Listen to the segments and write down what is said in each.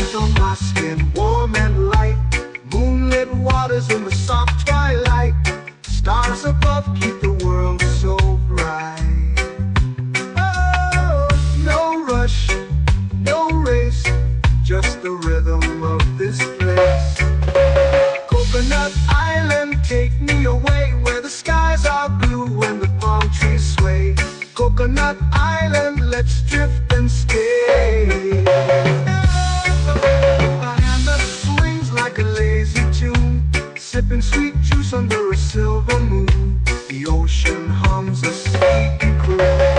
melt on my skin, warm and light. Moonlit waters in the soft twilight. Stars above keep the world so bright. Oh, no rush, no race, just the rhythm of this place. Coconut Island, take me away where the skies are blue and the palm trees sway. Coconut Island, let's drift and stay. A hand that swings like a lazy tune, sipping sweet juice under a silver moon. The ocean hums a sleepy croon.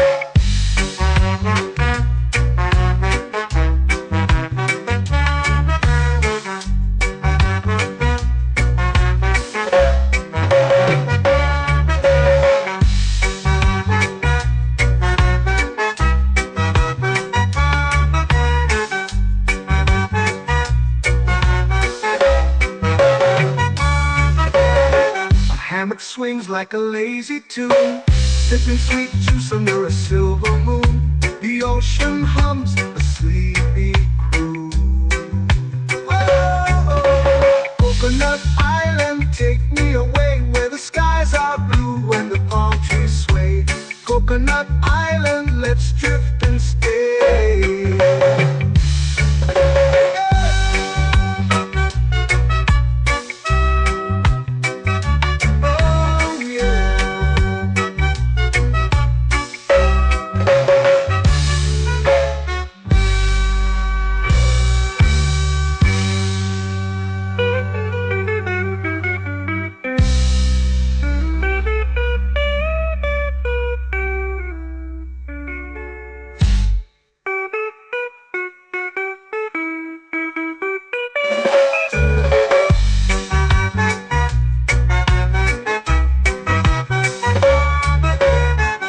Hammock swings like a lazy tune, sipping sweet juice under a silver moon. The ocean hums a sleepy croon. Oh, Coconut Island, take me away where the skies are blue and the palm trees sway. Coconut Island, let's drift and stay.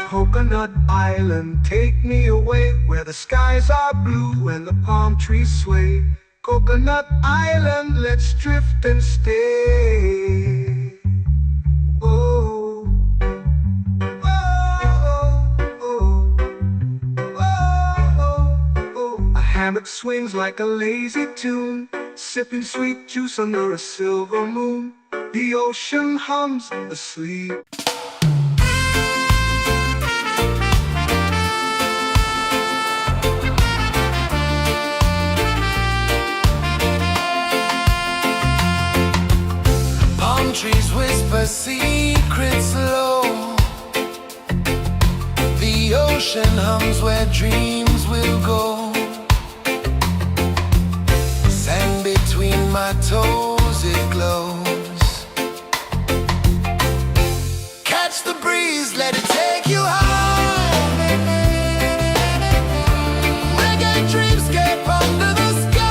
Coconut Island, take me away where the skies are blue and the palm trees sway. Coconut Island, let's drift and stay. Oh, oh, oh, oh, oh. A hammock swings like a lazy tune, sipping sweet juice under a silver moon. The ocean hums asleep. Trees whisper secrets low. The ocean hums where dreams will go. Sand between my toes, it glows. Catch the breeze, let it take you high. Reggae dreamscape under the sky.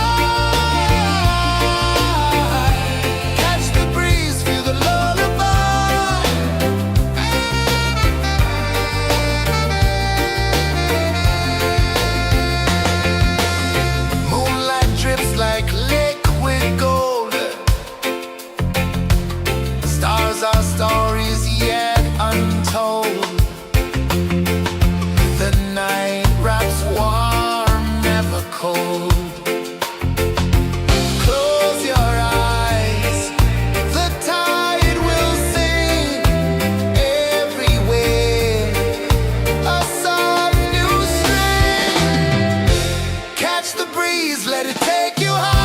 Our stories yet untold. The night wraps warm, never cold. Close your eyes, the tide will sing everywhere. A soft new string. Catch the breeze, let it take you high.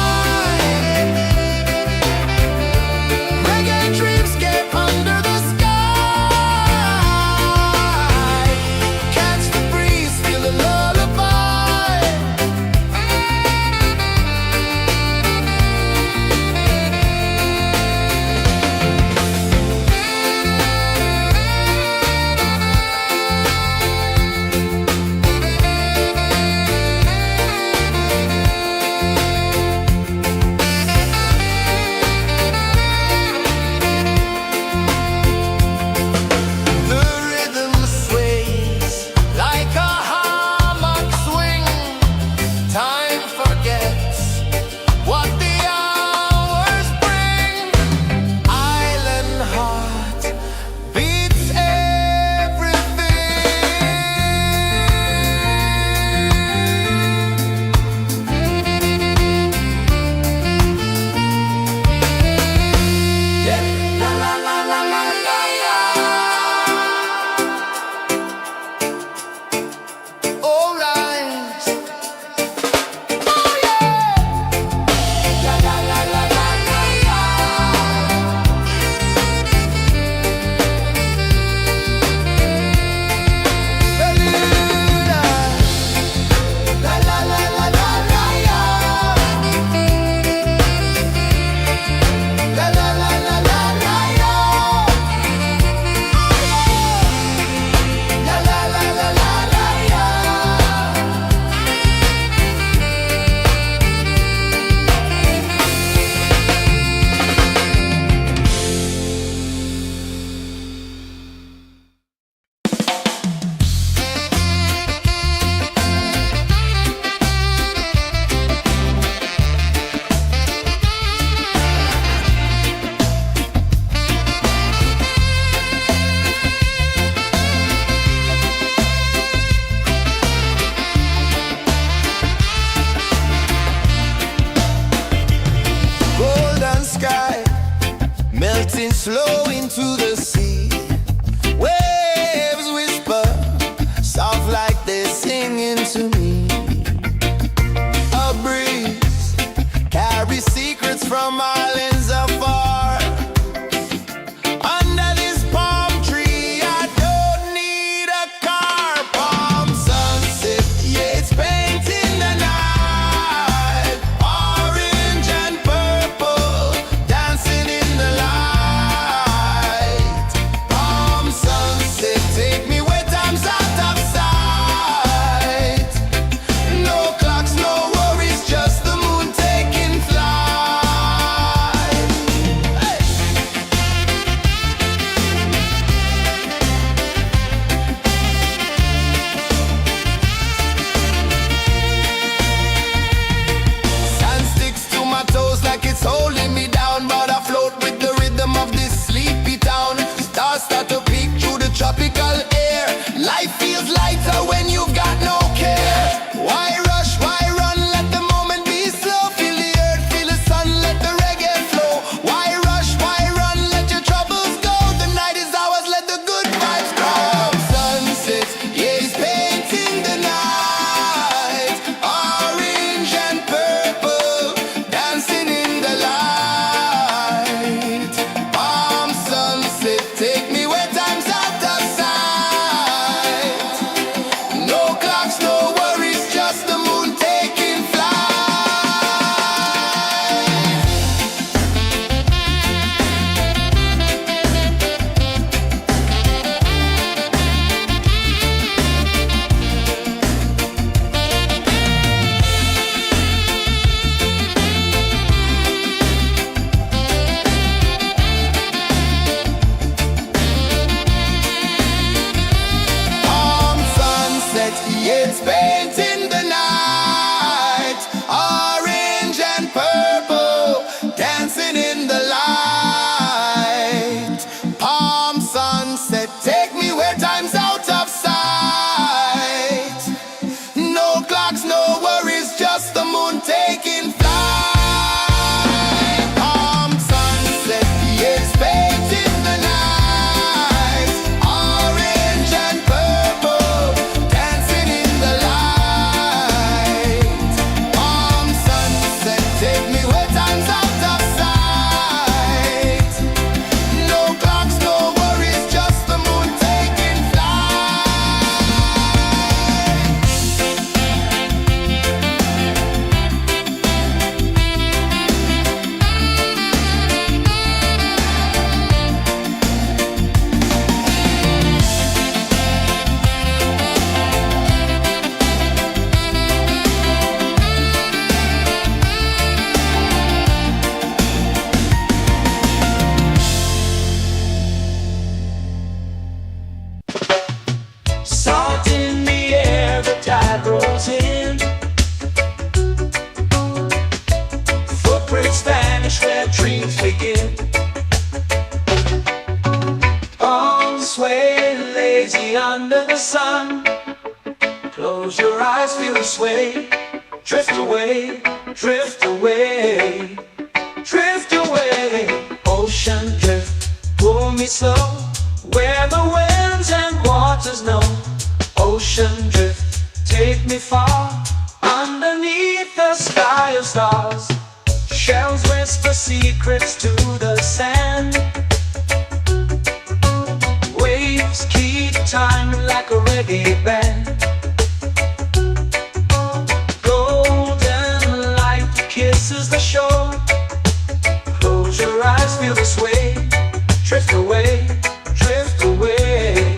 slow into the sea. Waves whisper, soft like they're singing to me. A breeze carries secrets from islands afar. Under this palm tree, I don't need a car. Palm sunset, yeah, it's painting the night. Orange and purple, dancing in the light. Palm sunset, take me where time's out of sight. No clocks, no worries, just the moon taking flight. Hey! Sand sticks to my toes like it's holding me down, but I float with the rhythm of this sleepy town. Stars start to peek through the tropical air. Life feels lighter when you've got no care. Why rush, why run, let the moment be slow. Feel the earth, feel the sun, let the reggae flow. Why rush, why run, let your troubles go. The night is ours, let the good vibes grow. Sunset, yeah, it's painting the night. Orange and purple, dancing in the light. Palm sunset, take me where time's out of sight. No clocks, no worries, just the moon taking flight. Palm sunset, yeah, it's painting the night. Orange and purple, dancing in the light. Palm sunset, take me where time's out of sight. No clocks, no worries, just the moon taking flight. Palm sunset, yeah, it's painting the night. Orange and purple, dancing in the light. Palm sunset, take me where time's out of sight. No clocks, no worries, just the moon taking flight. Salt in the air, the tide rolls in. Footprints vanish where dreams begin. Arms sway lazy under the sun. Close your eyes, feel the sway. Drift away, drift away, drift away. Ocean drift, pull me slow, where the winds and waters know. Ocean drift, take me far, underneath the sky of stars. Shells whisper secrets to the sand. Waves keep time like a reggae band. Golden light kisses the shore. Close your eyes, feel the sway. Drift away, drift away,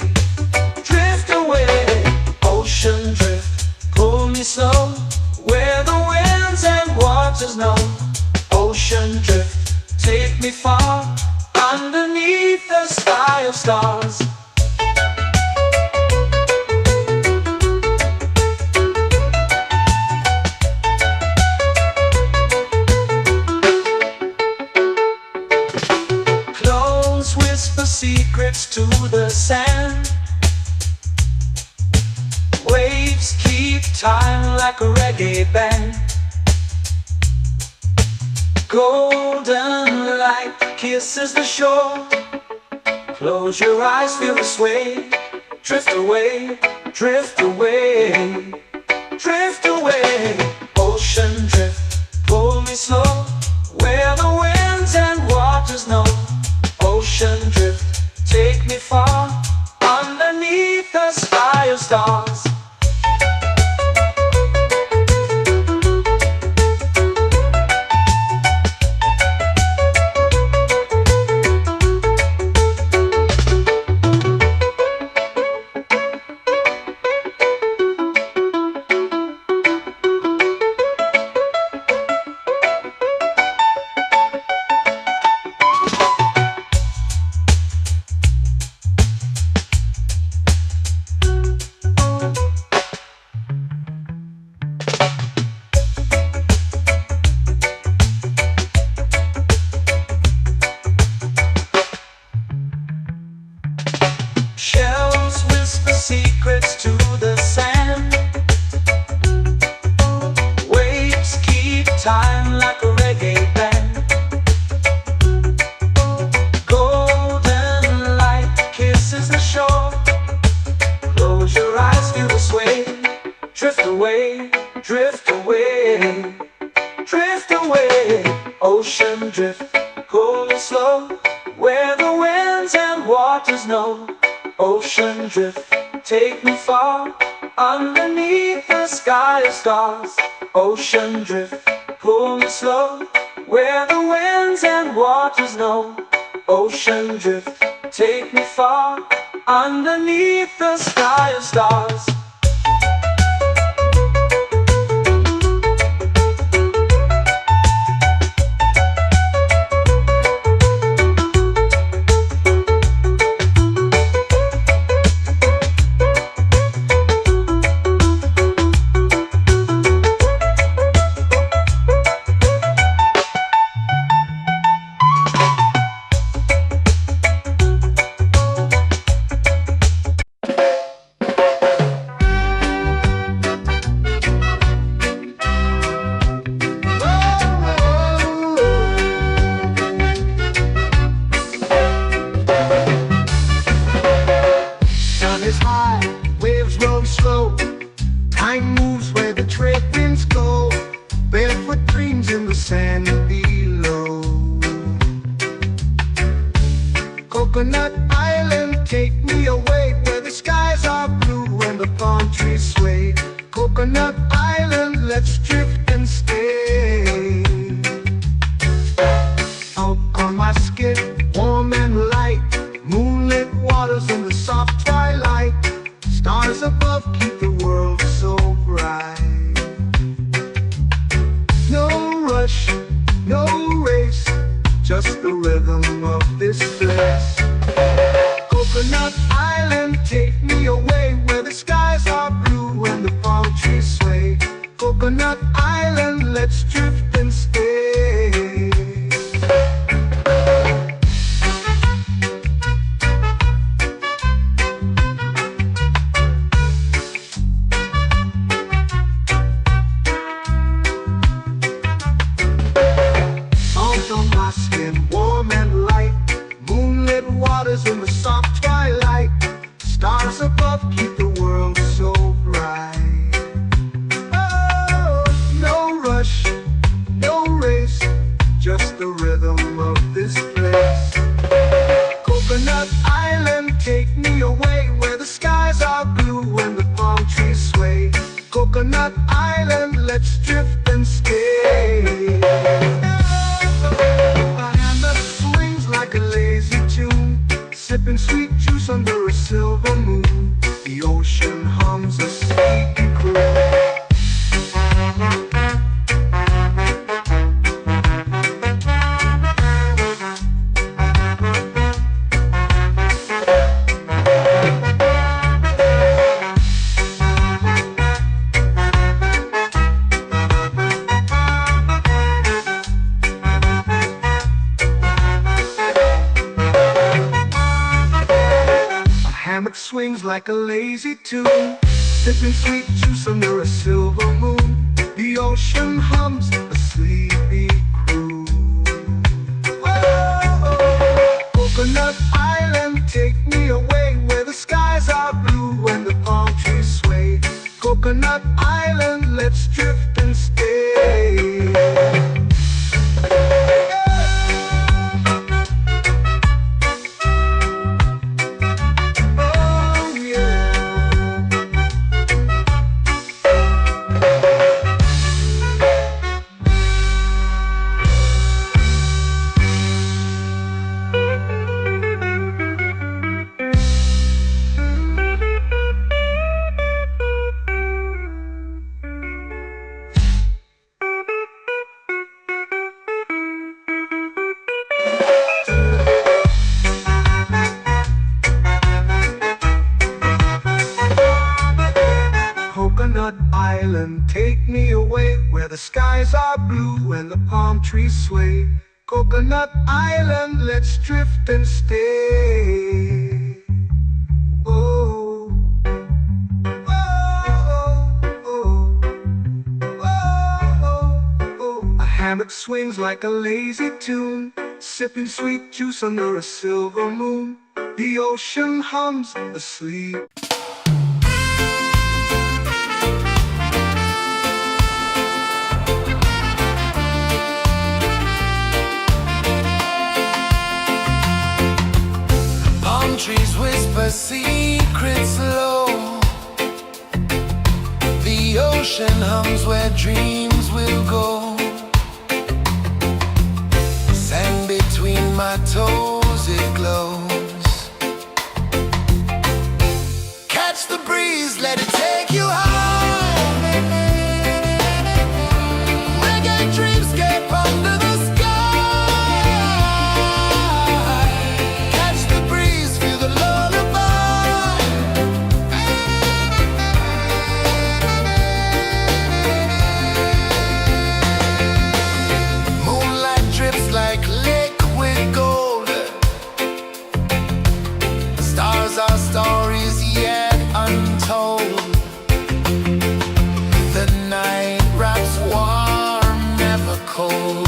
drift away. Ocean drift, pull me slow, where the winds and waters know. Ocean drift, take me far, underneath the sky of stars. Clones whisper secrets to the sand. Waves keep time like a reggae band. Golden light kisses the shore. Close your eyes, feel the sway. Drift away, drift away, drift away. Ocean drift, pull me slow, where the winds and waters know. Ocean drift, take me far, underneath the sky of stars. Shells whisper secrets to the sand. Waves keep time like a reggae band. Golden light kisses the shore. Close your eyes, feel the sway. Drift away, drift away, drift away. Ocean drift, cool and slow, where the winds and waters know. Ocean drift, take me far, underneath the sky of stars. Ocean drift, pull me slow, where the winds and waters know. Ocean drift, take me far, underneath the sky of stars. Sun is high, waves roll slow. Time moves where the trade winds go. Barefoot dreams in the sand below. Coconut Island, take me away, where the skies are blue and the palm trees sway. Coconut Island, let's drift and stay. Out on my skin, warm and light, moonlit waters in the soft twilight. Stars above keep the world so bright. No rush, no race, just the rhythm of this place. Coconut Island, take me away, where the skies are blue and the palm trees sway. Coconut Island, let's drift and stay. Out on my skin, warm and light, moonlit waters in the soft twilight. Stars above keep the world so bright. Oh, no rush, no race, just the rhythm of this place. Coconut Island, take me away, where the skies are blue and the palm trees sway. Coconut Island, let's drift and stay. A hand that swings like a lazy tune, sipping sweet juice under a silver moon. The ocean hums a sleepy croon. Hammock swings like a lazy tune, sipping sweet juice under a silver moon. The ocean hums a sleepy croon. Whoa, where the skies are blue and the palm trees sway. Coconut Island, let's drift and stay. Oh, oh, oh, oh, oh, oh. A hammock swings like a lazy tune, sipping sweet juice under a silver moon. The ocean hums asleep. Palm trees whisper secrets low. The ocean hums where dreams will go. Sand between my toes, it glows. Catch the breeze, let it take you high. Reggae dreamscape under the sky. Catch the breeze, feel the lullaby. Moonlight drips like liquid gold. Stars are stories yet untold. The night wraps warm, never cold.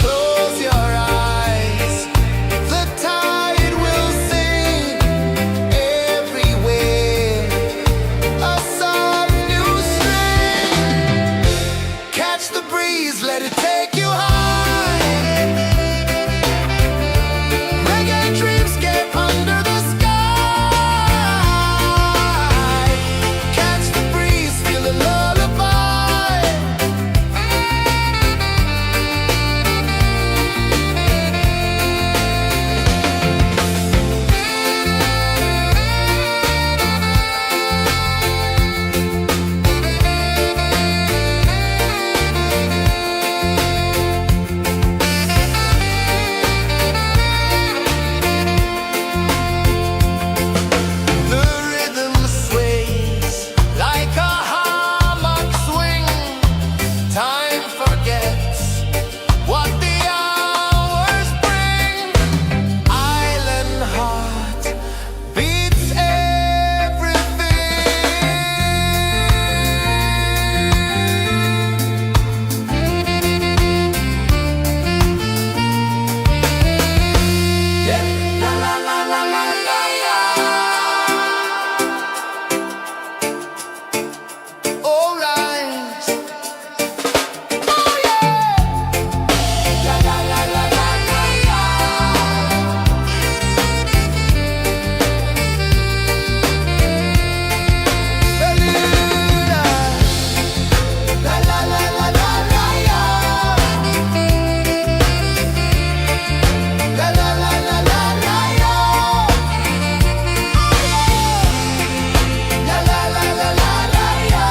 Close your eyes, the tide will sing everywhere. A soft new string. Catch the breeze, let it take you high. Reggae dreamscape under the sky. Catch the breeze, feel the lullaby. The rhythm sways like a hammock swing. Time forgets what the hours bring. Island heart beats everything. Yeah. La la la la la la la. All right. Oh yeah. La la la la la la la. La la la la la la la. La la la la la la la. La la la la la la la.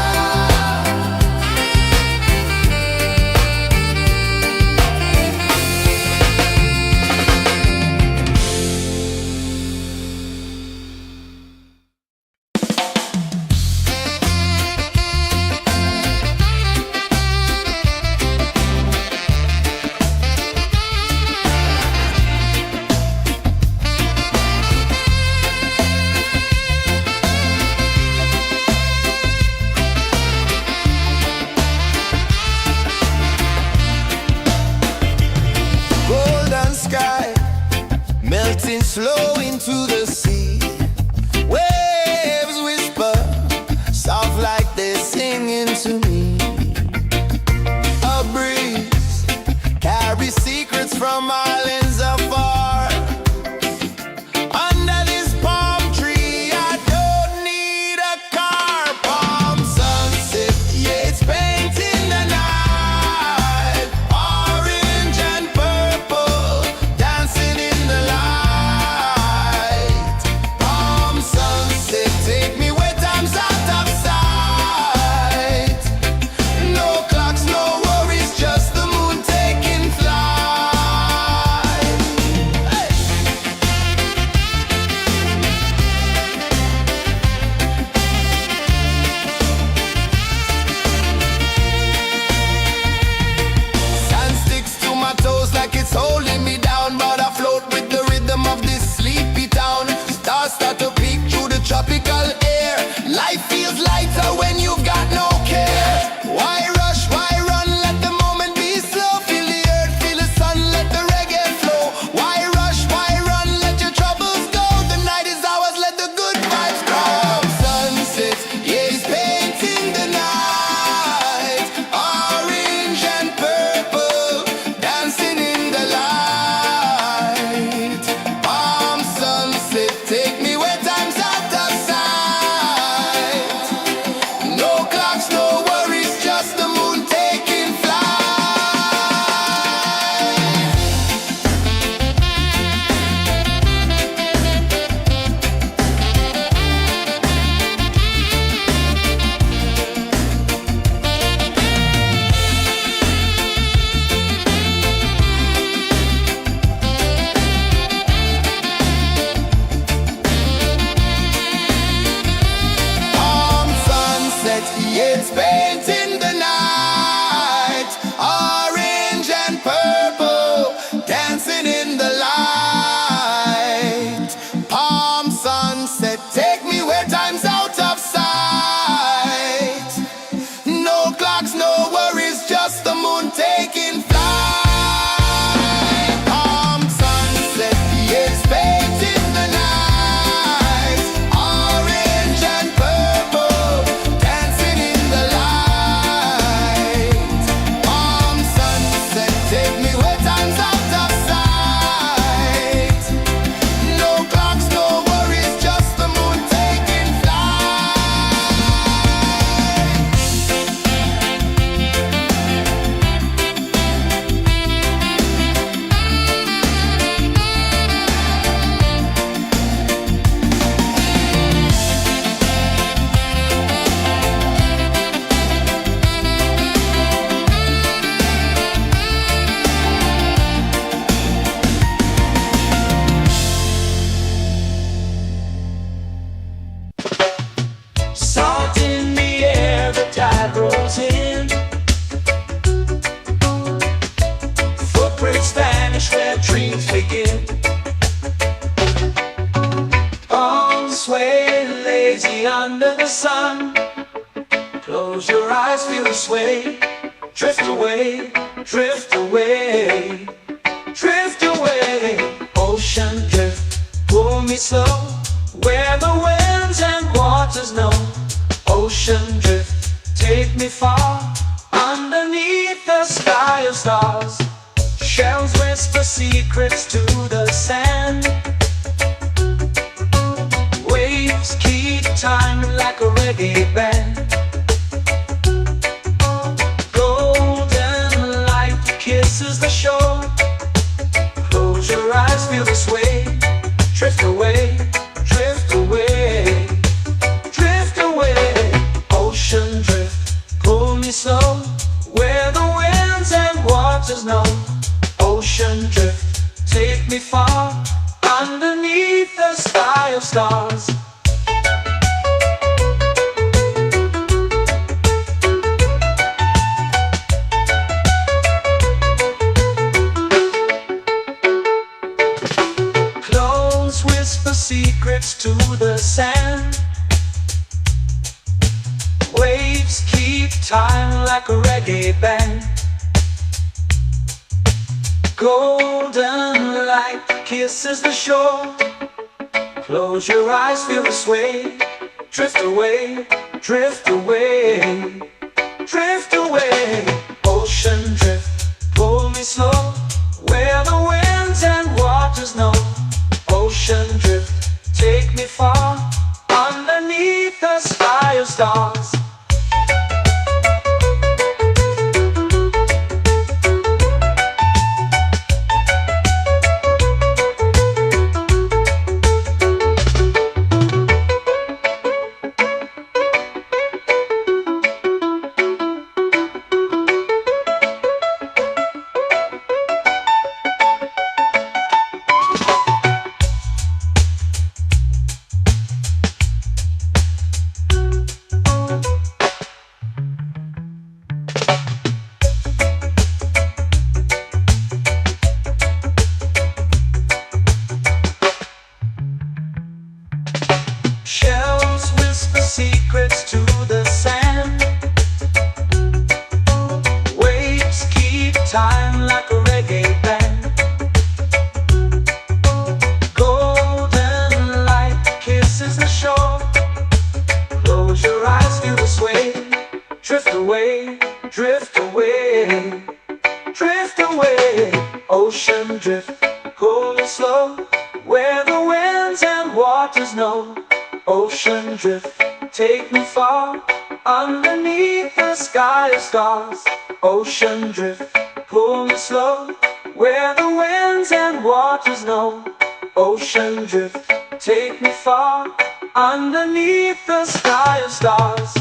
Golden sky melting slow into the sea. Waves whisper soft like they're singing to me. A breeze carries secrets from islands afar. Under this palm tree, I don't need a car. Palm sunset, yeah, it's painting the night. Orange and purple, dancing in the light. Palm sunset, take me where time's out of sight. No clocks, no worries, just the moon taking flight. dreams begin. Arms sway lazy under the sun. Close your eyes, feel the sway. Drift away, drift away, drift away. Ocean drift, pull me slow, where the winds and waters know. Ocean drift, take me far, underneath the sky of stars. Shells whisper secrets to the sand. Waves keep time like a reggae band. Golden light kisses the shore. Close your eyes, feel the sway. Drift away, drift away, drift away. Ocean drift, pull me slow, where the winds and waters know. Ocean drift, take me far, underneath the sky of stars. Close whisper secrets to the sand. Waves keep time like a reggae band. Golden light kisses the shore. Close your eyes, feel the sway. Drift away, drift away, drift away. Ocean drift, pull me slow, where the winds and waters know. Ocean drift, take me far, underneath the sky of stars. Shells whisper secrets to the sand. Waves keep time like a reggae band. Golden light kisses the shore. Close your eyes, feel the sway. Drift away, drift away, drift away. Ocean drift, pull me slow, where the winds and waters know. Ocean drift, take me far, underneath the sky of stars. Ocean drift, pull me slow, where the winds and waters know. Ocean drift, take me far, underneath the sky of stars.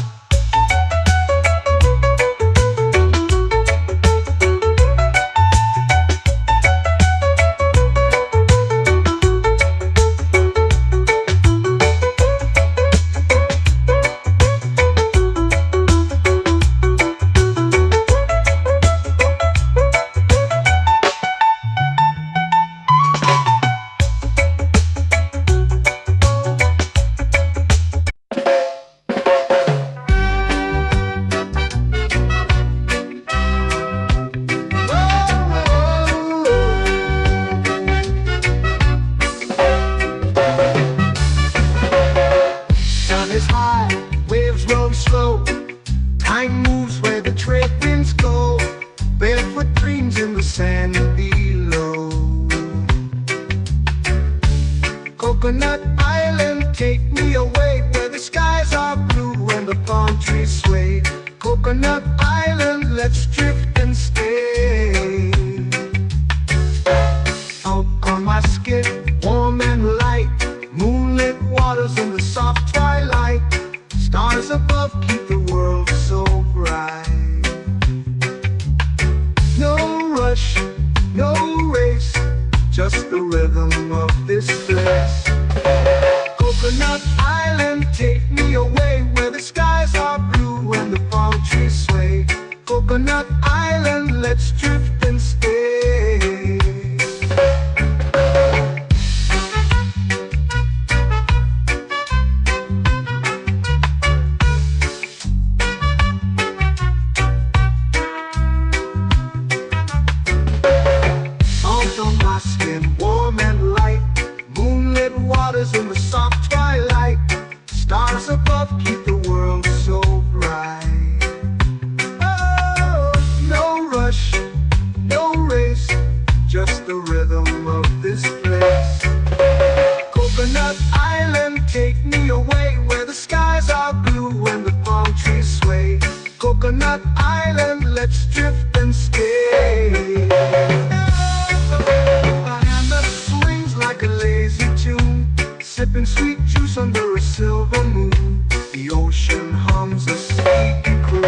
Time moves where the trade winds go. Barefoot dreams in the sand below. Coconut Island, take me away, where the skies are blue and the palm trees sway. Coconut Island, let's drift and stay. Out on my skin, warm and light, moonlit waters in the soft twilight. Stars above keep the world so bright. No rush, no race, just the rhythm of this place. Coconut Island, take me away, where the skies are blue and the palm trees sway. Coconut Island. and stay. A hand that swings like a lazy tune, sipping sweet juice under a silver moon. The ocean hums a sleepy croon.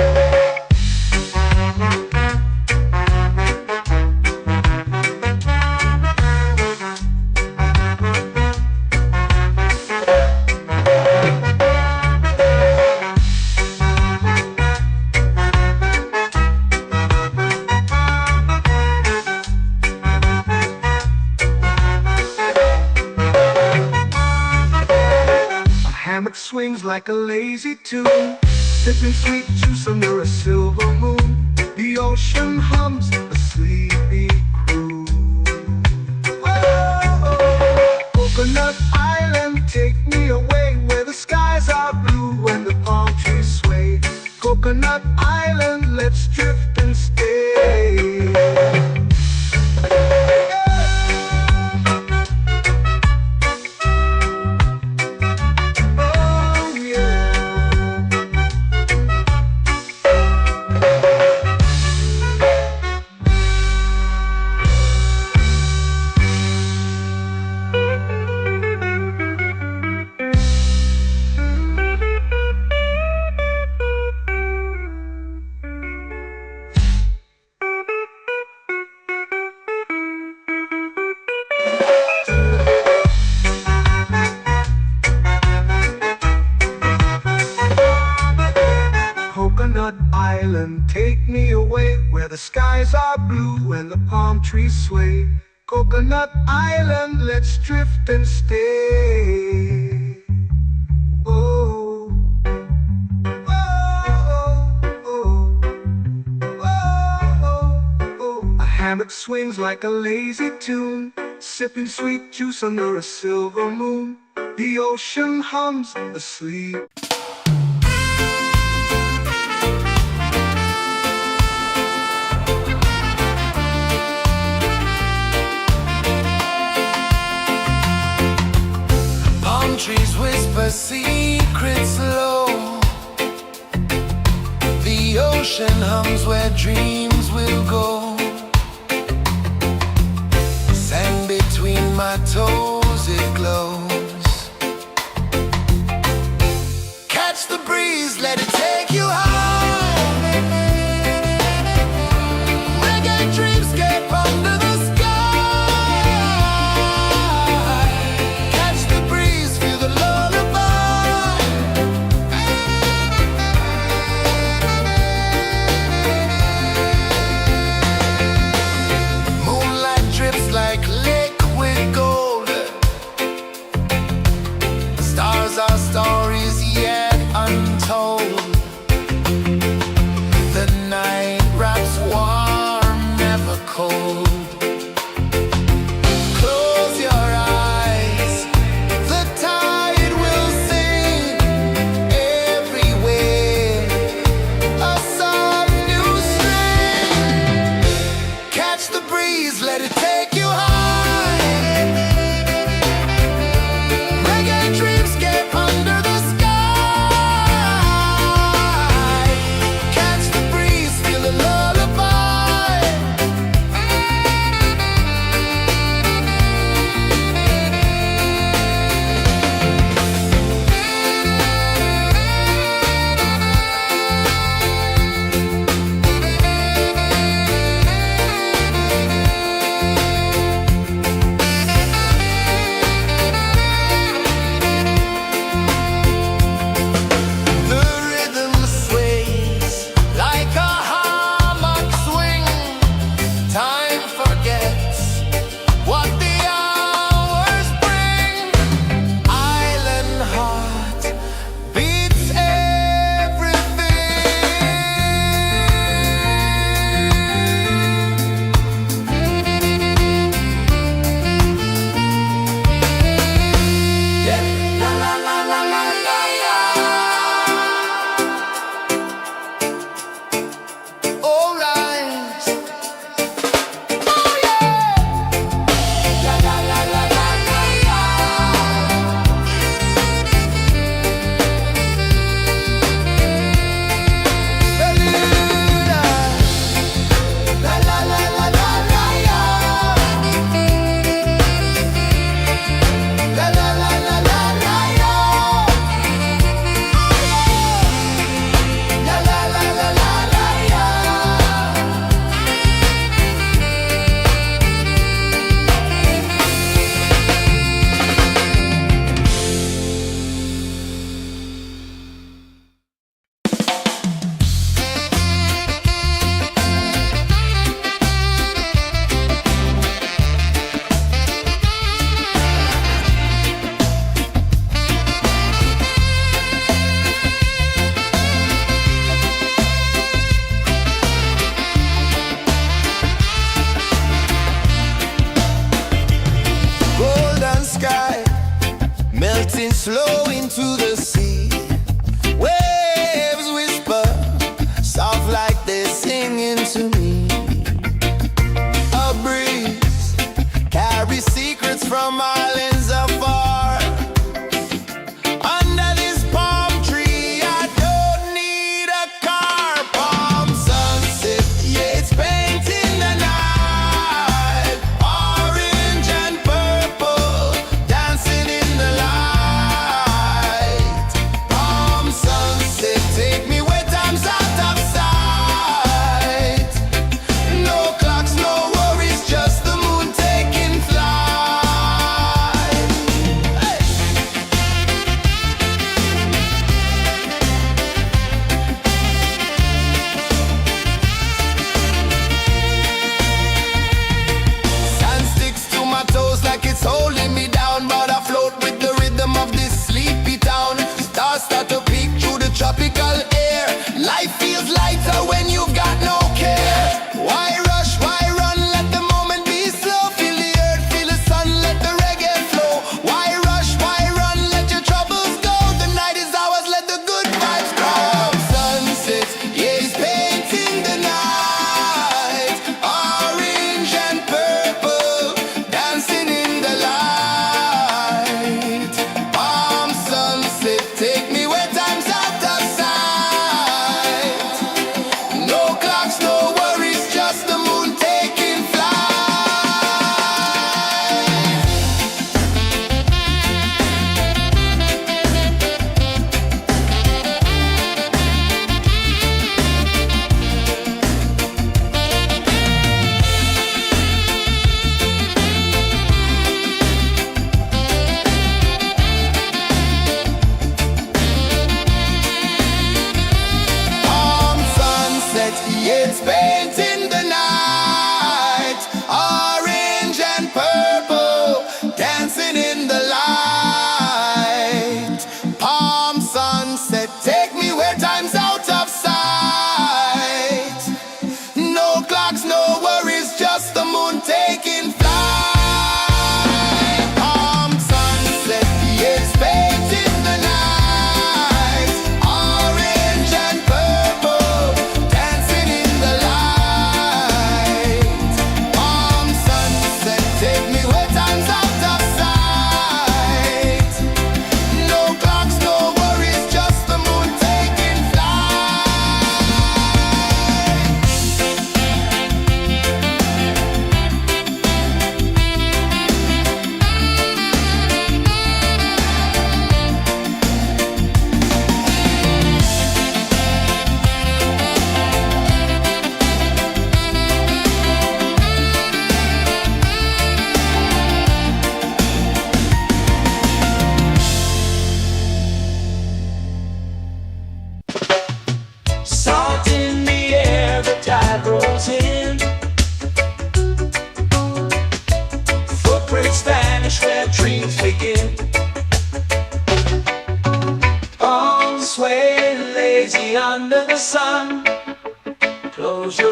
Hammock swings like a lazy tune, sipping sweet juice under a silver moon. The ocean hums a sleepy croon. Oh, Coconut Island, take me away where the skies are blue and the palm trees sway. Coconut Island, let's drift and stay. Coconut Island, take me away where the skies are blue and the palm trees sway. Coconut Island, let's drift and stay. Oh, oh, oh, oh, oh. A hammock swings like a lazy tune, sipping sweet juice under a silver moon. The ocean hums asleep. Trees whisper secrets low. The ocean hums where dreams will go. Sand between my toes, it glows. Catch the breeze, let it take you high. Reggae dreamscape under the sky. Our stories yet untold. The night wraps warm, never cold. Close your eyes, the tide will sing everywhere. A soft new string. Catch the breeze, let it take you high.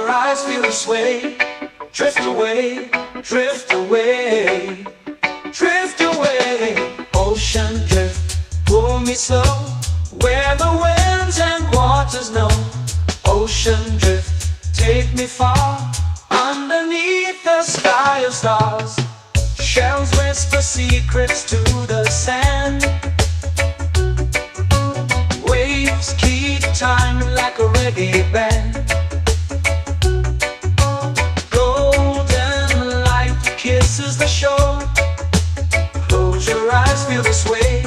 your eyes feel the sway. Drift away, drift away, drift away. Ocean drift, pull me slow, where the winds and waters know. Ocean drift, take me far, underneath the sky of stars. Shells whisper secrets to the sand. Waves keep time like a reggae band. Golden light kisses the shore. Close your eyes, feel the sway.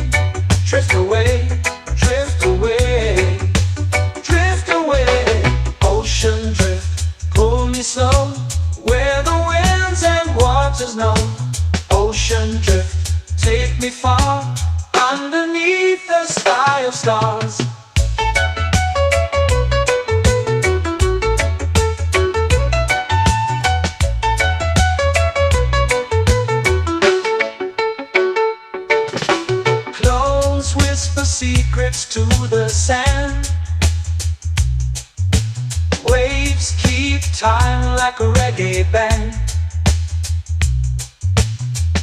Drift away, drift away, drift away. Ocean drift, pull me slow, where the winds and waters know. Ocean drift, take me far, underneath the sky of stars. Clothes whisper secrets to the sand. Waves keep time like a reggae band.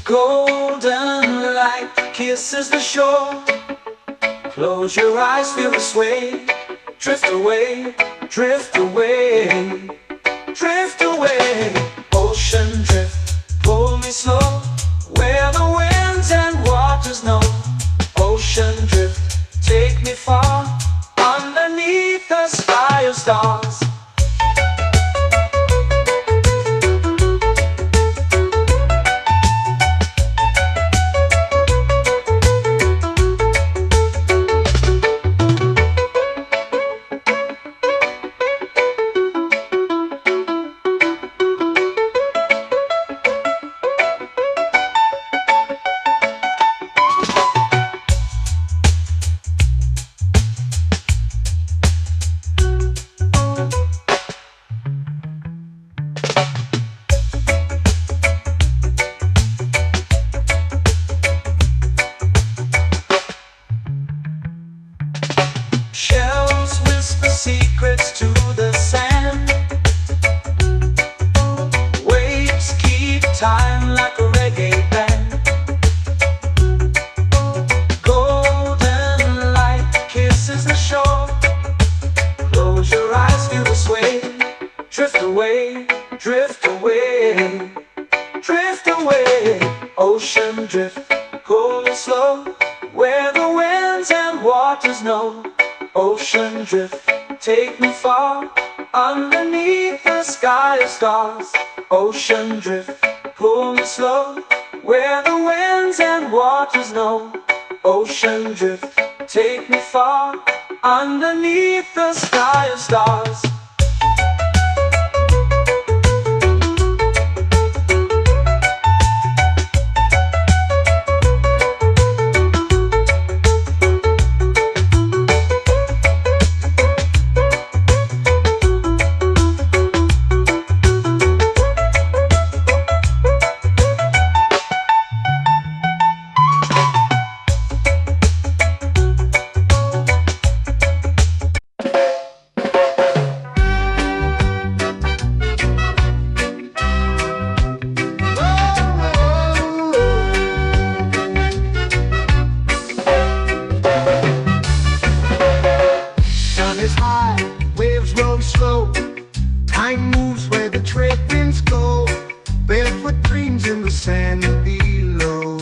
Golden light kisses the shore. Close your eyes, feel the sway. Drift away, drift away, drift away. Ocean drift, pull me slow, where the winds and waters know. Ocean drift, take me far, underneath the sky of stars. Shells whisper secrets to the sand. Waves keep time like a reggae band. Golden light kisses the shore. Close your eyes, feel the sway. Drift away, drift away, drift away. Ocean drift, pull me slow, where the winds and waters know. Ocean drift, take me far, underneath the sky of stars. Ocean drift, pull me slow, where the winds and waters know. Ocean drift, take me far, underneath the sky of stars. Time moves where the trade winds go. Barefoot dreams in the sand below.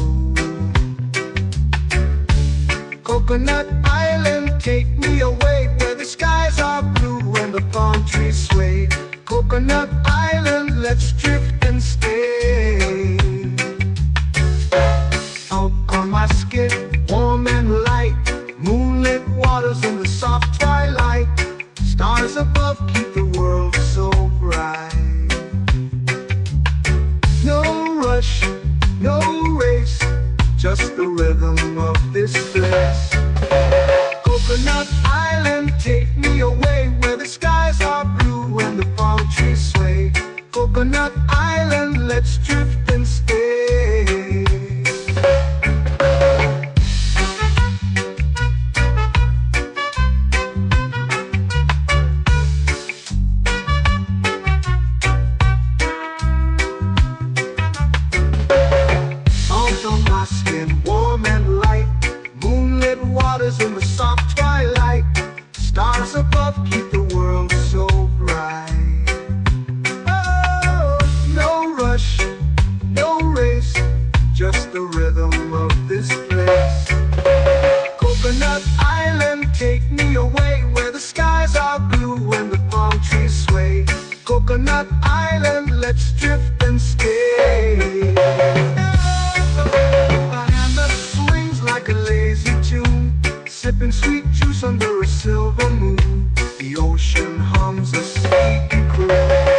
Coconut Island, take me away, where the skies are blue and the palm trees sway. Coconut Island, let's drift and stay. Out on my skin, warm and light, moonlit waters in the soft twilight. Stars above keep the world so bright. No rush, no race, just the rhythm of this place. Coconut Island, take me away, where the skies are blue and the palm trees sway. Coconut Island, let's drift and stay. let's drift and stay. A hand that swings like a lazy tune, sipping sweet juice under a silver moon. The ocean hums a sleepy croon.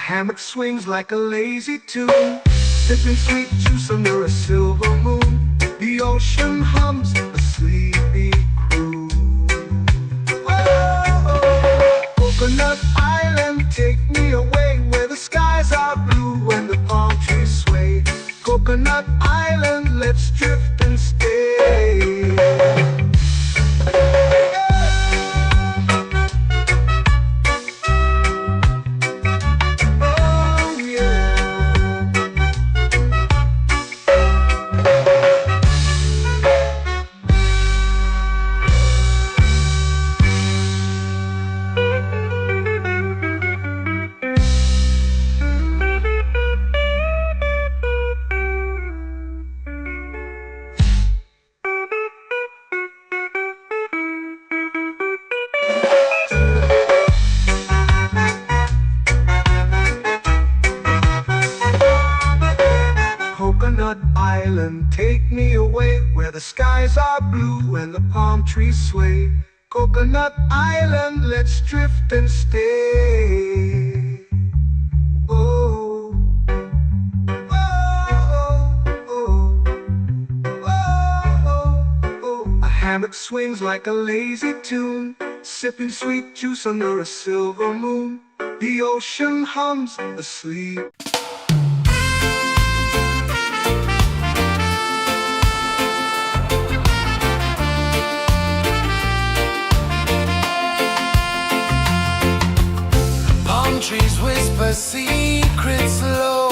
Hammock swings like a lazy tune, sipping sweet juice under a silver moon. The ocean hums a sleepy croon. Whoa, Coconut Island, take me away where the skies are blue and the palm trees sway. Coconut Island, let's drift and stay. Coconut Island, take me away where the skies are blue and the palm trees sway. Coconut Island, let's drift and stay. Oh, oh, oh, oh, oh. A hammock swings like a lazy tune, sipping sweet juice under a silver moon. The ocean hums asleep. Trees whisper secrets low.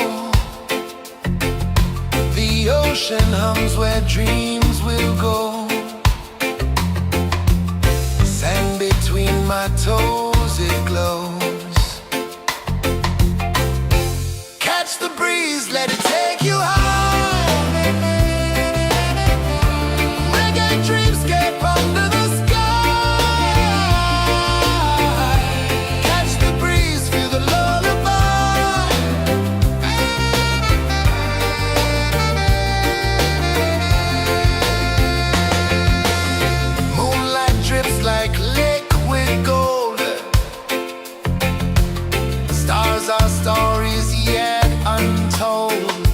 The ocean hums where dreams will go. Sand between my toes, it glows. Catch the breeze, let it take you high. Reggae dreamscape under the sky. Our stories yet untold.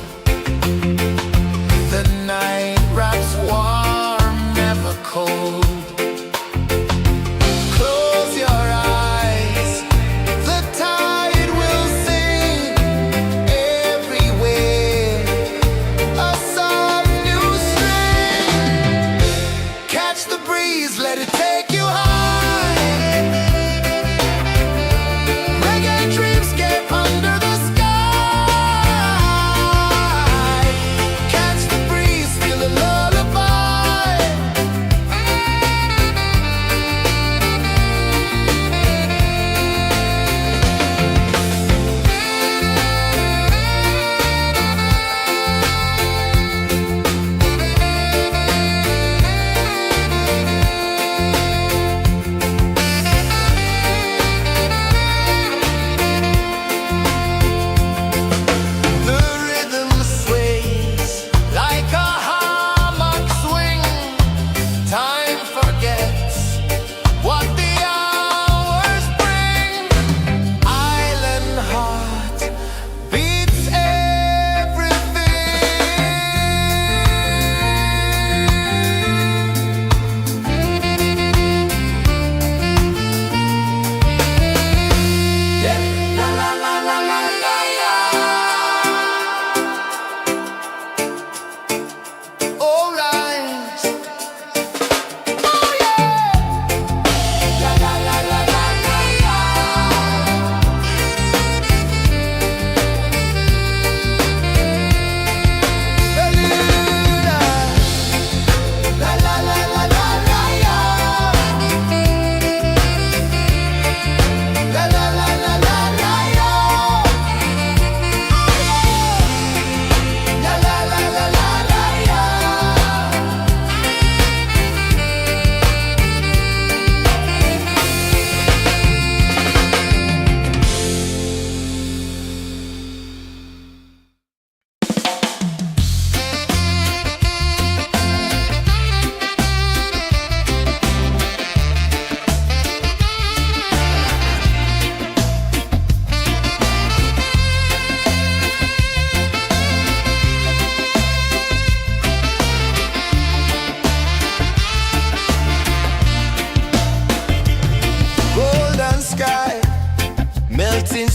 The night wraps warm, never cold. Close your eyes, the tide will sing everywhere. A soft new string. Catch the breeze, let it take you high.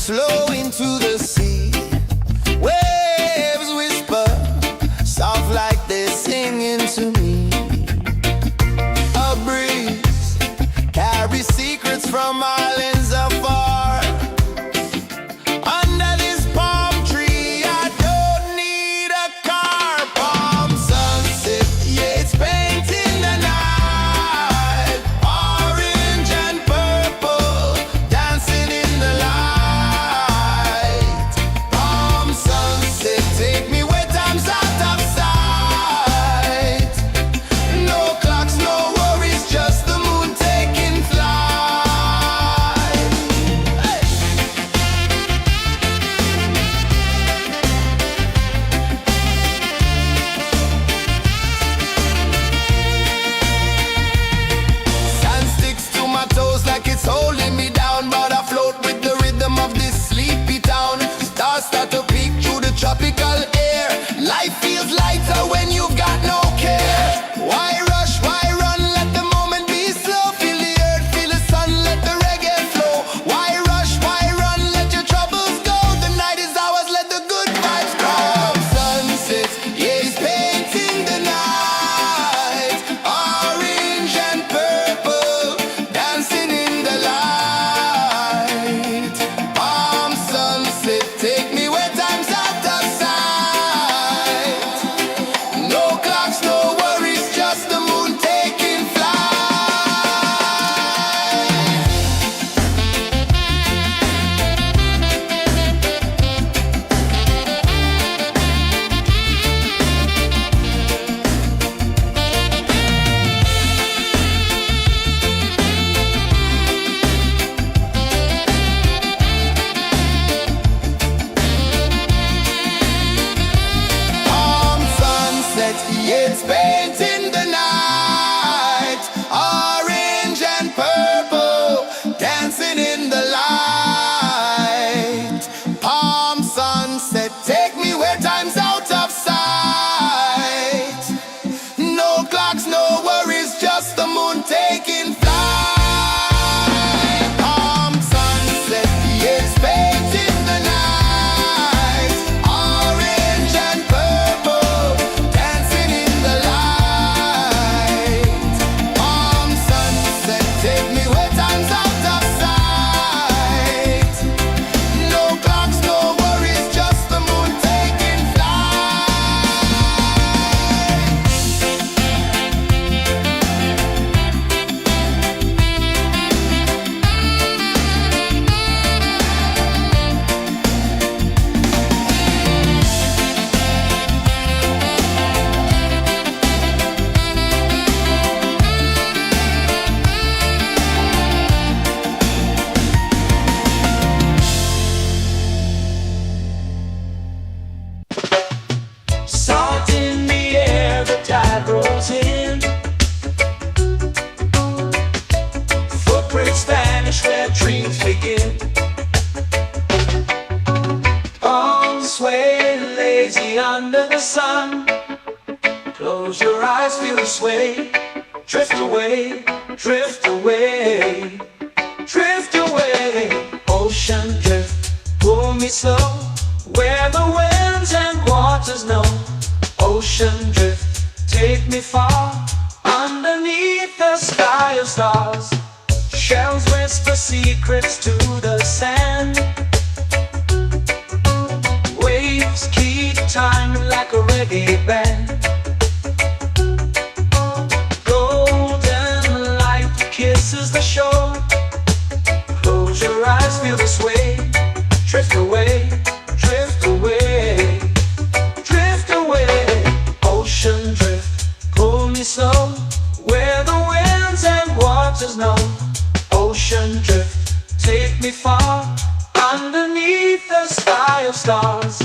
flow into the sea. Waves whisper, soft like they're singing to me. A breeze carries secrets from islands afar. Under this palm tree, I don't need a car. Palm sunset, yeah, it's painting the night. Orange and purple, dancing in the light. Palm sunset, take me where time's out of sight. No clocks, no worries, just the moon taking flight. Hey! Sand sticks to my toes like it's holding me down, but I float with the rhythm of this sleepy town. Stars start to peek through the tropical air. Life feels lighter when you've got no care. Why rush, why run, let the moment be slow. Feel the earth, feel the sun, let the reggae flow. Why rush, why run, let your troubles go. The night is ours, let the good vibes come. Sunset, yeah, it's painting the night. Orange and purple, dancing in the light. Palm sunset, take me where time's out of sight. No clocks, no worries, just the moon taking flight. Palm sunset, yeah, it's painting the night. Orange and purple, dancing in the light. Palm sunset, take me where time's out of sight. No clocks, no worries, just the moon taking flight. Palm sunset, yeah, it's painting the night. Orange and purple, dancing in the light. Palm sunset, take me where time's out of sight. No clocks, no worries, just the moon taking flight. Salt in the air, the tide rolls in. Footprints vanish where dreams begin. Arms sway lazy under the sun. Close your eyes, feel the sway. Drift away, drift away, drift away. Ocean drift, pull me slow, where the winds and waters know. Ocean drift, take me far, underneath the sky of stars. Shells whisper secrets to the sand. Waves keep time like a reggae band. Golden light kisses the shore. Close your eyes, feel the sway. Drift away, drift away, drift away. Ocean drift, pull me slow, where the winds and waters know. Ocean drift, take me far, underneath the sky of stars.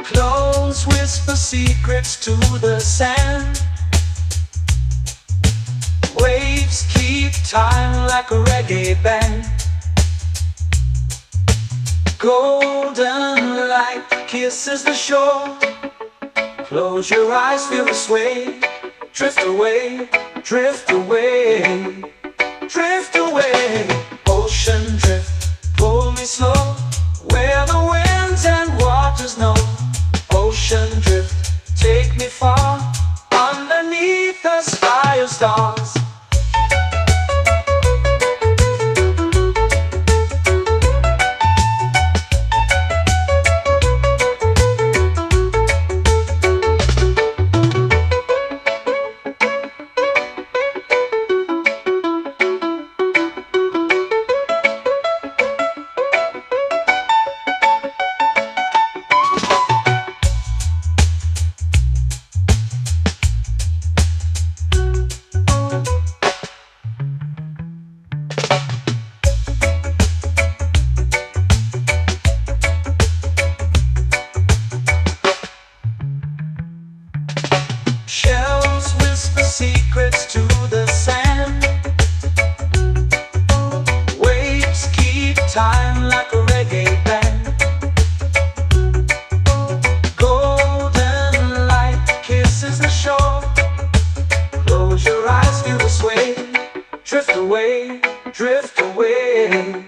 Close whisper secrets to the sand. Waves keep time like a reggae band. Golden light kisses the shore. Close your eyes, feel the sway. Drift away, drift away, drift away. Ocean drift, pull me slow, where the winds and waters know. Ocean drift, take me far, underneath the sky of stars. Shells whisper secrets to the sand. Waves keep time like a reggae band. Golden light kisses the shore. Close your eyes, feel the sway. Drift away, drift away,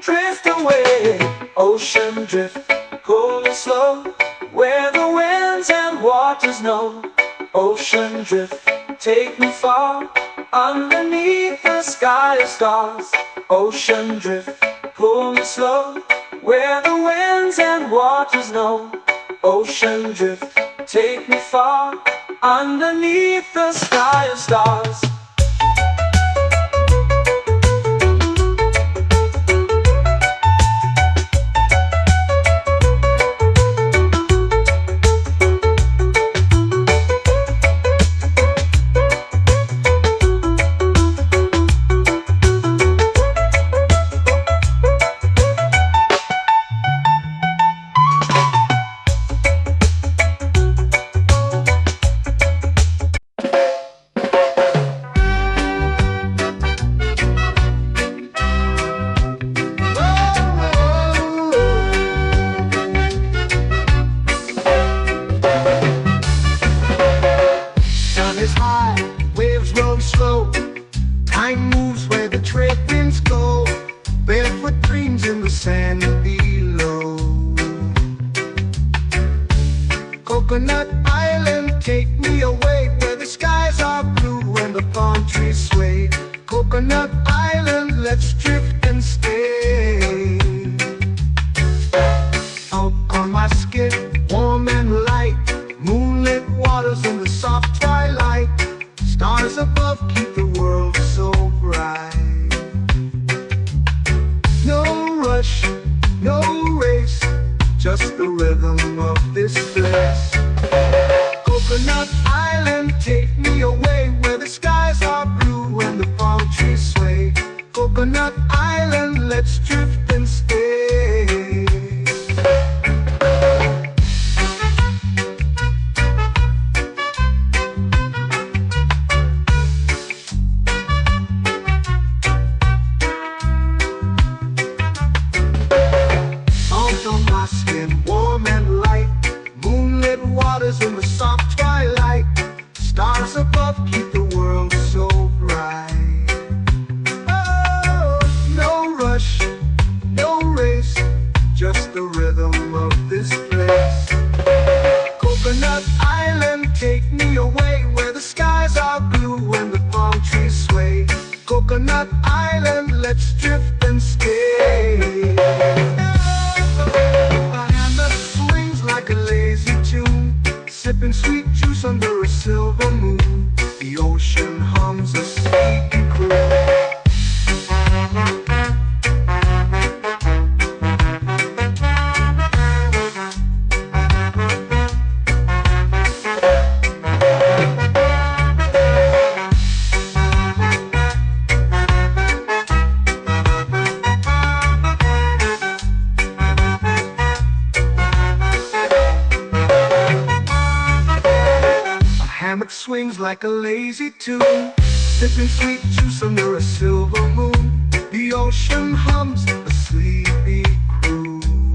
drift away. Ocean drift, cool and slow, where the winds and waters know. Ocean drift, take me far, underneath the sky of stars. Ocean drift, pull me slow, where the winds and waters know. Ocean drift, take me far, underneath the sky of stars. Is high, waves roll slow. Time moves where the trade winds go. Barefoot dreams in the sand below. Coconut Island, take me away, where the skies are blue and the palm trees sway. Coconut Island, let's drift and stay. Out on my skin, warm and light, moonlit waters in the soft twilight. Stars above keep the world so bright. No rush, no race, just the rhythm of this place. Coconut Island, take me away, where the skies are blue and the palm trees sway. Coconut Island, let's drift and stay. In the soft twilight, stars above keep the world so bright. Oh, no rush, no race, just the rhythm of this place. Coconut Island, take me away, where the skies are blue and the palm trees sway. Coconut Island, let's drift and stay. My hand that swings like a lazy tune, sipping sweet juice under a silver moon. The ocean hums a sleepy croon. Swings like a lazy tune, sipping sweet juice under a silver moon. The ocean hums a sleepy croon.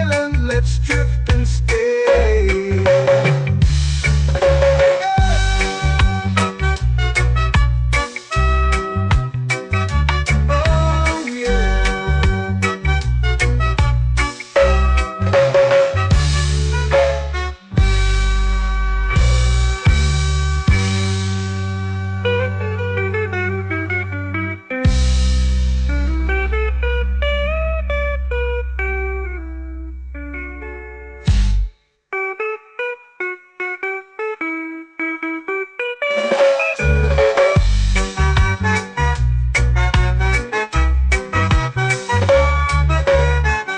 island, let's drift and stay. Oh yeah.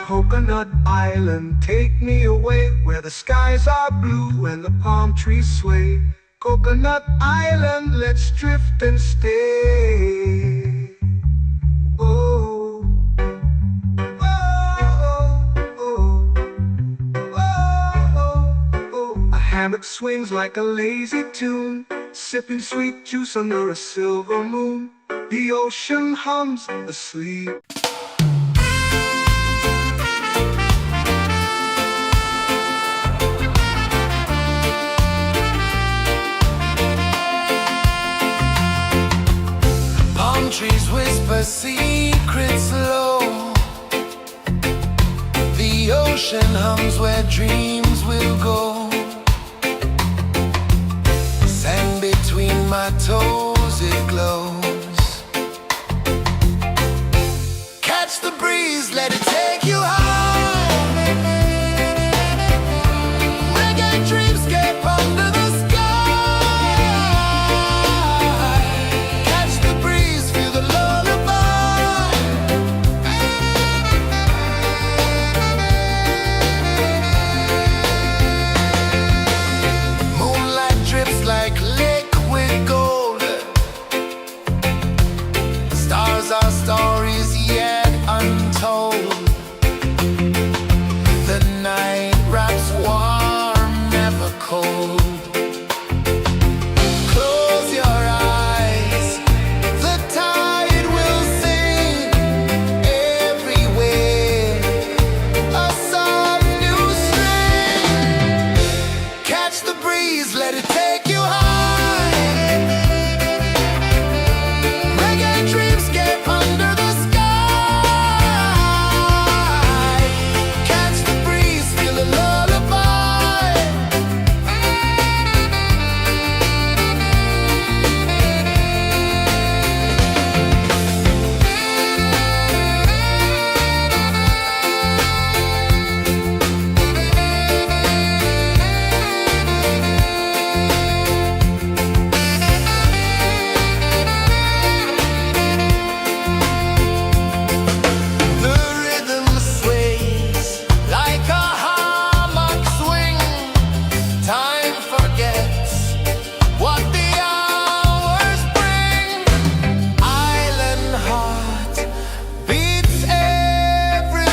Coconut Island, take me away where the skies are blue and the palm trees sway. Coconut Island, let's drift and stay. Oh, oh, oh, oh, oh. A hammock swings like a lazy tune, sipping sweet juice under a silver moon. The ocean hums asleep. Palm trees whisper secrets low. The ocean hums where dreams will go. Sand between my toes, it glows. Catch the breeze, let it take you high. Reggae dreamscape under the sky. Catch the breeze, feel the lullaby. Moonlight drips like liquid gold. Stars are stories yet untold. The night wraps warm, never cold. Close your eyes, the tide will sing everywhere. A soft new string. Catch the breeze, let it take you high. Reggae dreamscape under the sky. Catch the breeze, feel the lullaby. The rhythm sways like a hammock swing. Time forgets what the hours bring. Island heart beats everything.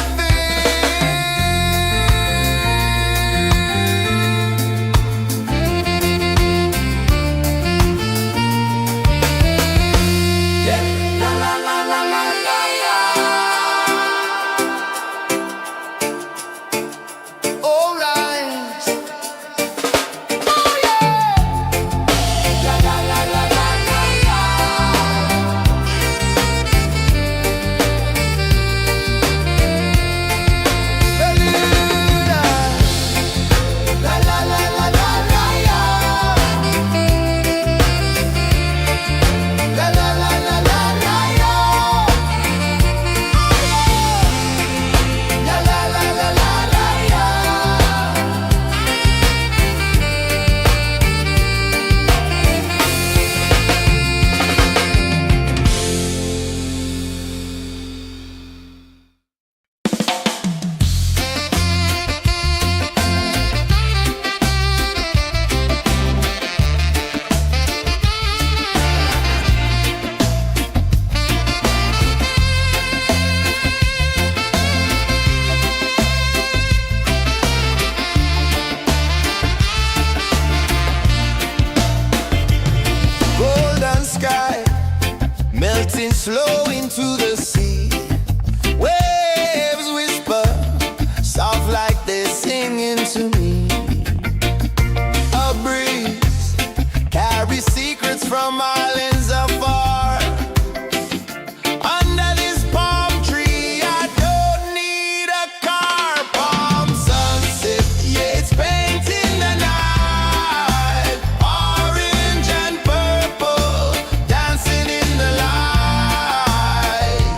La la la la la la la. All rise. Oh yeah. La la la la la la la. Beluga. La la la la la la la. La la la la la la la. La la la la la la la. Golden sky melting slow into the sea. Waves whisper soft like to me. A breeze carries secrets from islands afar. Under this palm tree, I don't need a car. Palm sunset, yeah, it's painting the night. Orange and purple, dancing in the light.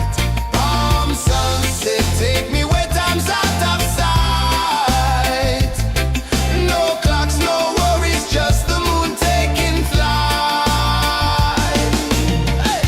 Palm sunset, take me where time's out of sight. No clocks, no worries, just the moon taking flight. Hey!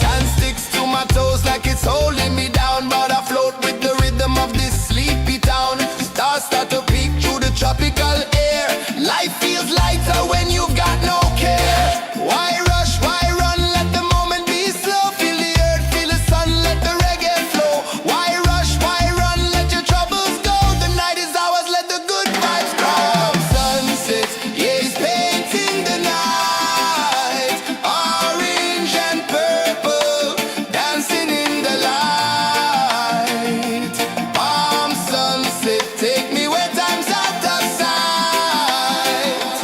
Sand sticks to my toes like it's holding me down, but I float with the rhythm of this sleepy town. Stars start to peek through the tropical air. Life feels lighter when you've got no care. Why rush, why run, let the moment be slow. Feel the earth, feel the sun, let the reggae flow. Why rush, why run, let your troubles go. The night is ours, let the good vibes grow. Sunset, yeah, it's painting the night. Orange and purple, dancing in the light. Palm sunset, take me where time's out of sight.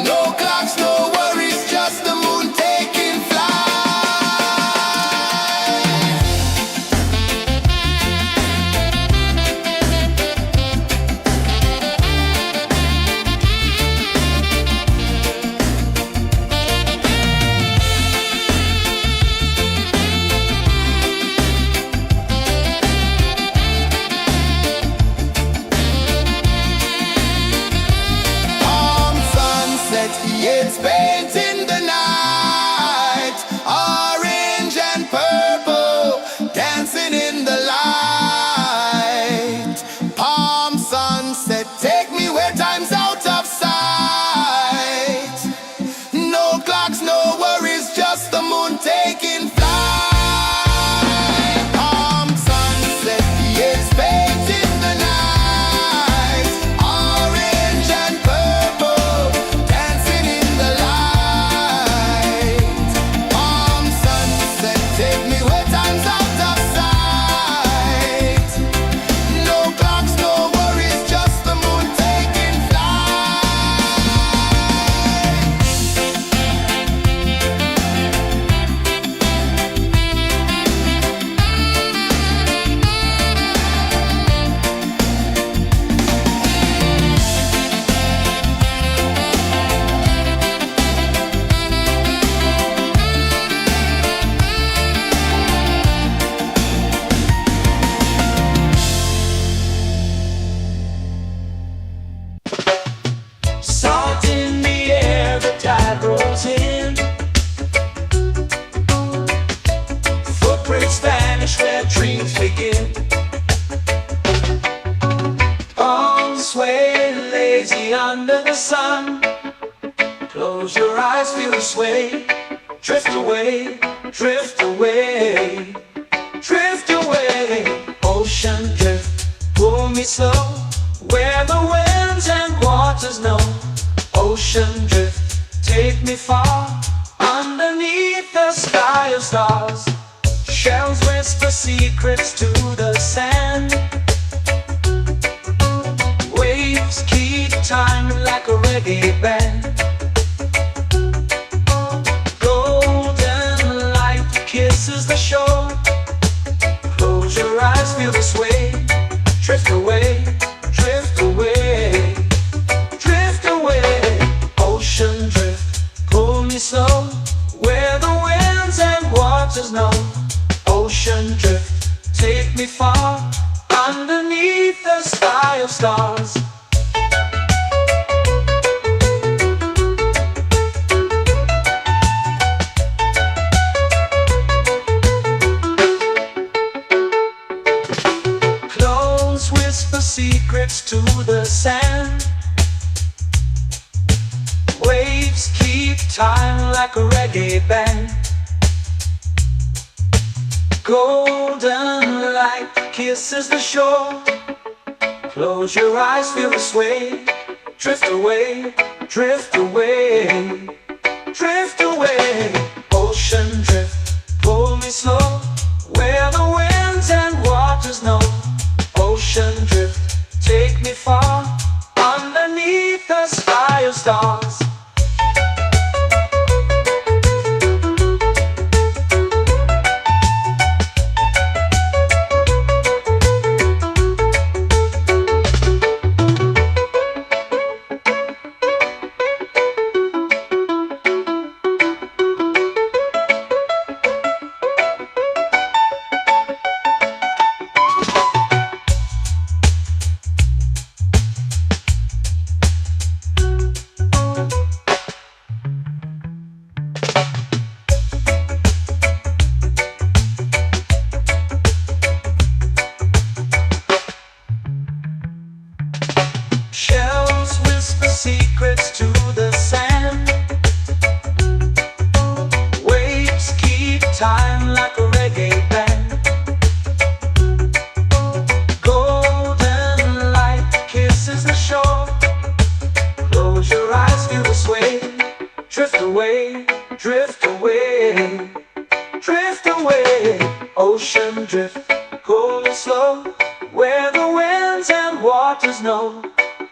No clocks, no worries, just the moon taking flight. Palm sunset, yeah, it's painting the night. Orange and purple, dancing in the light. Palm sunset, take me where time's out of sight. No clocks, no worries, just the moon taking flight. Palm sunset, yeah, it's painting the night. Orange and purple, dancing in the light. Palm sunset, take me where time's out of sight. No clocks, no worries, just the moon taking flight. Salt in the air, the tide rolls in. Footprints vanish where dreams begin. Arms sway lazy under the sun. Close your eyes, feel the sway. Drift away, drift away, drift away. Ocean drift, pull me slow, where the winds and waters know. Ocean drift, take me far, underneath the sky of stars. Shells whisper secrets to the sand. Waves keep time like a reggae band. Golden light kisses the shore. Close your eyes, feel the sway. Drift away, drift away, drift away. Ocean drift, pull me slow, where the winds and waters know. Ocean drift, take me far, underneath the sky of stars. Clones whisper secrets to the sand. Waves keep time like a reggae band. Golden light kisses the shore. Close your eyes, feel the sway. Drift away, drift away, drift away, drift away, drift away. Ocean drift, cool and slow, where the winds and waters know.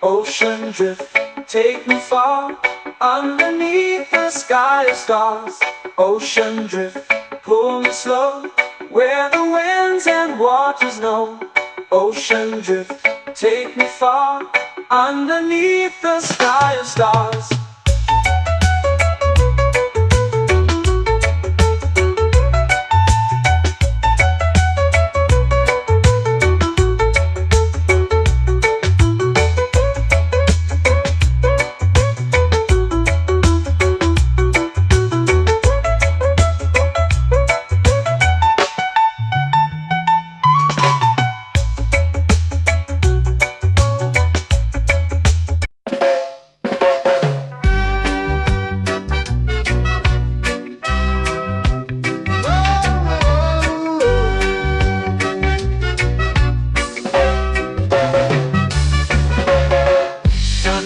Ocean drift, take me far, underneath the sky of stars. Ocean drift, pull me slow, where the winds and waters know. Ocean drift, take me far, underneath the sky of stars.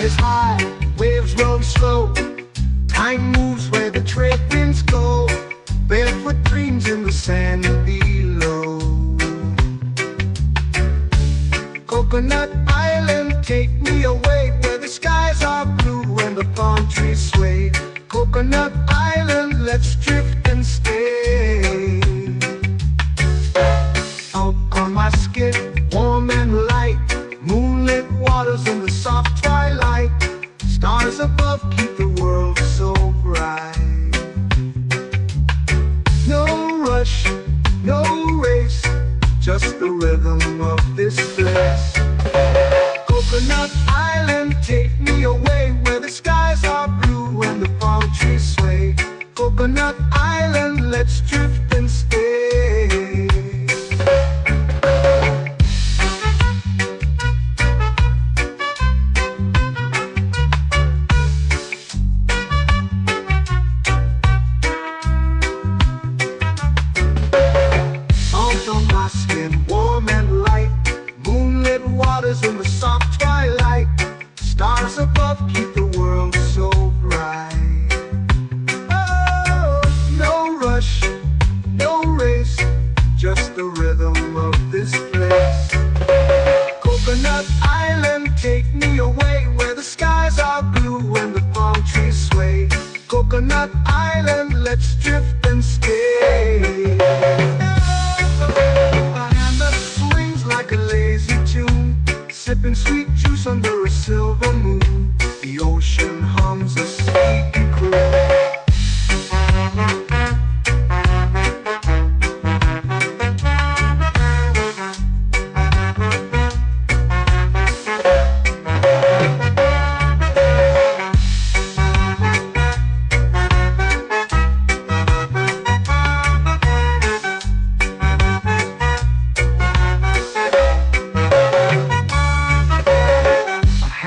Is high, waves roll slow. Time moves where the trade winds go. Barefoot dreams in the sand below. Coconut Island, take me away, where the skies are blue and the palm trees sway. Coconut Island, let's drift and stay. Out on my skin, warm and light, moonlit waters in the soft twilight. Stars above keep the world so bright. No rush, no race, just the rhythm of this place. Coconut Island, take me away, where the skies are blue and the palm trees sway. Coconut Island, let's drift and stay. Warm and light, moonlit waters in the soft twilight. Stars above keep the world so bright. Oh, no rush, no race, just the rhythm of this place. Coconut Island, take me away, where the skies are blue and the palm trees sway. Coconut Island, let's drift and stay. Like a lazy tune, sipping sweet juice under a silver moon. The ocean hums a sleepy croon.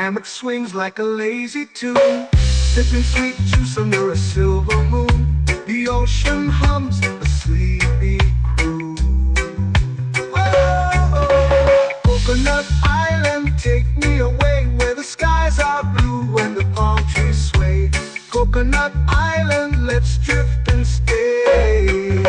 Hammock swings like a lazy tune, sipping sweet juice under a silver moon. The ocean hums a sleepy croon. Oh, Coconut Island, take me away, where the skies are blue and the palm trees sway. Coconut Island, let's drift and stay.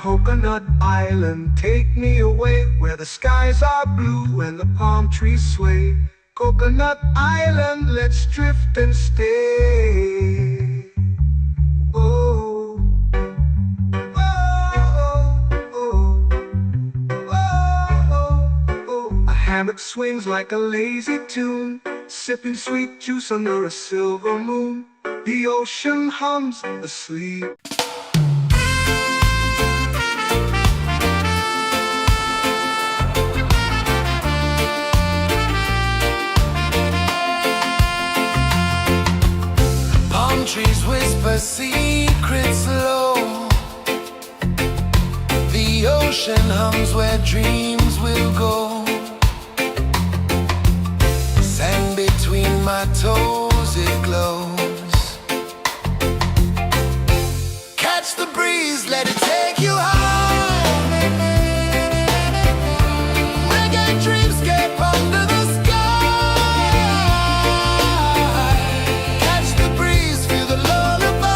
Coconut Island, take me away, where the skies are blue and the palm trees sway. Coconut Island, let's drift and stay. Oh, oh, oh, oh, oh. A hammock swings like a lazy tune, sipping sweet juice under a silver moon. The ocean hums asleep. her secrets low. The ocean hums where dreams will go. Sand between my toes, it glows. Catch the breeze, let it take you high. Reggae dreamscape under the sky. Catch the breeze, feel the lullaby.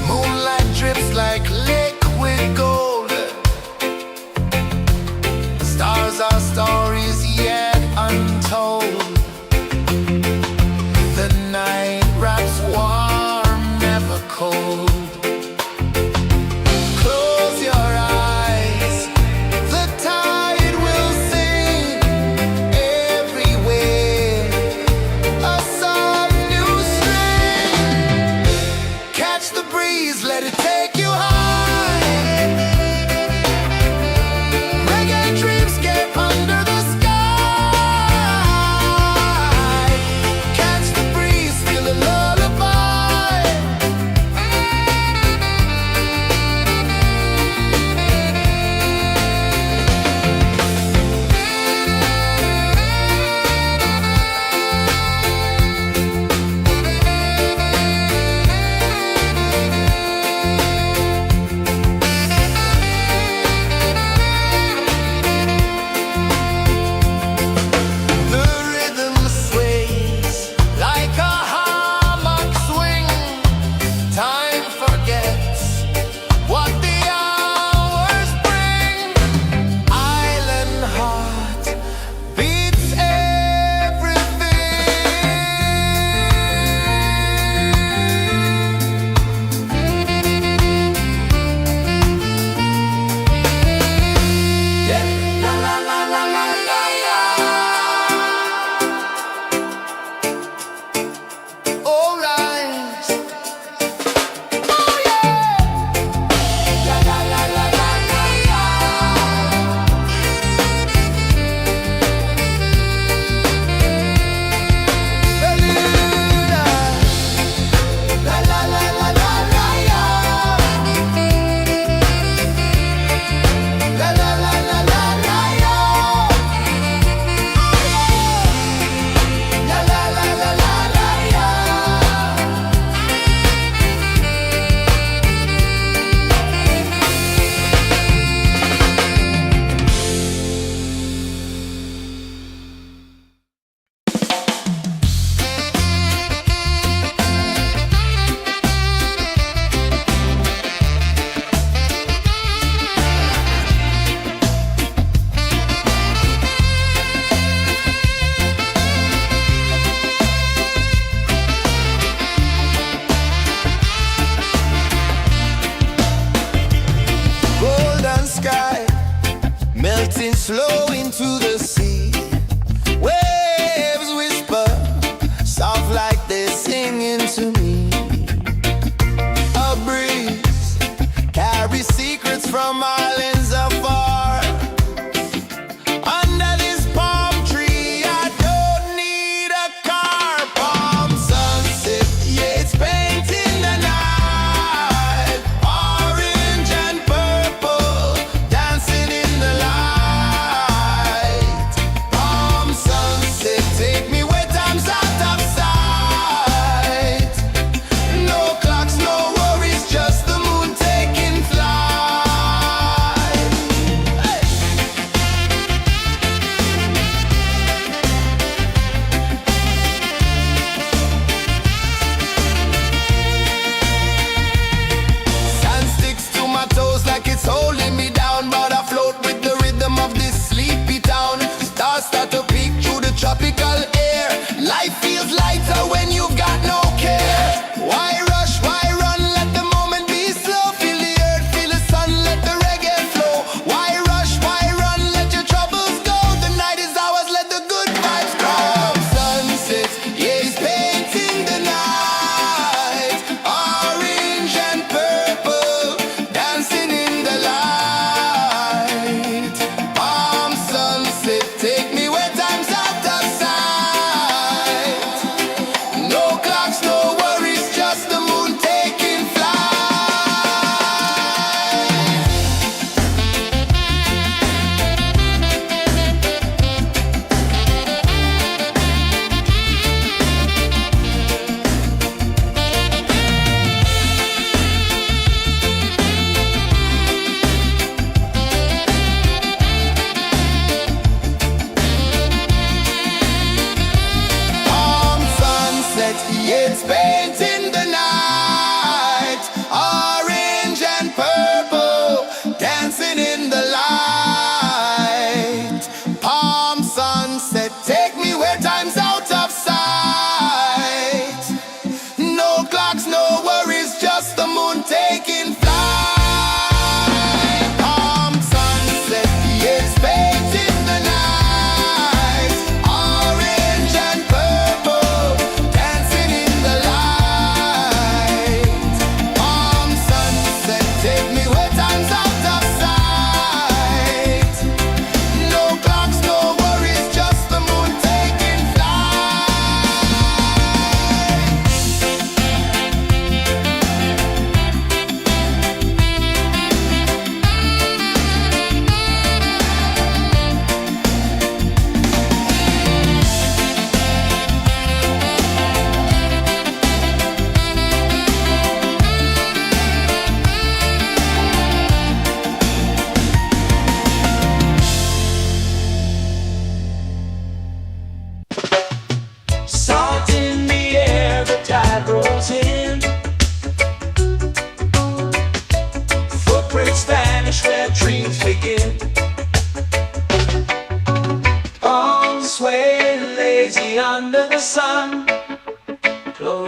Moonlight drips like liquid gold.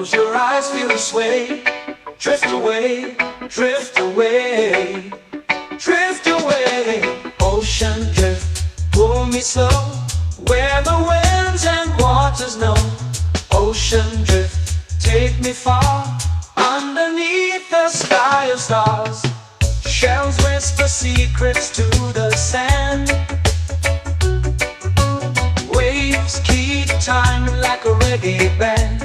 Close your eyes, feel the sway. Drift away, drift away, drift away. Ocean drift, pull me slow, where the winds and waters know. Ocean drift, take me far, underneath the sky of stars. Shells whisper secrets to the sand. Waves keep time like a reggae band.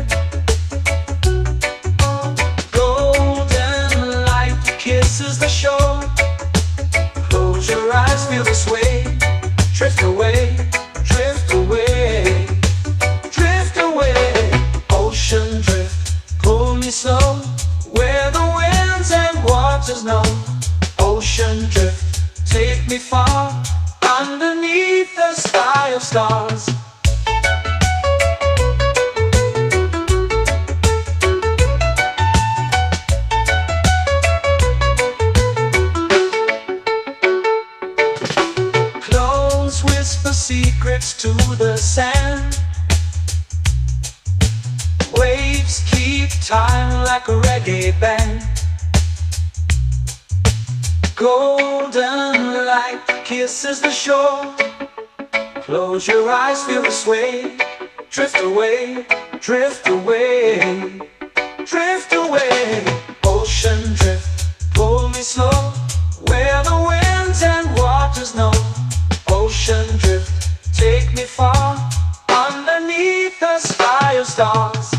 Golden light kisses the shore. Close your eyes, feel the sway. Drift away, drift away, drift away. Ocean drift, pull me slow, where the winds and waters know. Ocean drift, take me far, underneath the sky of stars. Clones whisper secrets to the sand. Waves keep time like a reggae band. Golden light kisses the shore. Close your eyes, feel the sway. Drift away, drift away, drift away. Ocean drift, pull me slow, where the winds and waters know. Ocean drift, take me far, underneath the sky of stars.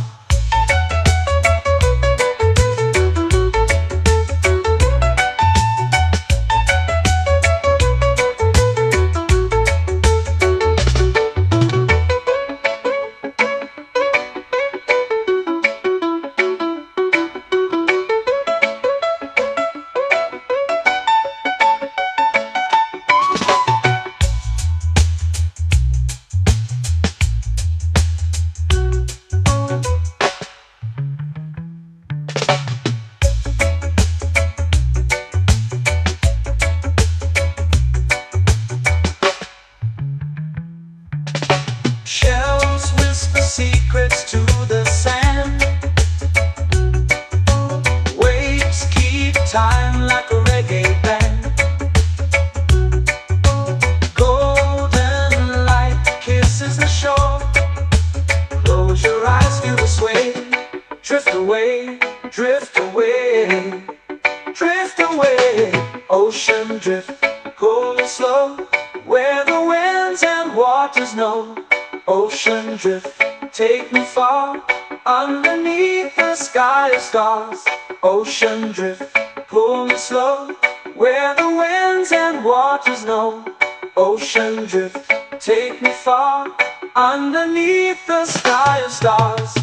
Shells whisper secrets to the sand. Waves keep time like a reggae band. Golden light kisses the shore. Close your eyes, feel the sway. Drift away, drift away, drift away. Ocean drift, cool and slow, where the winds and waters know. Ocean drift, take me far, underneath the sky of stars. Ocean drift, pull me slow, where the winds and waters know. Ocean drift, take me far, underneath the sky of stars.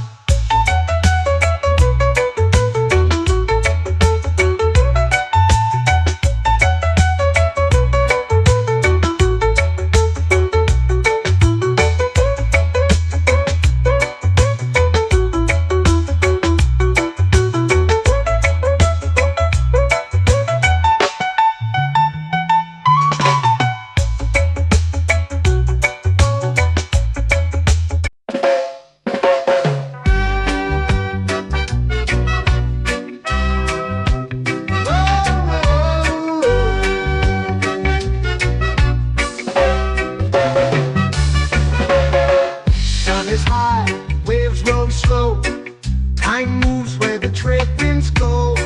Time moves where the trade winds go.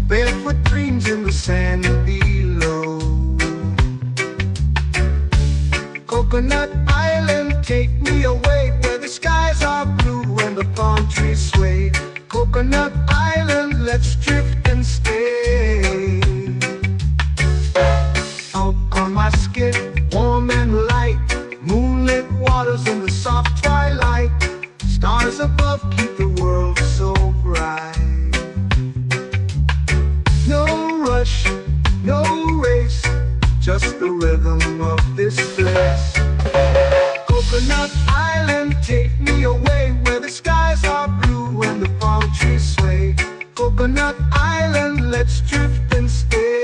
Barefoot dreams in the sand below. Coconut Island, take me away, where the skies are blue and the palm trees sway. Coconut Island, let's drift and stay. Out on my skin, warm and light, moonlit waters in the soft twilight. Stars above keep the world so bright. No rush, no race, just the rhythm of this place. Coconut Island, take me away, where the skies are blue and the palm trees sway. Coconut Island, let's drift and stay.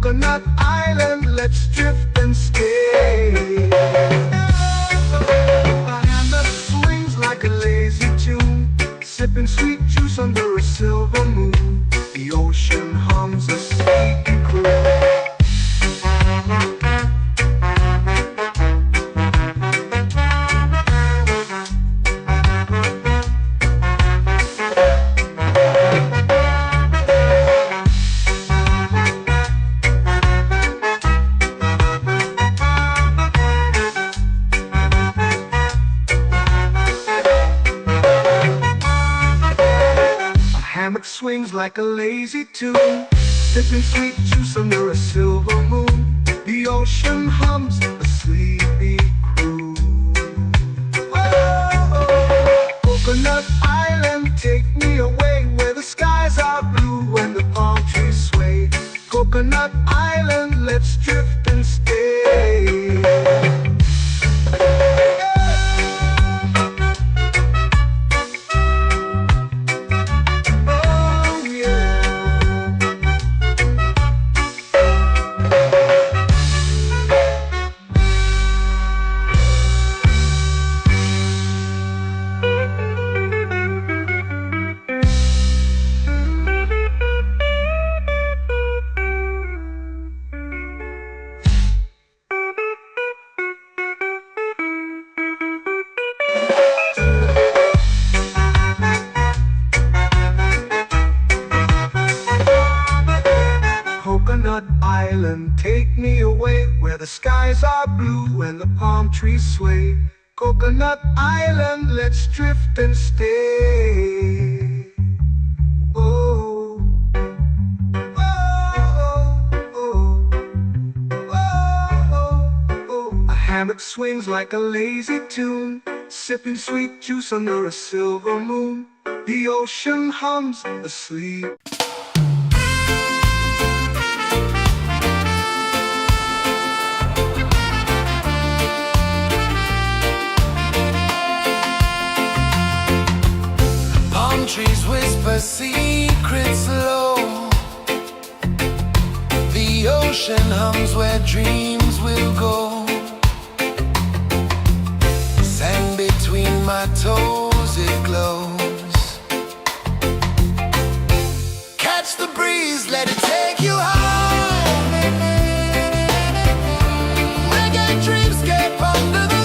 Coconut Island, let's drift and stay. A hand that swings like a lazy tune, sipping sweet juice under a silver moon. The ocean hums a sleepy croon. Hammock swings like a lazy tune, sipping sweet juice under a silver moon. The ocean hums a sleepy croon. Whoa, Coconut Island, take me away where the skies are blue and the palm trees sway. Coconut Island, let's drift and stay. Coconut Island, take me away where the skies are blue and the palm trees sway. Coconut Island, let's drift and stay. Oh, oh, oh, oh, oh. A hammock swings like a lazy tune, sipping sweet juice under a silver moon. The ocean hums asleep. Trees whisper secrets low. The ocean hums where dreams will go. Sand between my toes, it glows. Catch the breeze, let it take you high. Reggae dreamscape under the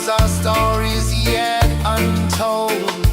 our stories yet untold.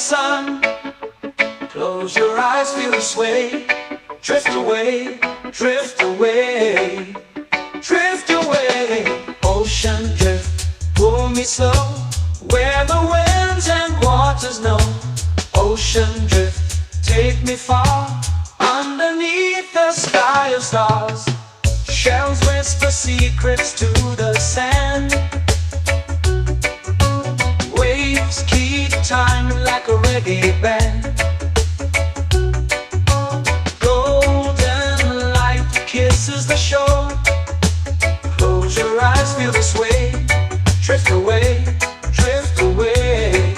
sun. Close your eyes, feel the sway. Drift away, drift away, drift away. Ocean drift, pull me slow, where the winds and waters know. Ocean drift, take me far, underneath the sky of stars. Shells whisper secrets to the sand. Waves keep time like a reggae band. Golden light kisses the shore. Close your eyes, feel the sway. Drift away, drift away,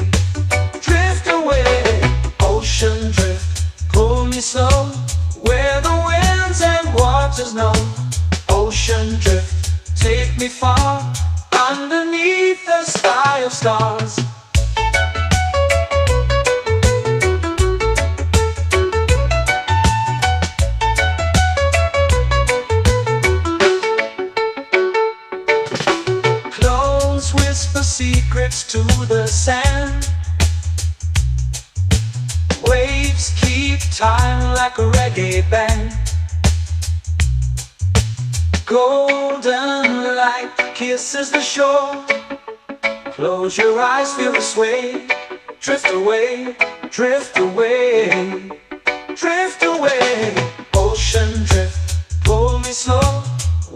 drift away. Ocean drift, pull me slow, where the winds and waters know. Ocean drift, take me far, underneath the sky of stars. Close whisper secrets to the sand. Waves keep time like a reggae band. Golden light kisses the shore. Close your eyes, feel the sway. Drift away, drift away, drift away. Ocean drift, pull me slow,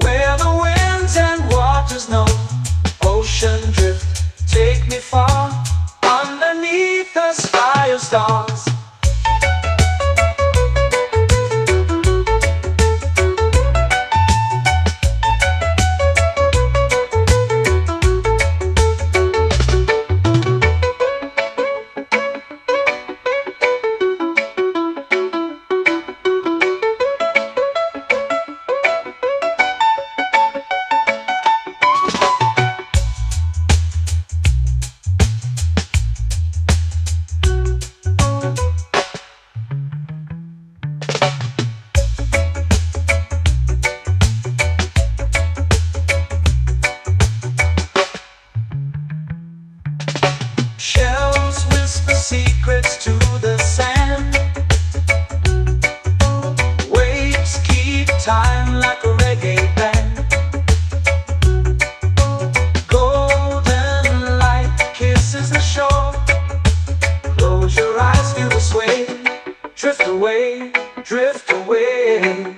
where the winds and waters know. Ocean drift, take me far, underneath the sky of stars. Shells whisper secrets to the sand. Waves keep time like a reggae band. Golden light kisses the shore. Close your eyes, feel the sway. Drift away, drift away,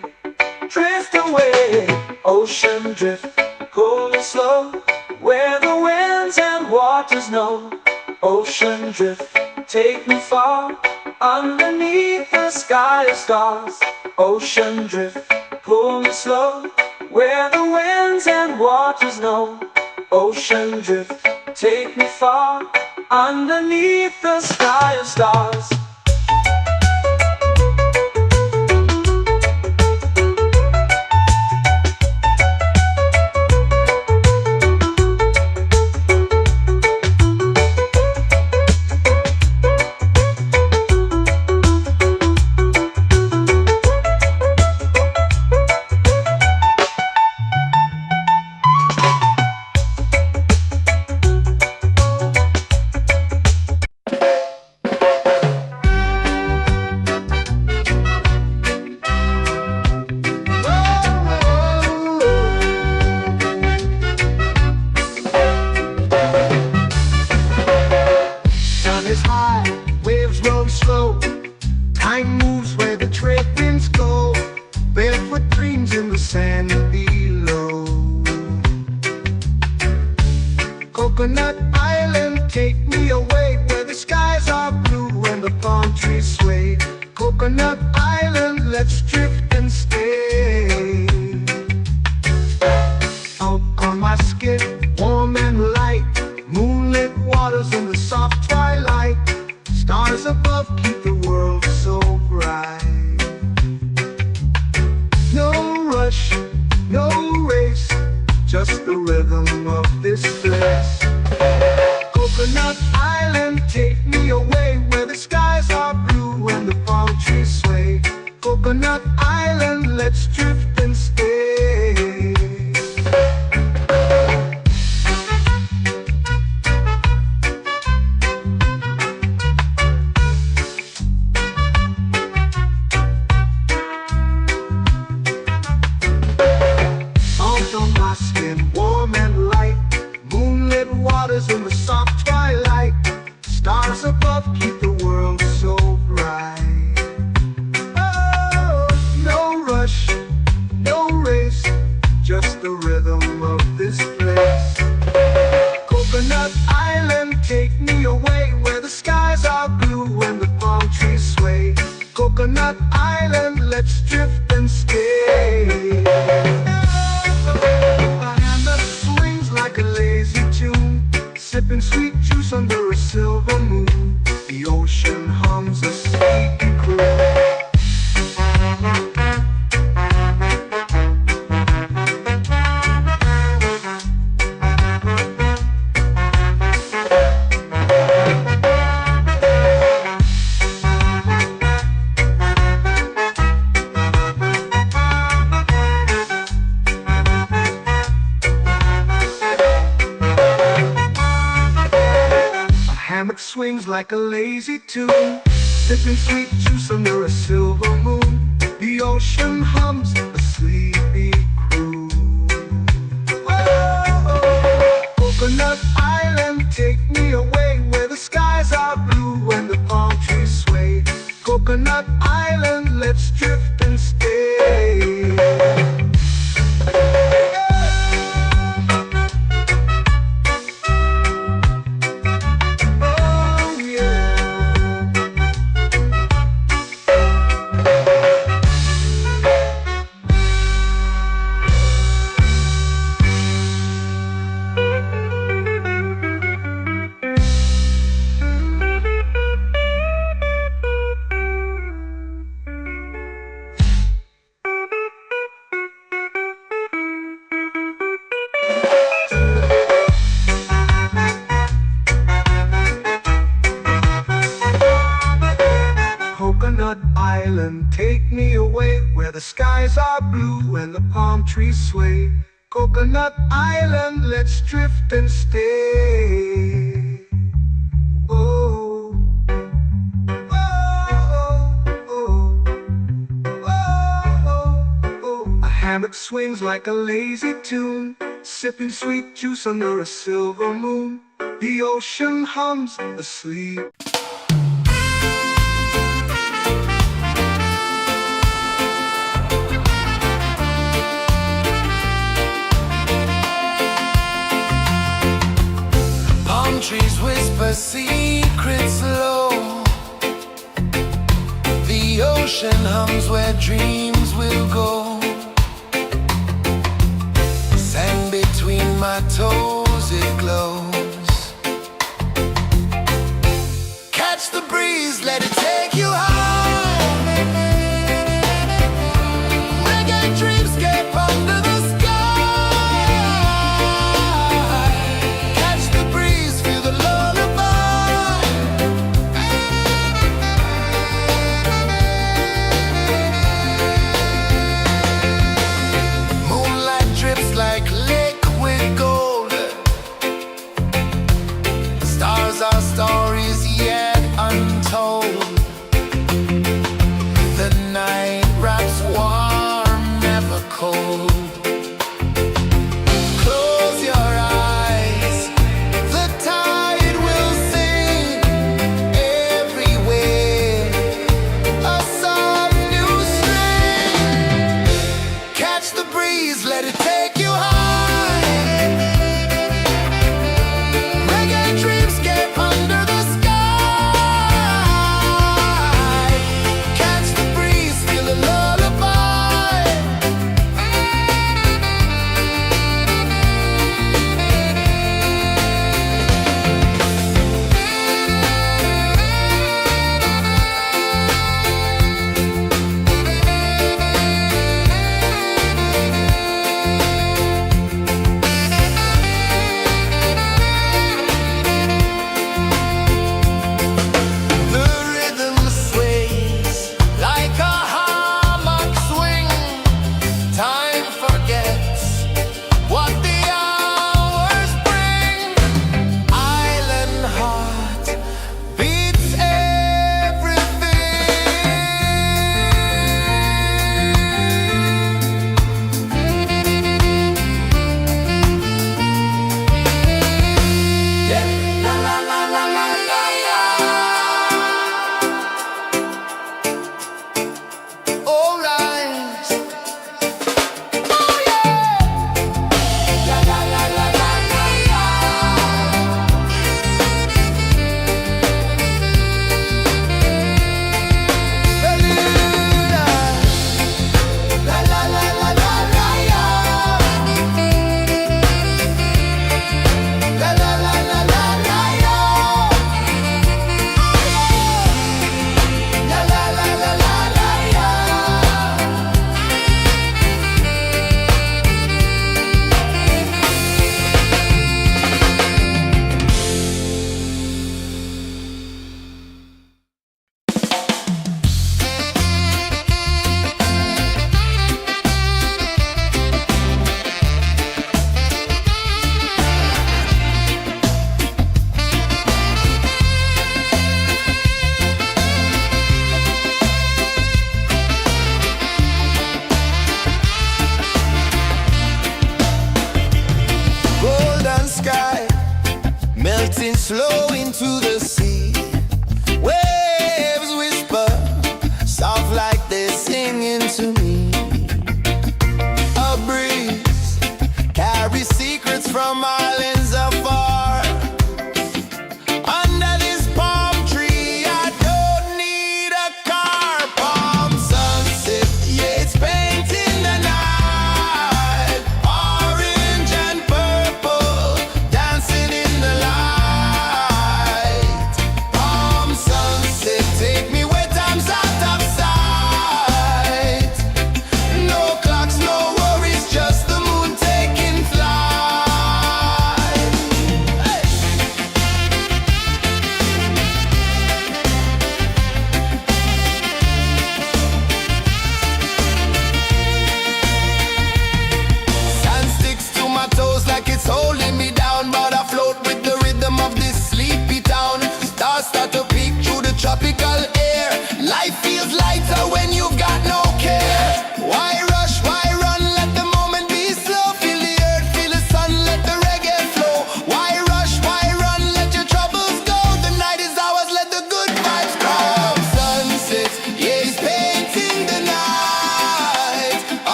drift away. Ocean drift, pull me slow, where the winds and waters know. Ocean drift, take me far, underneath the sky of stars. Ocean drift, pull me slow, where the winds and waters know. Ocean drift, take me far, underneath the sky of stars. Sun is high, waves roll slow. Time moves where the trade winds go. Barefoot dreams in the sand below. Coconut Island, take me away, where the skies are blue and the palm trees sway. Coconut Island, let's drift and stay. Out on my skin, warm and light, moonlit waters in the soft twilight. Stars above keep the world so bright. No rush, no race, just the rhythm of this place. Coconut Island, take me away, where the skies are blue and the palm trees sway. Coconut Island, let's drift and stay. above keep the world so bright. Oh, no rush, no race, just the rhythm of this place. Coconut Island, take me away where the skies are blue and the palm trees sway. Coconut Island, let's drift and stay. A hand that swings like a lazy tune, sipping sweet juice under a silver moon. The ocean hums a sleepy croon. Hammock swings like a lazy tune, sipping sweet juice under a silver moon. The ocean hums a sleepy croon. Whoa, Coconut Island, take me away where the skies are blue and the palm trees sway. Coconut Island, let's drift and stay. Coconut Island, take me away where the skies are blue and the palm trees sway. Coconut Island, let's drift and stay. Oh, oh, oh, oh, oh. A hammock swings like a lazy tune, sipping sweet juice under a silver moon. The ocean hums asleep. Trees whisper secrets low. The ocean hums where dreams will go. Sand between my toes, it glows. Catch the breeze, let it take you home. Reggae dreamscape under the sky. Our stories yet untold.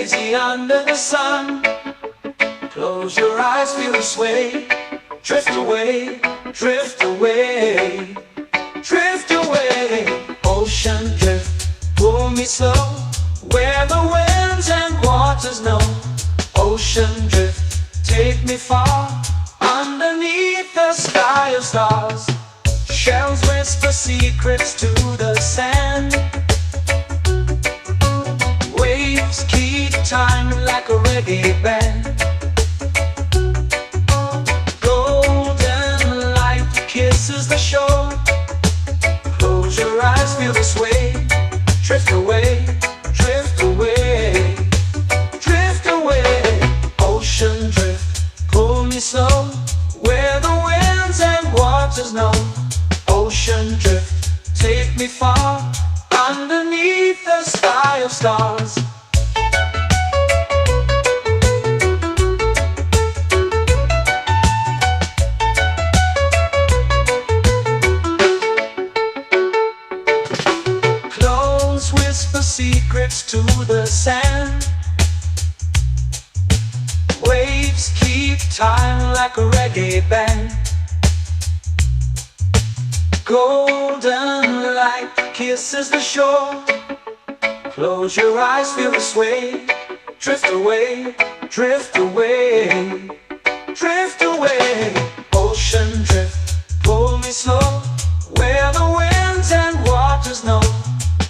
lazy under the sun. Close your eyes, feel the sway. Drift away, drift away, drift away. Ocean drift, pull me slow, where the winds and waters know. Ocean drift, take me far, underneath the sky of stars. Shells whisper secrets to the sand. Waves keep time like a reggae band. Golden light kisses the shore. Close your eyes, feel the sway. Drift away, drift away, drift away. Ocean drift, pull me slow, where the winds and waters know. Ocean drift, take me far, underneath the sky of stars. Close whisper secrets to the sand. Waves keep time like a reggae band. Golden light kisses the shore. Close your eyes, feel the sway. Drift away, drift away, drift away. Ocean drift, pull me slow, where the winds and waters know.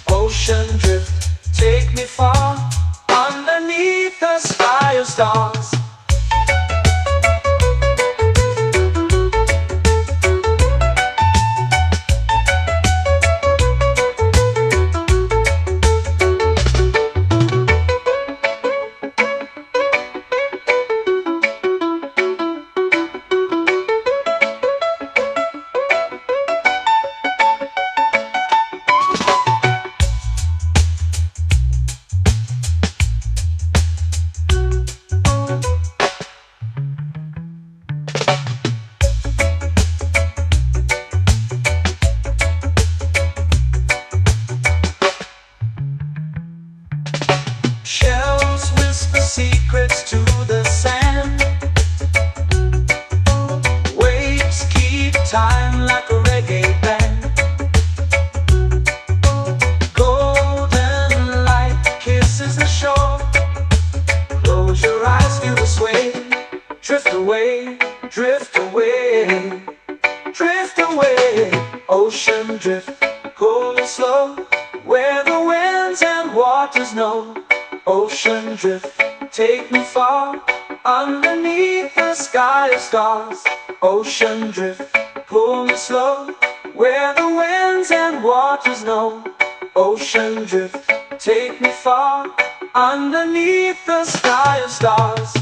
Ocean drift, take me far, underneath the sky of stars. Shells whisper secrets to the sand. Waves keep time like a reggae band. Golden light kisses the shore. Close your eyes, feel the sway. Drift away, drift away, drift away. Ocean drift, pull me slow, where the winds and waters know. Ocean drift, take me far, underneath the sky of stars. Ocean drift, pull me slow, where the winds and waters know. Ocean drift, take me far, underneath the sky of stars.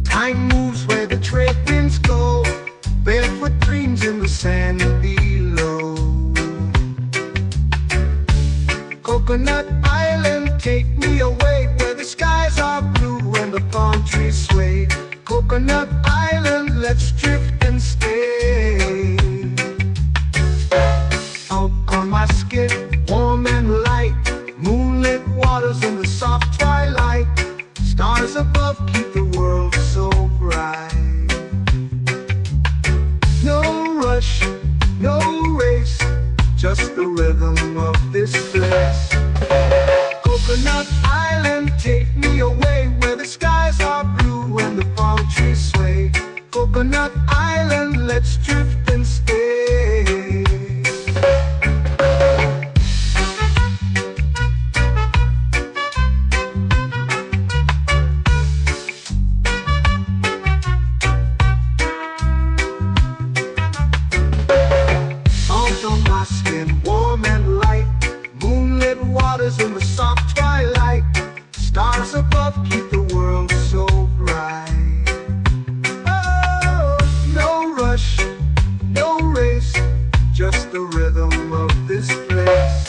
Time moves where the trade winds go. Barefoot dreams in the sand below. Coconut Island, take me away, where the skies are blue and the palm trees sway. Coconut Island, let's drift and stay. Out on my skin, warm and light, moonlit waters in the soft twilight. Stars above keep the world so bright. No rush, no race, just the rhythm of this place. Coconut Island, take me away, where the skies are blue and the palm trees sway. Coconut Island. keep the world so bright. Oh, no rush, no race, just the rhythm of this place.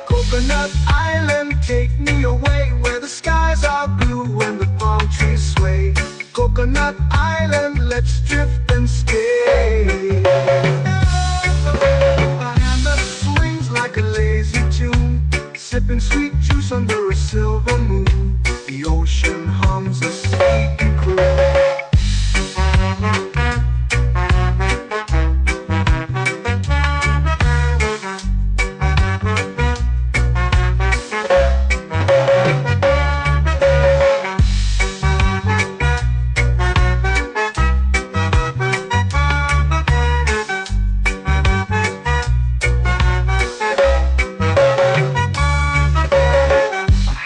Coconut Island, take me away where the skies are blue and the palm trees sway. Coconut Island, let's drift and stay. A hand that swings like a lazy tune, sipping sweet juice under a silver moon. The ocean hums a sleepy croon.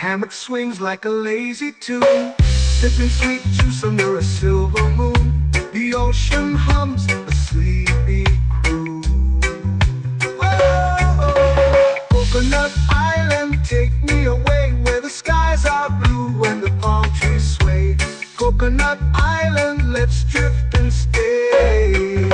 Hammock swings like a lazy tune, sipping sweet juice under a silver moon. The ocean hums a sleepy croon. Whoa, Coconut Island, take me away where the skies are blue and the palm trees sway. Coconut Island, let's drift and stay.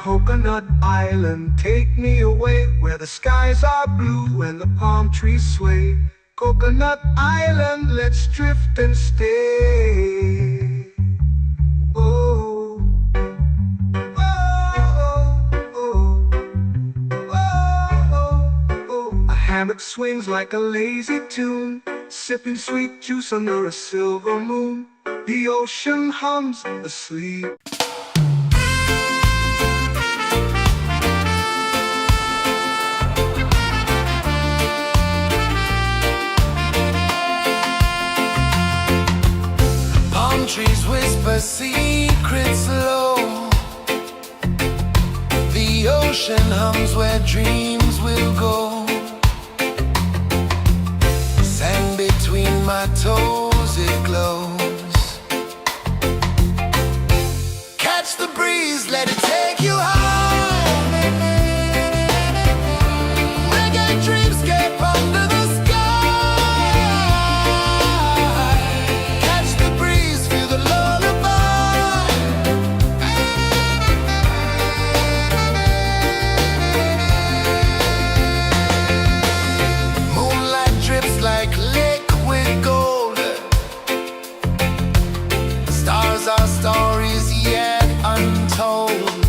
Coconut Island, take me away where the skies are blue and the palm trees sway. Coconut Island, let's drift and stay. Oh, oh, oh, oh, oh. A hammock swings like a lazy tune, sipping sweet juice under a silver moon. The ocean hums asleep. Trees whisper secrets low. The ocean hums where dreams will go. Sand between my toes, it glows. Catch the breeze, let it take you high. Reggae dreamscape under the sky. Like liquid gold, stars are stories yet untold.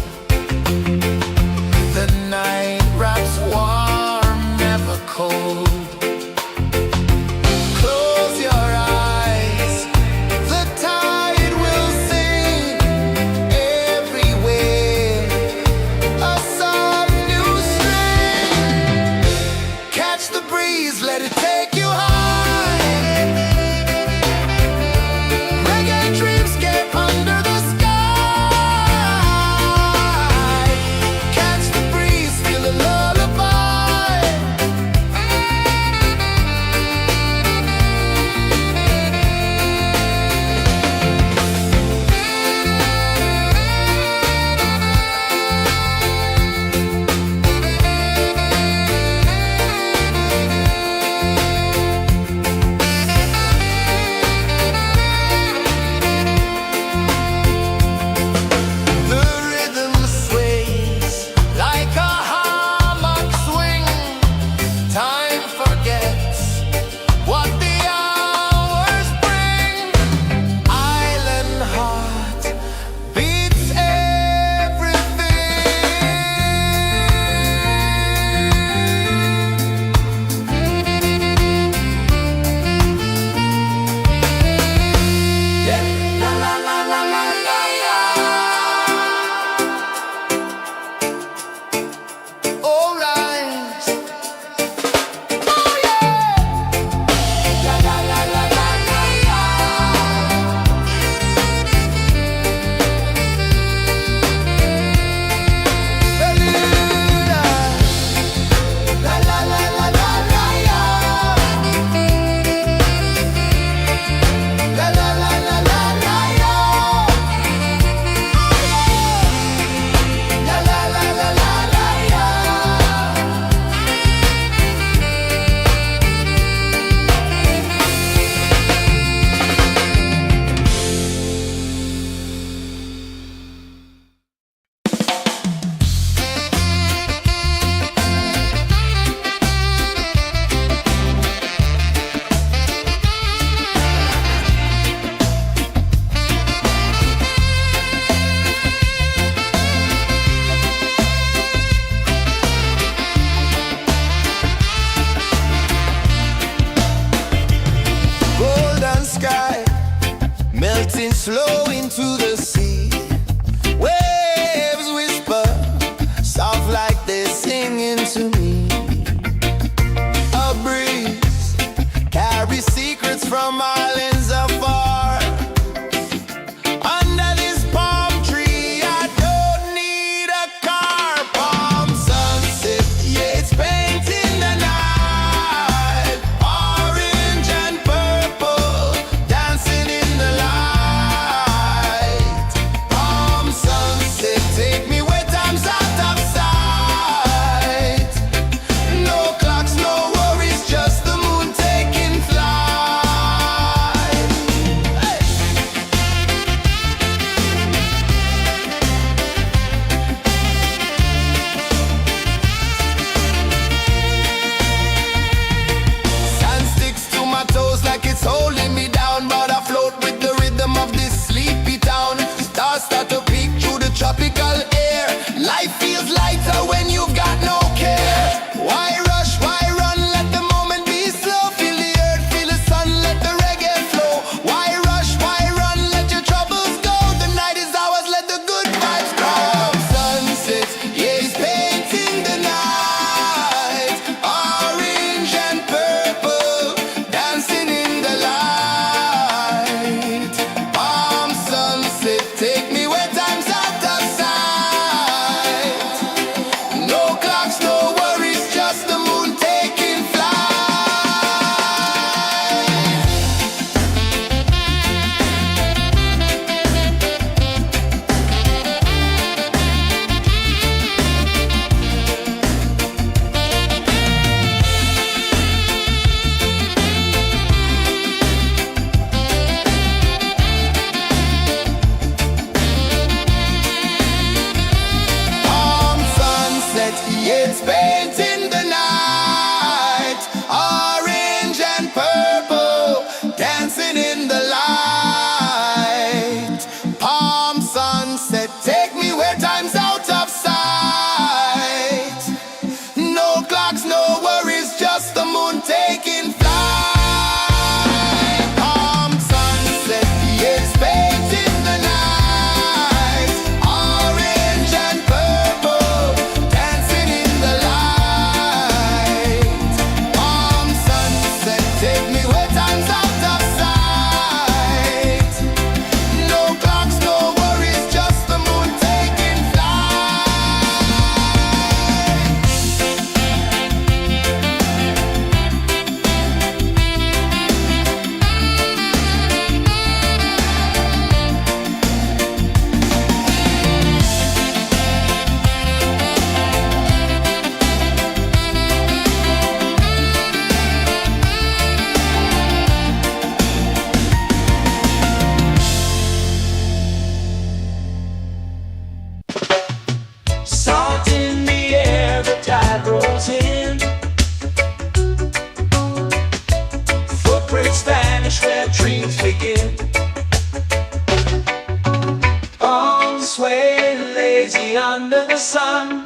sway lazy under the sun.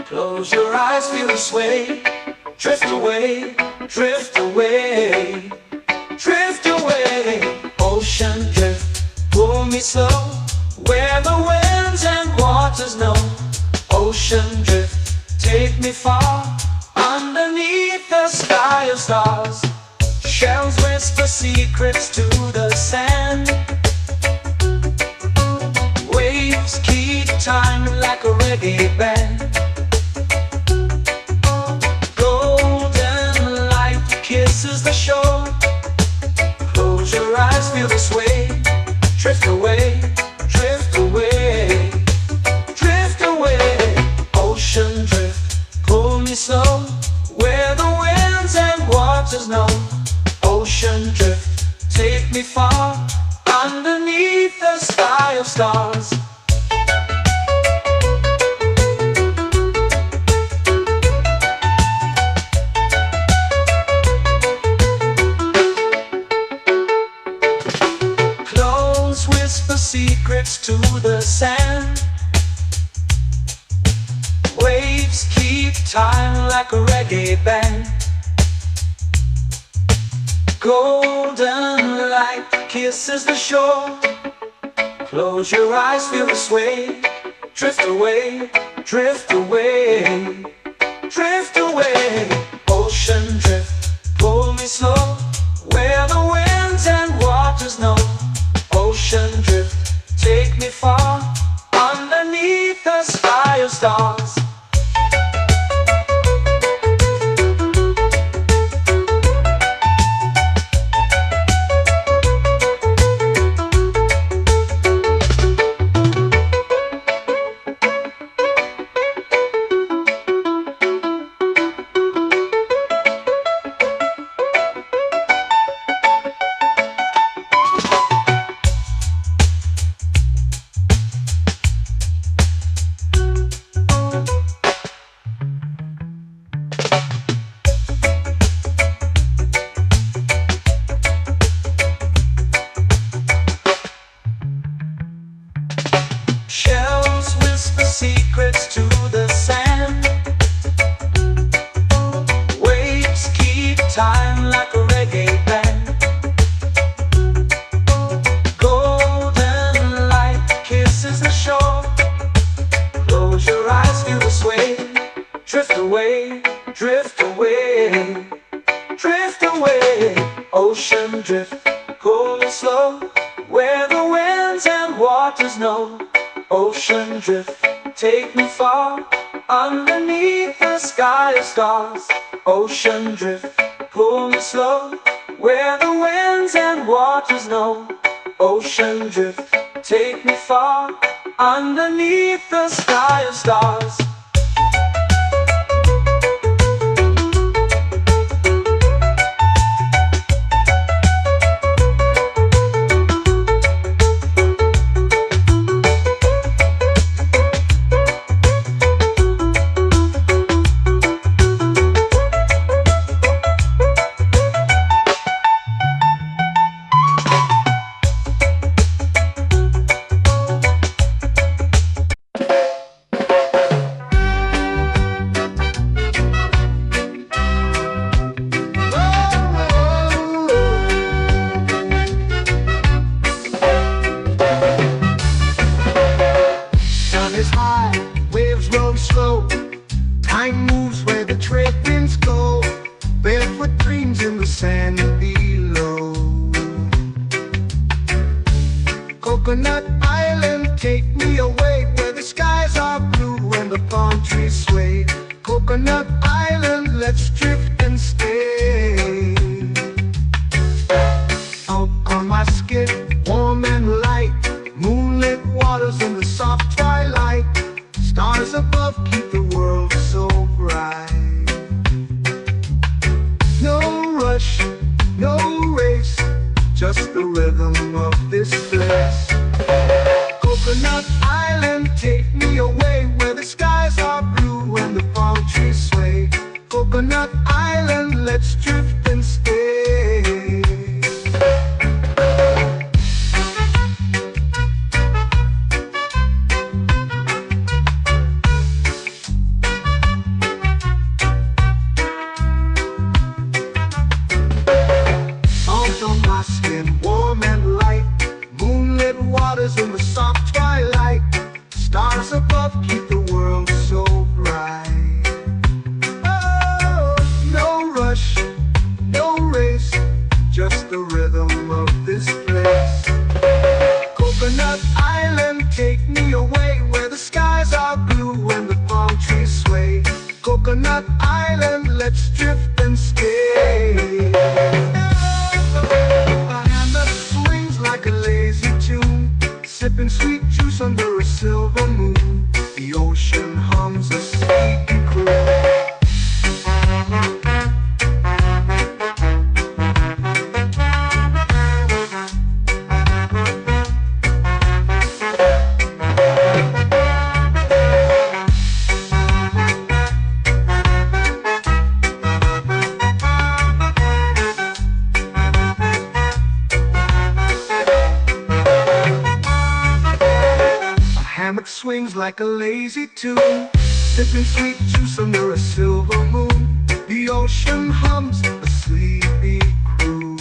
Close your eyes, feel the sway. Drift away, drift away, drift away. Ocean drift, pull me slow, where the winds and waters know. Ocean drift, take me far, underneath the sky of stars. Shells whisper secrets to the sand. Waves keep time like a reggae band. Golden light kisses the shore. Close your eyes, feel the sway. Drift away, drift away, drift away. Ocean drift, pull me slow, where the winds and waters know. Ocean drift, take me far, underneath the sky of stars. Close whisper secrets to the sand. Waves keep time like a reggae band. Golden light kisses the shore. Close your eyes, feel the sway. Drift away, drift away, drift away. Ocean drift, pull me slow, where the winds and waters know. Ocean drift, take me far, underneath the sky of stars. Shells whisper secrets to the sand. Waves keep time like a reggae band. Golden light kisses the shore. Close your eyes, feel the sway. Drift away, drift away, drift away. Ocean drift, pull me slow, where the winds and waters know. Ocean drift, take me far, underneath the sky of stars. Ocean drift, pull me slow, where the winds and waters know. Ocean drift, take me far, underneath the sky of stars. Is high, waves roll slow. Time moves where the trade winds go. Barefoot dreams in the sand below. Coconut Island, take me away, where the skies are blue and the palm trees sway. Coconut Island, let's drift and stay. Out on my skin, warm and light, moonlit waters in the soft twilight. Stars above keep the world so bright. No rush, no race, just the rhythm of this place. Coconut Island, take me away, where the skies are blue and the palm trees sway. Coconut Island, let's drift and stay. Coconut Island, let's drift and stay. A hand that swings like a lazy tune, sipping sweet juice under a silver moon. The ocean hums a sleepy croon. Hammock swings like a lazy tune, sipping sweet juice under a silver moon. The ocean hums a sleepy croon.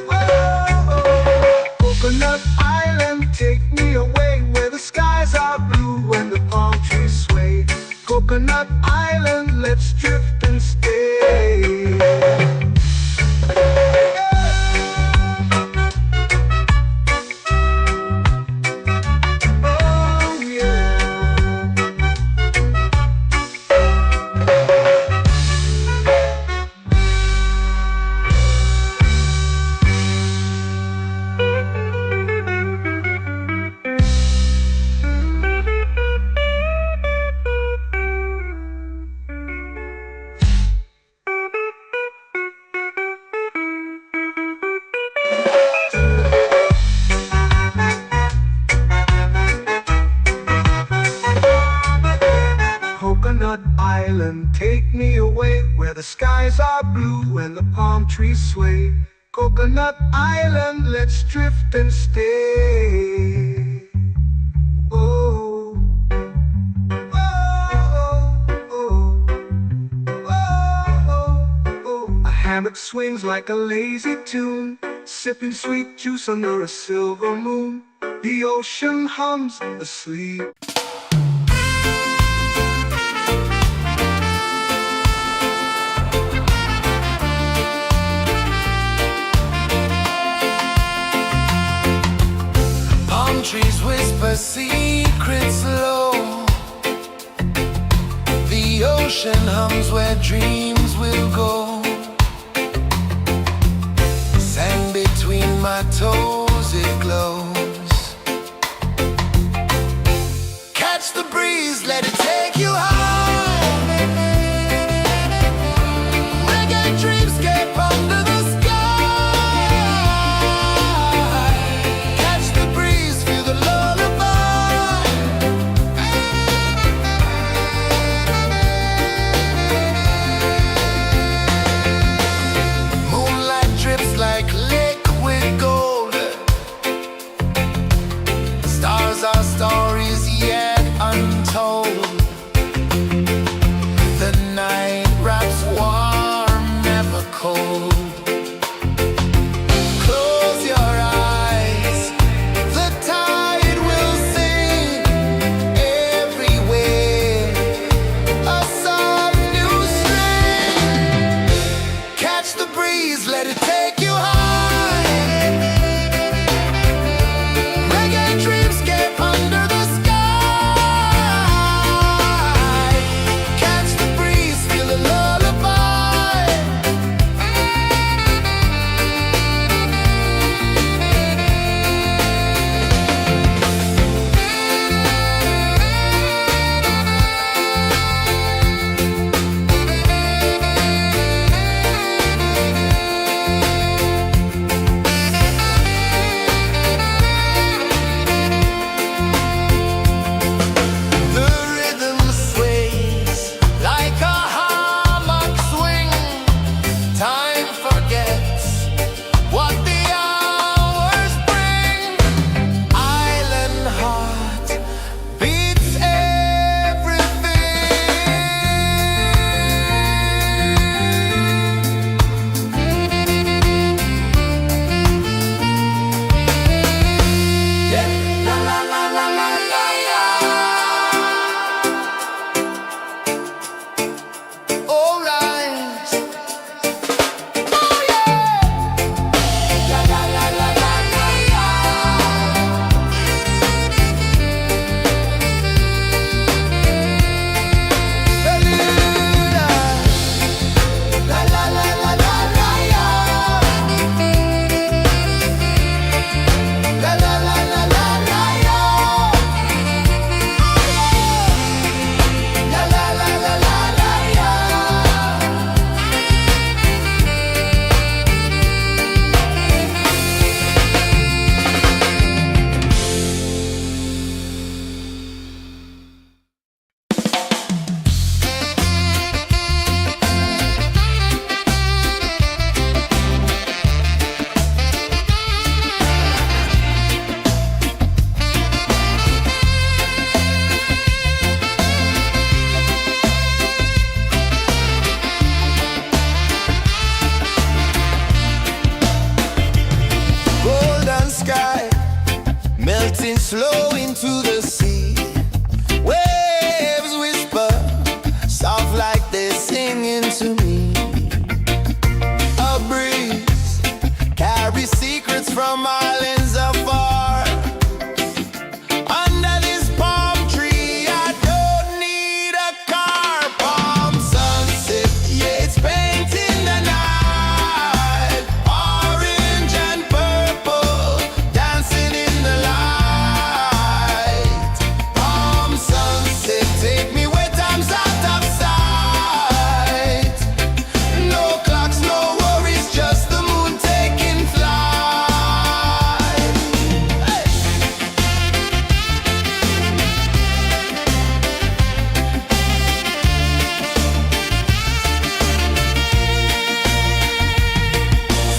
Whoa, Coconut Island, take me away where the skies are blue and the palm trees sway. Coconut Island, let's drift and stay. Coconut Island, take me away where the skies are blue and the palm trees sway. Coconut Island, let's drift and stay. Oh, oh, oh, oh, oh. A hammock swings like a lazy tune, sipping sweet juice under a silver moon. The ocean hums asleep. Trees whisper secrets low. The ocean hums where dreams will go. Sand between my toes, it glows. Catch the breeze, let it take you high. Reggae dreamscape under the sky. Our stories yet untold. The night wraps warm, never cold. Close your eyes, the tide will sing everywhere. A soft new string. Catch the breeze, let it take you high. Reggae dreamscape under the sky. to the sea. Waves whisper, soft like they're singing to me. A breeze carries secrets from islands afar. Under this palm tree, I don't need a car. Palm sunset, yeah, it's painting the night. Orange and purple, dancing in the light. Palm sunset, take me where time's out of sight. No clocks, no worries, just the moon taking flight. Hey!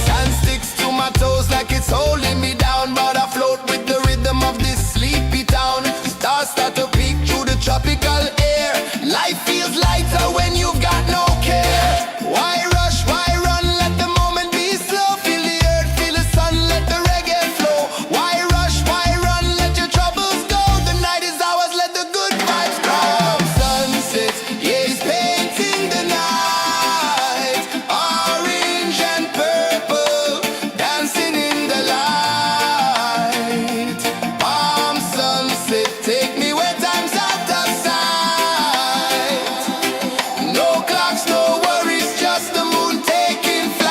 Sand sticks to my toes like it's holding me down, but I float with the rhythm of this sleepy town. Stars start to peek through the tropical air. Life feels lighter when you've got no care. Why rush, why run, let the moment be slow. Feel the earth, feel the sun, let the reggae flow. Why rush, why run, let your troubles go. The night is ours, let the good vibes grow. Sunset, yeah, it's painting the night. Orange and purple, dancing in the light. Palm sunset, take me where time's out of sight. No clocks, no worries, just the moon taking flight.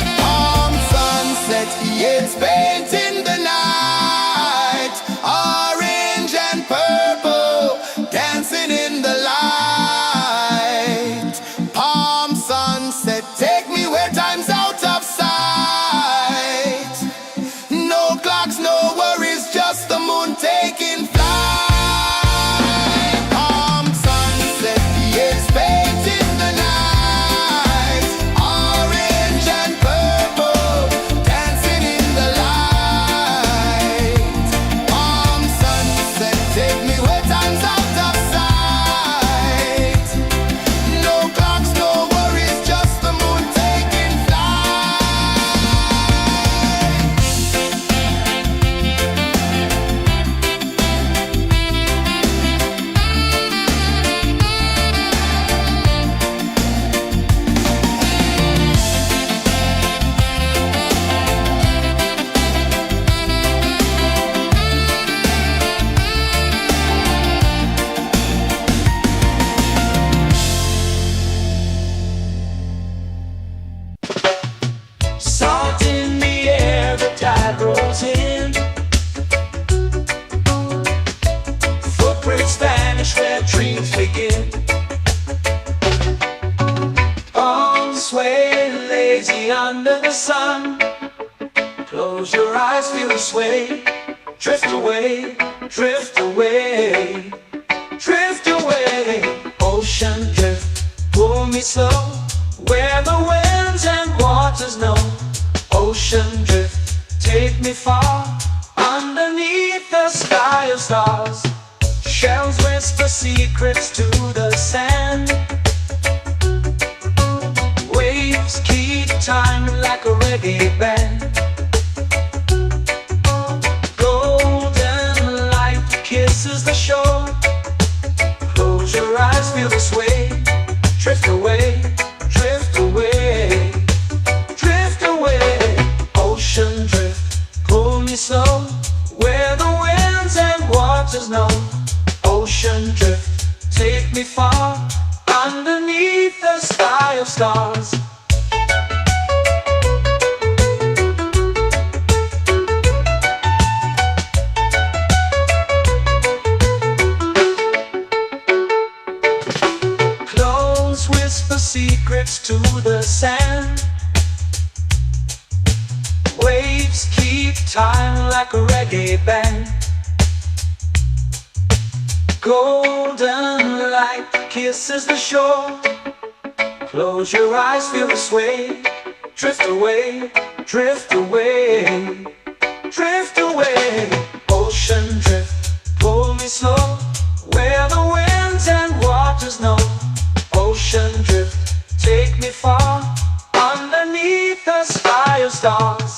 Palm sunset, yeah, it's painting the night. Orange and purple, dancing in the light. Palm sunset, take me where time's out of sight. No clocks, no worries, just the moon taking flight. Palm sunset, yeah, it's painting the night. Orange and purple, dancing in the light. Palm sunset, take me where time's out of sight. No clocks, no worries, just the moon taking flight. Salt in the air, the tide rolls in. Footprints vanish where dreams begin. Arms sway lazy under the sun. Close your eyes, feel the sway. Drift away, drift away, drift away. Ocean drift, pull me slow, where the winds and waters know. Ocean drift, take me far, underneath the sky of stars. Shells whisper secrets to the sand. Waves keep time like a reggae band. Golden light kisses the shore. Close your eyes, feel the sway. Drift away, drift away, drift away. Ocean drift, pull me slow, where the winds and waters know. Ocean drift, take me far, underneath the sky of stars. Close whisper secrets to the sand. Waves keep time like a reggae band. Golden light kisses the shore. Close your eyes, feel the sway. Drift away, drift away, drift away. Ocean drift, pull me slow, where the winds and waters know. Ocean drift, take me far, underneath the sky of stars.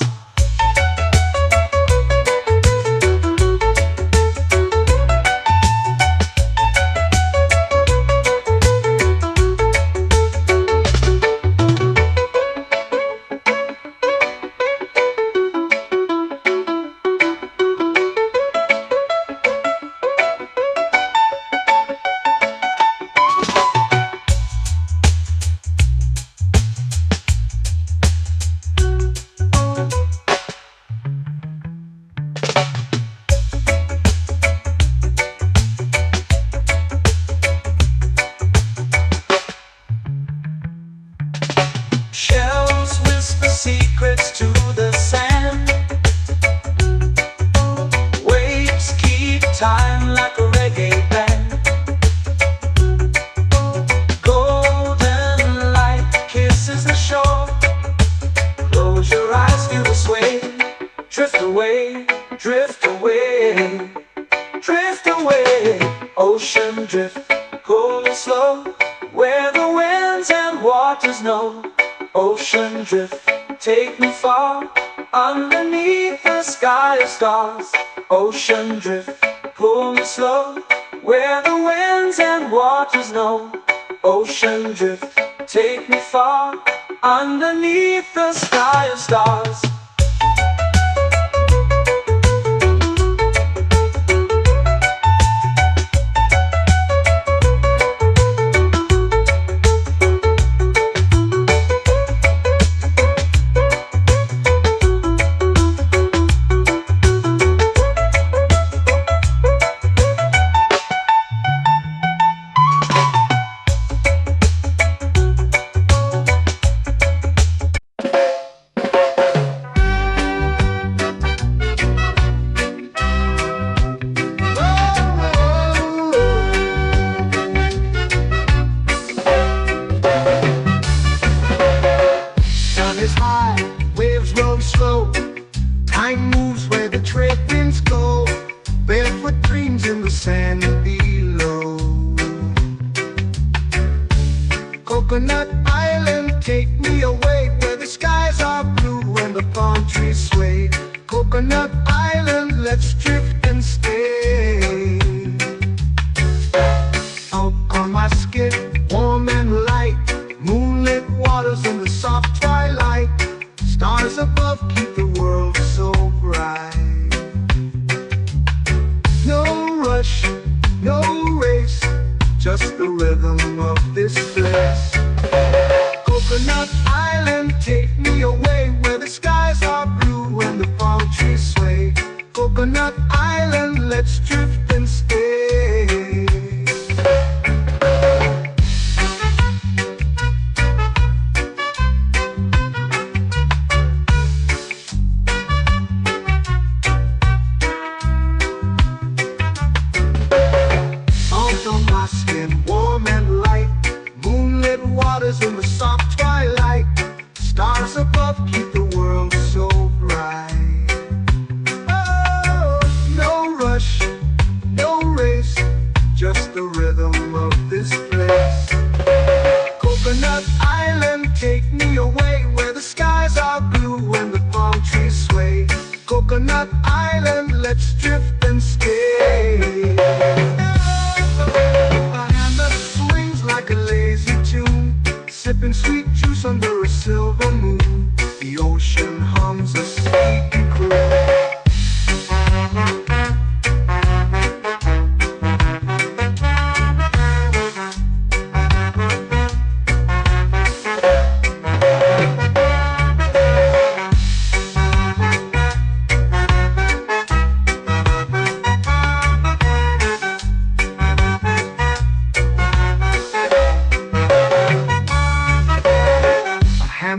Shells whisper secrets to the sand. Waves keep time like a reggae band. Golden light kisses the shore. Close your eyes, feel the sway. Drift away, drift away, drift away. Ocean drift, cool and slow, where the winds and waters know. Ocean drift, take me far, underneath the sky of stars. Ocean drift, pull me slow, where the winds and waters know. Ocean drift, take me far, underneath the sky of stars. Is high, waves roll slow. Time moves where the trade winds go. Barefoot dreams in the sand below. Coconut Island, take me away, where the skies are blue and the palm trees sway. Coconut Island, let's drift and stay. Out on my skin, warm and light, moonlit waters in the soft twilight. Stars above keep the world so bright. No rush, no race, just the rhythm of this place. Coconut Island, take me away, where the skies are blue and the palm trees sway. Coconut Island, let's drift and stay. Warm and light, moonlit waters in the soft twilight. Stars above keep the world so bright. Oh, no rush, no race, just the rhythm of this place. Coconut Island, take me away, where the skies are blue and the palm trees sway. Coconut Island, let's drift and stay. Like a lazy tune, sipping sweet juice under a silver moon. The ocean hums a sleepy croon.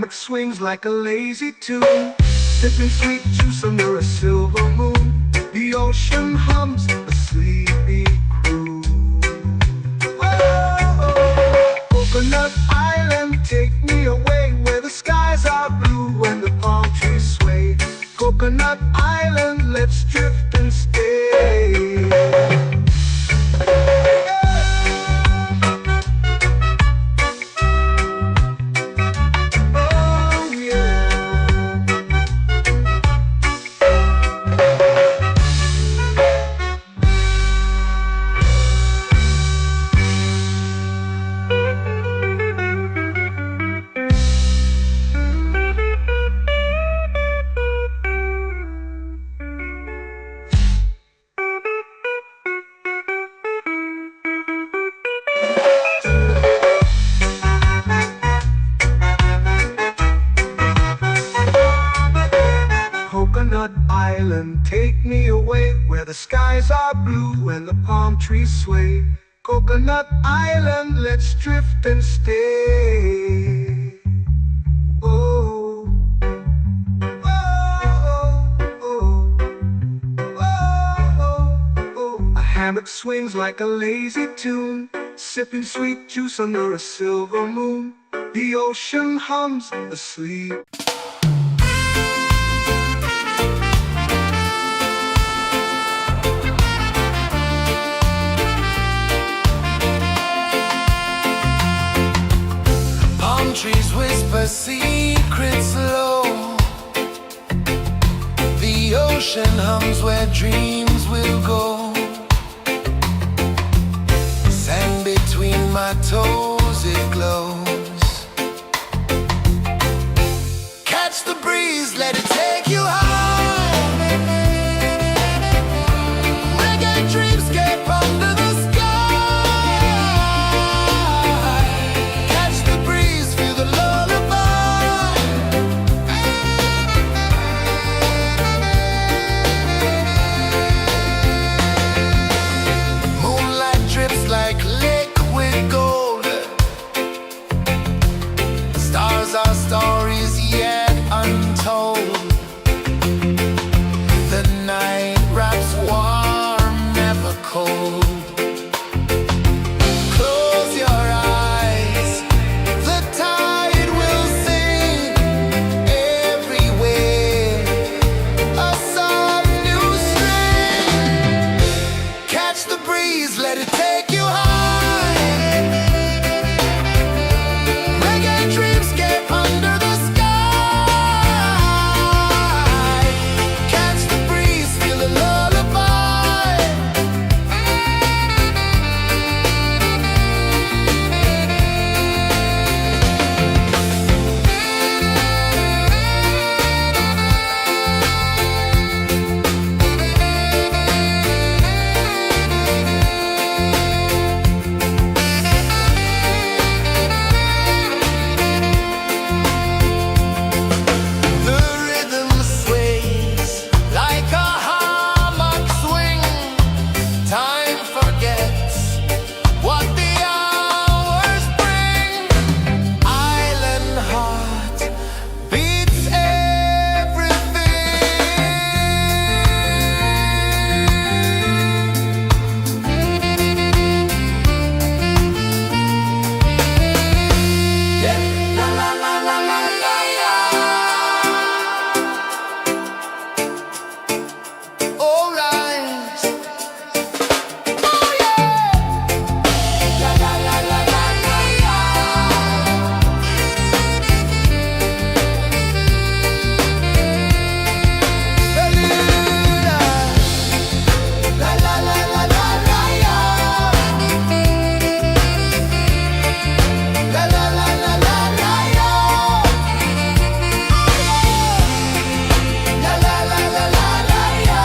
Swings like a lazy tune, sipping sweet juice under a silver moon. The ocean hums a sleepy croon. Whoa, Coconut Island, take island, take me away where the skies are blue and the palm trees sway. Coconut Island, let's drift and stay. Oh, oh, oh, oh, oh. A hammock swings like a lazy tune, sipping sweet juice under a silver moon. The ocean hums asleep. Palm trees whisper secrets low. The ocean hums where dreams will go. Sand between my toes, it glows. Catch the breeze, let it take you high. Reggae dreamscape under the sky. Catch the breeze, feel the lullaby. Moonlight drips like liquid gold. Stars are stories yet untold. The night wraps warm, never cold. Close your eyes, the tide will sing everywhere. A soft new string. Catch the breeze, let it take you high. Reggae dreamscape under the sky. Catch the breeze, feel the lullaby. The rhythm sways like a hammock swing. Time forgets what the hours bring. Island heart beats everything. Yeah. La la la la la la la. All right. Oh yeah. La la la la la la la. La la la la la la la. La la la la la la la. La la la la la la la.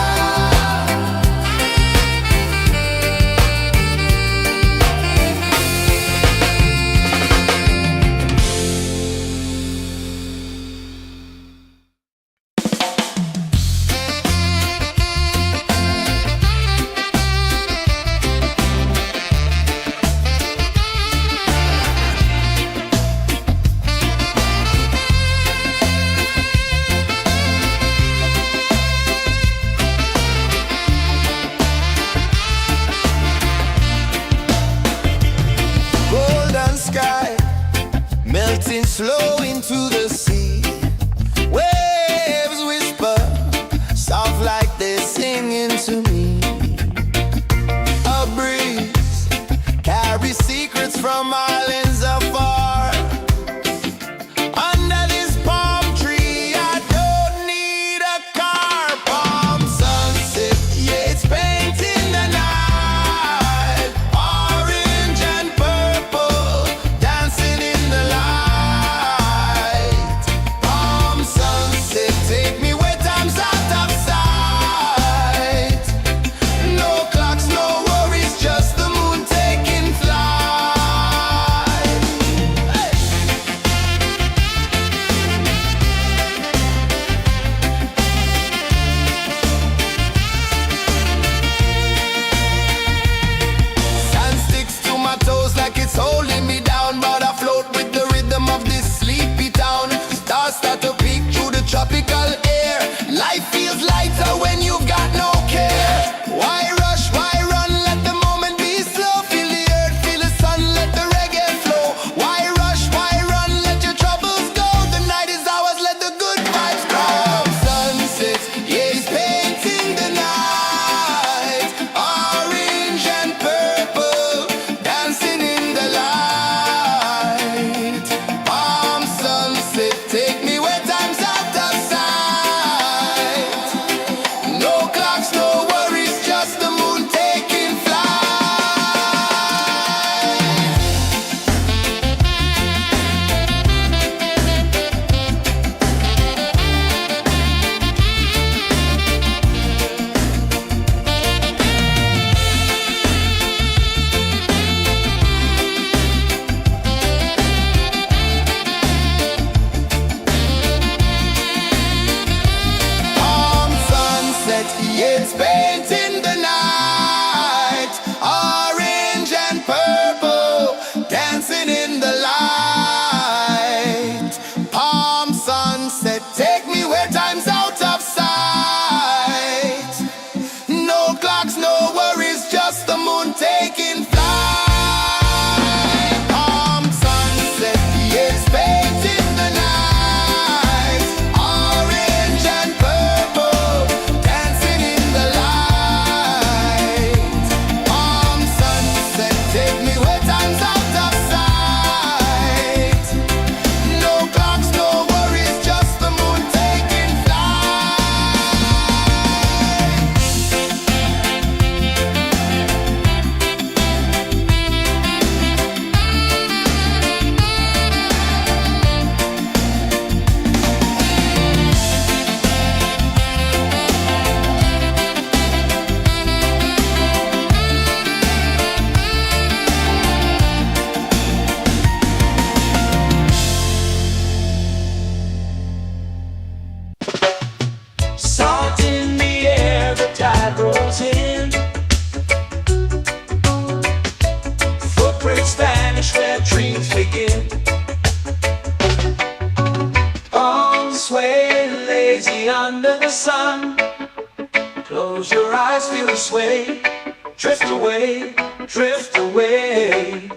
Golden sky melting slow into the sea. Waves whisper soft like they're singing to me. A breeze carries secrets from islands afar. Under this palm tree, I don't need a car. Palm sunset, yeah, it's painting the night. Orange and purple, dancing in the light. lazy under the sun. Close your eyes, feel the sway. Drift away, drift away,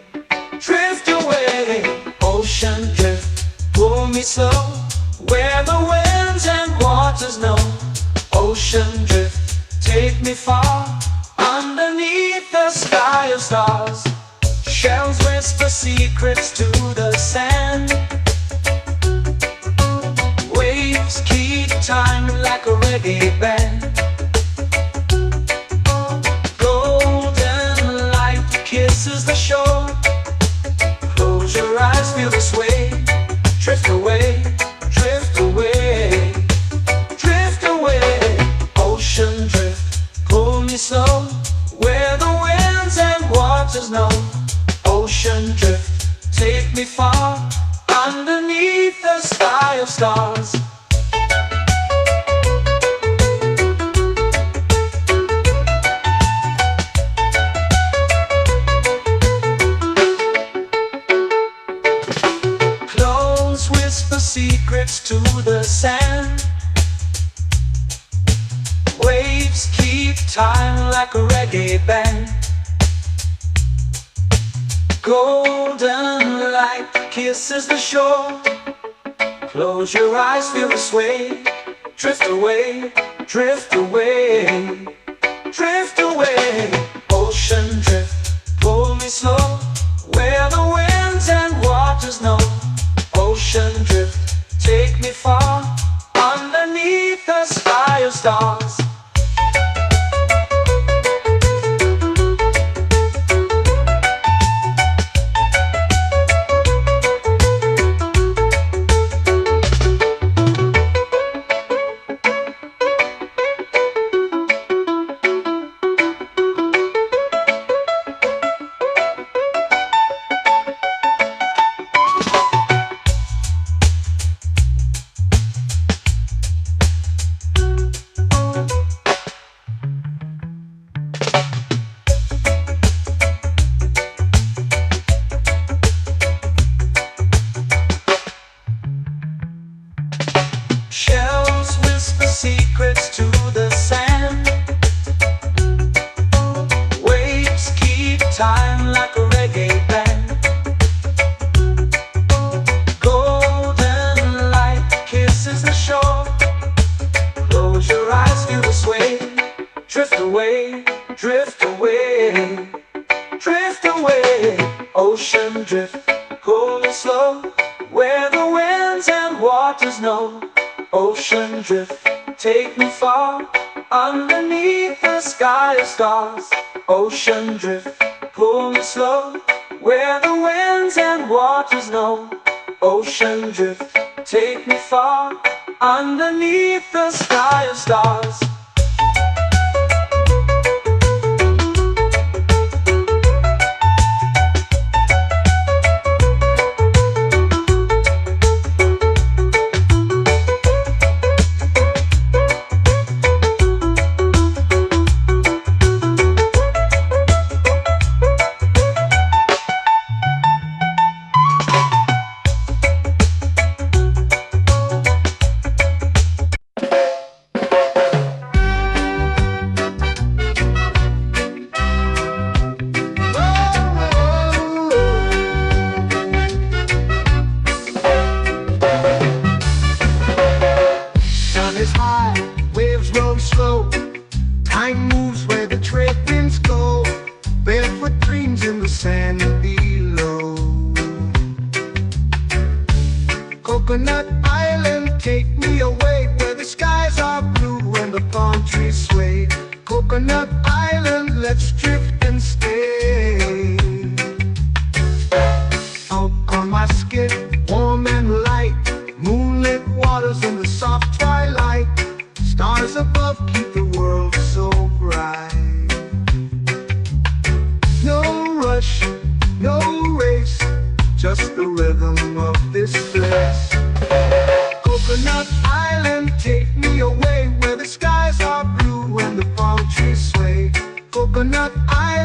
drift away. Ocean drift, pull me slow, where the winds and waters know. Ocean drift, take me far, underneath the sky of stars. Shells whisper secrets to the sand. Waves keep time like a reggae band. Golden light kisses the shore. Close your eyes, feel the sway. Drift away, drift away, drift away. Ocean drift, pull me slow, where the winds and waters know. Ocean drift, take me far, underneath the sky of stars. Clones whisper secrets to the sand. Waves keep time like a reggae band. Golden light kisses the shore. Close your eyes, feel the sway. Drift away, drift away, drift away. Ocean drift, pull me slow, where the winds and waters know. Ocean drift, take me far, underneath the sky of stars. Shells whisper secrets to the sand. Waves keep time like a reggae band. Golden light kisses the shore. Close your eyes, feel the sway. Drift away, drift away, drift away. Ocean drift, pull me slow, where the winds and waters know. Ocean drift, take me far, underneath the sky of stars. Ocean drift, pull me slow, where the winds and waters know. Ocean drift, take me far, underneath the sky of stars. Time moves where the trade winds go. Barefoot dreams in the sand below. Coconut Island, take me away, where the skies are blue and the palm trees sway. Coconut Island, let's drift and stay. Out on my skin, warm and light, moonlit waters in the soft twilight. Stars above keep the world so bright. No rush, no race, just the rhythm of this place. Coconut Island, take me away, where the skies are blue and the palm trees sway. Coconut Island.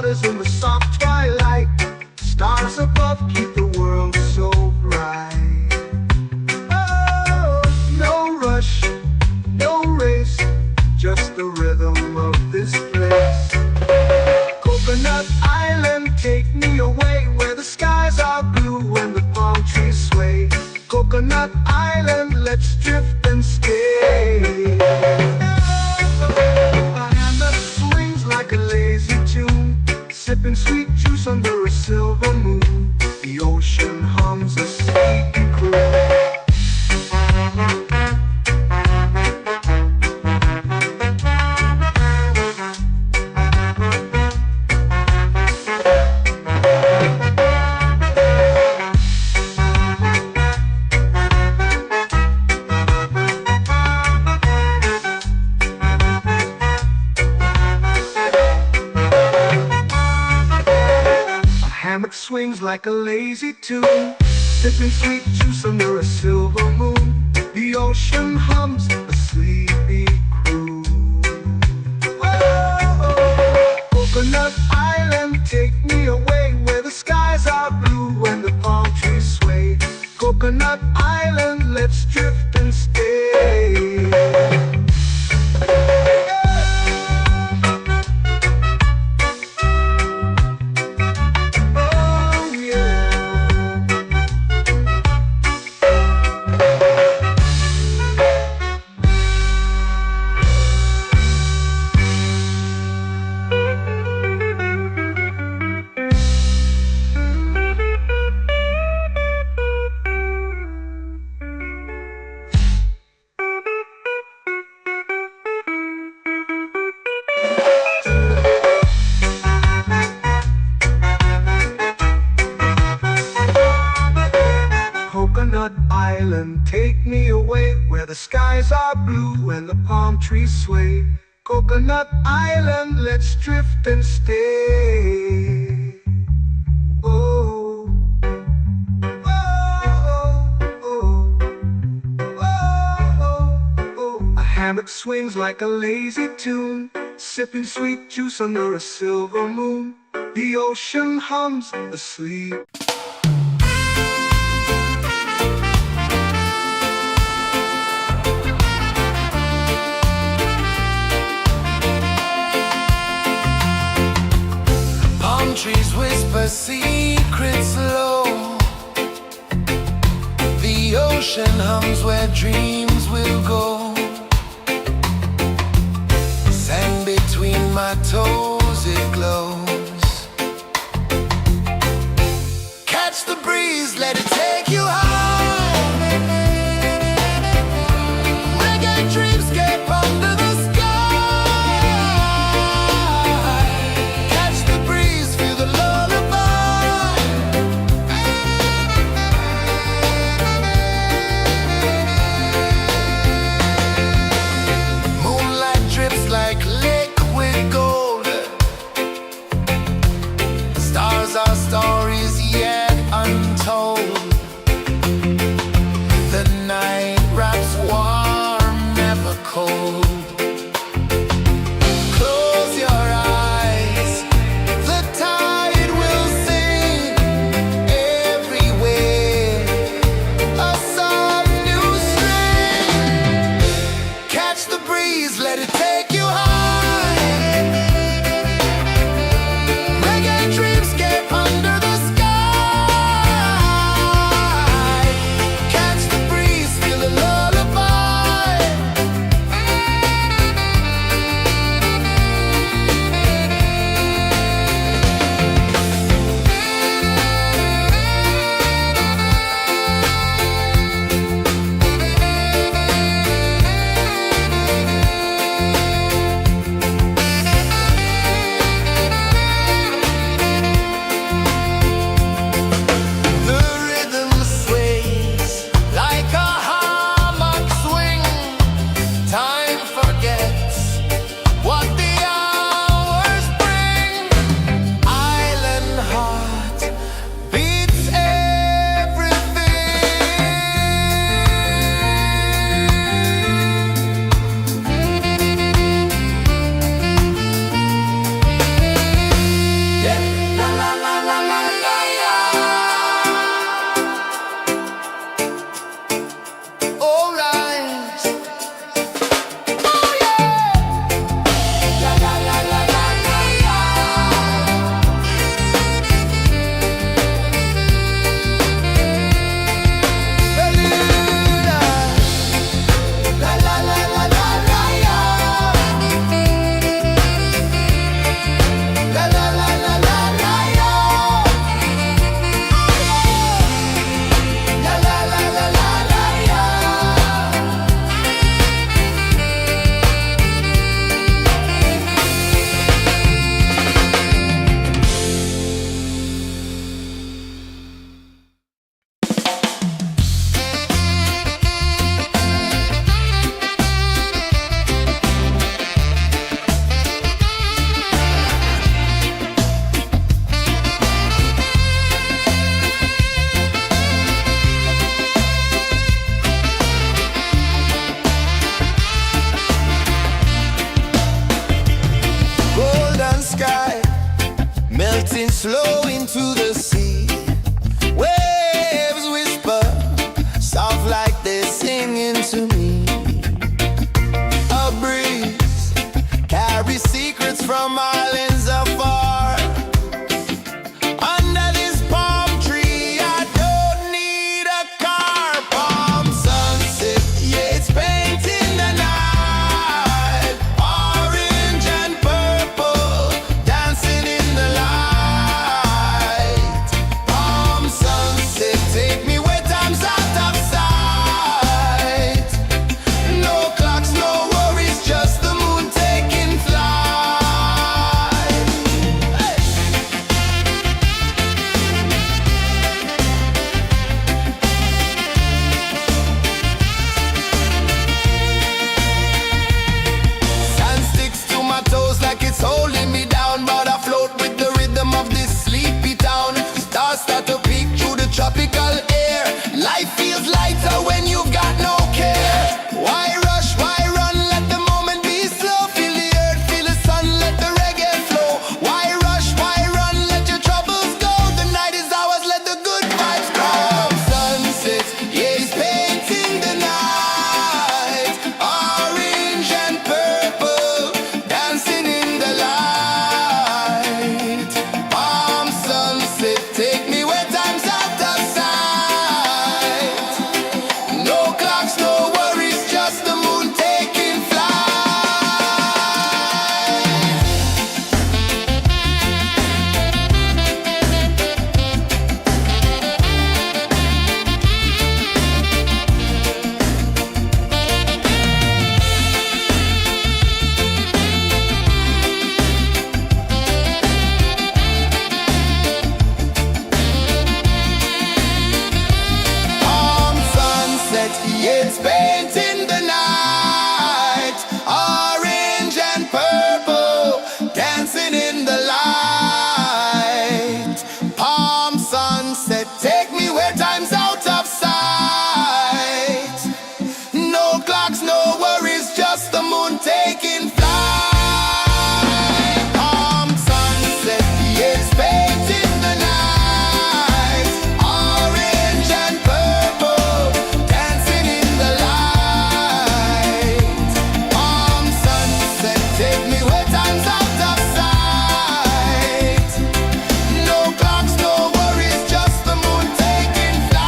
waters in the soft twilight. Stars above keep the world so bright. Oh, no rush, no race, just the rhythm of this place. Coconut Island, take me away where the skies are blue and the palm trees sway. Coconut Island, let's drift and stay. A hand that swings like a lazy tune, sipping sweet juice under a silver moon. The ocean hums a sleepy croon. Hammock swings like a lazy tune, sipping sweet juice under a silver moon. The ocean hums a sleepy croon. Whoa, Coconut Island, take me away where the skies are blue and the palm trees sway. Coconut Island, let's drift and stay. Coconut Island, take me away where the skies are blue and the palm trees sway. Coconut Island, let's drift and stay. Oh, oh, oh, oh, oh. A hammock swings like a lazy tune, sipping sweet juice under a silver moon. The ocean hums asleep. Trees whisper secrets low. The ocean hums where dreams will go. Sand between my toes, it glows. Catch the breeze, let it take you high. Reggae dreamscape under the sky. Like liquid gold, melting slow into the sea. Waves whisper, soft like they're singing to me. A breeze carries secrets from islands afar. Under this palm tree, I don't need a car. Palm sunset, yeah, it's painting the night. Orange and purple, dancing in the light. Palm sunset, take me where time's out of sight. No clocks, no worries, just the moon taking flight. Hey! Sand sticks to my toes like it's holding me down, but I float with the rhythm of this sleepy town. Stars start to peek through the tropical air. Life feels lighter when you've got no care. Why rush, why run, let the moment be slow. Feel the earth, feel the sun, let the reggae flow. Why rush, why run, let your troubles go. The night is ours, let the good vibes grow. Sunset, yeah, it's painting the night. Orange and purple, dancing in the light. Palm sunset, take me where time's out of sight. No clocks, no worries, just the moon taking flight. Palm sunset, yeah, it's painting the night. Orange and purple, dancing in the light. Palm sunset, take me where time's out of sight. No clocks, no worries, just the moon taking flight. Palm sunset, yeah, it's painting the night. Orange and purple, dancing in the light. Palm sunset, take me where time's out of sight. No clocks, no worries, just the moon taking flight.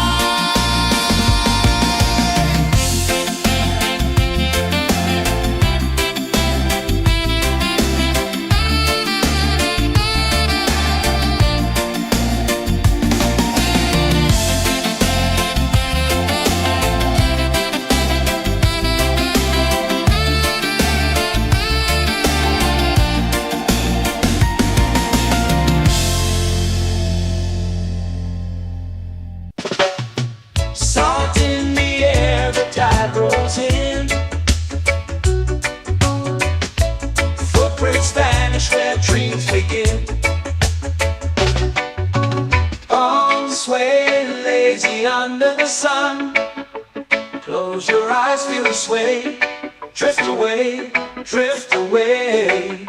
Salt in the air, the tide rolls in. Footprints vanish where dreams begin. Arms sway lazy under the sun. Close your eyes, feel the sway. Drift away, drift away,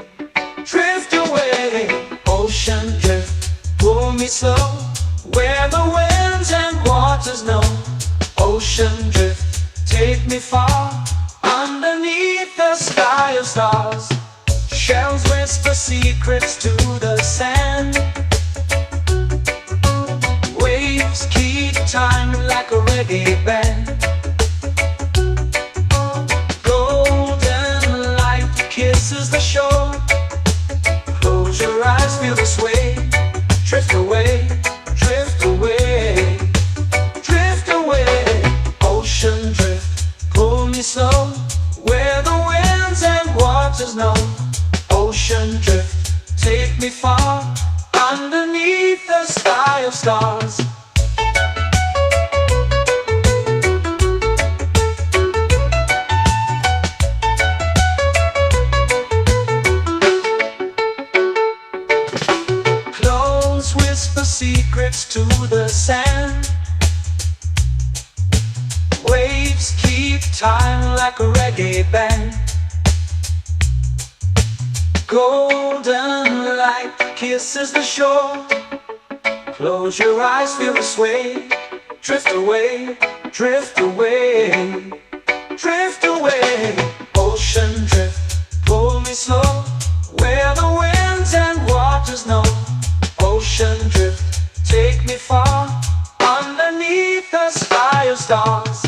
drift away. Ocean drift, pull me slow, where the winds and waters know. Ocean drift, take me far, underneath the sky of stars. Shells whisper secrets to the sand. Waves keep time like a reggae band. Golden light kisses the shore. Close your eyes, feel the sway. Drift away, drift away, drift away. Ocean drift, pull me slow, where the winds and waters know. Ocean drift, take me far, underneath the sky of stars. Close whisper secrets to the sand. Waves keep time like a reggae band. Golden light kisses the shore. Close your eyes, feel the sway. Drift away, drift away, drift away. Ocean drift, pull me slow, where the winds and waters know. Ocean drift, take me far, underneath the sky of stars.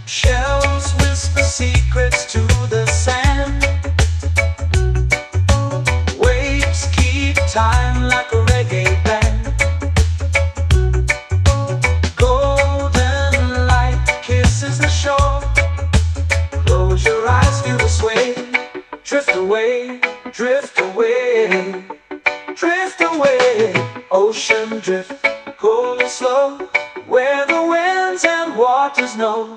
Shells whisper secrets to the sand. Waves keep time like a reggae band. Golden light kisses the shore. Close your eyes, feel the sway. Drift away, drift away, drift away. Ocean drift, pull me slow, where the winds and waters know.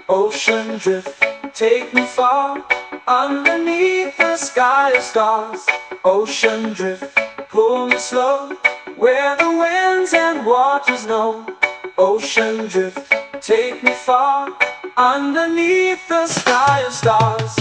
Ocean drift, take me far, underneath the sky of stars. Ocean drift, pull me slow, where the winds and waters know. Ocean drift, take me far, underneath the sky of stars.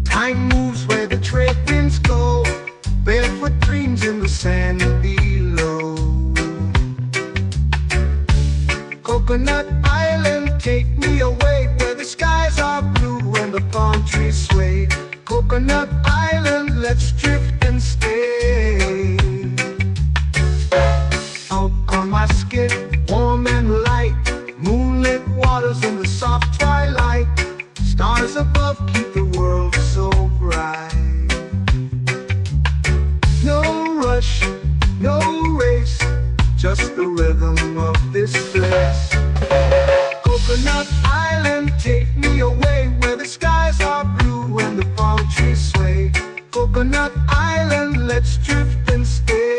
Time moves where the trade winds go. Barefoot dreams in the sand below. Coconut Island, take me away, where the skies are blue and the palm trees sway. Coconut Island, let's drift and stay. Out on my skin, warm and light, moonlit waters in the soft twilight. Stars above keep the world so bright. No rush, no race, just the rhythm of this place. Coconut Island, take me away, where the skies are blue and the palm trees sway. Coconut Island, let's drift and stay.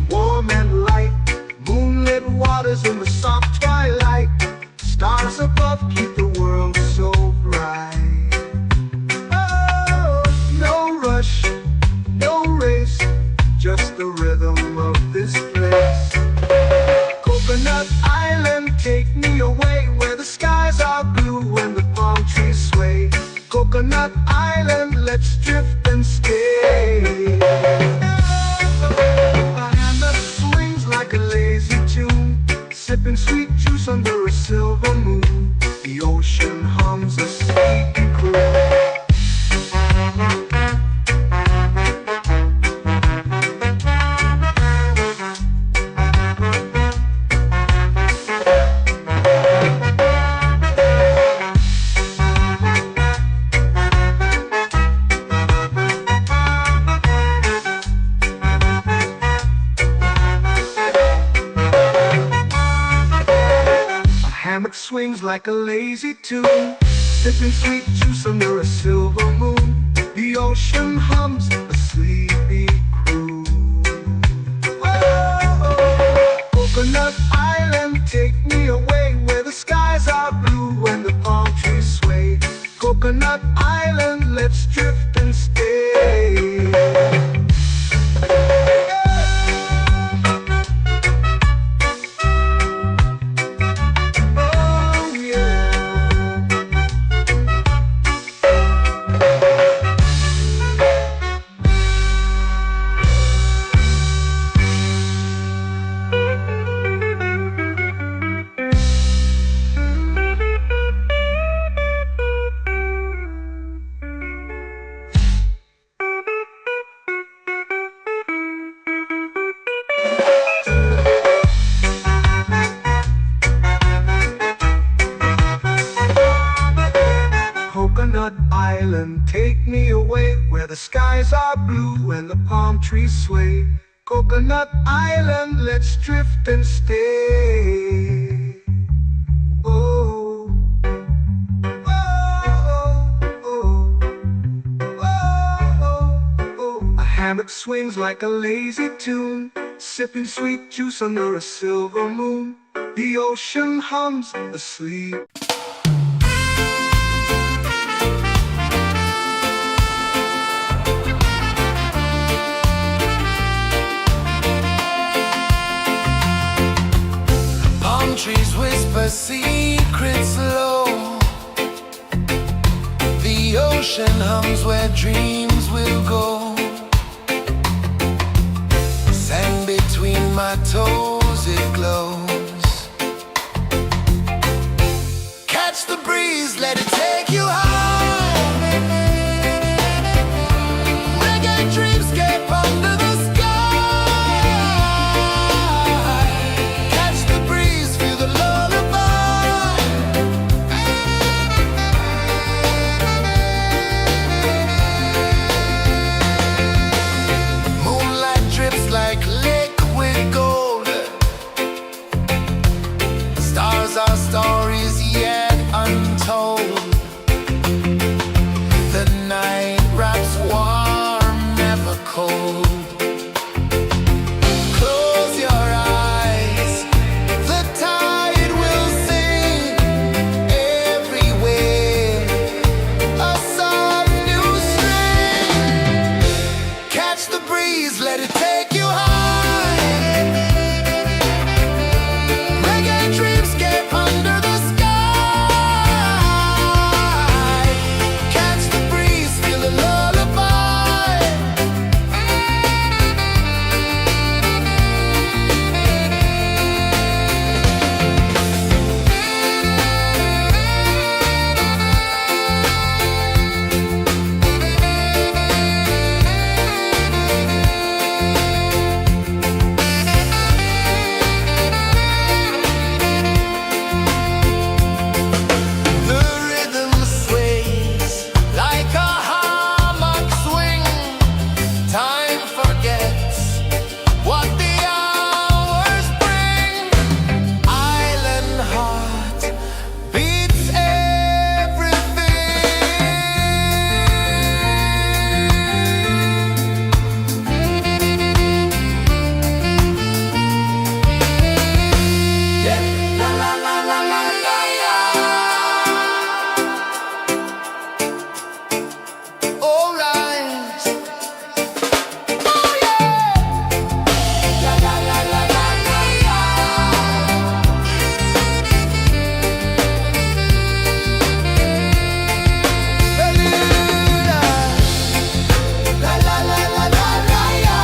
Warm and light, moonlit waters in the soft twilight. Stars above keep the world so bright. Oh, no rush, no race, just the rhythm of this place. Coconut Island, take me away, where the skies are blue and the palm trees sway. Coconut Island, let's drift and stay. Sipping sweet juice under a silver moon. The ocean hums a sleepy croon. Hammock swings like a lazy tune, sipping sweet juice under a silver moon. The ocean hums a sleepy croon. Take me away where the skies are blue and the palm trees sway. Coconut Island, let's drift and stay. Oh, oh, oh, oh, oh. A hammock swings like a lazy tune, sipping sweet juice under a silver moon. The ocean hums asleep. Palm trees whisper secrets low. The ocean hums where dreams will go. Sand between my toes, it glows. Catch the breeze, let it take you high. Reggae dreamscape under the sky. Catch the breeze, feel the lullaby. Moonlight drips like liquid gold. Stars are stories yet untold. The night wraps warm, never cold. Close your eyes, the tide will sing everywhere. A soft new string. Catch the breeze, let it take you high. Reggae dreamscape under the sky. Catch the breeze, feel the lullaby. The rhythm sways like a hammock swing. Time forgets what the hours bring. Island heart beats everything. Yeah. La la la la la la la. All right. Oh yeah. La la la la la la la. Beluga. La la la la la la la.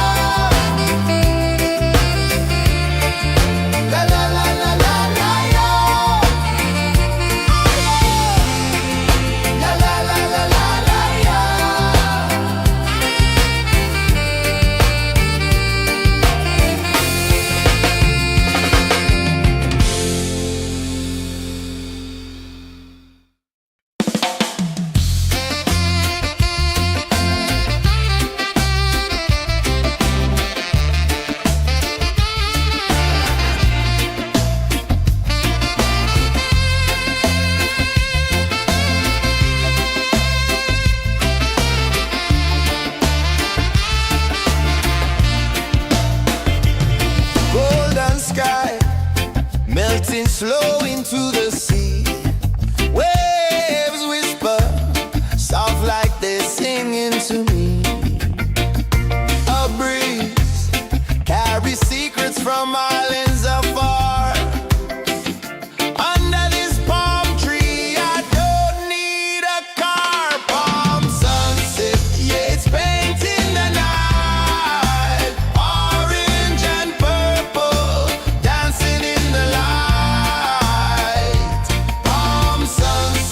La la la la la la la. La la la la la la la. Golden sky melting slow into the sea. Waves whisper soft like they're singing to me. A breeze carries secrets from islands afar. Under this palm tree, I don't need a car. Palm sunset, yeah, it's painting the night. Orange and purple, dancing in the light. Palm sunset.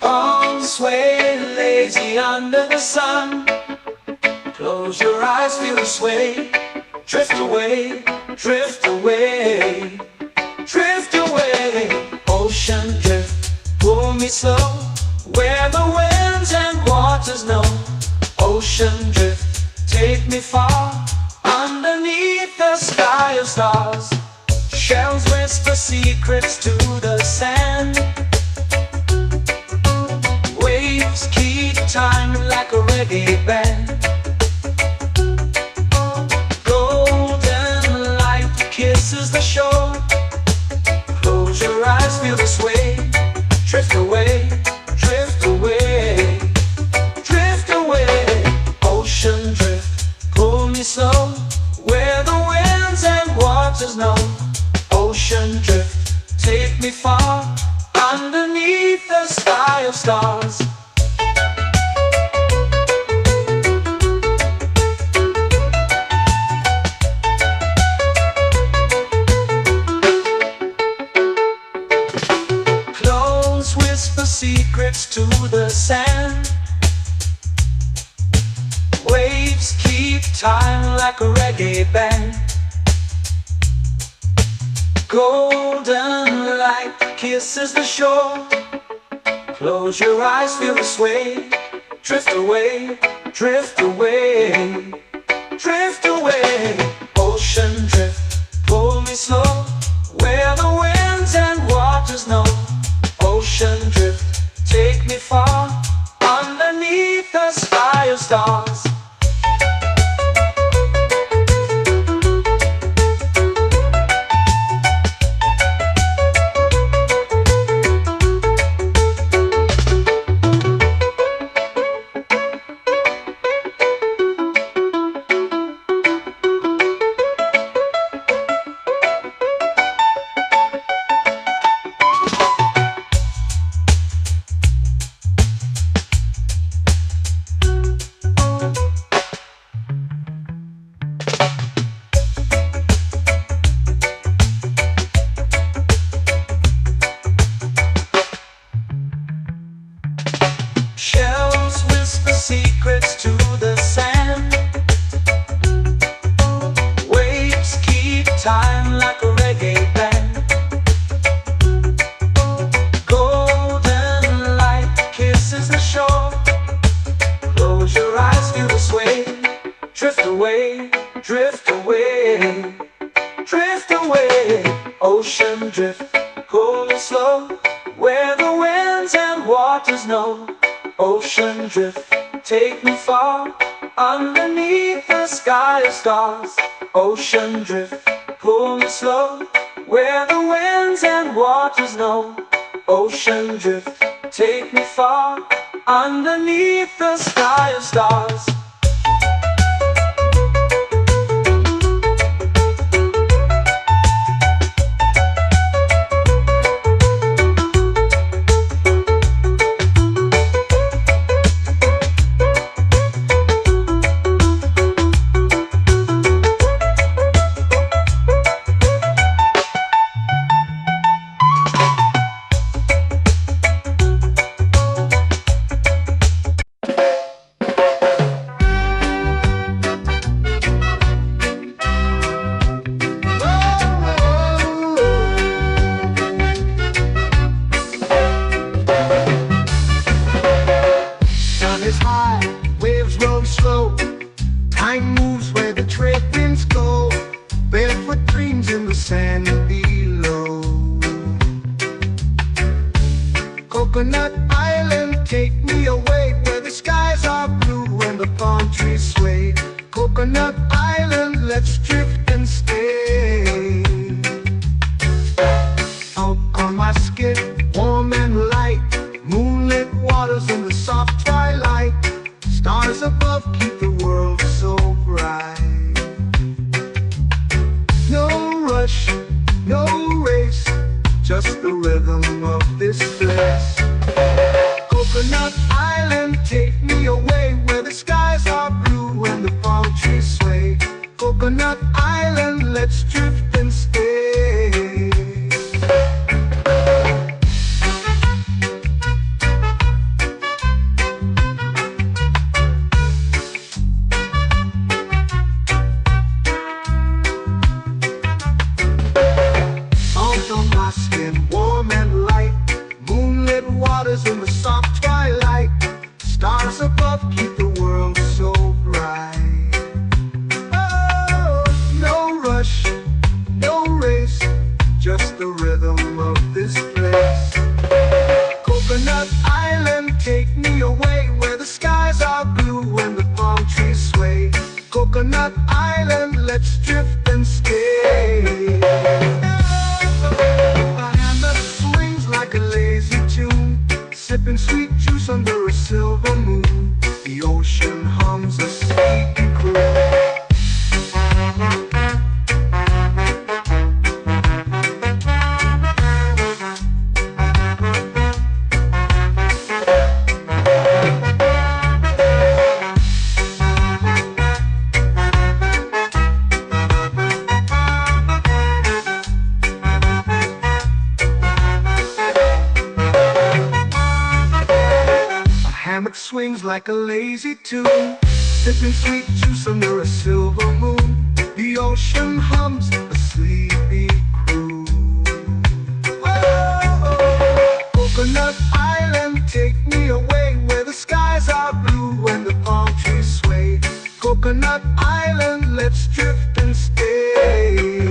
Arms sway lazy under the sun. Close your eyes, feel the sway. Drift away, drift away, drift away. Ocean drift, pull me slow, where the winds and waters know. Ocean drift, take me far, underneath the sky of stars. Shells whisper secrets to the sand. Waves keep time like a reggae band. Golden light kisses the shore. Close your eyes, feel the sway. Drift away, drift away, drift away. Ocean drift, pull me slow, where the winds and waters know. Ocean drift, take me far, underneath the sky of stars. Close whisper secrets to the sand. Waves keep time like a reggae band. Golden light kisses the shore. Close your eyes, feel the sway. Drift away, drift away, drift away. Ocean drift, pull me slow, where the winds and waters know. Ocean drift, take me far, underneath the sky of stars. Shells whisper secrets to the sand. Waves keep time like a reggae band. Golden light kisses the shore. Close your eyes, feel the sway. Drift away, drift away, drift away. Ocean drift, pull me slow, where the winds and waters know. Ocean drift, take me far, underneath the sky of stars. Ocean drift, pull me slow, where the winds and waters know. Ocean drift, take me far, underneath the sky of stars. Time moves where the trade winds go. Barefoot dreams in the sand below. Coconut Island, take me away, where the skies are blue and the palm trees sway. Coconut Island, let's drift and stay. Out on my skin, warm and light, moonlit waters in the soft twilight. Stars above keep the world so bright. No rush, no race, just the rhythm of this place. Coconut Island, take me away, where the skies are blue and the palm trees sway. Coconut Island, let's drift and stay. waters in the soft twilight. Stars above keep the world so bright. Oh, no rush, no race, just the rhythm of this place. Coconut Island, take me away where the skies are blue and the palm trees sway. Coconut Island, let's drift and stay. A hand that swings like a lazy tune, sipping sweet juice under a silver moon. The ocean hums a sleepy croon. Hammock swings like a lazy tune, sipping sweet juice under a silver moon. The ocean hums a sleepy croon. Whoa, Coconut Island, take me away where the skies are blue and the palm trees sway. Coconut Island, let's drift and stay.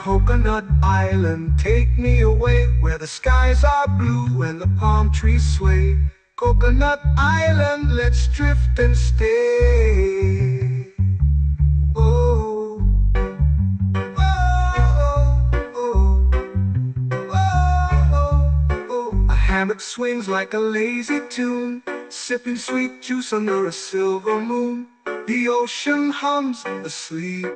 Coconut Island, take me away where the skies are blue and the palm trees sway. Coconut Island, let's drift and stay. Oh, oh, oh, oh, oh. A hammock swings like a lazy tune, sipping sweet juice under a silver moon. The ocean hums asleep.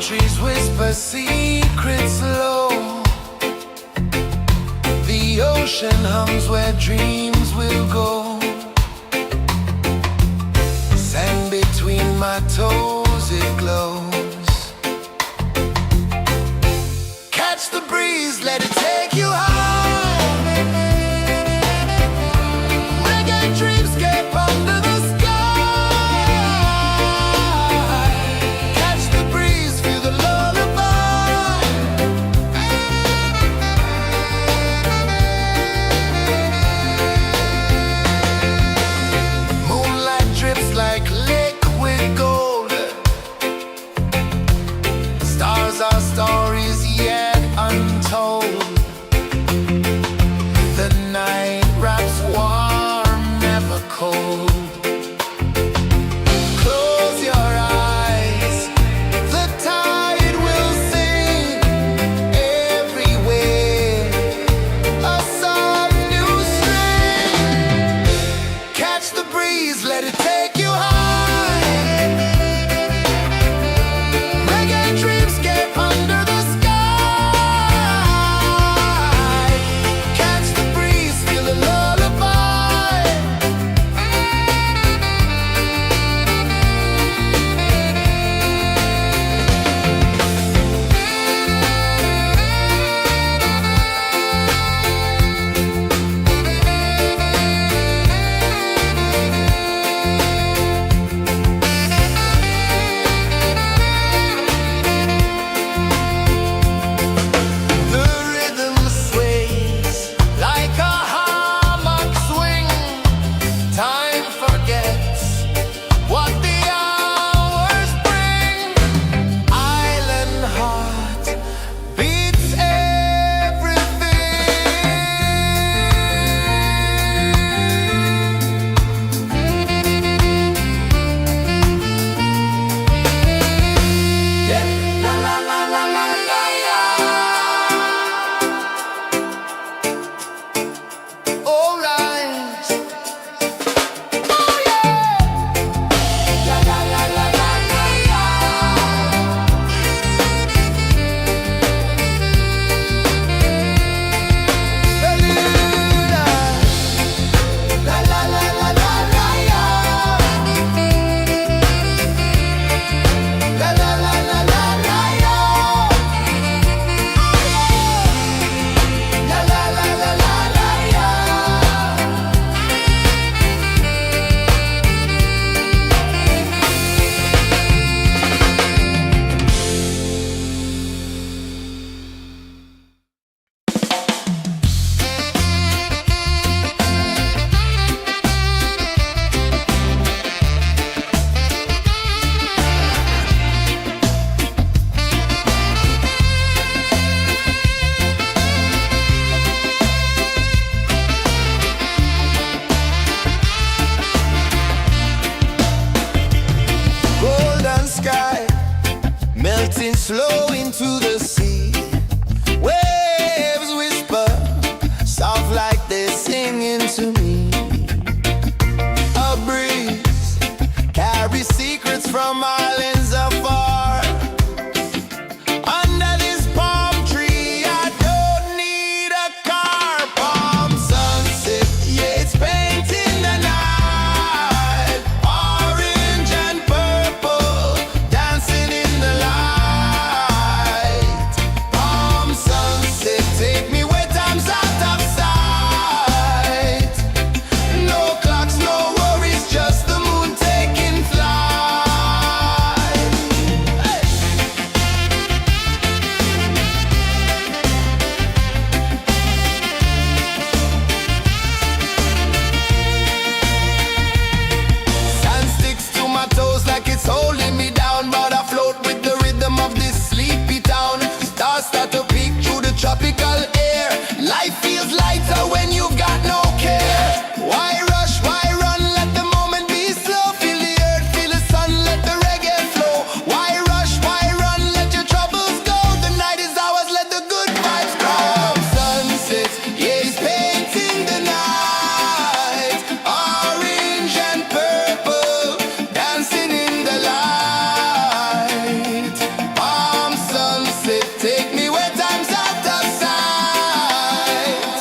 Trees whisper secrets low. The ocean hums where dreams will go. Sand between my toes, it glows. Catch the breeze, let it take you high. Reggae dreamscape under the sky. Our stories yet untold. melting slow into the sea. Waves whisper, soft like they're singing to me. A breeze carries secrets from islands afar. Under this palm tree, I don't need a car. Palm sunset, yeah, it's painting the night. Orange and purple, dancing in the light. Palm sunset, take me where time's out of sight. No clocks, no worries, just the moon taking flight. Hey! Sand sticks to my toes like it's holding me down, but I float with the rhythm of this sleepy town. Stars start to peek through the tropical air. Life feels lighter when you've got no care. Why rush, why run, let the moment be slow. Feel the earth, feel the sun, let the reggae flow. Why rush, why run, let your troubles go. The night is ours, let the good vibes come. Sunset, yeah, it's painting the night. Orange and purple, dancing in the light. Palm sunset, take me where time's out of sight.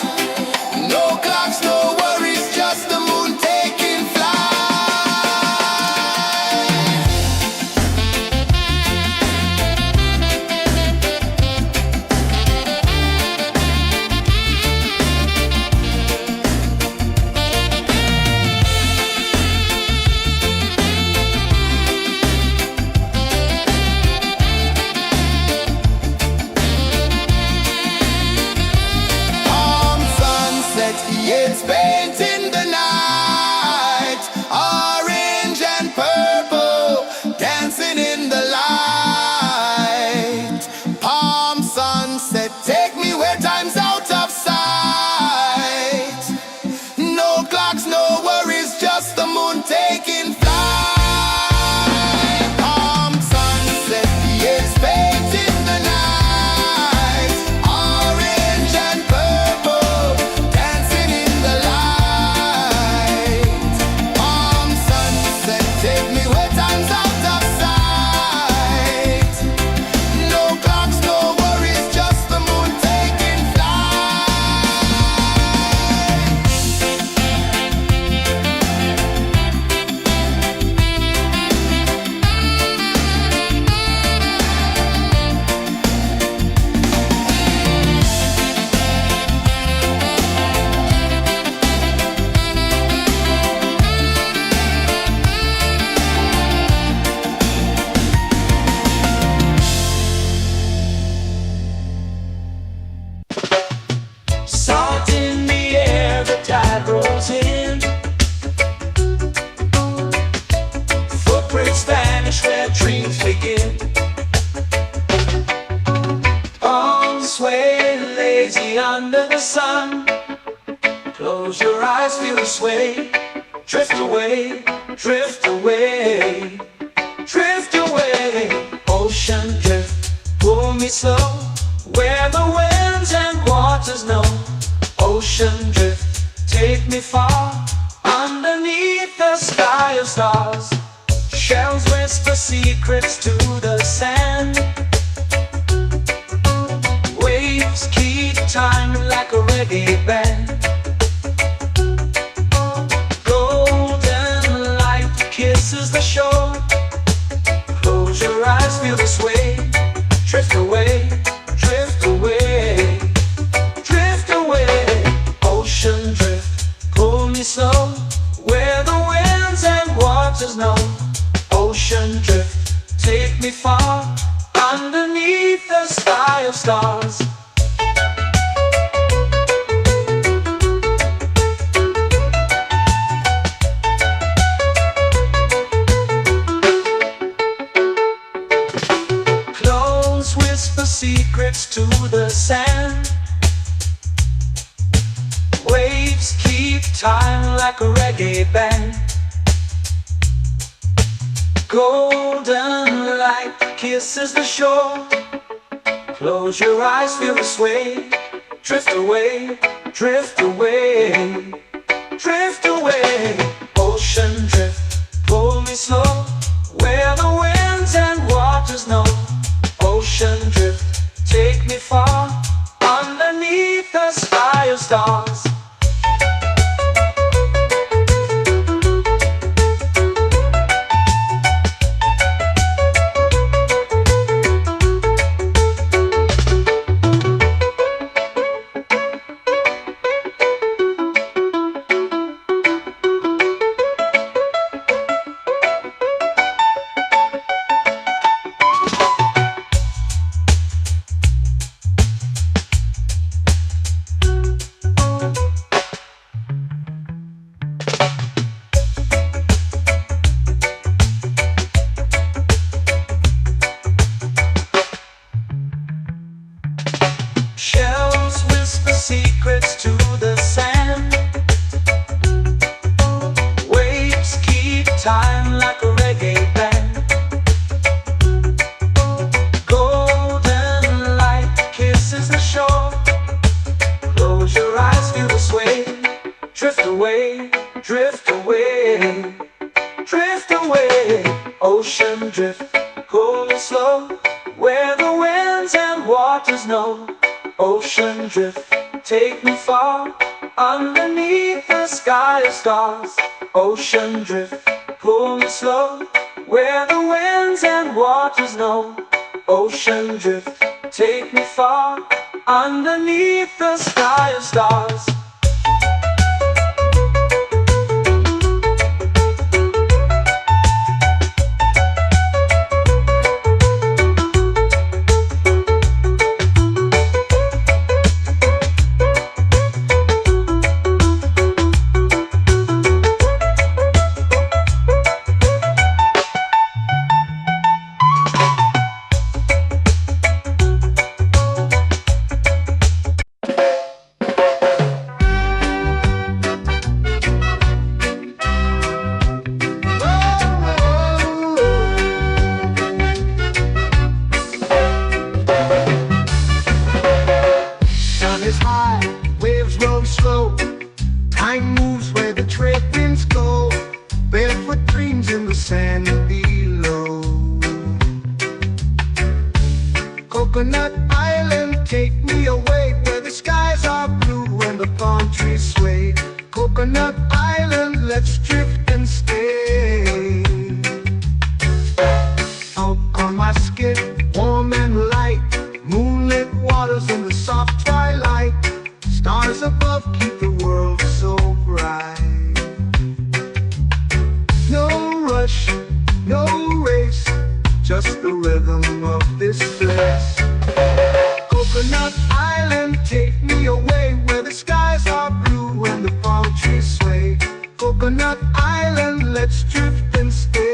No clocks, no worries, just the moon taking flight. Palm sunset, yeah, it's painting the night. Orange and purple, dancing in the light. Palm sunset, take me where time's out of sight. No clocks, no worries, just the moon taking flight. Palm sunset, yeah, it's painting the night. Orange and purple, dancing in the light. Palm sunset, take me where time's out of sight. No clocks, no worries, just the moon taking flight. Salt in the air, the tide rolls in. Footprints vanish where dreams begin. Arms sway lazy under the sun. Close your eyes, feel the sway. Drift away, drift away, drift away. Ocean drift, pull me slow, where the winds and waters know. Ocean drift, take me far, underneath the sky of stars. Shells whisper secrets to the sand. Waves keep time like a reggae band. Golden light kisses the shore. Close your eyes, feel the sway. Drift away, drift away, drift away. Ocean drift, pull me slow, where the winds and waters know. Ocean drift, take me far, underneath the sky of stars. Close whisper secrets to the sand. Waves keep time like a reggae band. Golden light kisses the shore. Close your eyes, feel the sway. Drift away, drift away, drift away. Ocean drift, pull me slow, where the winds and waters know. Ocean drift, take me far, underneath the sky of stars. Shells whisper secrets to the sand. Waves keep time like a reggae band. Golden light kisses the shore. Close your eyes, feel the sway. Drift away, drift away, drift away. Ocean drift, pull me slow, where the winds and waters know. Ocean drift, take me far, underneath the sky of stars. Ocean drift, pull me slow, where the winds and waters know. Ocean drift, take me far, underneath the sky of stars. Is high, waves roll slow. Time moves where the trade winds go. Barefoot dreams in the sand below. Coconut Island, take me away, where the skies are blue and the palm trees sway. Coconut Island, let's drift and stay. Out on my skin, warm and light, moonlit waters in the soft twilight. Stars above keep the world so bright. No rush, no race, just the rhythm of this place. Coconut Island, take me away, where the skies are blue and the palm trees sway. Coconut Island, let's drift and stay.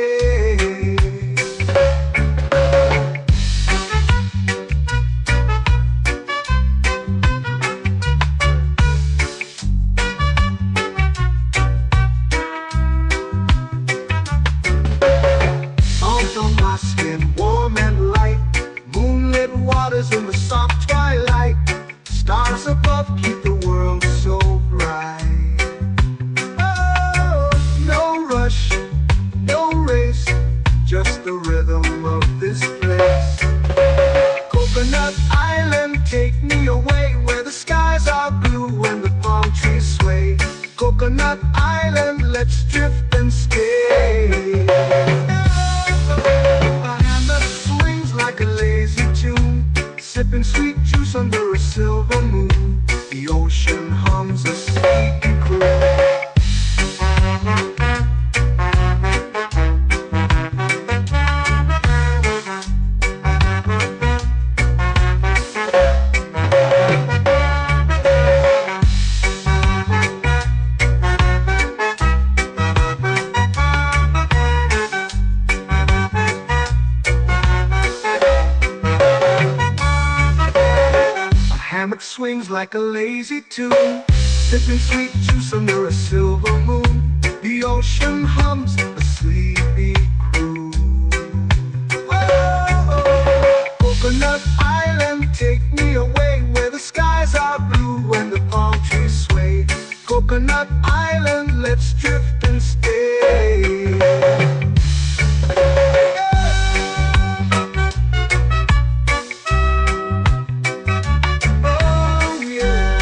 In the soft twilight, stars above keep the world so bright. Oh, no rush, no race, just the rhythm of this place. Coconut Island, take me away, where the skies are blue and the palm trees sway. Coconut Island, let's drift and stay. A hand that swings like a lazy tune, sipping sweet juice under a silver moon. The ocean hums a sleepy croon. Hammock swings like a lazy tune, sipping sweet juice under a silver moon. The ocean hums a sleepy croon. Whoa! drift and stay. Oh, yeah.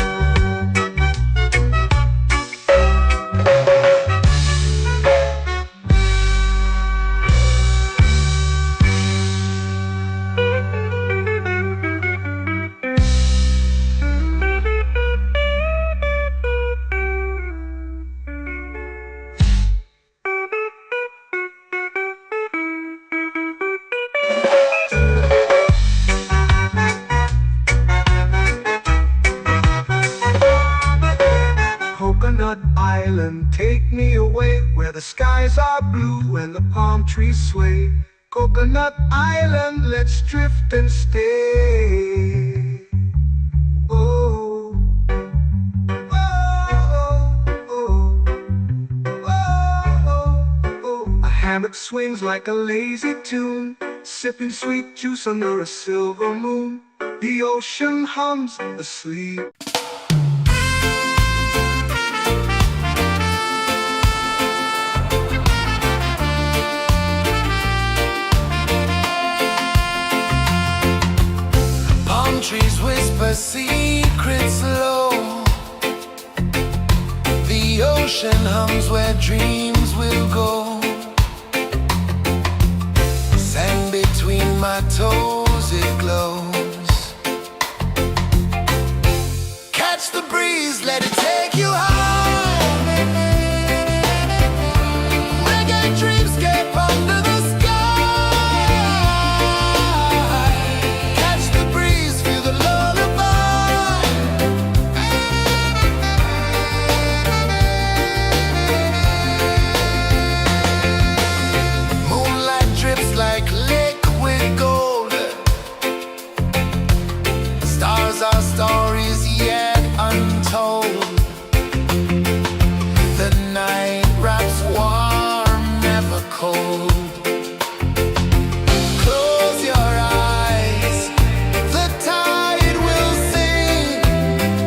Coconut Island, take me away where the skies are blue and the palm trees sway. Coconut Island, let's drift and stay. Oh, oh, oh, oh, oh. A hammock swings like a lazy tune, sipping sweet juice under a silver moon. The ocean hums asleep. Palm trees whisper secrets low. The ocean hums where dreams will go. Sand between my toes, it glows. Catch the breeze, let it take you high. Reggae dreamscape under the sky. Catch the breeze, feel the lullaby. Moonlight drips like liquid gold. Stars are stories yet untold. The night wraps warm, never cold. Close your eyes, the tide will sing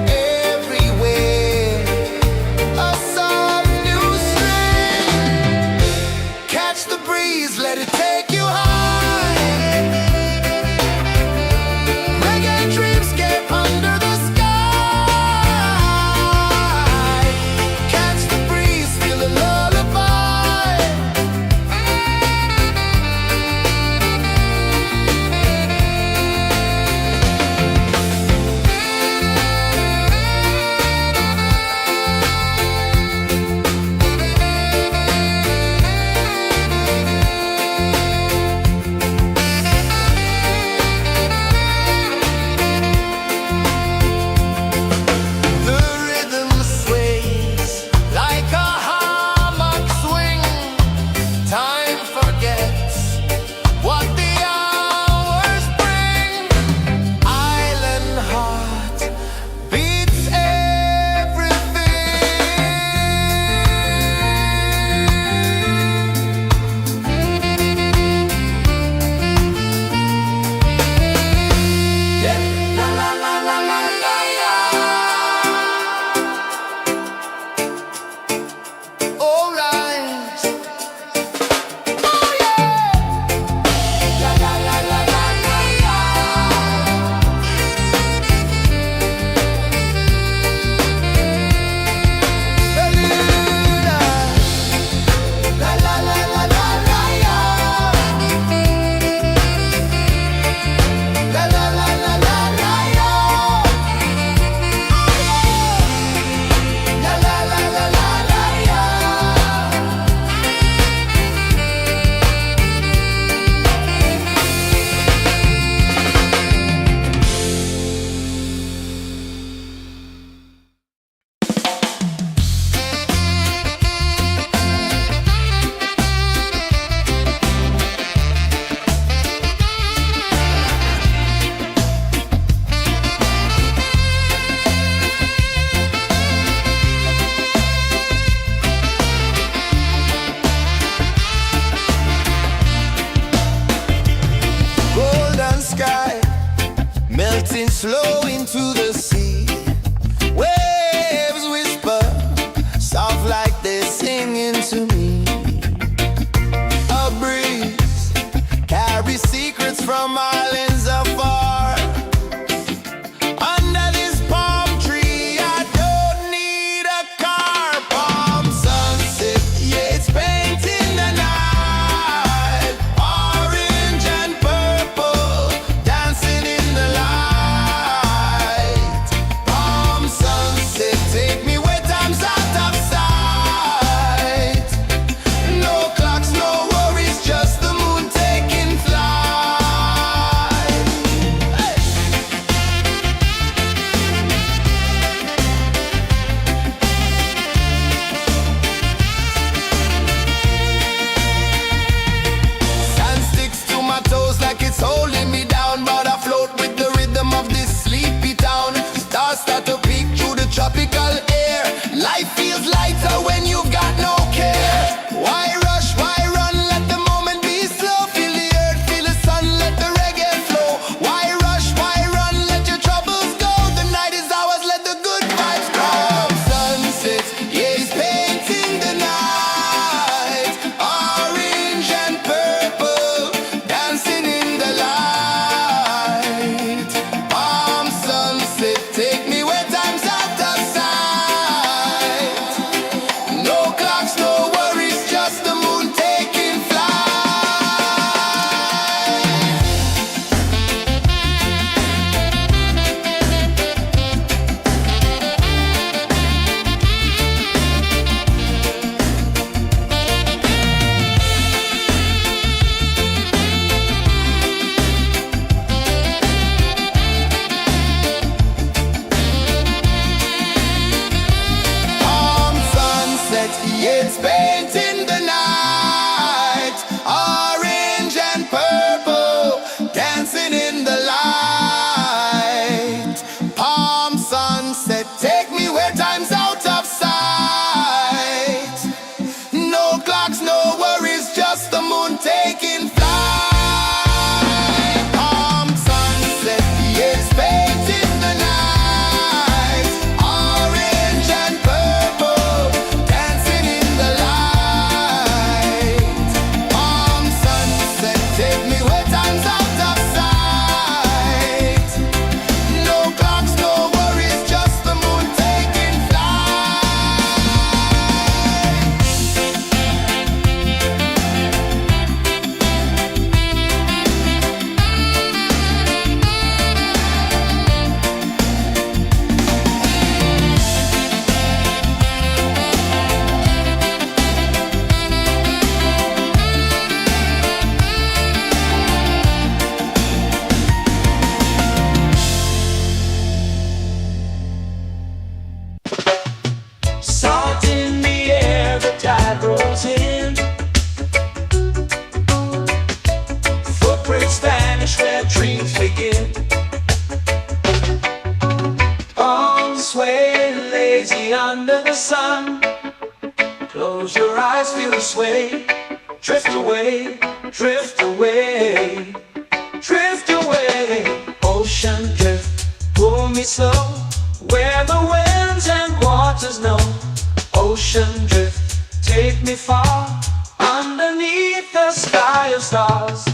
everywhere. A soft new string. Catch the breeze, let it take you high. Reggae dreamscape under the sky. Catch the breeze, feel the lullaby. The rhythm sways like a hammock swing. Time forgets what the hours bring. Island heart beats everything. Yeah. La la la la la la la. All rise. Oh yeah. La la la la la la la. La la la la la la la. La la la la la la la. La la la la la la la. Golden sky melting slow into the sea. Waves whisper soft like they sing from islands afar. Under this palm tree, I don't need a car. Palm sunset, yeah, it's painting the night. Orange and purple, dancing in the light. Palm sunset, take me where time's out of sight. No clocks, no worries, just the moon taking flight. Hey! Sand sticks to my toes like it's holding me down, but I float with the rhythm of this sleepy town. Stars start to peek through the tropical air. Life feels lighter when you've got no care. Why rush, why run, let the moment be slow. Feel the earth, feel the sun, let the reggae flow. Why rush, why run, let your troubles go. The night is ours, let the good vibes grow. Sunset, yeah, it's painting the night. Orange and purple, dancing in the light. Palm sunset, take me where time's out of sight. No clocks, no worries, just the moon taking flight. Palm sunset, yeah, it's painting the night. Orange and purple, dancing in the light. Palm sunset, take me where time's out of sight. No clocks, no worries, just the moon taking flight. Palm sunset, yeah, it's painting the night. Orange and purple, dancing in the light. Palm sunset, take me where time's out of sight. No clocks, no worries, just the moon taking flight. Salt in the air, the tide rolls in. Footprints vanish where dreams begin. Arms sway lazy under the sun. Close your eyes, feel the sway. Drift away, drift away, drift away. Ocean drift, pull me slow, where the winds and waters know. Ocean drift, take me far, underneath the sky of stars.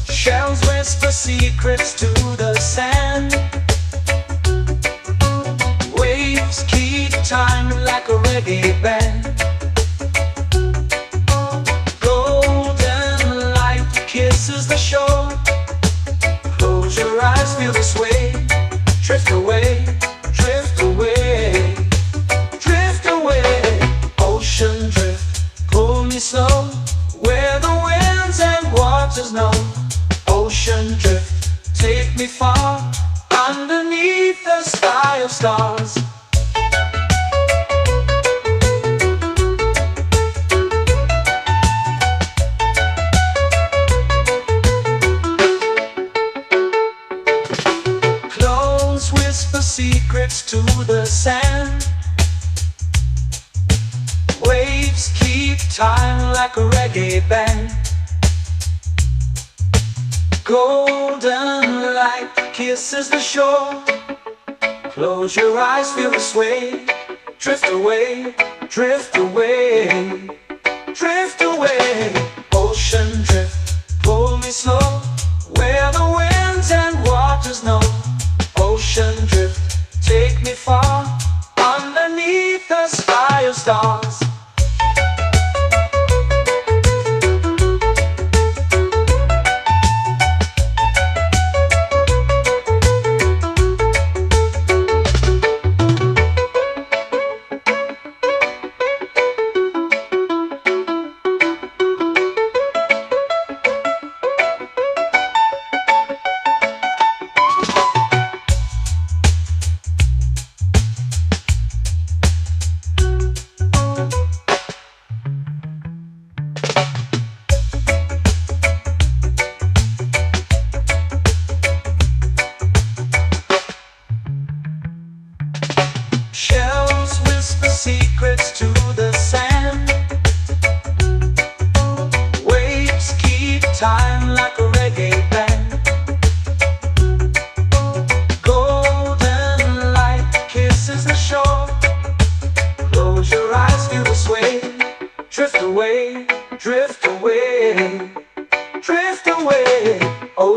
Shells whisper secrets to the sand. Waves keep time like a reggae band. Golden light kisses the shore. Close your eyes, feel the sway. Drift away, drift away, drift away. Ocean drift, pull me slow, where the winds and waters know. Ocean drift, take me far, underneath the sky of stars. Clones whisper secrets to the sand. Waves keep time like a reggae band. Golden light kisses the shore. Close your eyes, feel the sway. Drift away, drift away, drift away. Ocean drift, pull me slow, where the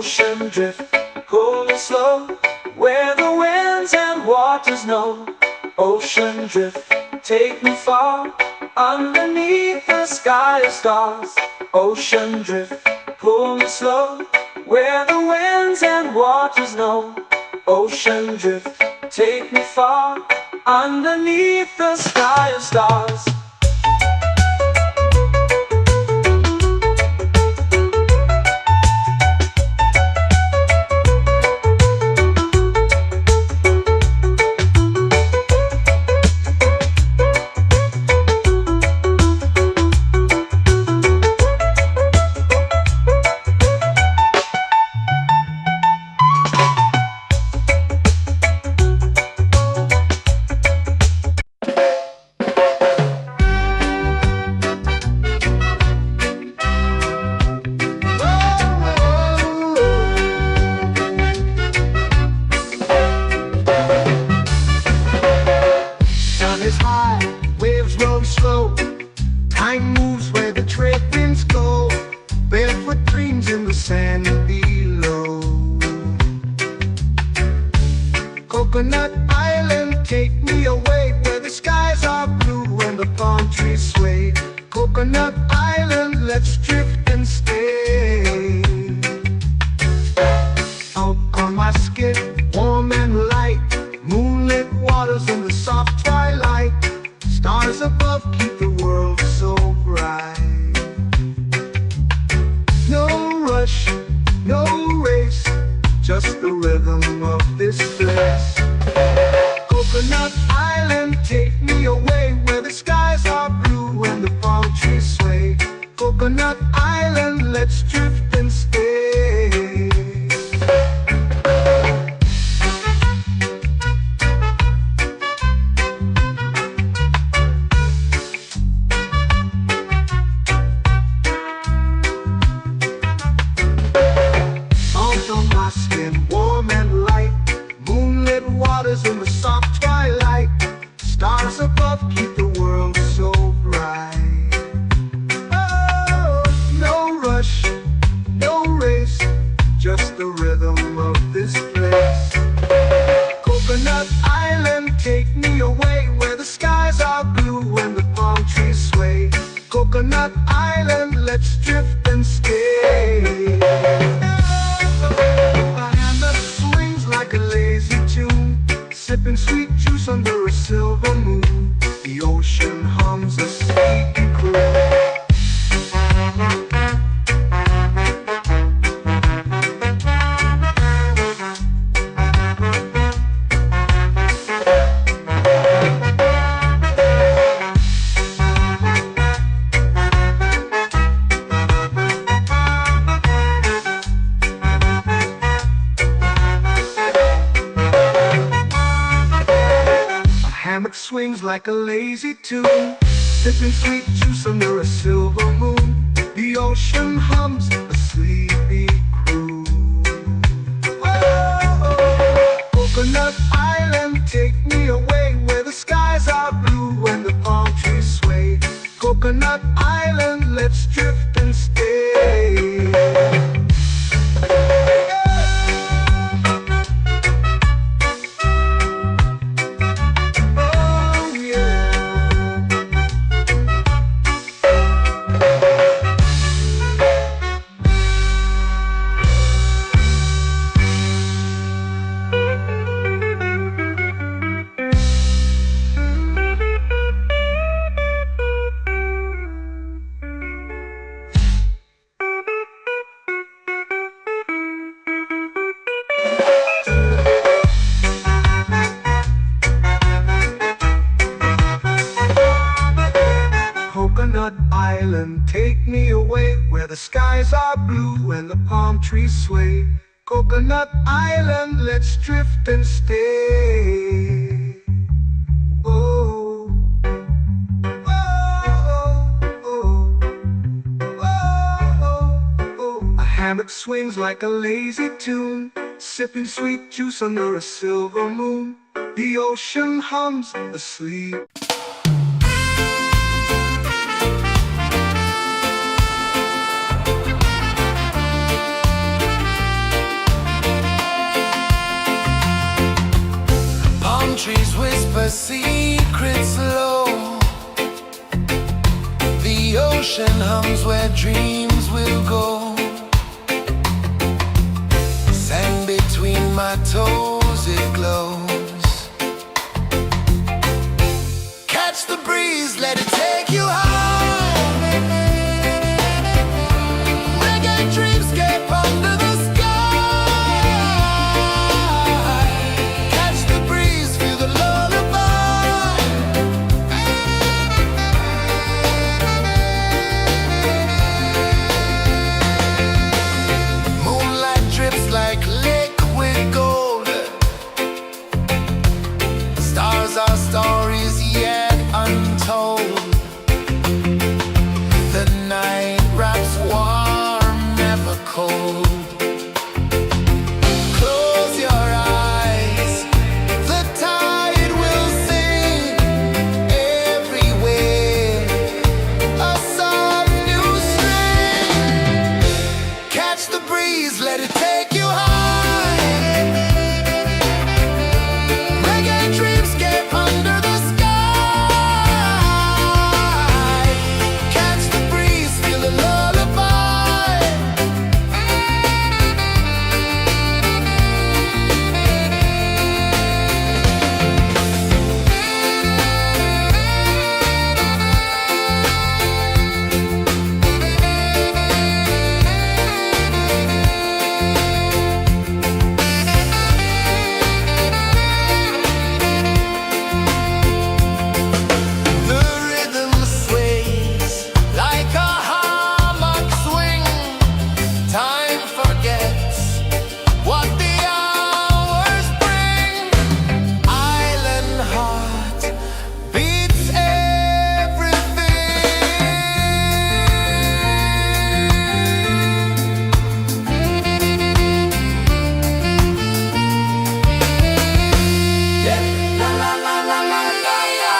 Ocean drift, cool and slow, where the winds and waters know. Ocean drift, take me far, underneath the sky of stars. Ocean drift, pull me slow, where the winds and waters know. Ocean drift, take me far, underneath the sky of stars. Sun is high, waves roll slow. Time moves where the trade winds go. Barefoot dreams in the sand below. Coconut Island, take me away where the skies are blue and the palm trees sway. Coconut Island, let's drift and stay. Out on my skin, warm and light, moonlit waters in the soft twilight. Stars above keep the world so bright. No rush, no race, just the rhythm of this place. Coconut Island, take me away where the skies are blue and the palm trees sway. Coconut Island, let's drift and stay. Salt on my skin, warm and light, moonlit waters in the soft twilight. Stars above keep the world so bright. Oh, no rush, no race, just the rhythm of this place. Coconut Island, take me away where the skies are blue and the palm trees sway. Coconut Island, let's drift and stay. My hand that swings like a lazy tune, sipping sweet juice under a silver moon. The ocean hums a sleepy croon. Hammock swings like a lazy tune, sipping sweet juice under a silver moon. The ocean hums a sleepy croon. Oh, Coconut Island, take me away where the skies are blue and the palm trees sway. Coconut Island, let's drift and stay. Coconut Island, take me away where the skies are blue and the palm trees sway. Coconut Island, let's drift and stay. Oh, oh, oh, oh, oh. A hammock swings like a lazy tune, sipping sweet juice under a silver moon. The ocean hums asleep. where secrets flow. The ocean hums where dreams will go. Sand between my toes, it glows. Catch the breeze, let it take you high. Reggae dreamscape under the sky. Catch the breeze, feel the lullaby. Moonlight drips like liquid gold. Stars are stories yet untold. The night wraps warm, never cold. Close your eyes, the tide will sing everywhere. A soft new string. Catch the breeze, let it take you high. Reggae dreamscape under the sky. Catch the breeze, feel the lullaby. The rhythm sways like a hammock swing. Time forgets what the hours bring. Island heart beats everything. La la la la la la la.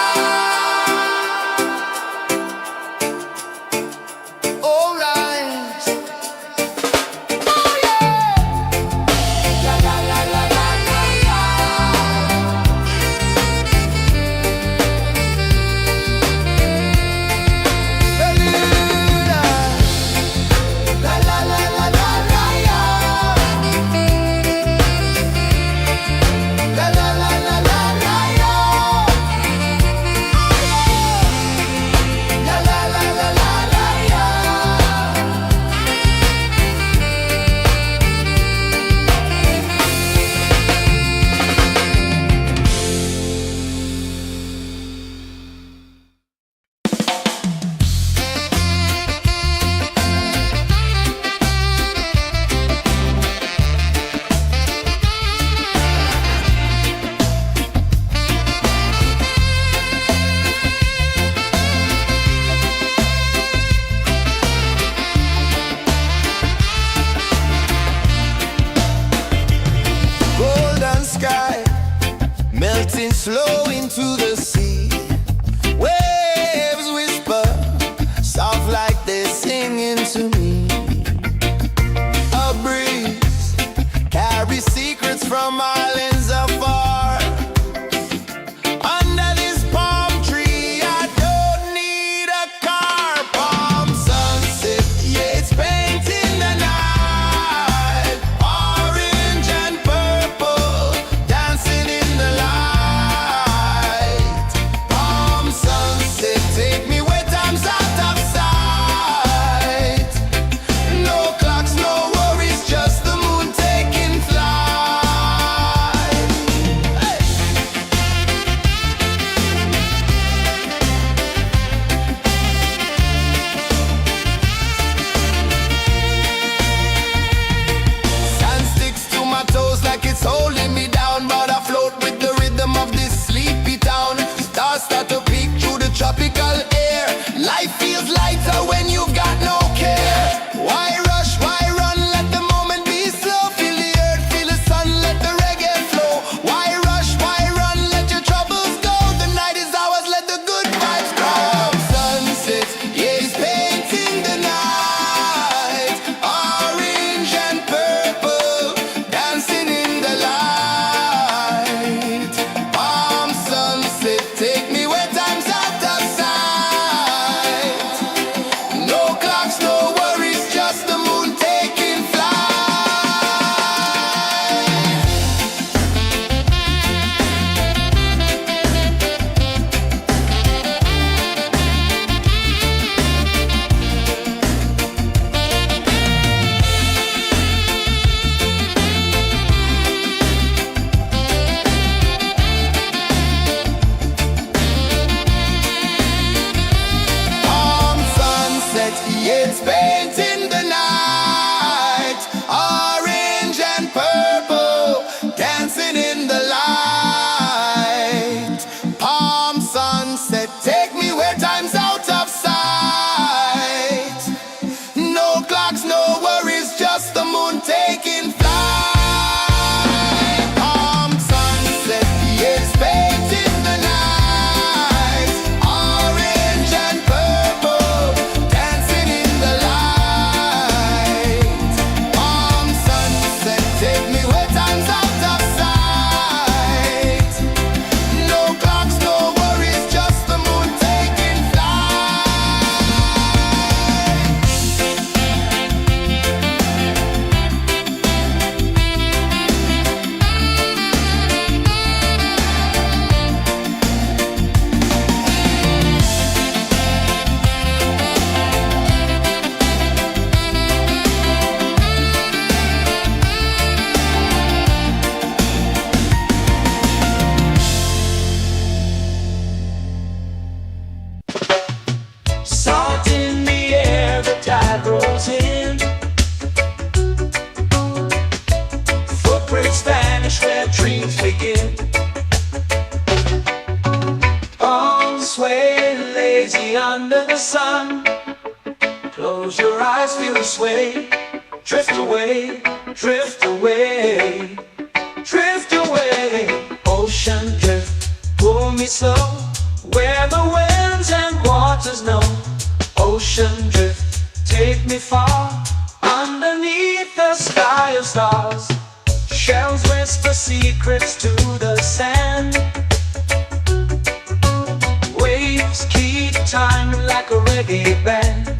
All rise. Oh yeah. La la la la la la la. La la la la la la la. La la la la la la la. La la la la la la la. Golden sky melting slow into the sea. Waves whisper soft like they're singing to me. A breeze carries secrets from islands afar. Under this palm tree, I don't need a car. Palm sunset, yeah, it's painting the night. Orange and purple, dancing in the light. Palm sunset, take me where time's out of sight. No clocks, no worries, just the moon taking flight. Close your eyes, feel the sway. Drift away, drift away, drift away. Ocean drift, pull me slow, where the winds and waters know. Ocean drift, take me far, underneath the sky of stars. Shells whisper secrets to the sand. Waves keep time like a reggae band.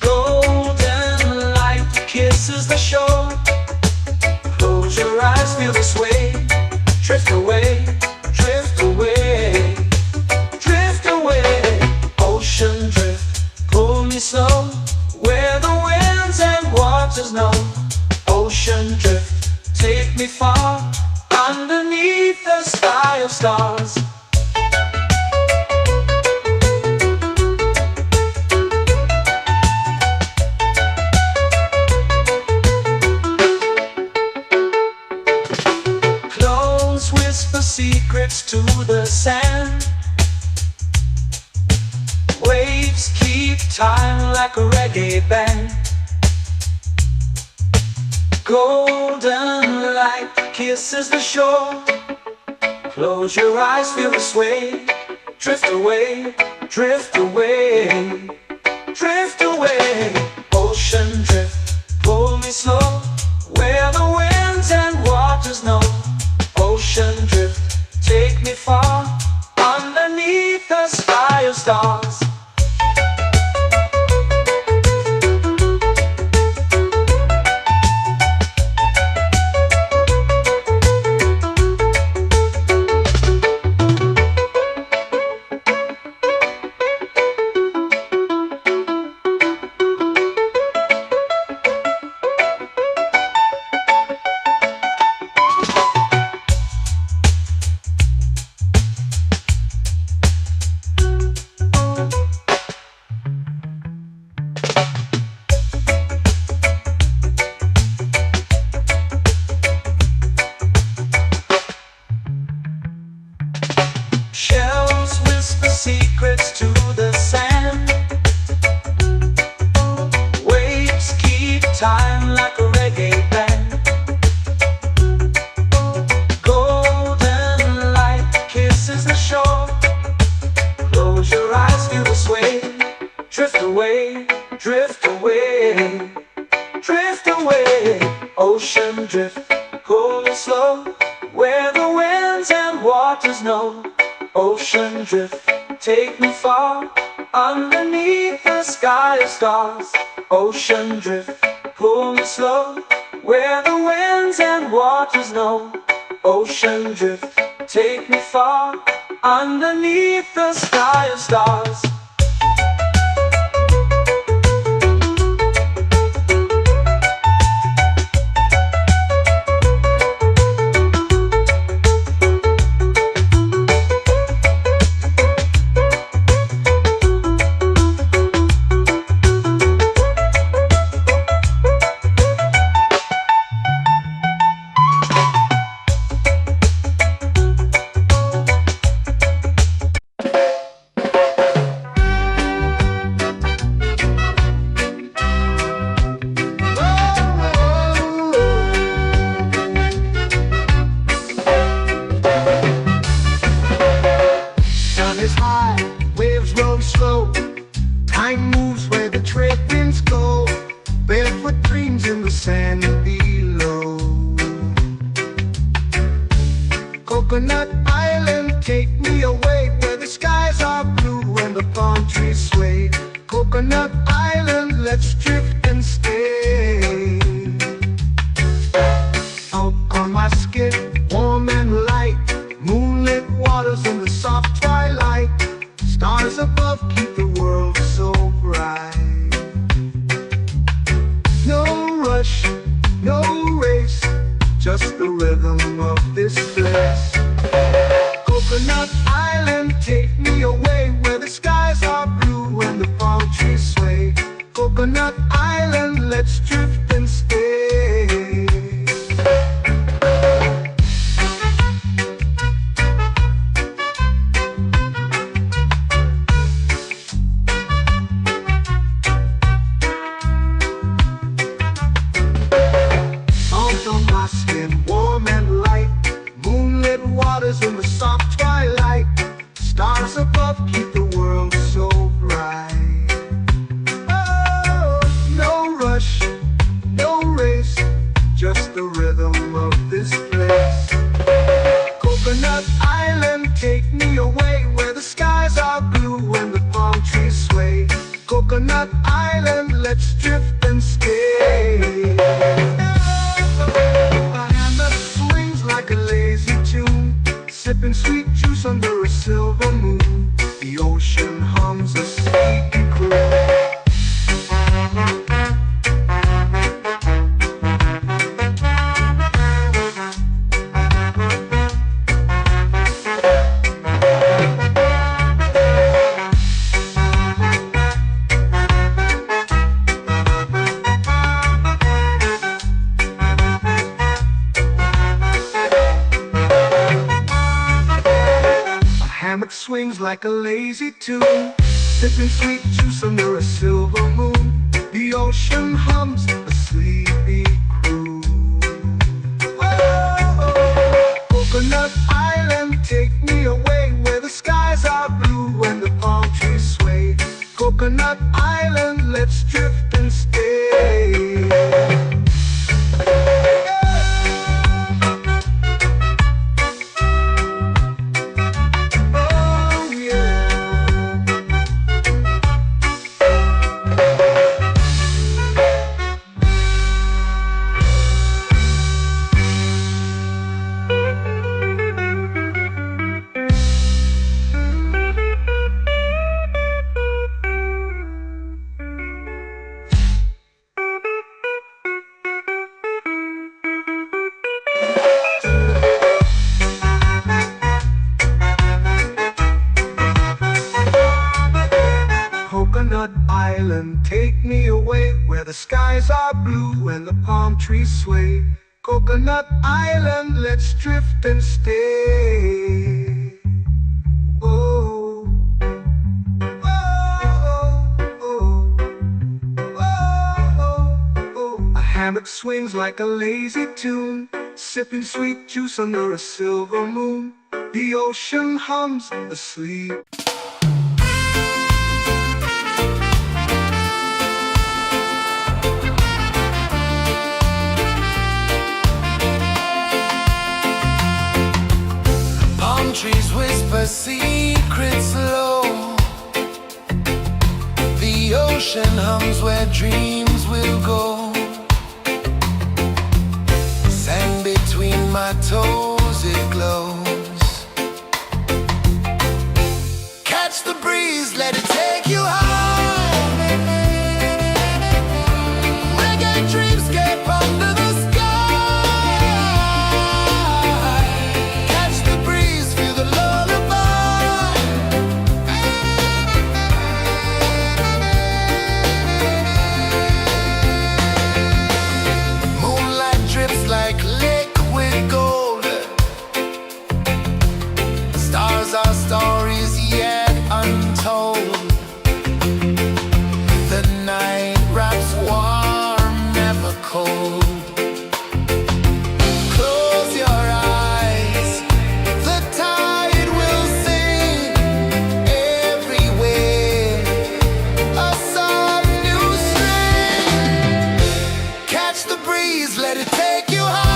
Golden light kisses the shore. Close your eyes, feel the sway. Drift away, drift away, drift away. Ocean drift, pull me slow, where the winds and waters know. Ocean drift, take me far, underneath the sky of stars. Clones whisper secrets to the sand. Waves keep time like a reggae band. Golden light kisses the shore. Close your eyes, feel the sway. Drift away, drift away, drift away. Ocean drift, pull me slow, where the winds and waters know. Ocean drift, take me far, underneath the sky of stars. Shells whisper secrets to the sand. Waves keep time like a reggae band. Golden light kisses the shore. Close your eyes, feel the sway. Drift away, drift away, drift away. Ocean drift, pull me slow, where the winds and waters know. Ocean drift, take me far, underneath the sky of stars. Ocean drift, pull me slow, where the winds and waters know. Ocean drift, take me far, underneath the sky of stars. Time moves where the trade winds go. Barefoot dreams in the sand below. Coconut Island, take me away, where the skies are blue and the palm trees sway. Coconut Island, let's drift and stay. Out on my skin, warm and light, moonlit waters in the soft twilight. Stars above keep the world so bright. No rush, no race, just the rhythm of this place. Coconut Island, take me away, where the skies are blue and the palm trees sway. Coconut Island, let's drift and stay. swings like a lazy tune, sipping sweet juice under a silver moon. The ocean hums a sleepy croon. Oh, Coconut Island, take me away where the skies are blue and the palm trees sway. Coconut Island, let's drift and stay. Oh yeah. Coconut Island, take me away where the skies are blue and the palm trees sway. Coconut Island, let's drift and stay. Oh, oh, oh, oh, oh. A hammock swings like a lazy tune, sipping sweet juice under a silver moon. The ocean hums asleep. Trees whisper secrets low. The ocean hums where dreams will go. Sand between my toes, it glows. Catch the breeze, let it take you high. Reggae dreamscape under the our stories yet untold. The night wraps warm, never cold. Close your eyes, the tide will sing everywhere. A soft new string. Catch the breeze, let it take you high.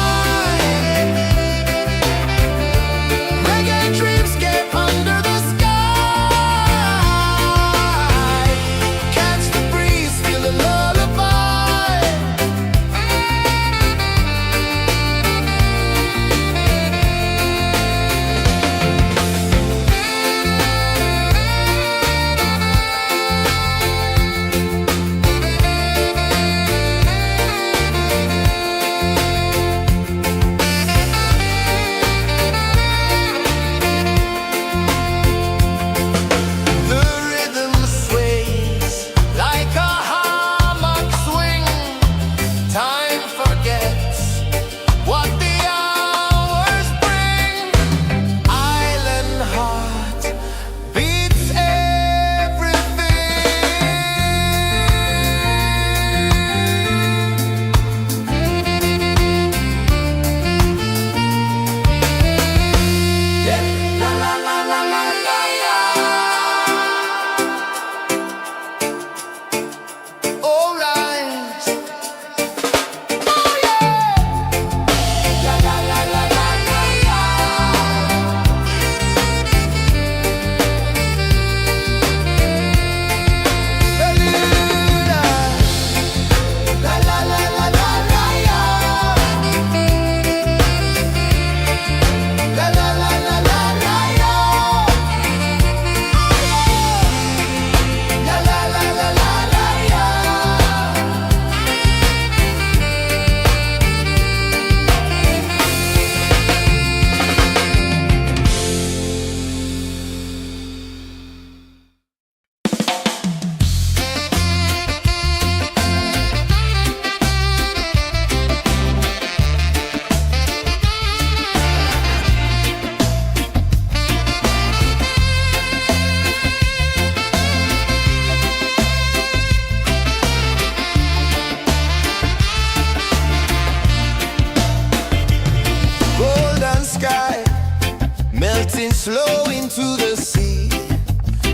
flow into the sea.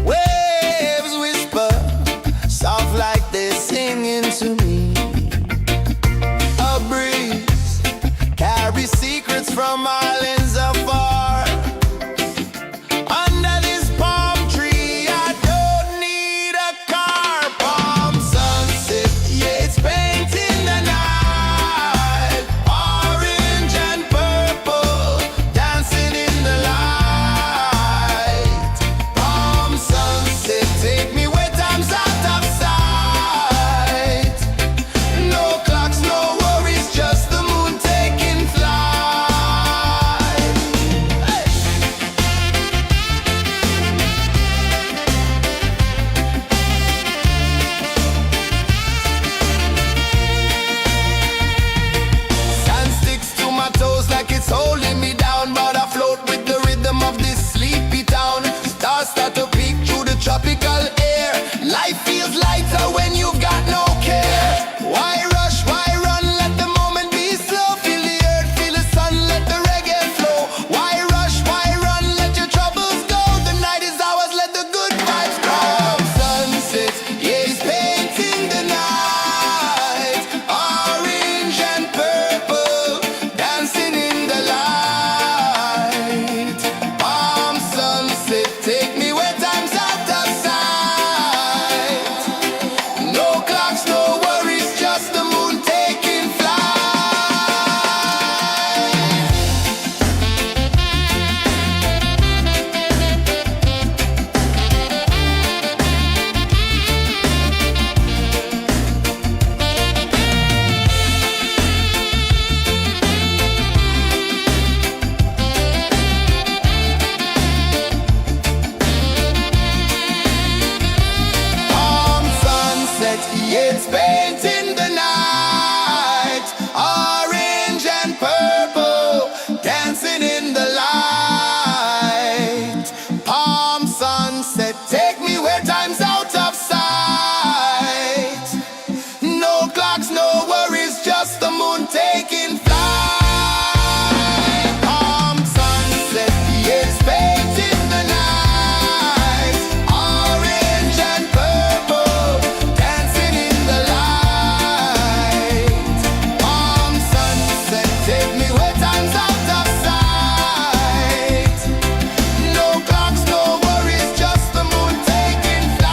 Waves whisper, soft like they're singing to me. A breeze carries secrets from islands afar. Under this palm tree, I don't need a car. Palm sunset, yeah, it's painting the night. Orange and purple, dancing in the light. Palm sunset, take me where time's out of sight. No clocks, no worries, just the moon taking flight. Hey! Sand sticks to my toes like it's holding me down, but I float with the rhythm of this sleepy town. Stars start to peek through the tropical air. Life feels lighter when you've got no care. Why rush, why run, let the moment be slow. Feel the earth, feel the sun, let the reggae flow. Why rush, why run, let your troubles go. The night is ours, let the good vibes grow. Sunset, yeah, it's painting the night. Orange and purple, dancing in the light. Palm sunset, take me where time's out of sight. No clocks, no worries, just the moon taking flight. Palm sunset, yeah, it's painting the night. Orange and purple, dancing in the light. Palm sunset, take me where time's out of sight. No clocks, no worries, just the moon taking flight. Palm sunset, yeah, it's painting the night. Orange and purple, dancing in the light. Palm sunset, take me where time's out of sight. No clocks, no worries, just the moon taking flight.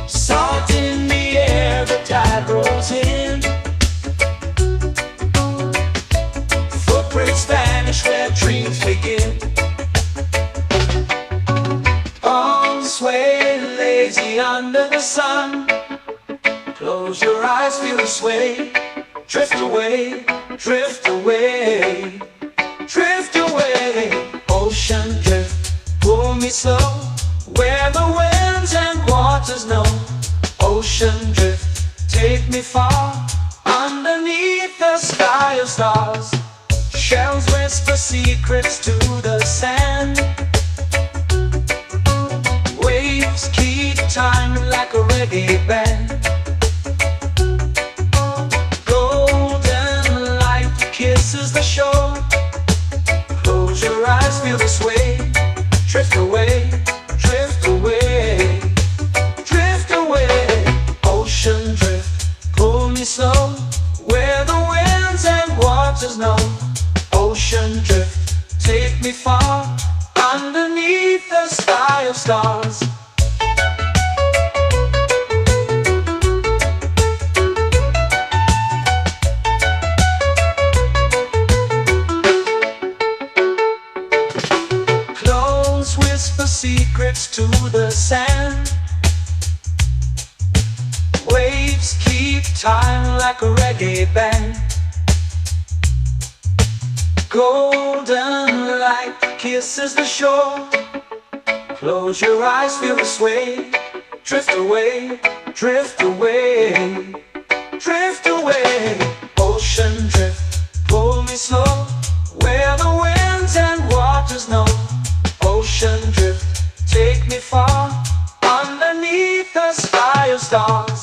Salt in the air, the tide rolls in. Footprints vanish where dreams begin. Palms sway lazy under the sun. Close your eyes, feel the sway. Drift away, drift away, drift away. Ocean drift, pull me slow, where the winds and waters know. Ocean drift, take me far, underneath the sky of stars. Shells whisper secrets to the sand. Waves keep time like a reggae band. Golden light kisses the shore. Close your eyes, feel the sway. Drift away, drift away, drift away. Ocean drift, pull me slow, where the winds and waters know. Ocean drift, take me far, underneath the sky of stars. Clones whisper secrets to the sand. Waves keep time like a reggae band. Golden light light kisses the shore. Close your eyes, feel the sway. Drift away, drift away, drift away. Ocean drift, pull me slow, where the winds and waters know. Ocean drift, take me far, underneath the sky of stars.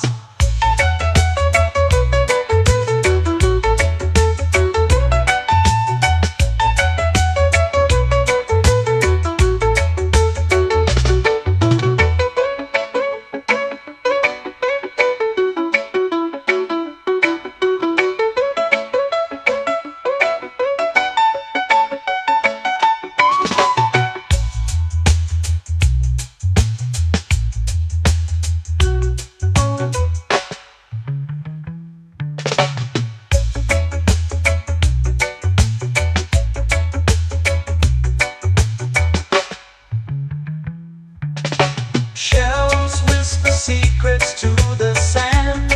Shells whisper secrets to the sand.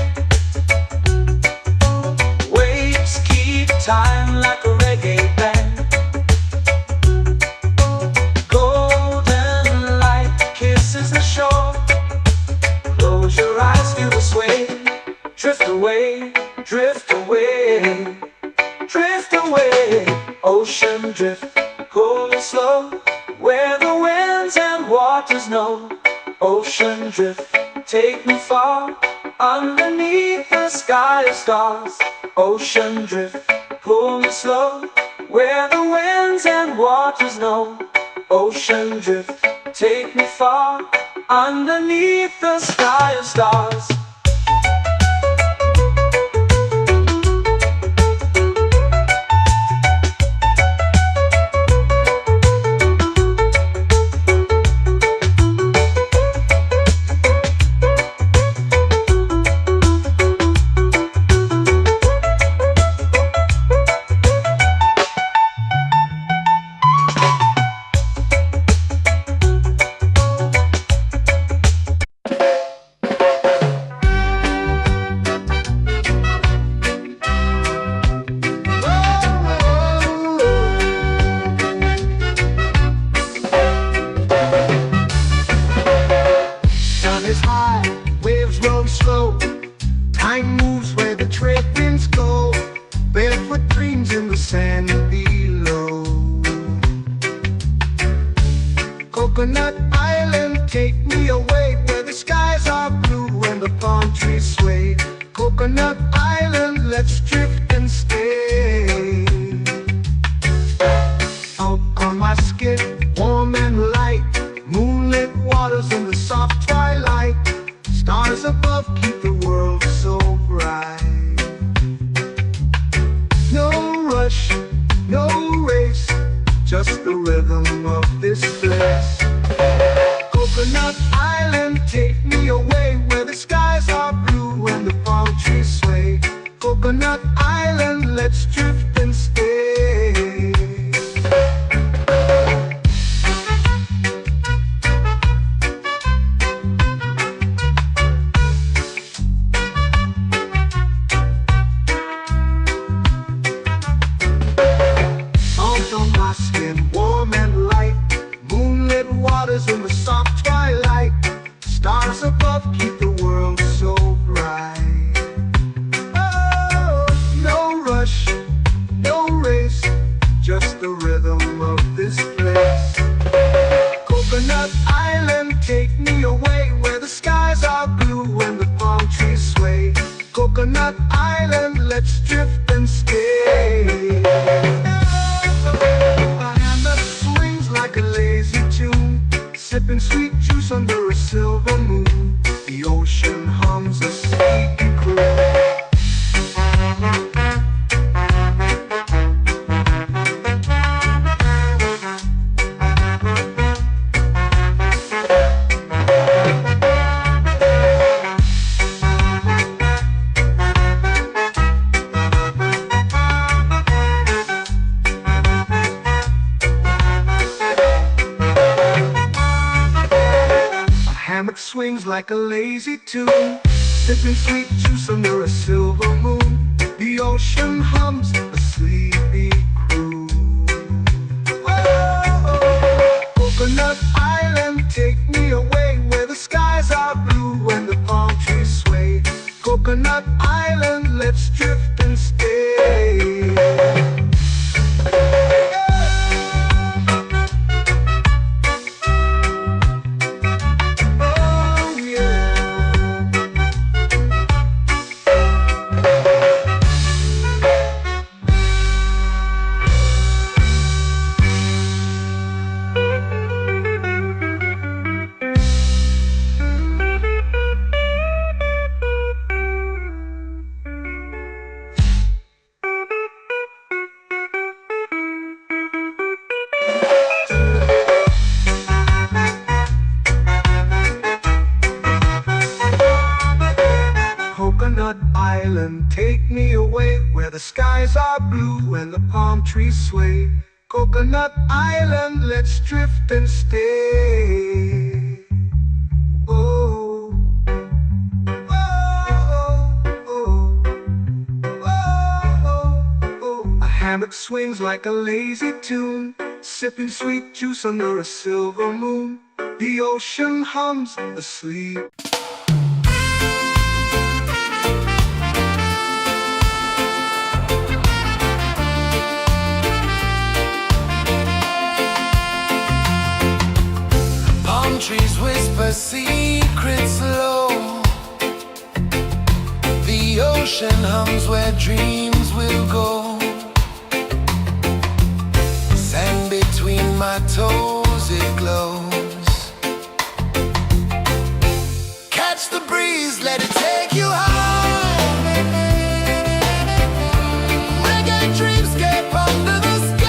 Waves keep time like a reggae band. Golden light kisses the shore. Close your eyes, feel the sway. Drift away, drift away, drift away. Ocean drift, cool and slow, where the winds and waters know. Ocean drift, take me far, underneath the sky of stars. Ocean drift, pull me slow, where the winds and waters know. Ocean drift, take me far, underneath the sky of stars. Time moves where the trade winds go. Barefoot dreams in the sand below. Coconut Island, take me away, where the skies are blue and the palm trees sway. Coconut Island, let's drift and stay. Out on my skin, warm and light, moonlit waters in the soft twilight. Stars above keep the world so bright. No rush, no race, just the rhythm of this place. Coconut Island, take me away, where the skies are blue and the palm trees sway. Coconut Island, let's drift and stay. Warm and light, moonlit waters in the soft twilight. Stars above keep the world so bright. Oh, no rush, no race, just the rhythm of this place. Coconut Island, take me away, where the skies are blue and the palm trees sway. Coconut Island, let's drift and stay. Like a lazy tune, sipping sweet juice under a silver moon. The ocean hums a sleepy croon. Hammock swings like a lazy tune, sipping sweet juice under a silver moon. The ocean hums a sleepy croon. Whoa! take me away where the skies are blue and the palm trees sway. Coconut Island, let's drift and stay. Oh yeah. Coconut Island, take me away where the skies are blue and the palm trees sway. Coconut Island, let's drift and stay. Oh, oh, oh, oh, oh. A hammock swings like a lazy tune, sipping sweet juice under a silver moon. The ocean hums asleep. Trees whisper secrets low. The ocean hums where dreams will go. Sand between my toes, it glows. Catch the breeze, let it take you high. Reggae dreamscape under the sky.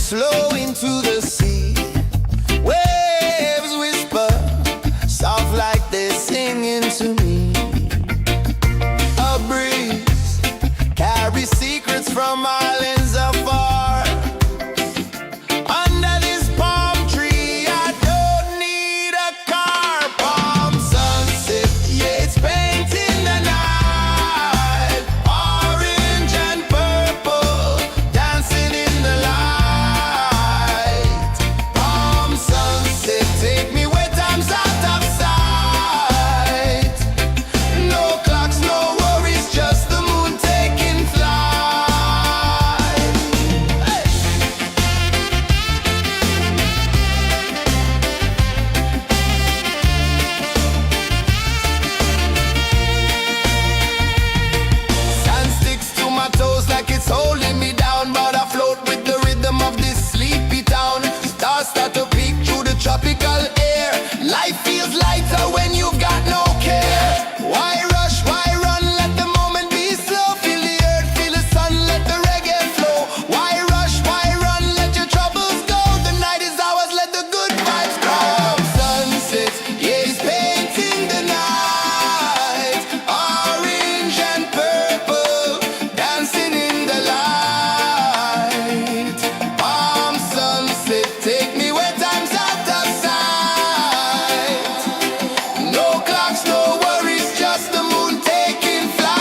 flow into the sea. Waves whisper, soft like they're singing to me. A breeze carries secrets from islands afar. Under this palm tree, I don't need a car. Palm sunset, yeah, it's painting the night. Orange and purple, dancing in the light. Palm sunset, take me where time's out of sight. No clocks, no worries, just the moon taking flight. Hey! Sand sticks to my toes like it's holding me down, but I float with the rhythm of this sleepy town. Stars start to peek through the tropical air. Life feels lighter when you've got no care. Why rush, why run, let the moment be slow. Feel the earth, feel the sun, let the reggae flow. Why rush, why run, let your troubles go. The night is ours, let the good vibes grow. Sunset, yeah, it's painting the night. Orange and purple, dancing in the light. Palm sunset, take me where time's out of sight. No clocks, no worries, just the moon taking flight.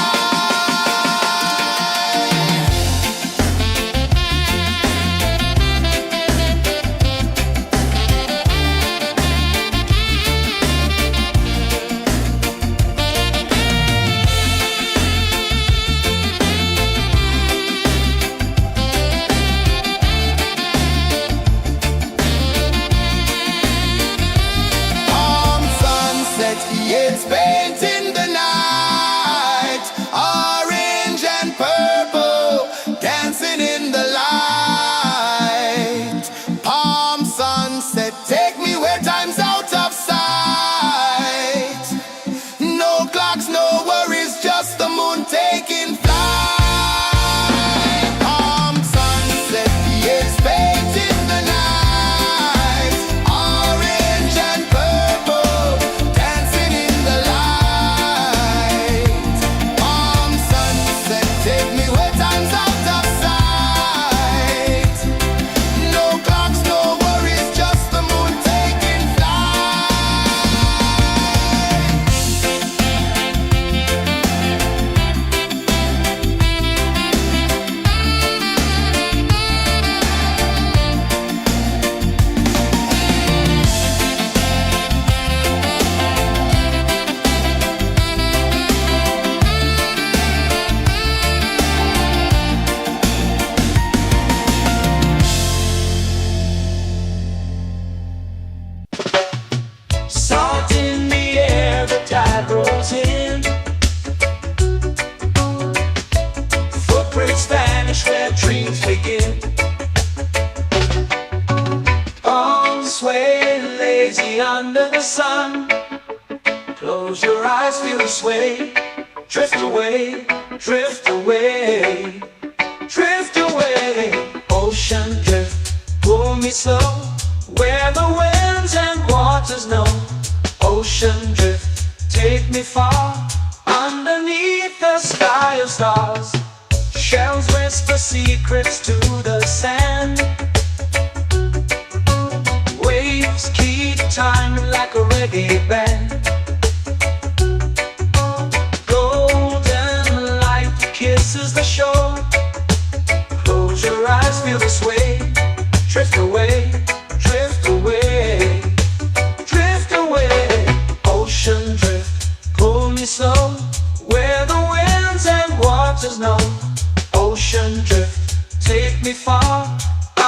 Palm sunset, yeah, it's painting the night. Orange and purple, dancing in the light. Palm sunset, take me where time's out of sight. No clocks, no worries, just the moon taking flight. Palm sunset, yeah, it's painting the night. Orange and purple, dancing in the light. Palm sunset, take me where time's out of sight. No clocks, no worries, just the moon taking flight. Salt in the air, the tide rolls in. Footprints vanish where dreams begin. Arms sway lazy under the sun. Close your eyes, feel the sway. Drift away, drift away, drift away. Ocean drift, pull me slow, where the winds and waters know. Ocean drift, take me far, underneath the sky of stars. Shells whisper secrets to the sand. Waves keep time like a reggae band. Golden light kisses the shore. Close your eyes, feel the sway. Drift away, drift away, drift away. Ocean drift, pull me slow, where the winds and waters know. Ocean drift, take me far,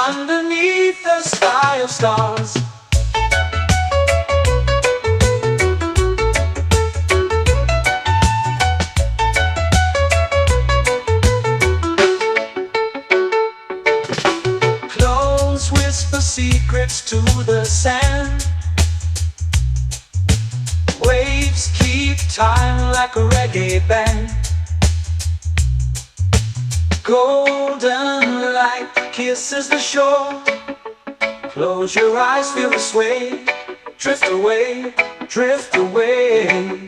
underneath the sky of stars. Close whisper secrets to the sand. Waves keep time like a reggae band. Golden light kisses the shore. Close your eyes, feel the sway. Drift away, drift away,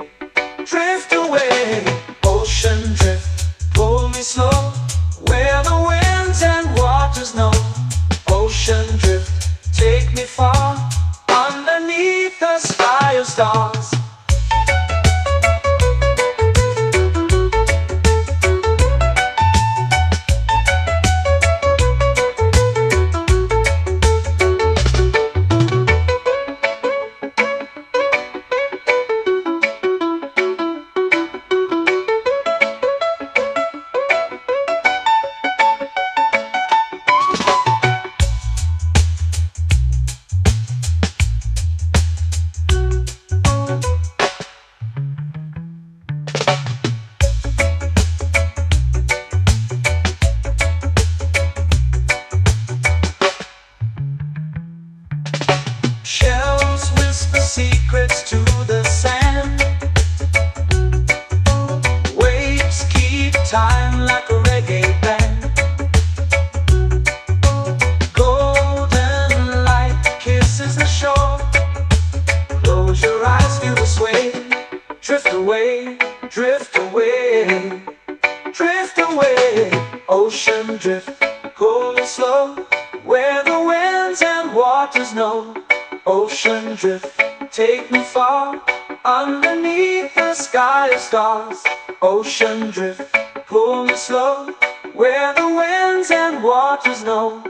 drift away. Ocean drift, pull me slow, where the winds and waters know. Ocean drift, take me far, underneath the sky of stars. Shells whisper secrets to the sand. Waves keep time like a reggae band. Golden light kisses the shore. Close your eyes, feel the sway. Drift away, drift away, drift away. Ocean drift, cool and slow, where the winds and waters know. Ocean drift, take me far, underneath the sky of stars. Ocean drift, pull me slow, where the winds and waters know.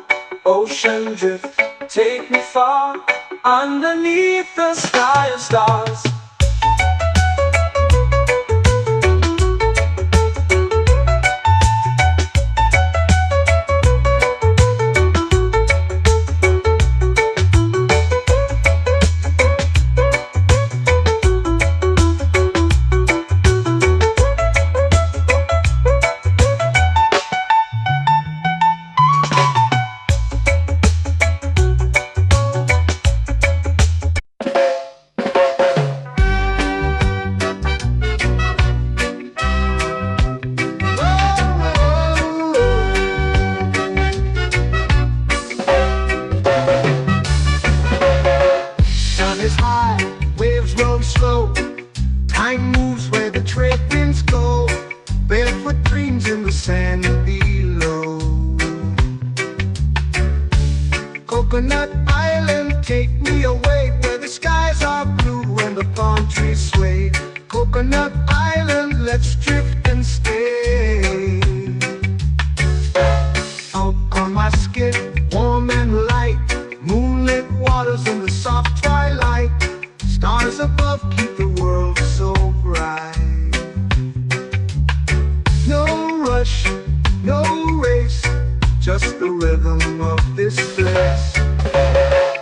Ocean drift, take me far, underneath the sky of stars. Slow. Time moves where the trade winds go. Barefoot dreams in the sand below. Coconut Island, take me away, where the skies are blue and the palm trees sway. Coconut Island, let's drift and stay. Out on my skin, warm and light, moonlit waters in the soft twilight. Stars above keep the world so bright. No rush, no race, just the rhythm of this place.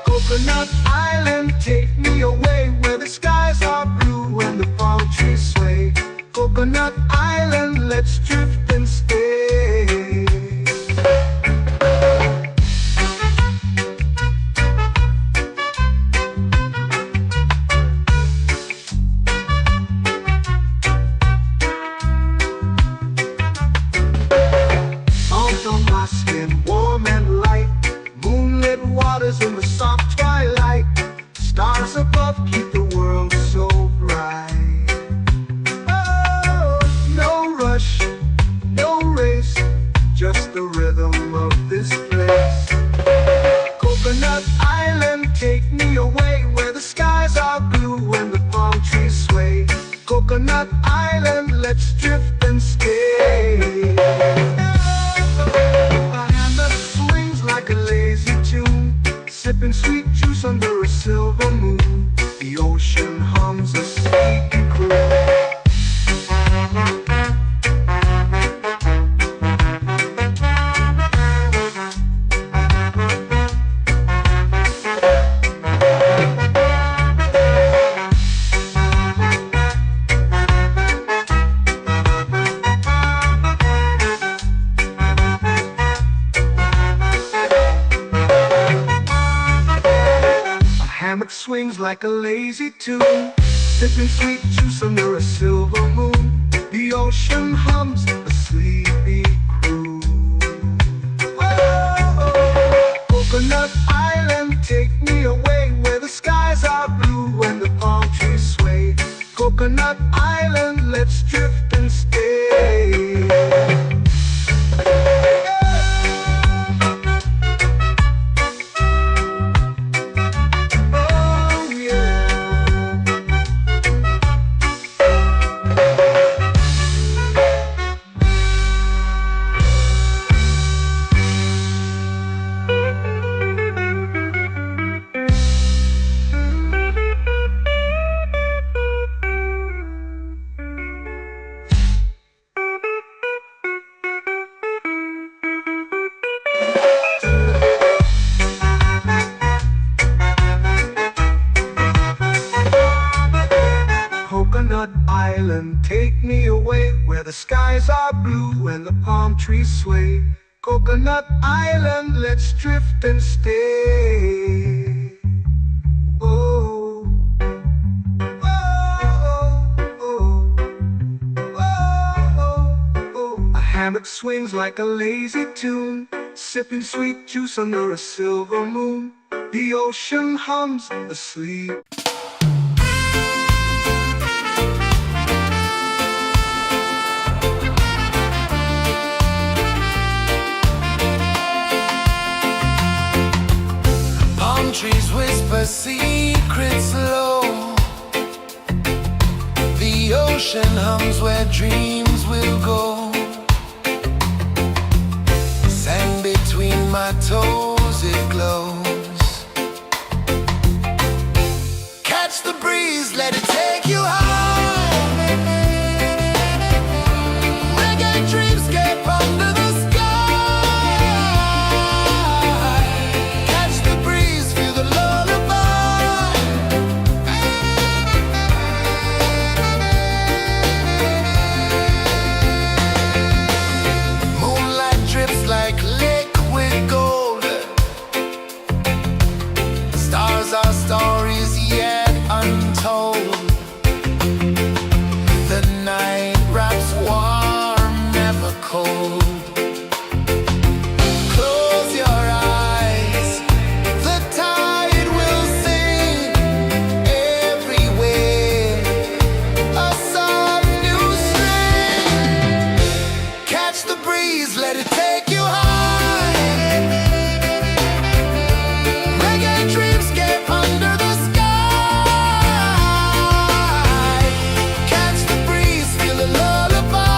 Coconut Island, take me away, where the skies are blue and the palm trees sway. Coconut Island, let's drift and stay. In the soft twilight, stars above keep the world so bright. Oh, no rush, no race, just the rhythm of this place. Coconut Island, take me away, where the skies are blue and the palm trees sway. Coconut Island, let's drift and stay. A hand that swings like a lazy tune, sipping sweet juice under a silver moon. The ocean hums a sleepy croon. Hammock swings like a lazy tune, sipping sweet juice under a silver moon. The ocean hums a sleepy croon. Whoa. away, where the skies are blue and the palm trees sway. Coconut Island, let's drift and stay. Oh, oh, oh, oh, oh. A hammock swings like a lazy tune, sipping sweet juice under a silver moon. The ocean hums asleep. Palm trees whisper secrets low. The ocean hums where dreams will go. Sand between my toes, it glows. Catch the breeze, let it take you high. Reggae dreamscape under the sky. Catch the breeze, feel the lullaby. Moonlight drips like liquid gold. Stars are stories yet untold. The night wraps warm, never cold. Close your eyes, the tide will sing everywhere. A soft new string. Catch the breeze, let it take you high. Reggae dreamscape under the sky. Catch the breeze, feel the lullaby.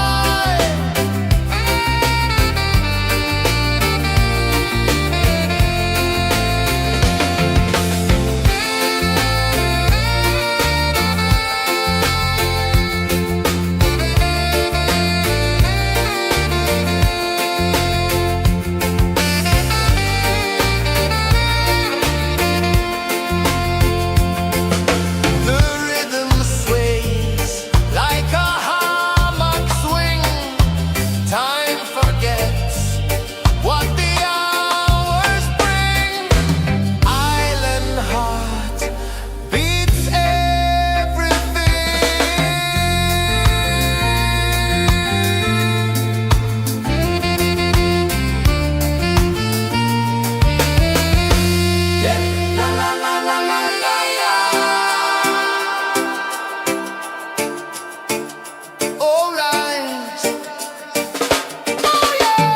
The rhythm sways like a hammock swing. Time forgets what the hours bring. Island heart beats everything. Yeah. La la la la la la la. All right. Oh yeah.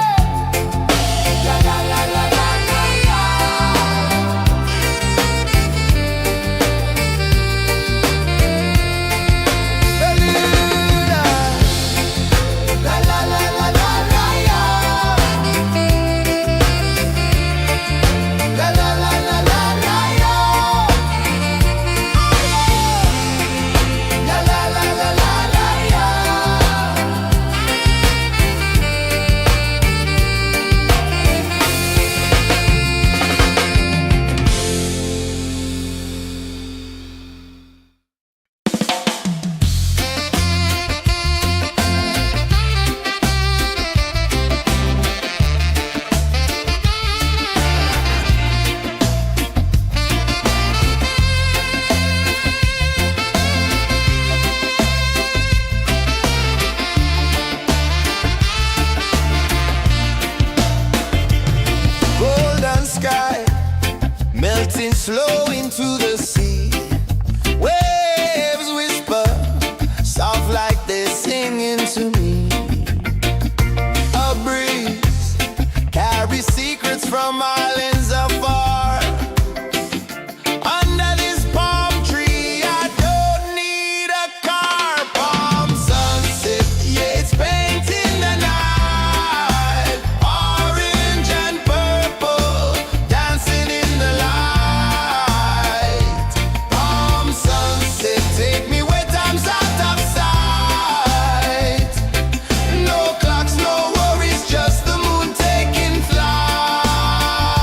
La la la la la la la. Bermuda. La la la la la la la. La la la la la la la. La la la la la la la. Golden sky melting slow into the sea. Waves whisper soft like they're singing to me. A breeze carries secrets from islands afar. Under this palm tree, I don't need a car. Palm sunset, yeah, it's painting the night. Orange and purple, dancing in the light. Palm sunset, take me where time's out of sight. No clocks, no worries, just the moon taking flight.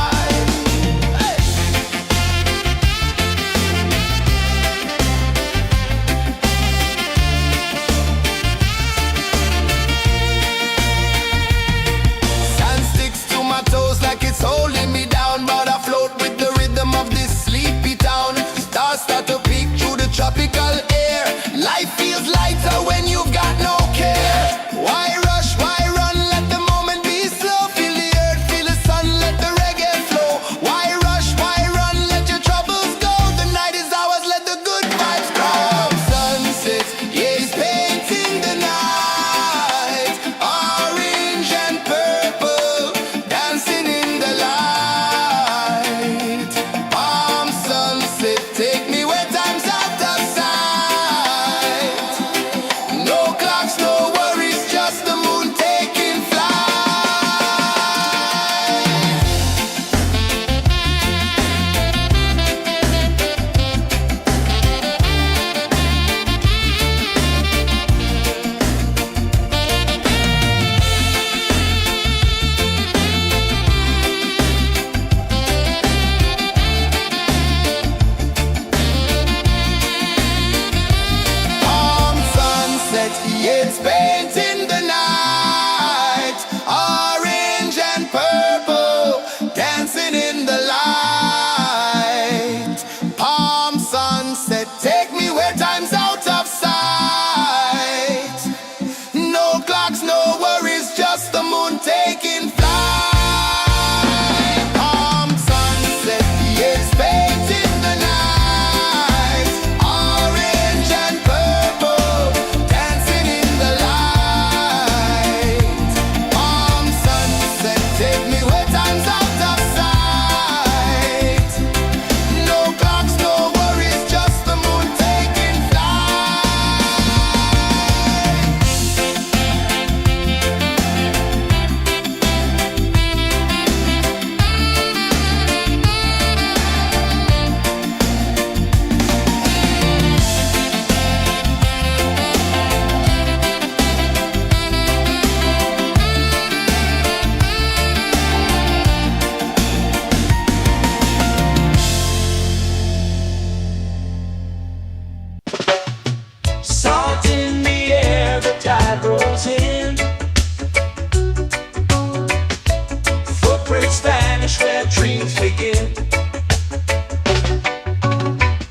begin.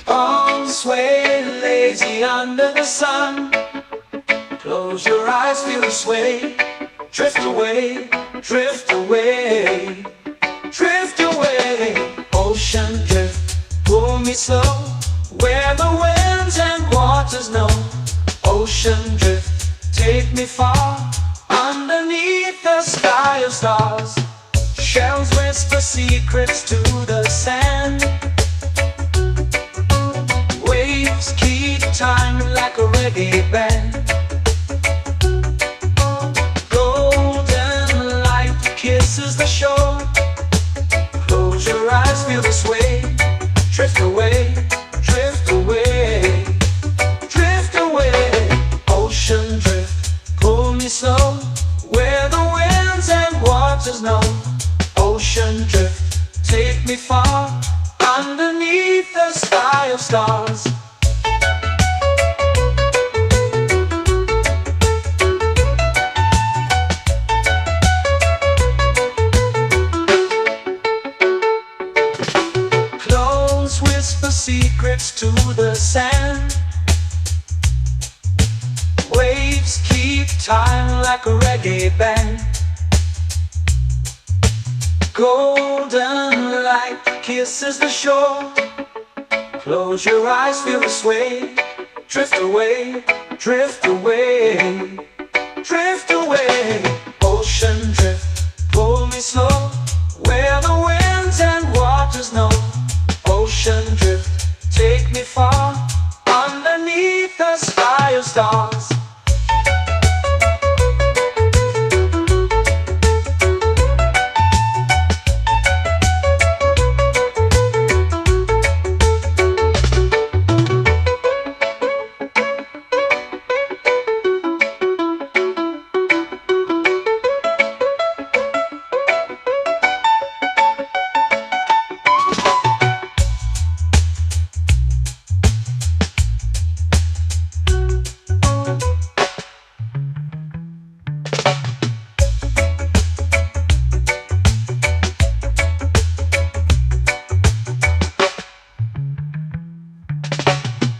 On sway lazy under the sun. Close your eyes, feel the sway. Drift away, drift away, drift away. Ocean drift, pull me slow, where the winds and waters know. Ocean drift, take me far, underneath the sky of stars. Shells whisper secrets to the sand. Waves keep time like a reggae band. Golden light kisses the shore. Close your eyes, feel the sway. Drift away, drift away, drift away. Ocean drift, pull me slow, where the winds and waters know. Ocean drift, take me far, underneath the sky of stars. Close whisper secrets to the sand. Waves keep time like a reggae band. Golden light kisses the shore. Close your eyes, feel the sway. Drift away, drift away, drift away. Ocean drift, pull me slow, where the winds and waters know. Ocean drift, take me far, underneath the sky of stars.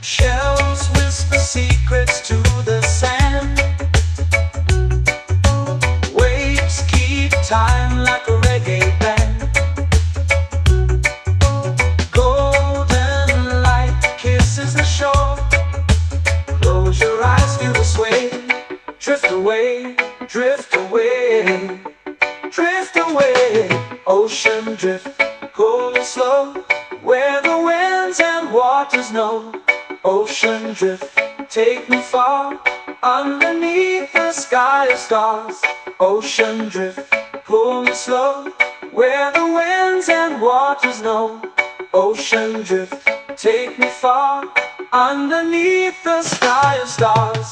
Shells whisper secrets to the sand. Waves keep time like a reggae band. Golden light kisses the shore. Close your eyes, feel the sway. Drift away, drift away, drift away. Ocean drift, pull me slow, where the winds and waters know. Ocean drift, take me far, underneath the sky of stars. Ocean drift, pull me slow, where the winds and waters know. Ocean drift, take me far, underneath the sky of stars.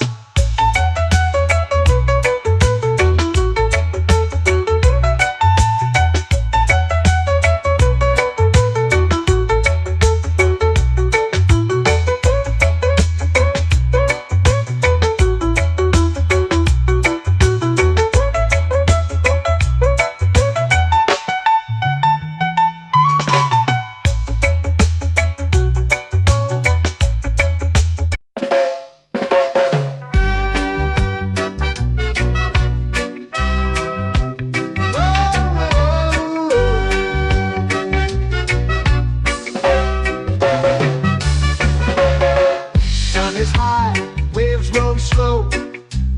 Waves roll slow,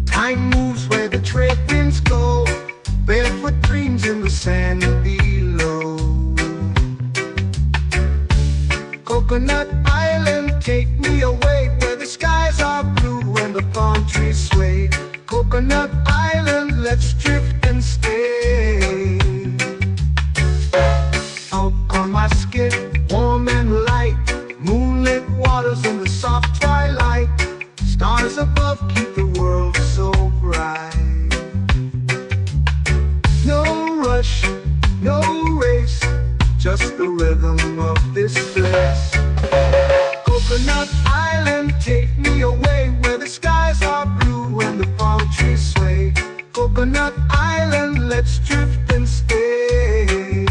time moves where the trade winds go. Barefoot dreams in the sand below. Coconut Island, take me away, where the skies are blue and the palm trees sway. Coconut Island, let's drift and stay. Out on my skin, warm and light, moonlit waters in the soft twilight. Stars above keep the world so bright. No rush, no race, just the rhythm of this place. Coconut Island, take me away, where the skies are blue and the palm trees sway. Coconut Island, let's drift and stay.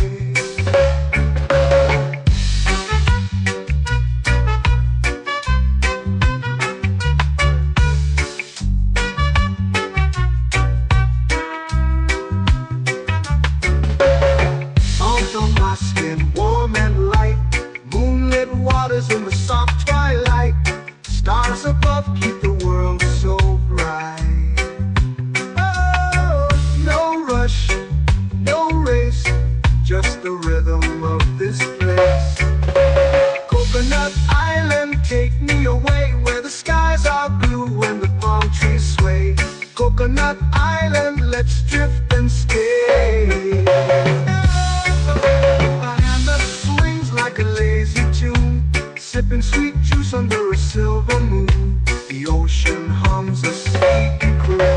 island, let's drift and stay. A hand that swings like a lazy tune, sipping sweet juice under a silver moon. The ocean hums a sleepy croon.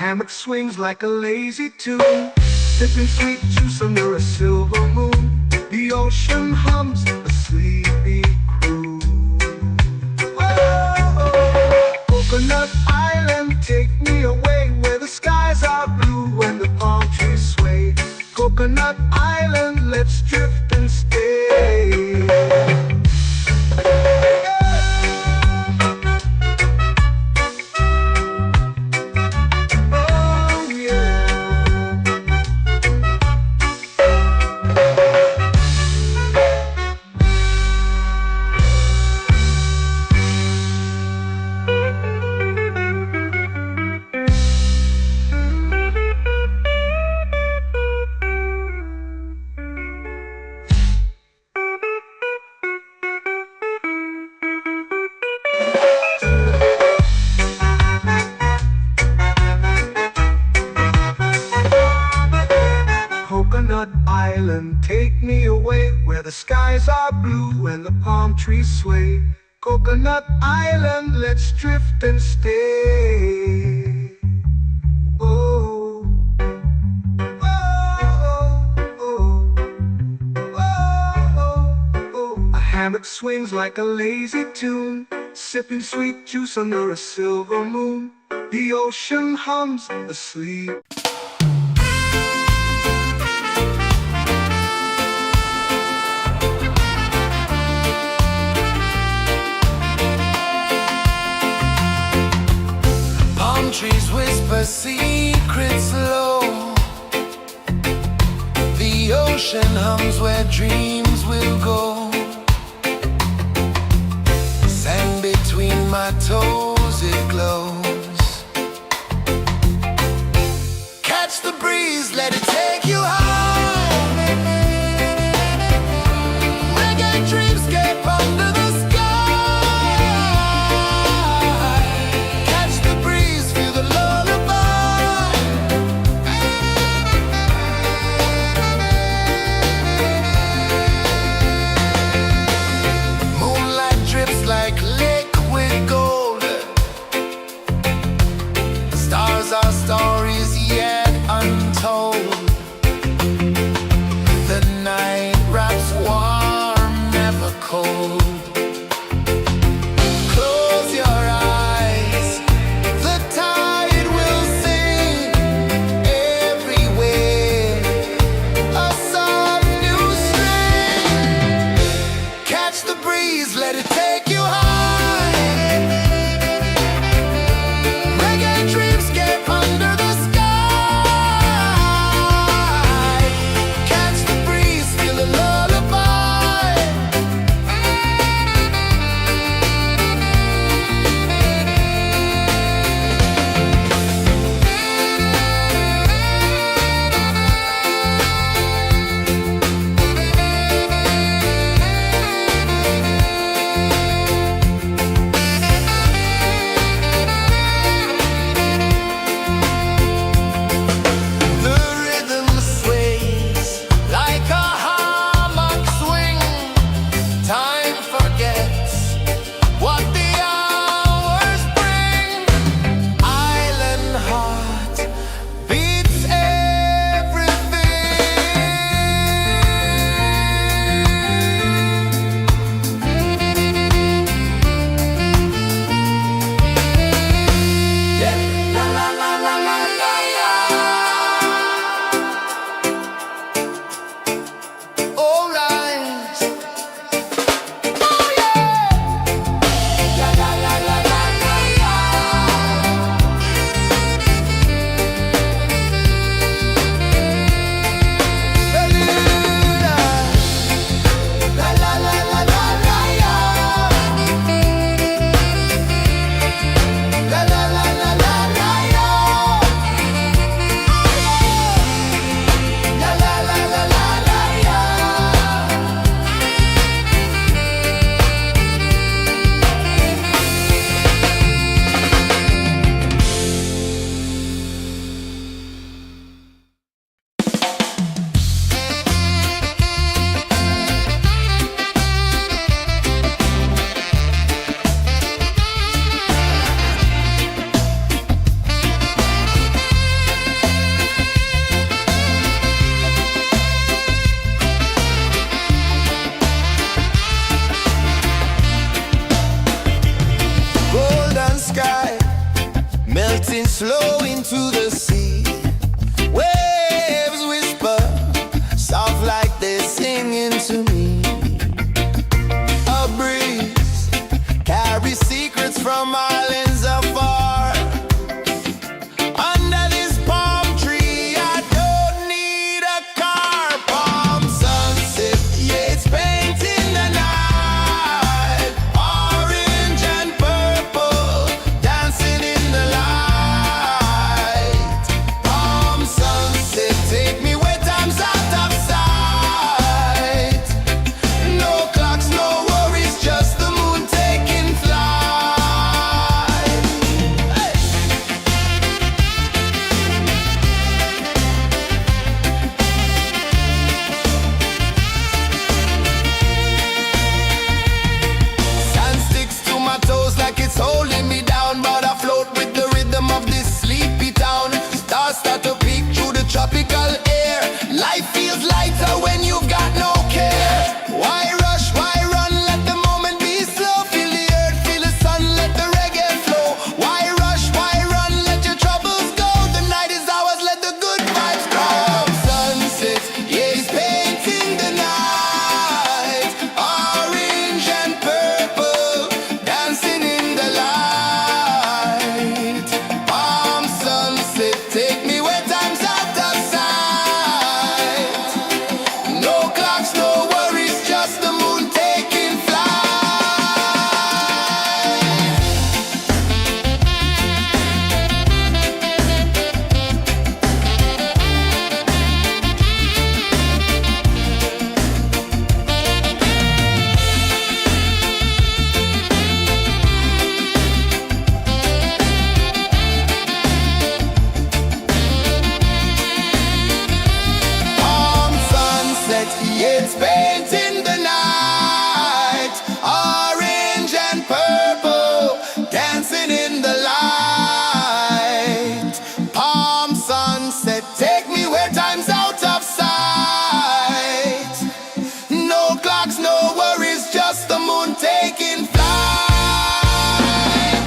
Hammock swings like a lazy tune, sipping sweet juice under a silver moon. The ocean hums a sleepy croon. Whoa, Coconut Island, take me away where the skies are blue and the palm trees sway. Coconut Island, let's drift and stay. Coconut Island, take me away where the skies are blue and the palm trees sway. Coconut Island, let's drift and stay. Oh, oh, oh, oh, oh. A hammock swings like a lazy tune, sipping sweet juice under a silver moon. The ocean hums asleep. Trees whisper secrets low. The ocean hums where dreams will go. Sand between my toes, it glows. Catch the breeze, let it take you high. Reggae dreamscape under the sky. to me. A breeze carries secrets from islands afar. Under this palm tree, I don't need a car. Palm sunset, yeah, it's painting the night. Orange and purple, dancing in the light. Palm sunset, take me where time's out of sight. No clocks, no worries, just the moon taking flight. Hey! Sand sticks to my toes like it's holding me down, but I float with the rhythm of this sleepy town. Stars start to peek through the tropical air. Life feels lighter when you've got no care. Why rush, why run, let the moment be slow. Feel the earth, feel the sun, let the reggae flow. Why rush, why run, let your troubles go. The night is ours, let the good vibes grow. Sunset, yeah, it's painting the night. Orange and purple, dancing in the light. Palm sunset, take me where time's out of sight. No clocks, no worries, just the moon taking flight. Palm sunset, yeah, it's painting the night. Orange and purple, dancing in the light. Palm sunset, take me where time's out of sight. No clocks, no worries, just the moon taking flight.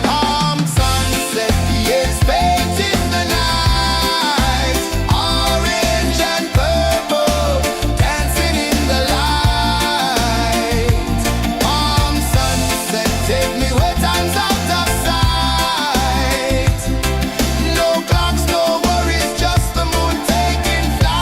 Palm sunset, yeah, it's painting the night. Orange and purple, dancing in the light. Palm sunset, take me where time's out of sight. No clocks, no worries, just the moon taking flight.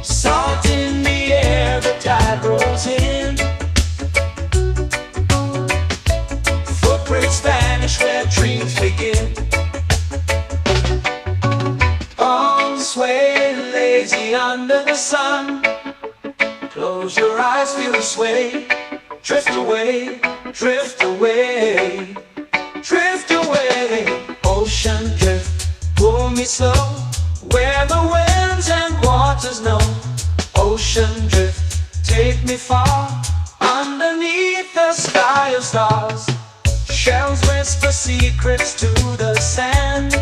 Salt in the air, the tide rolls in. Footprints vanish where dreams begin. Arms sway lazy under the sun. Close your eyes, feel the sway. Drift away, drift away, drift away. Ocean drift, pull me slow, where the winds and waters know. Ocean drift, take me far, underneath the sky of stars. Shells whisper secrets to the sand.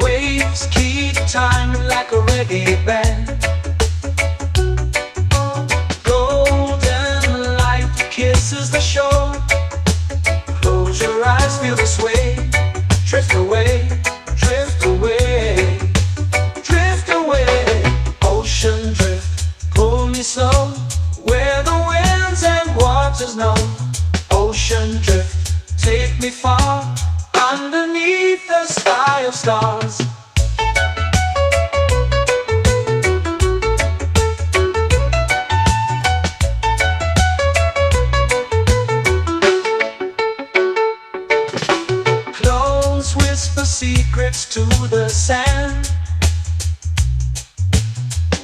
Waves keep time like a reggae band. Golden light kisses the shore. Close your eyes, feel the sway. Drift away, drift away, drift away. Ocean drift, pull me slow, where the winds and waters know. Ocean drift, take me far, underneath the sky of stars. Close whisper secrets to the sand.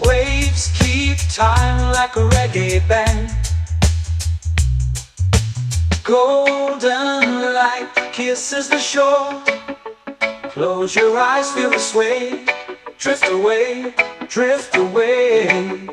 Waves keep time like a reggae band. Golden light kisses the shore. Close your eyes, feel the sway. Drift away, drift away,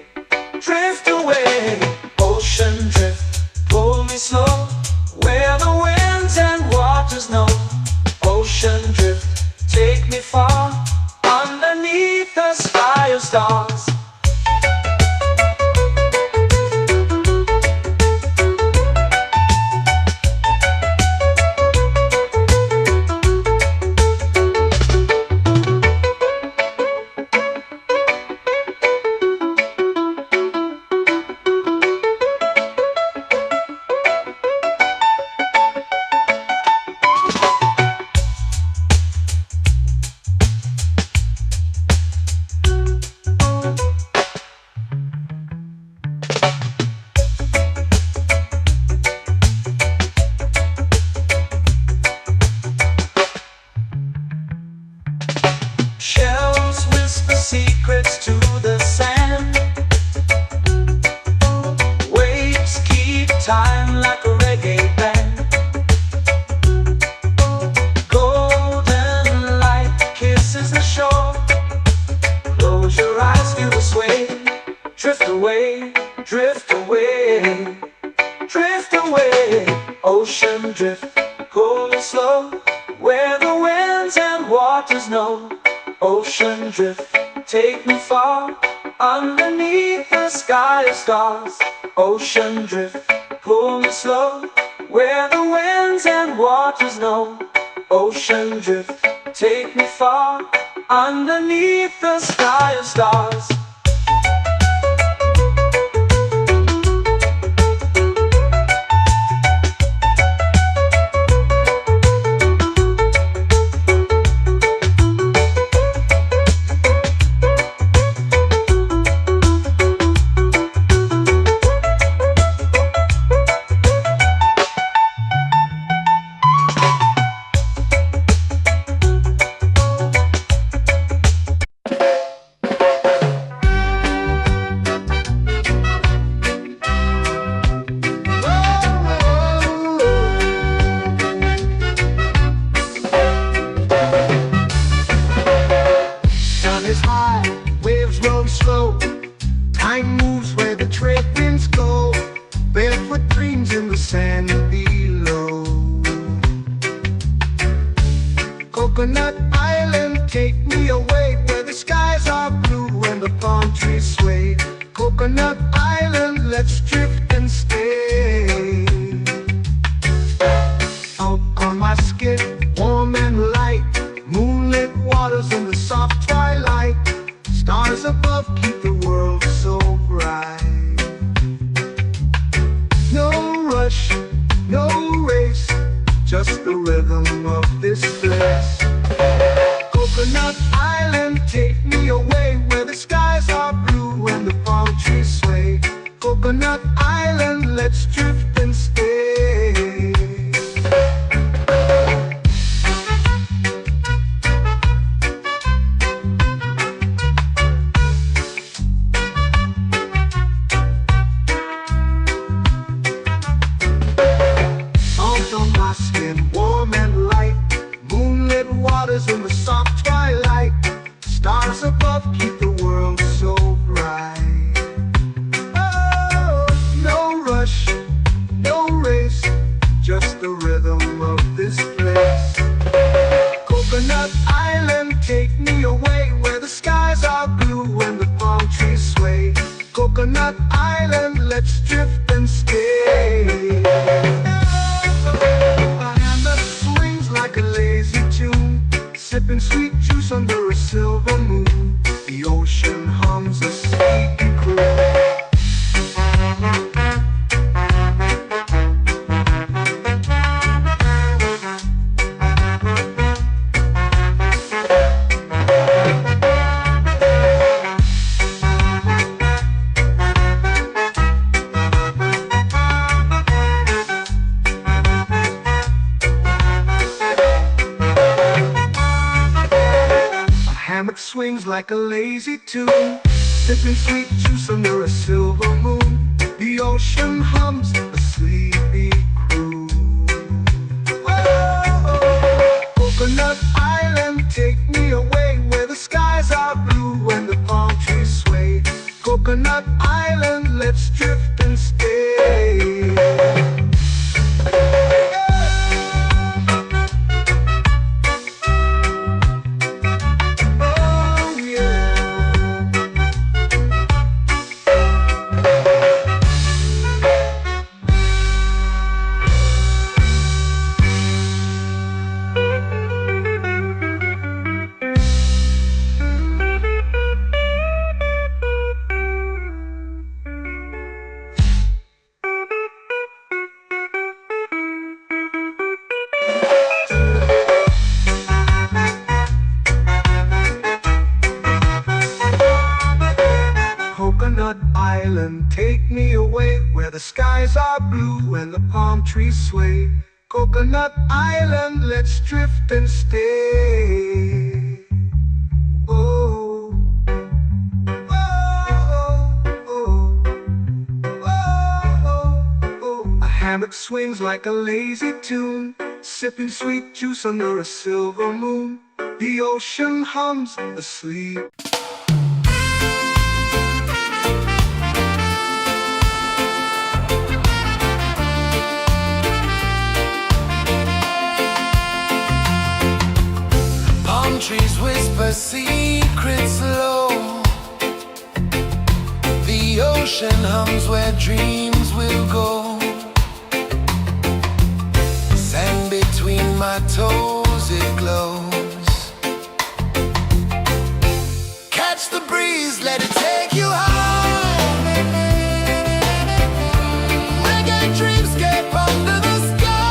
drift away, drift away, drift away. Ocean drift, cool and slow, where the winds and waters know. Ocean drift, take me far, underneath the sky of stars. Ocean drift, pull me slow, where the winds and waters know. Ocean drift, take me far, underneath the sky of stars. Is high, waves roll slow. Time moves where the trade winds go. Barefoot dreams in the sand below. Coconut Island, take me away, where the skies are blue and the palm trees sway. Coconut Island, let's drift and stay. Out on my skin, warm and light, moonlit waters in the soft twilight. Stars above keep the world so bright. No rush, no race, just the rhythm of this place. Coconut Island, take me away, where the skies are blue and the palm trees sway. Coconut Island, let's drift and stay. Warm and light, moonlit waters in the soft twilight. Stars above keep the world so bright. Oh, no rush, no race, just the rhythm of this place. Coconut Island, take me away, where the skies are blue and the palm trees sway. Coconut Island, let's drift and stay. Like a lazy tune, sipping sweet juice under a silver moon. The ocean hums a sleepy croon. Hammock swings like a lazy tune, sipping sweet juice under a silver moon. The ocean hums a sleepy croon. Whoa, Coconut Island, take me away, where the skies are blue and the palm trees sway. Coconut Island, let's drift and stay. Coconut Island, take me away, where the skies are blue and the palm trees sway. Coconut Island, let's drift and stay. Oh, oh, oh, oh, oh. A hammock swings like a lazy tune, sipping sweet juice under a silver moon. The ocean hums asleep. a secret slow. The ocean hums where dreams will go. Sand between my toes, it glows. Catch the breeze, let it take you high. Reggae dreamscape under the sky.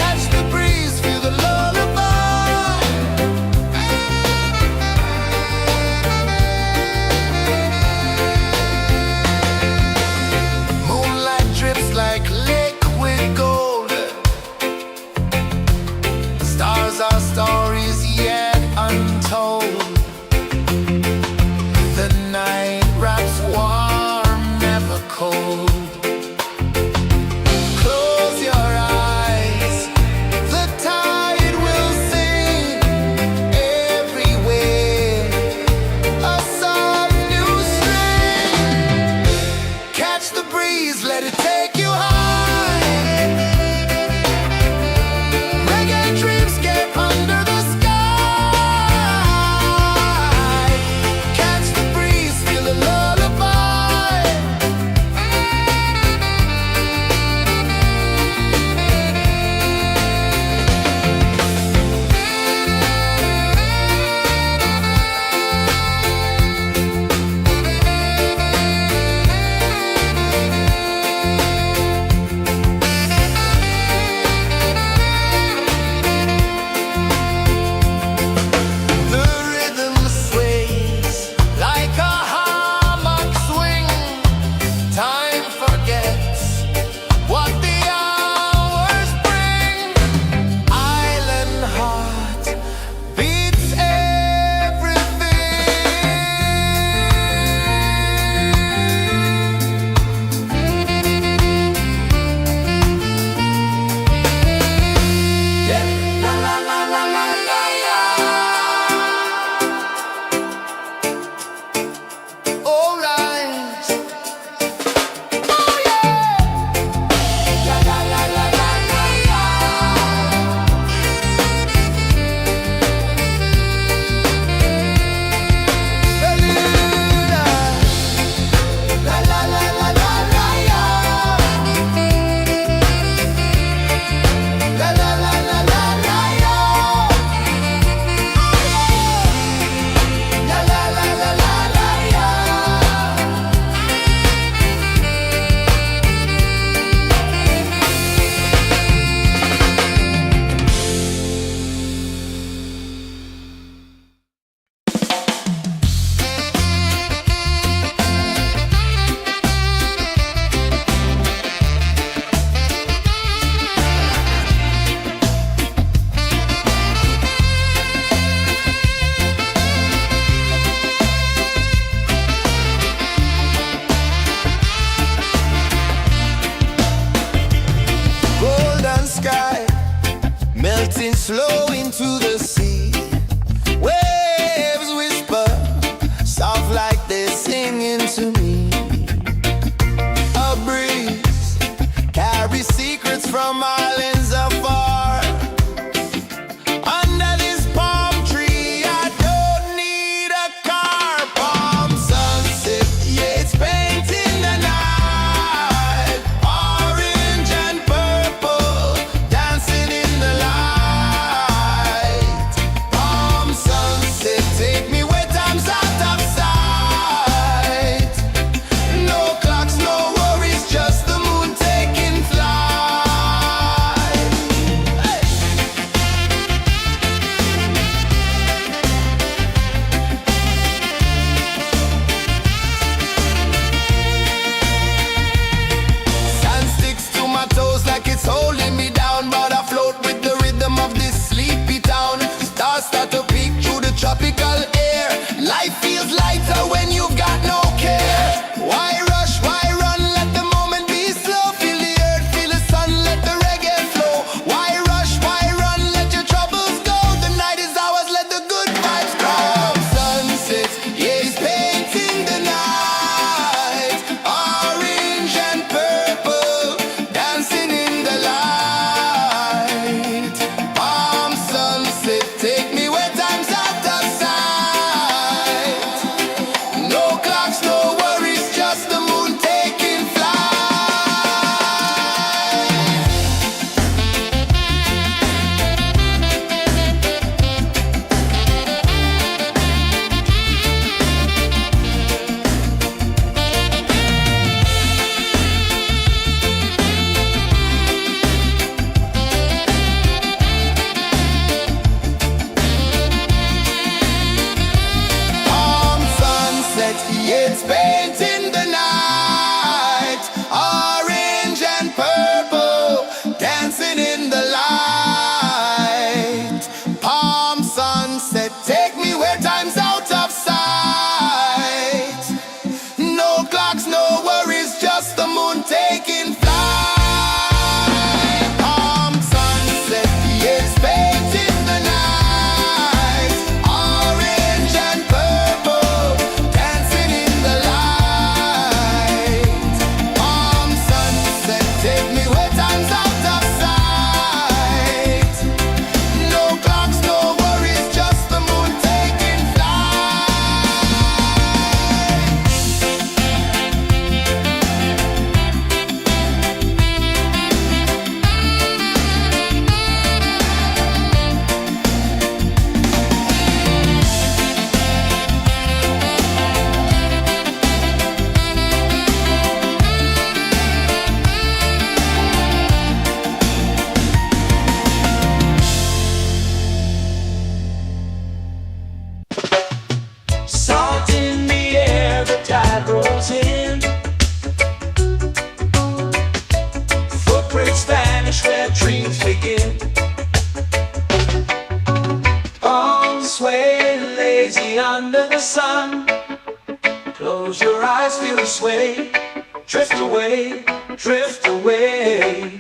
Catch the breeze, feel the lullaby. Moonlight drips like liquid gold. Stars are stories yet untold. Close your eyes, feel the sway. Drift away, drift away,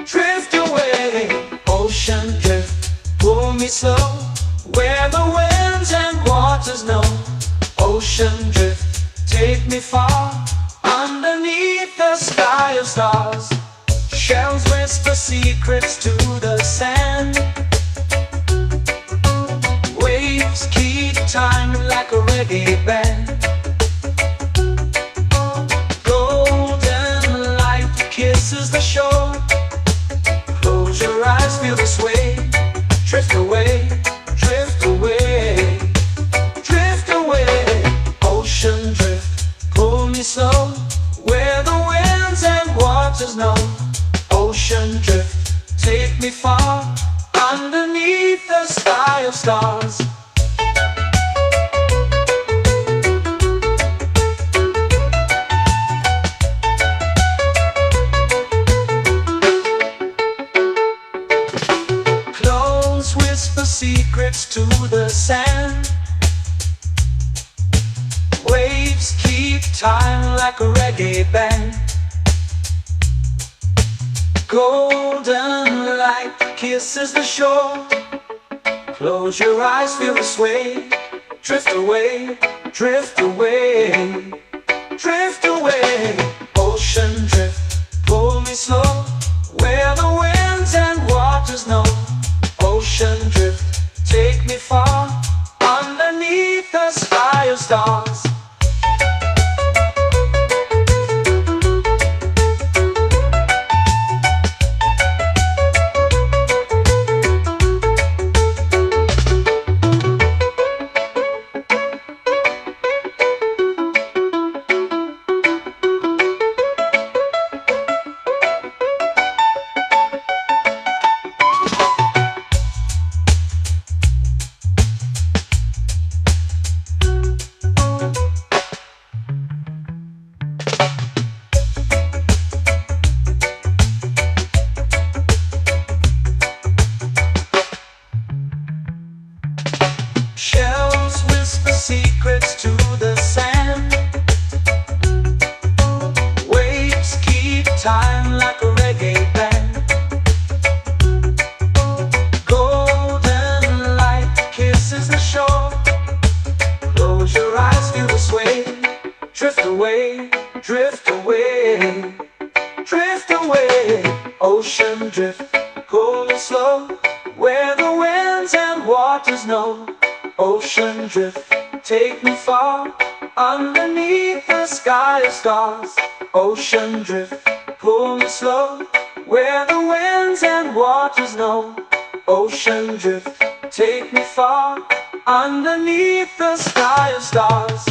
drift away. Ocean drift, pull me slow, where the winds and waters know. Ocean drift, take me far, underneath the sky of stars. Shells whisper secrets to the sand. Waves keep time like a reggae band. Golden light kisses the shore. Close your eyes, feel the sway. Drift away, drift away, drift away. Ocean drift, pull me slow, where the winds and waters know. Ocean drift, take me far, underneath the sky of stars. Clones whisper secrets to the sand. Waves keep time like a reggae band. Golden light kisses the shore. Close your eyes, feel the sway. Drift away, drift away, drift away. Ocean drift, pull me slow, where the winds and waters know. Ocean drift, take me far, underneath the sky of stars. Shells whisper secrets to the sand. Waves keep time like a reggae band. Golden light kisses the shore. Close your eyes, feel the sway. Drift away, drift away, drift away. Ocean drift, pull me slow, where the winds and waters know. Ocean drift, take me far, underneath the sky of stars. Ocean drift, pull me slow, where the winds and waters know. Ocean drift, take me far, underneath the sky of stars.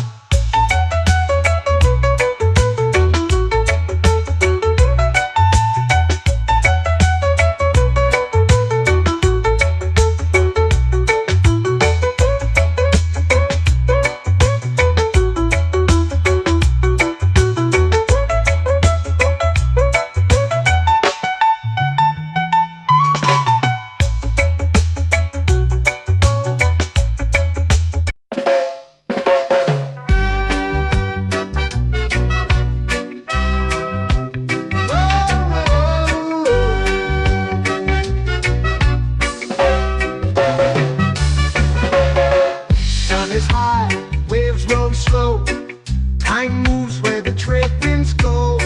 Time moves where the trade winds go.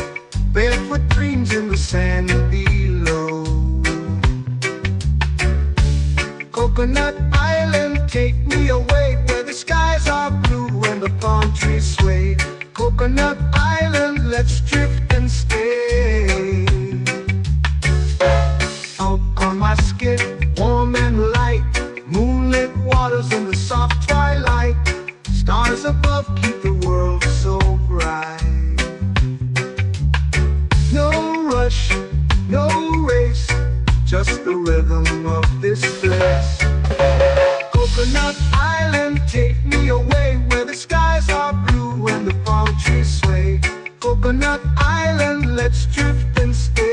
Barefoot dreams in the sand below. Coconut Island, take me away, where the skies are blue and the palm trees sway. Coconut Island, let's drift and stay. Out on my skin, warm and light, moonlit waters in the soft twilight. Stars above keep the world so bright. No rush, no race, just the rhythm of this place. Coconut Island, take me away, where the skies are blue and the palm trees sway. Coconut Island, let's drift and stay.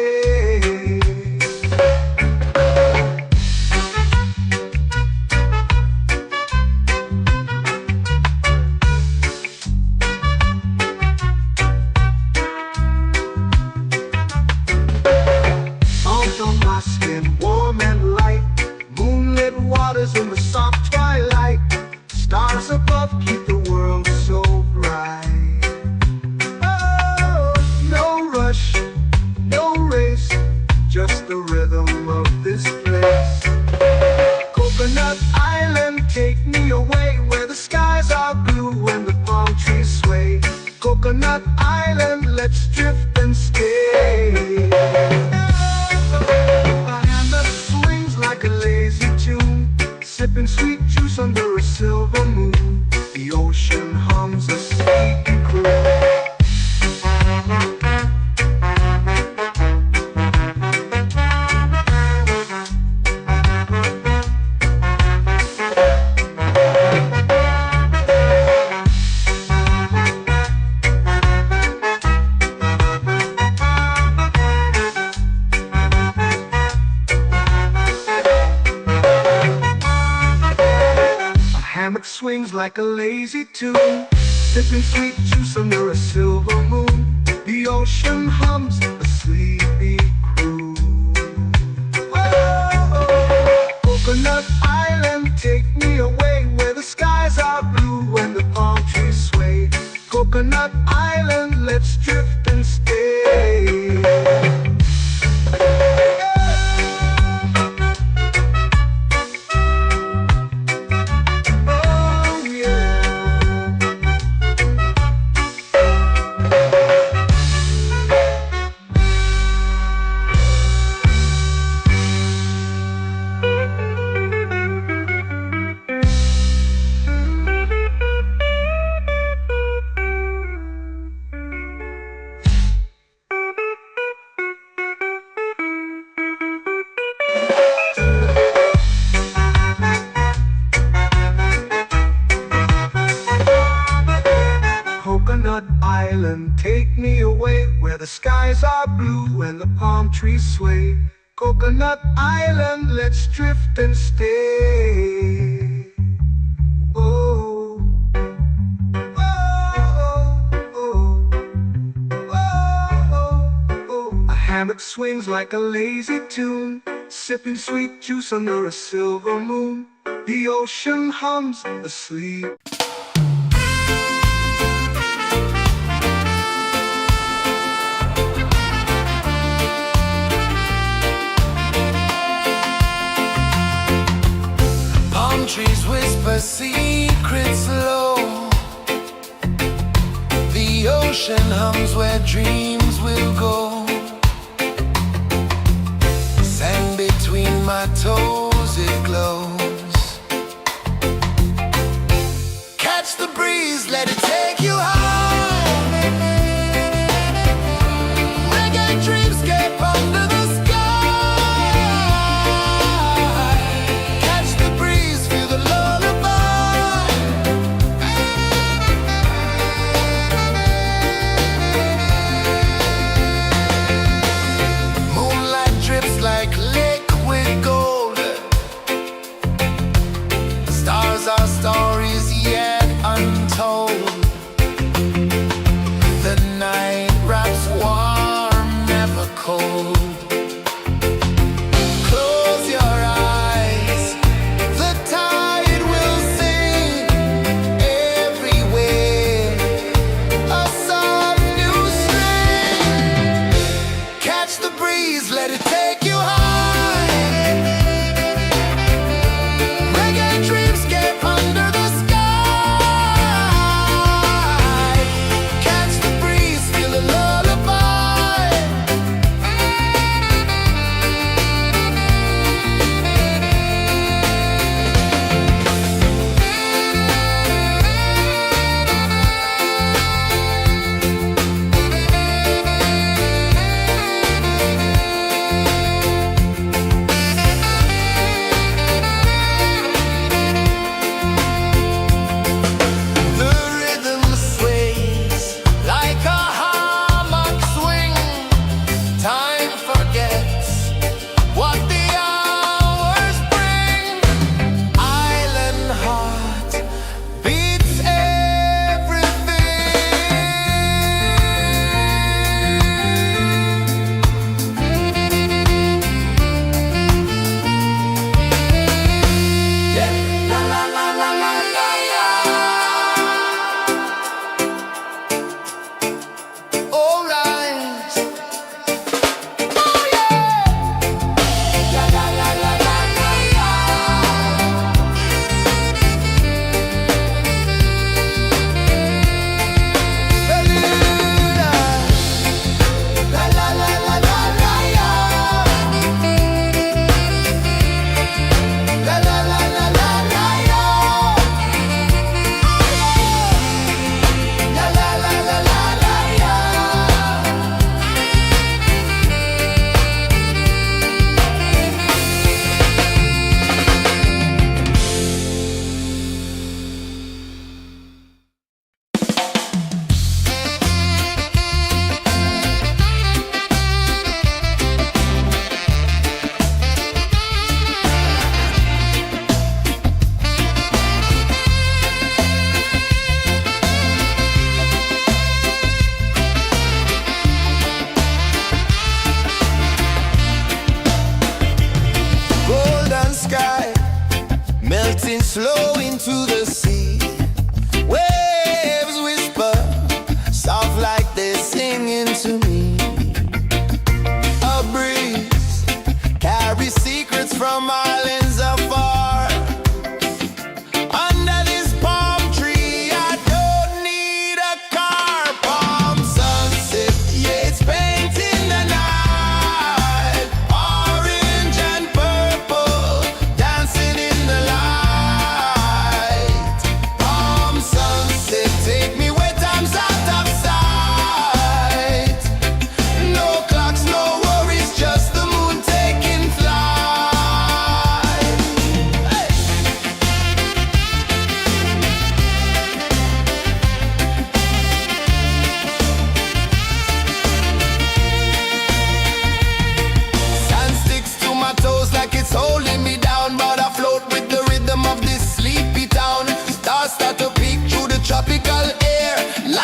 Coconut Island, let's drift and stay. A hand that swings like a lazy tune, sipping sweet juice under a silver moon. The ocean hums a sleepy croon. Hammock swings like a lazy tune, sipping sweet juice under a silver moon. The ocean hums a sleepy croon. Whoa, Coconut Island, take me away where the skies are blue and the palm trees sway. Coconut Island, let's drift and stay. Coconut Island, take me away where the skies are blue and the palm trees sway. Coconut Island, let's drift and stay. Oh, oh, oh, oh, oh. A hammock swings like a lazy tune, sipping sweet juice under a silver moon. The ocean hums asleep. Trees whisper secrets low. The ocean hums where dreams will go. Sand between my toes, it glows. Catch the breeze, let it take you high. Reggae dreamscape under the sky. Our stories yet untold.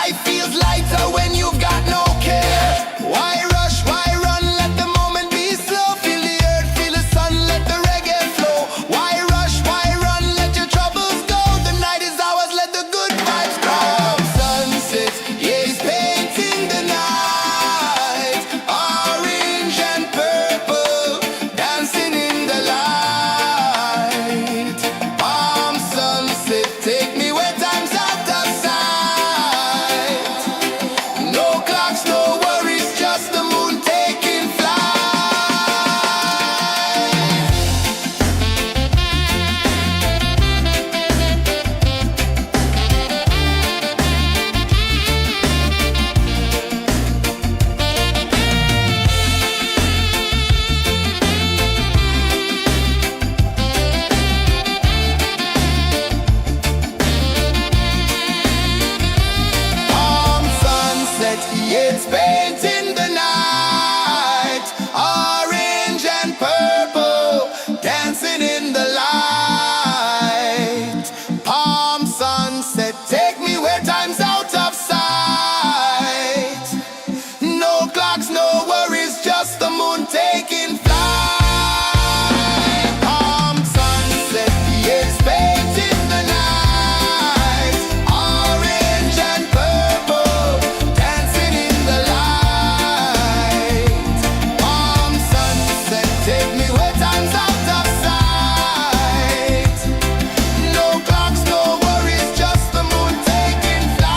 Life feels lighter when you've got no care. Why rush, why run, let the moment be slow. Feel the earth, feel the sun, let the reggae flow. Why rush, why run, let your troubles go. The night is ours, let the good vibes come. Sunset, yeah, it's painting the night. Orange and purple, dancing in the light. Palm sunset, take me where time's out of sight. No clocks, no worries, just the moon taking flight. Palm sunset, yeah, it's painting the night. Orange and purple, dancing in the light. Palm sunset, take me where time's out of sight. No clocks, no worries, just the moon taking flight. Palm sunset, yeah, it's painting the night. Orange and purple, dancing in the light. Palm sunset, take me where time's out of sight. No clocks, no worries, just the moon taking flight.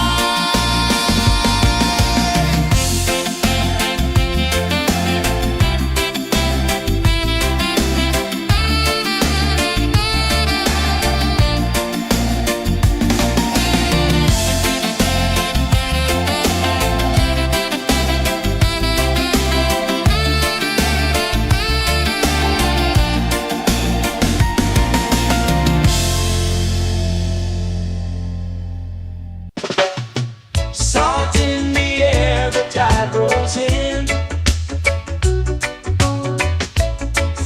Salt in the air, the tide rolls in.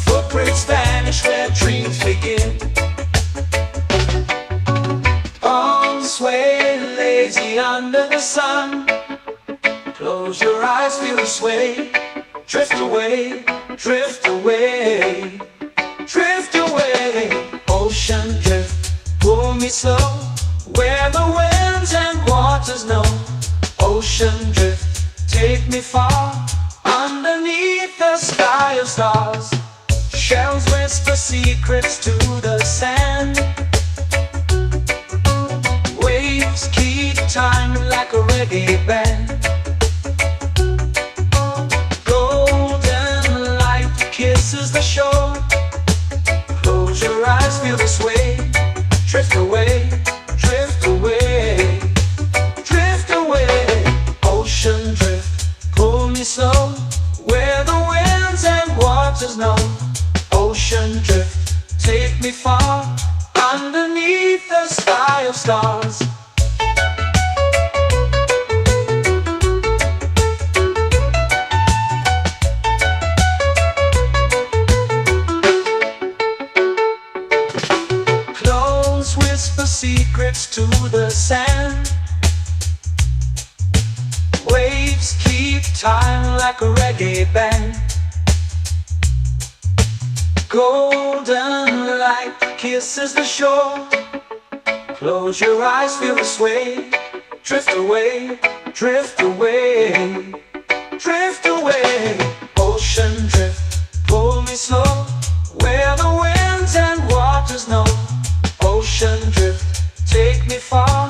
Footprints vanish where dreams begin. Arms sway lazy under the sun. Close your eyes, feel the sway. Drift away, drift away, drift away. Ocean drift, pull me slow. Where the winds and waters know. Ocean drift, take me far. Underneath the sky of stars. Shells whisper secrets to the sand. Waves keep time like a reggae band. Golden light kisses the shore. Close your eyes, feel the sway. Drift away, drift away, drift away. Ocean drift, pull me slow. Where the winds and waters know. Ocean drift, take me far. Underneath the sky of stars. Close whisper secrets to the sand. Waves keep time like a reggae band. Golden light kisses the shore. Close your eyes, feel the sway. Drift away, drift away, drift away. Ocean drift, pull me slow. Where the winds and waters know. Ocean drift, take me far.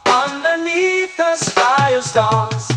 Underneath the sky of stars.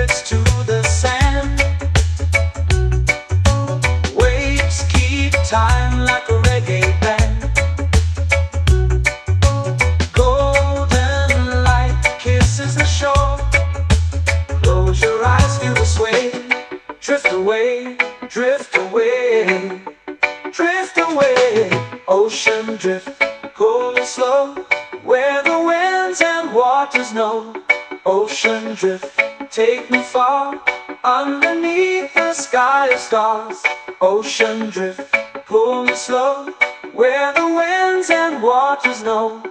drifts to the sand. Waves keep time like a reggae band. Golden light kisses the shore. Close your eyes, feel the sway. Drift away, drift away, drift away. Ocean drift, cool and slow, where the winds and waters know. Ocean drift, take me far, underneath the sky of stars. Ocean drift, pull me slow, where the winds and waters know.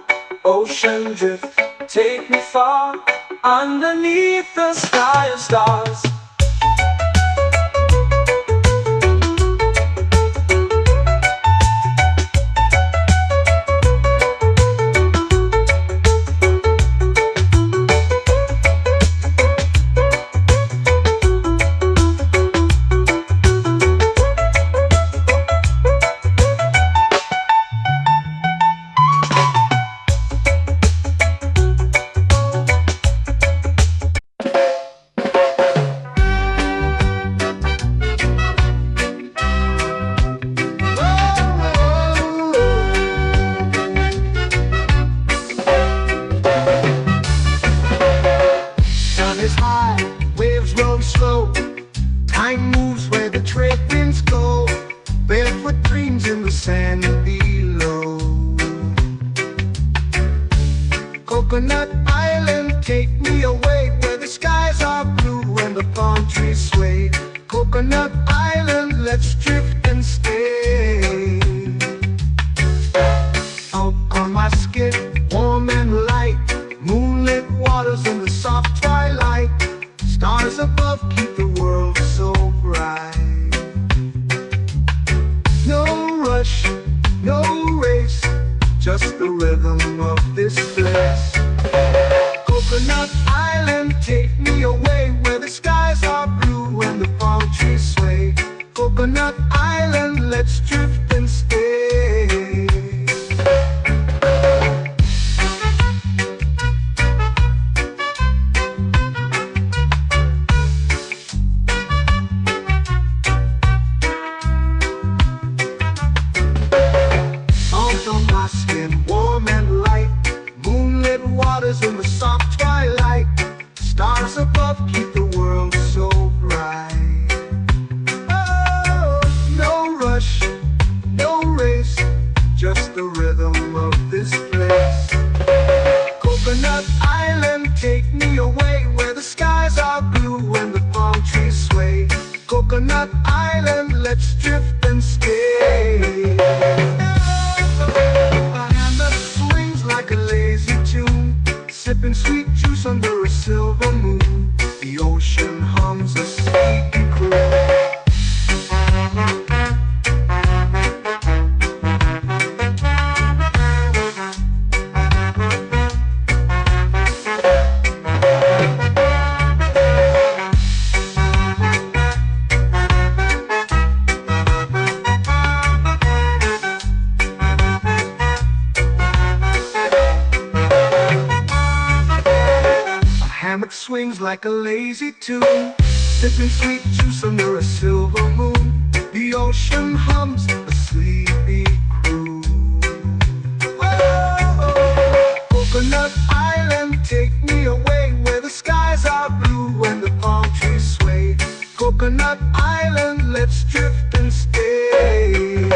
Ocean drift, take me far, underneath the sky of stars. Time moves where the trade winds go. Barefoot dreams in the sand below. Coconut Island, take me away, where the skies are blue and the palm trees sway. Coconut Island, let's drift and stay. Out on my skin, warm and light, moonlit waters in the soft twilight. Stars above keep the world so bright. No rush, no race, just the rhythm of this place. Coconut Island, take me away, where the skies are blue and the palm trees sway. Coconut Island, let's drift and stay. Warm and light, moonlit waters in the soft twilight. Stars above keep the world so bright. Oh, no rush, no race, just the rhythm of this place. Coconut Island, take me away, where the skies are blue and the palm trees sway. Coconut Island, let's drift and stay. Sipping sweet juice under a silver moon. The ocean hums a sleepy croon. Hammock swings like a lazy tune, sipping sweet juice under a silver moon. The ocean hums a sleepy croon. Whoa, Coconut Island, take me away, where the skies are blue and the palm trees sway. Coconut Island, let's drift and stay.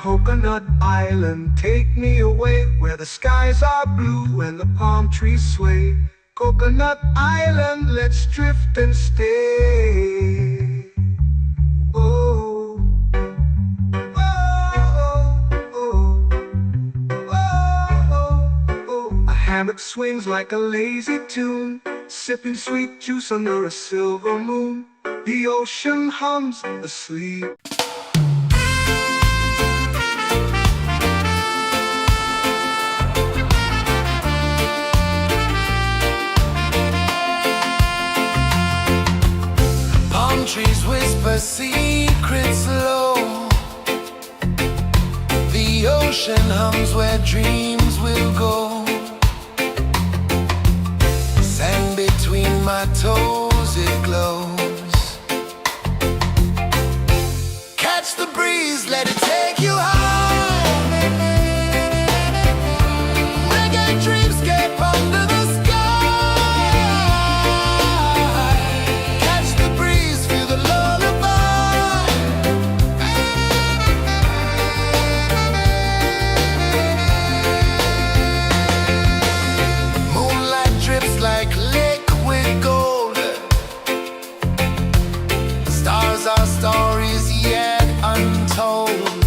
Coconut Island, take me away, where the skies are blue and the palm trees sway. Coconut Island, let's drift and stay. Oh, hammock swings like a lazy tune, sipping sweet juice under a silver moon. The ocean hums asleep. Palm trees whisper secrets low. The ocean hums where dreams will go. Sand between my toes, it glows. Catch the breeze, let it take you high. Reggae dreamscape under the sky. Catch the breeze, feel the lullaby. Moonlight drips like liquid gold. Stars are stories yet untold.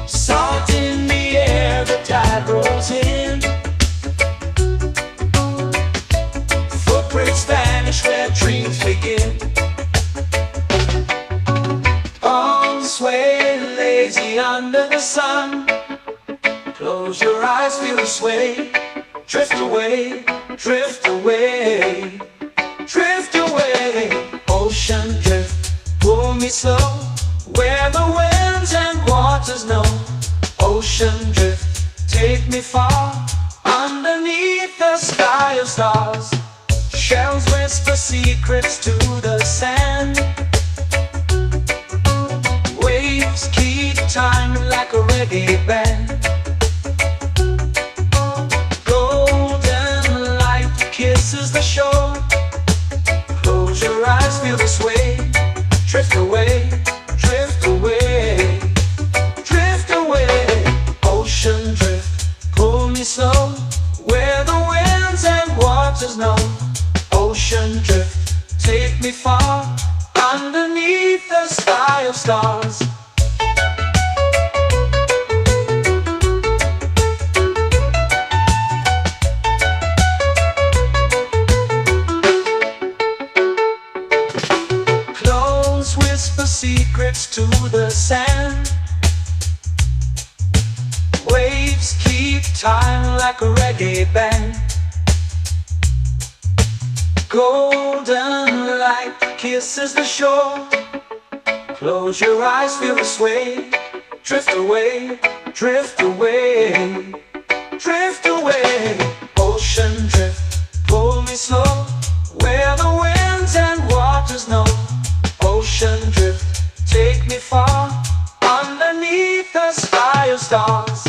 Salt in the air, the tide rolls in. Footprints vanish where dreams begin. Arms sway lazy under the sun. Close your eyes, feel the sway. Drift away, drift away, drift away. Ocean drift, pull me slow, where the winds and waters know. Ocean drift, take me far, underneath the sky of stars. Shells whisper secrets to the sand. Waves keep time like a reggae band. Golden light kisses the shore. Close your eyes, feel the sway. Drift away, drift away, drift away. Ocean drift, pull me slow, where the winds and waters know. Ocean drift, take me far, underneath the sky of stars. Close whisper secrets to the sand. Waves keep time like a reggae band. Golden light kisses the shore. Close your eyes, feel the sway. Drift away, drift away, drift away. Ocean drift, pull me slow, where the winds and waters know. Ocean drift, take me far, underneath the sky of stars.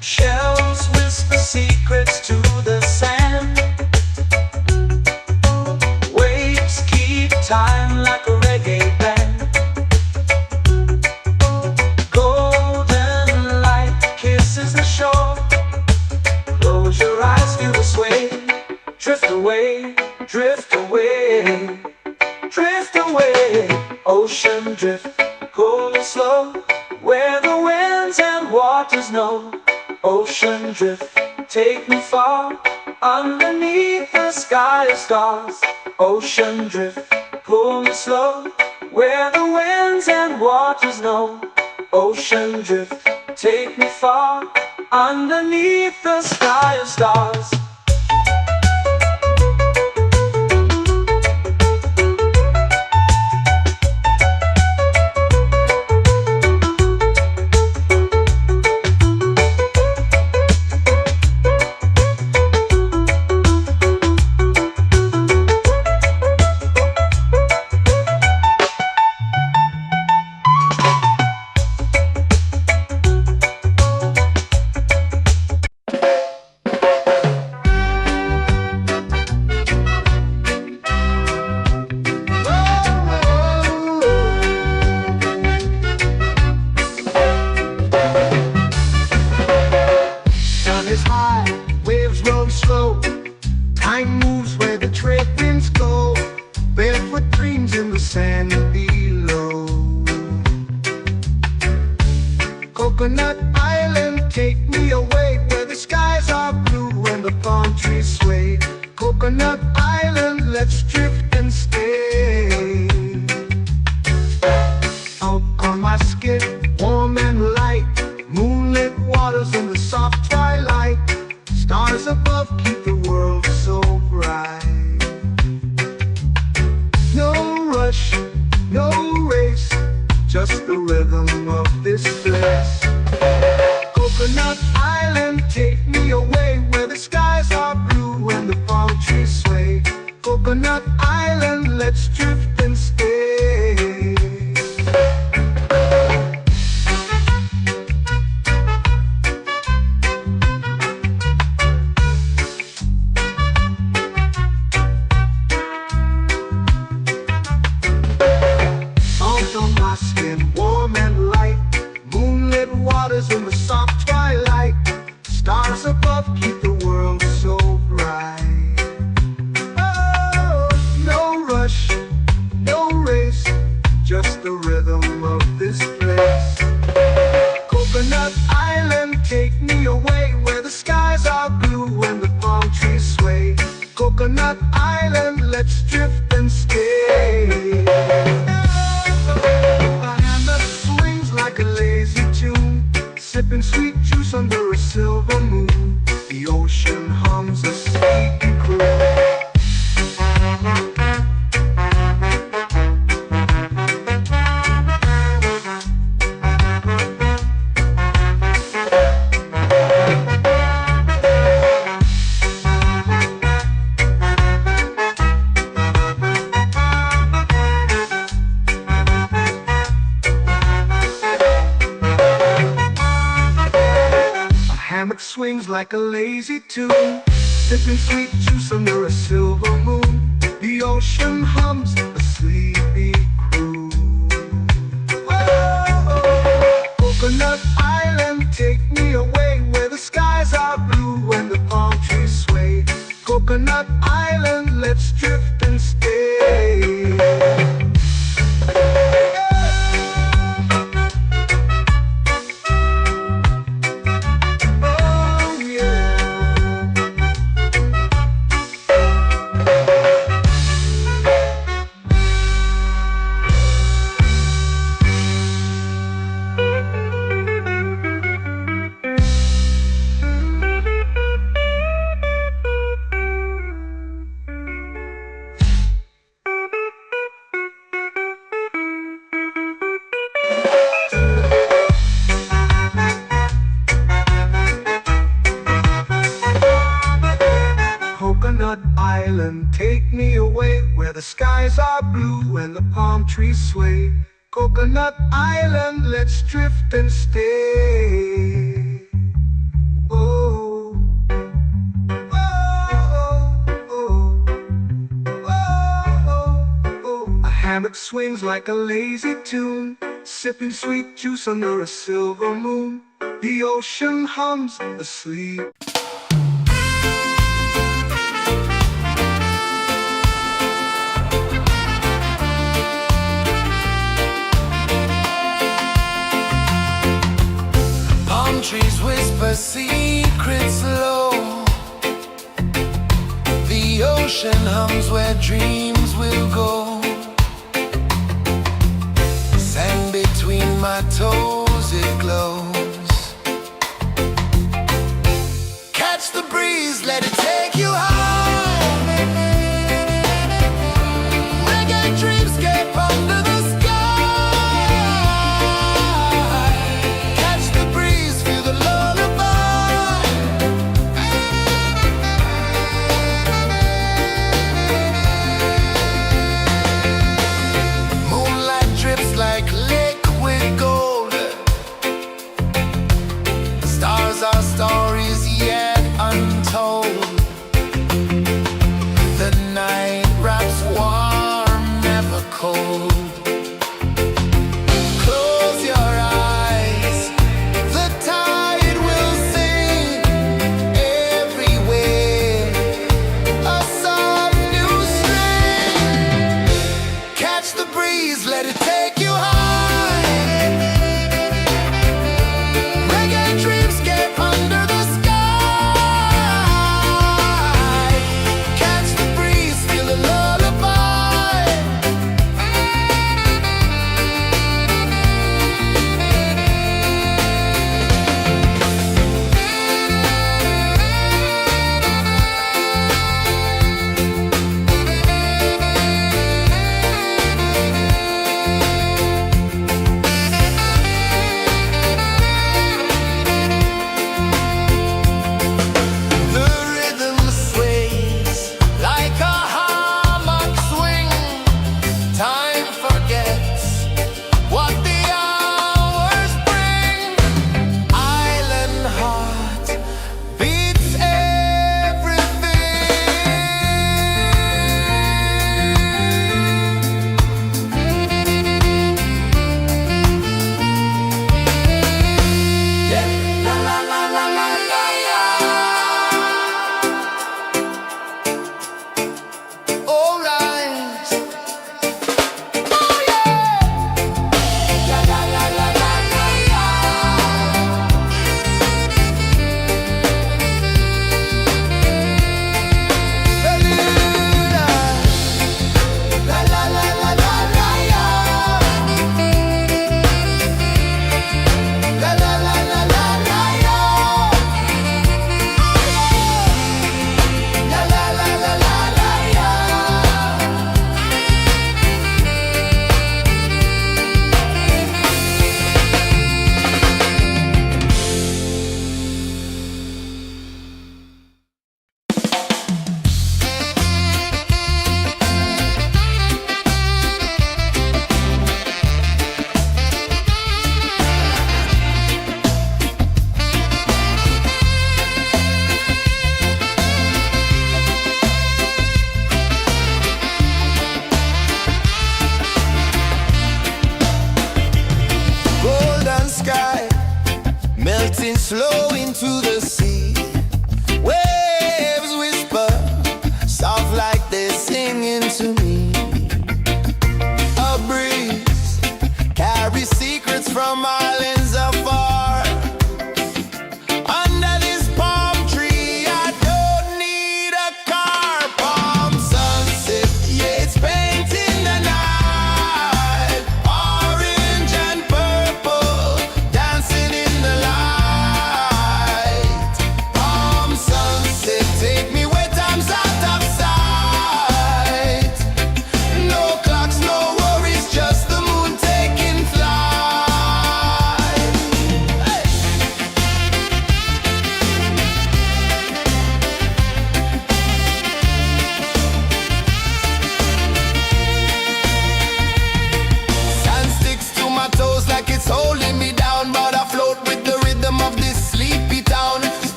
Shells whisper secrets to the sand. Waves keep time like a reggae band. Golden light kisses the shore. Close your eyes, feel the sway. Drift away, drift away, drift away. Ocean drift, pull me slow, where the winds and waters know. Ocean drift, take me far, underneath the sky of stars. Ocean drift, pull me slow, where the winds and waters know. Ocean drift, take me far, underneath the sky of stars. Time moves where the trade winds go. Barefoot dreams in the sand below. Coconut Island, take me away, where the skies are blue and the palm trees sway. Coconut Island, let's drift and stay. Out on my skin, warm and light, moonlit waters in the soft twilight. Stars above keep the world so bright. No rush, no race, just the rhythm of this place. Coconut Island, take me away where stars above keep the world so bright. Oh, no rush, no race, just the rhythm of this place. Coconut Island, take me away where the skies are blue and the palm trees sway. Coconut Island, let's drift and stay. A hammock swings like a lazy tune, sipping sweet juice under a silver moon. The ocean hums a sleepy croon. Hammock swings like a lazy tune, sipping sweet juice under a silver moon. The ocean hums a sleepy croon. Whoa, Coconut Island, take me away where the skies are blue and the palm trees sway. Coconut Island, let's drift and stay. Coconut Island, take me away where the skies are blue and the palm trees sway. Coconut Island, let's drift and stay. Oh, oh, oh, oh, oh. A hammock swings like a lazy tune, sipping sweet juice under a silver moon. The ocean hums asleep. Trees whisper secrets low. The ocean hums where dreams will go. Sand between my toes, it glows. Catch the breeze, let it take you high. Reggae dreamscape under the sky. Our stories yet untold.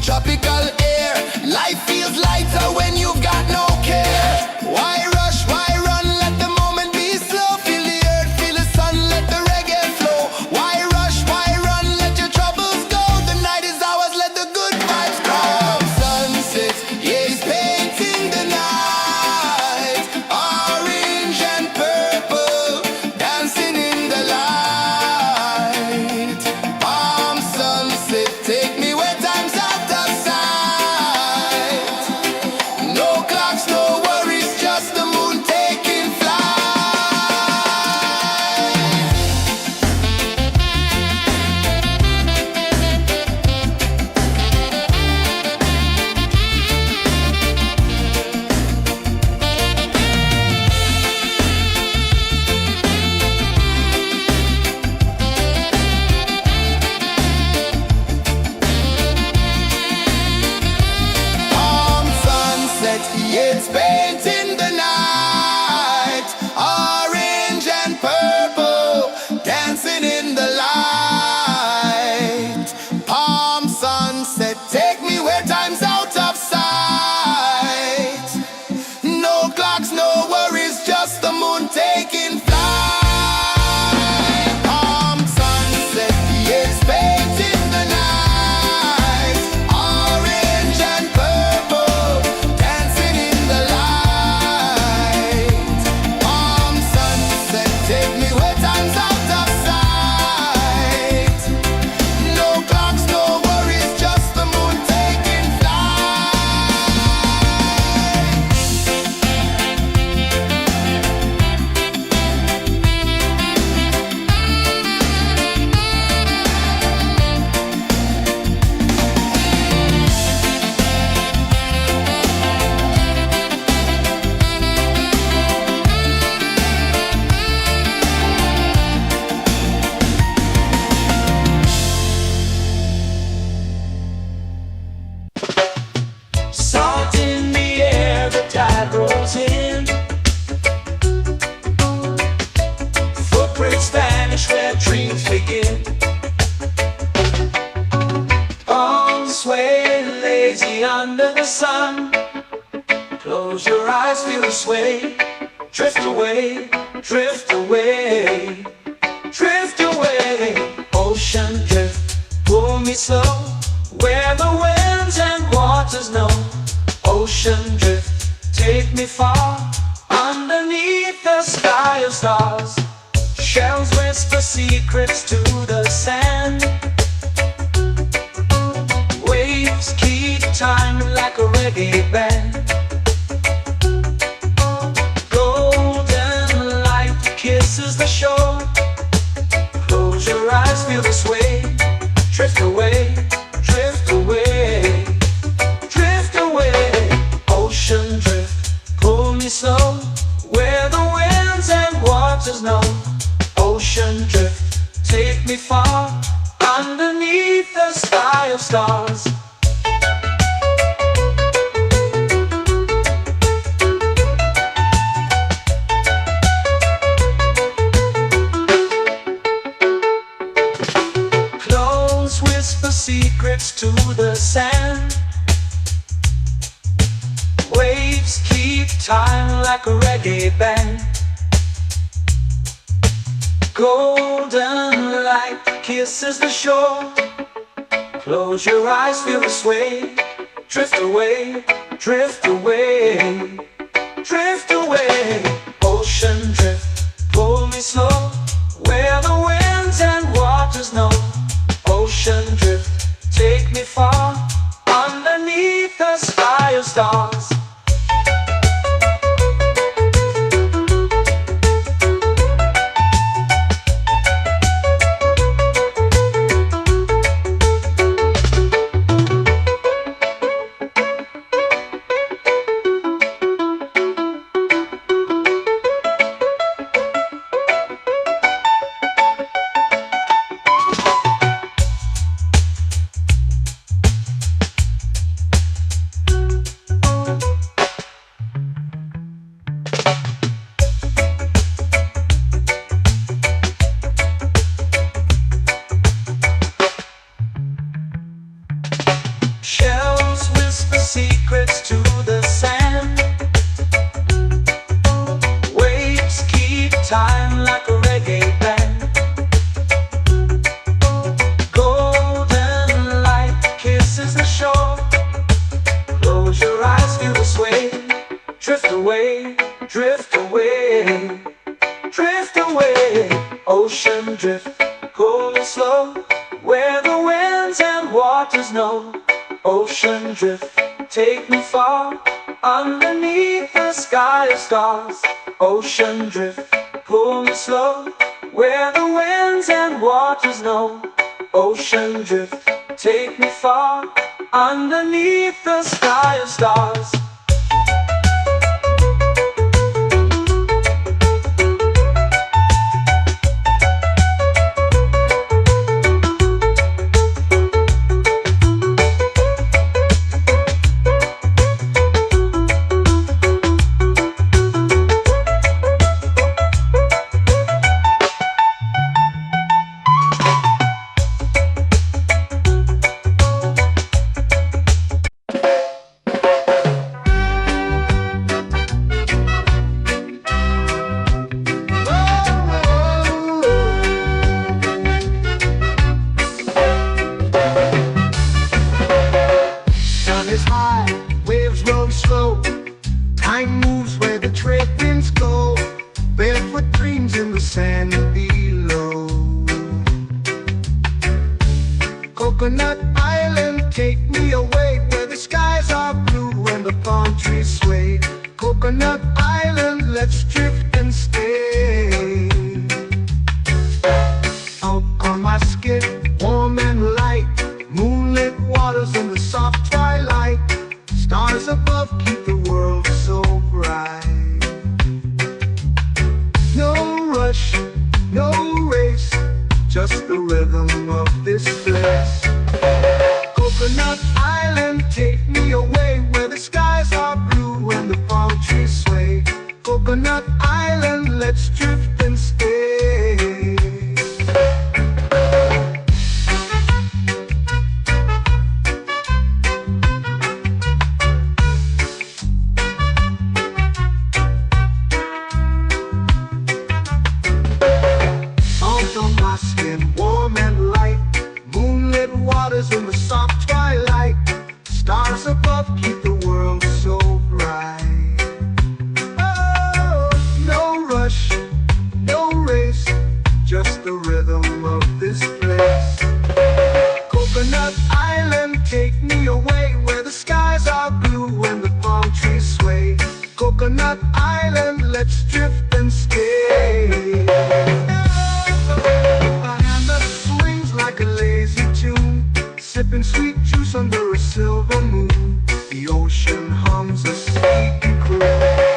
tropical air. Life feels lighter when you've got no care. Why rush, why run, let the moment be slow. Feel the earth, feel the sun, let the reggae flow. Why rush, why run, let your troubles go. The night is ours, let the good vibes come. Sunset, yeah, it's painting the night. Orange and purple, dancing in the light. Palm sunset, take me where time's out of sight. No clocks, no worries, just the moon taking flight. Palm sunset, yeah, it's painting the night. Orange and purple, dancing in the light. Palm sunset, take me where time's out of sight. No clocks, no worries, just the moon taking flight. Palm sunset, yeah, it's painting the night. Orange and purple, dancing in the light. Palm sunset, take me where time's out of sight. No clocks, no worries, just the moon taking flight. Salt in the air, the tide rolls in. Footprints vanish where dreams begin. Arms sway lazy under the sun. Close your eyes, feel the sway. Drift away, drift away, drift away. Ocean drift, pull me slow. Where the winds and waters know. Ocean drift, take me far. Underneath the sky of stars. Shells whisper secrets to the sand. Waves keep time like a reggae band. Golden light kisses the shore. Close your eyes, feel the sway. Drift away, drift away, drift away. Ocean drift, pull me slow. Where the winds and waters know. Ocean drift, take me far. Underneath the sky of stars. Close whisper secrets to the sand. Waves keep time like a reggae band. Golden light kisses the shore. Close your eyes, feel the sway. Drift away, drift away, drift away. Ocean drift, pull me slow. Where the winds and waters know. Ocean drift, take me far. Underneath the sky of stars. drift away, drift away. Ocean drift, cool and slow, where the winds and waters know. Ocean drift, take me far, underneath the sky of stars. Ocean drift, pull me slow, where the winds and waters know. Ocean drift, take me far, underneath the sky of stars. Time moves where the trade winds go, barefoot dreams in the sand below. Coconut Island, take me away, where the skies are blue and the palm trees sway. Coconut Island, let's drift and stay. Out on my skin, warm and light, moonlit waters in the soft twilight. Stars above keep the world so bright. No rush, no race, just the rhythm of this place. Coconut Island, take me away, where the skies are blue and the palm trees sway. Coconut Island, let's drift and stay. Warm and light, moonlit waters in the soft twilight. Stars above keep the world so bright. Oh, no rush, no race, just the rhythm of this place. Coconut Island, take me away, where the skies are blue and the palm trees sway. Coconut Island, let's drift and stay. Like a lazy tune, sipping sweet juice under a silver moon. The ocean hums a sleepy croon.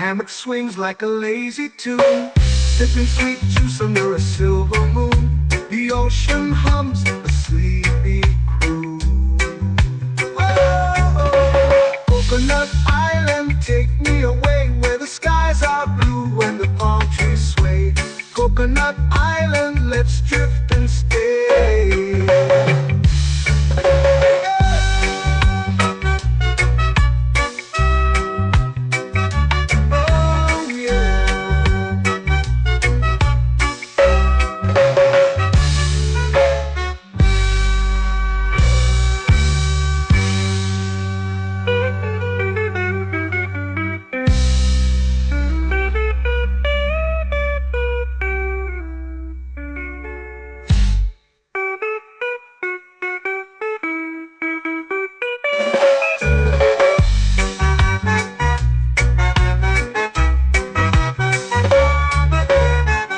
Hammock swings like a lazy tune, sipping sweet juice under a silver moon. The ocean hums a sleepy croon. Whoa, Coconut Island, take me away, where the skies are blue and the palm trees sway. Coconut Island, let's drift and stay.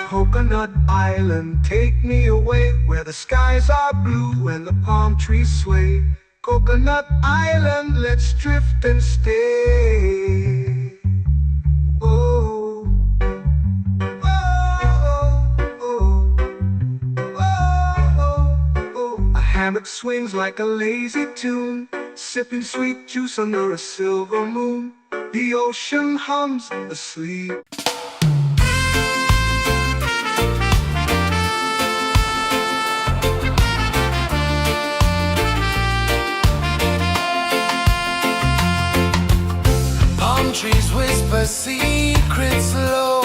Coconut Island, take me away, where the skies are blue and the palm trees sway. Coconut Island, let's drift and stay. Oh, oh, oh, oh, oh. A hammock swings like a lazy tune, sipping sweet juice under a silver moon. The ocean hums asleep. trees whisper secrets low.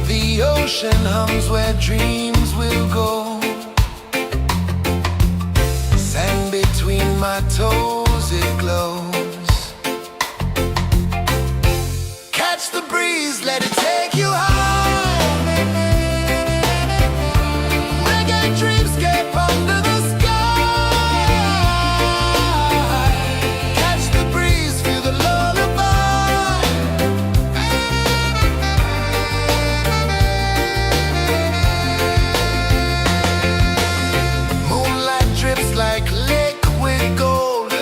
The ocean hums where dreams will go. Sand between my toes, it glows. Catch the breeze, let it take you high. Reggae dreamscape under the sky. Catch the breeze, feel the lullaby. Moonlight drips like liquid gold.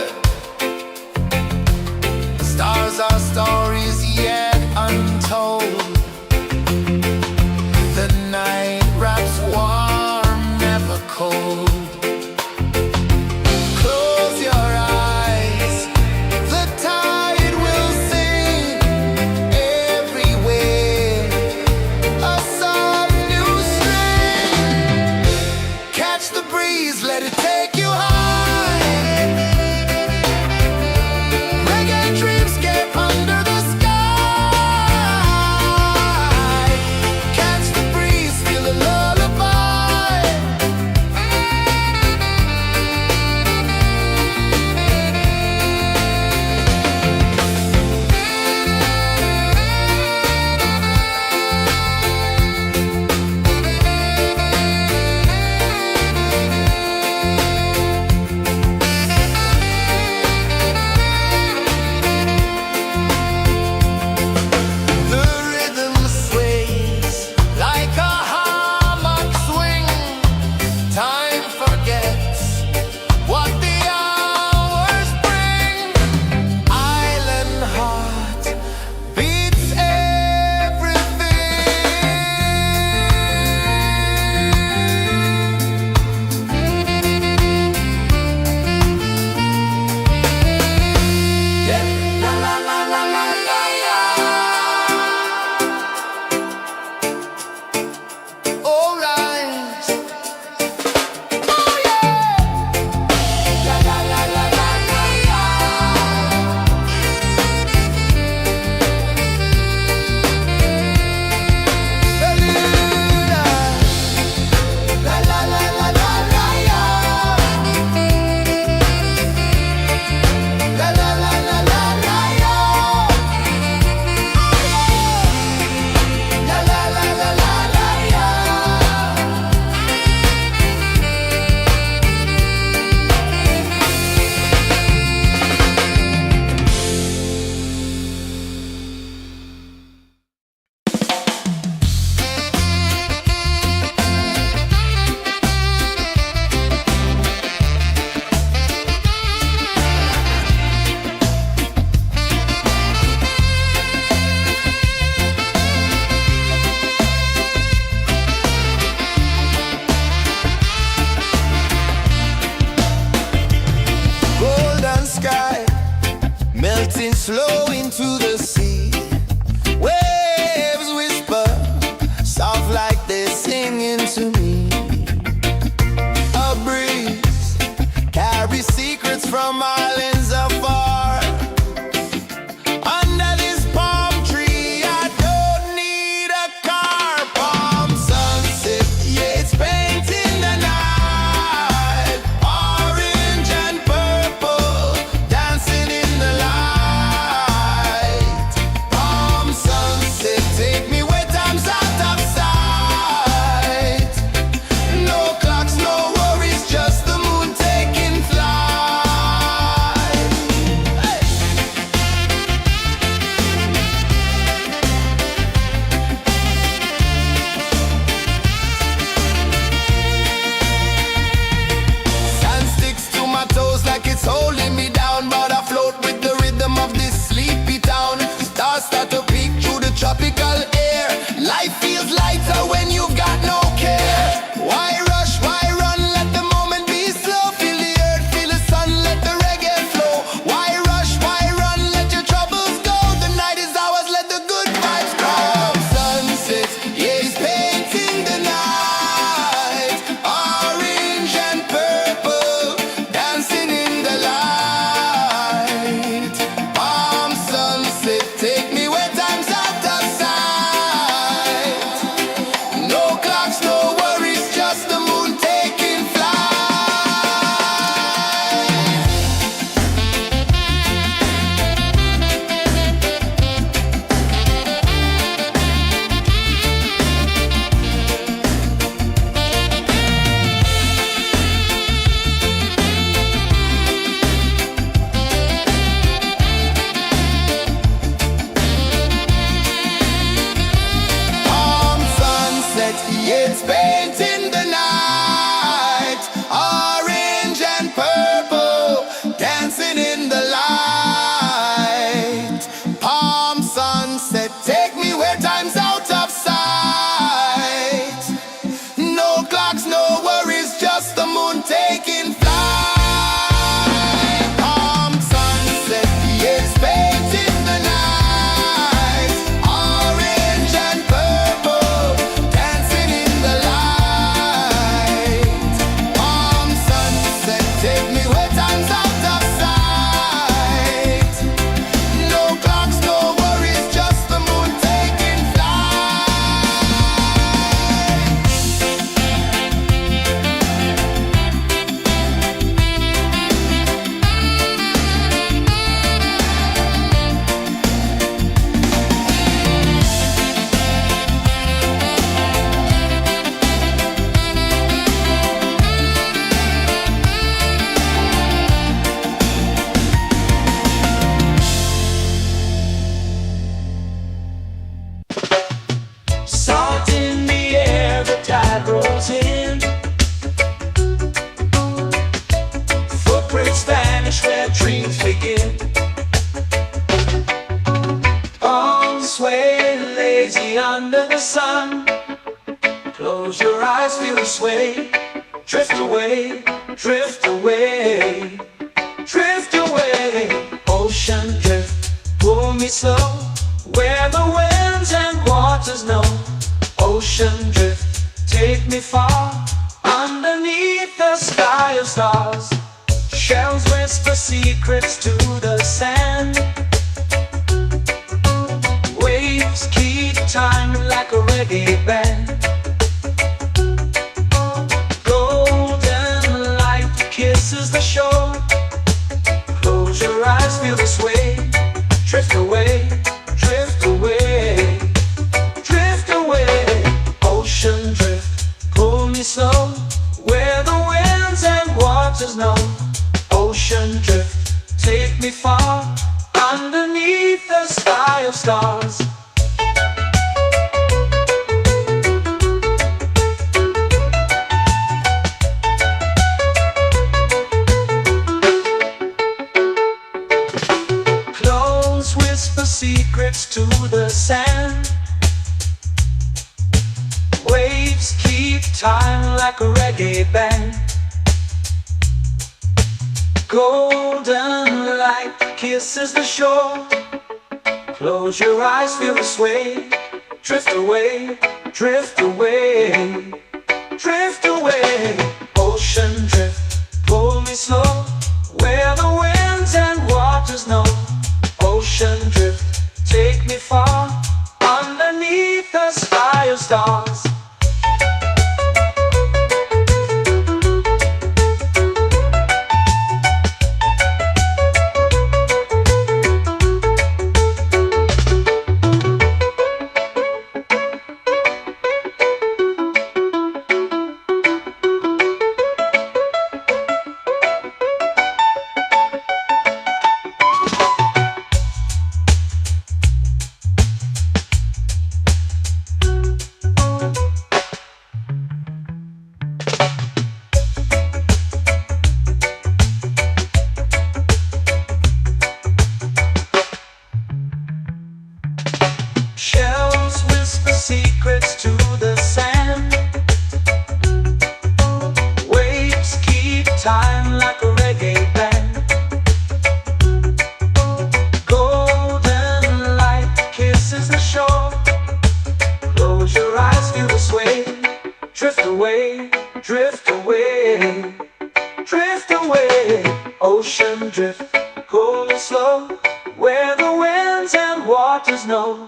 lazy under the sun. Close your eyes, feel the sway. Drift away, drift away, drift away. Ocean drift, pull me slow, where the winds and waters know. Ocean drift, take me far, underneath the sky of stars. Shells whisper secrets to the sand. Waves keep time like a reggae band. Golden light kisses the shore. Close your eyes, feel the sway. Drift away, drift away, drift away. Ocean drift, pull me slow, where the winds and waters know. Ocean drift, take me far, underneath the sky of stars. Close whisper secrets to the sand. Waves keep time like a reggae band. Golden light kisses the shore. Close your eyes, feel the sway. Drift away, drift away, drift away. Ocean drift, pull me slow, where the winds and waters know. Ocean drift, take me far, underneath the sky of stars. Shells whisper secrets to the sand. Waves keep time like a reggae band. Golden light kisses the shore. Close your eyes, feel the sway. Drift away, drift away, drift away. Ocean drift, pull me slow, where the winds and waters know.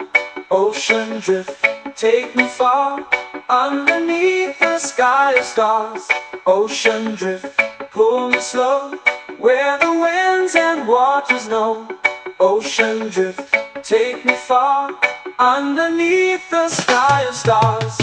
Ocean drift, take me far, underneath the sky of stars. Ocean drift, pull me slow, where the winds and waters know. Ocean drift, take me far, underneath the sky of stars.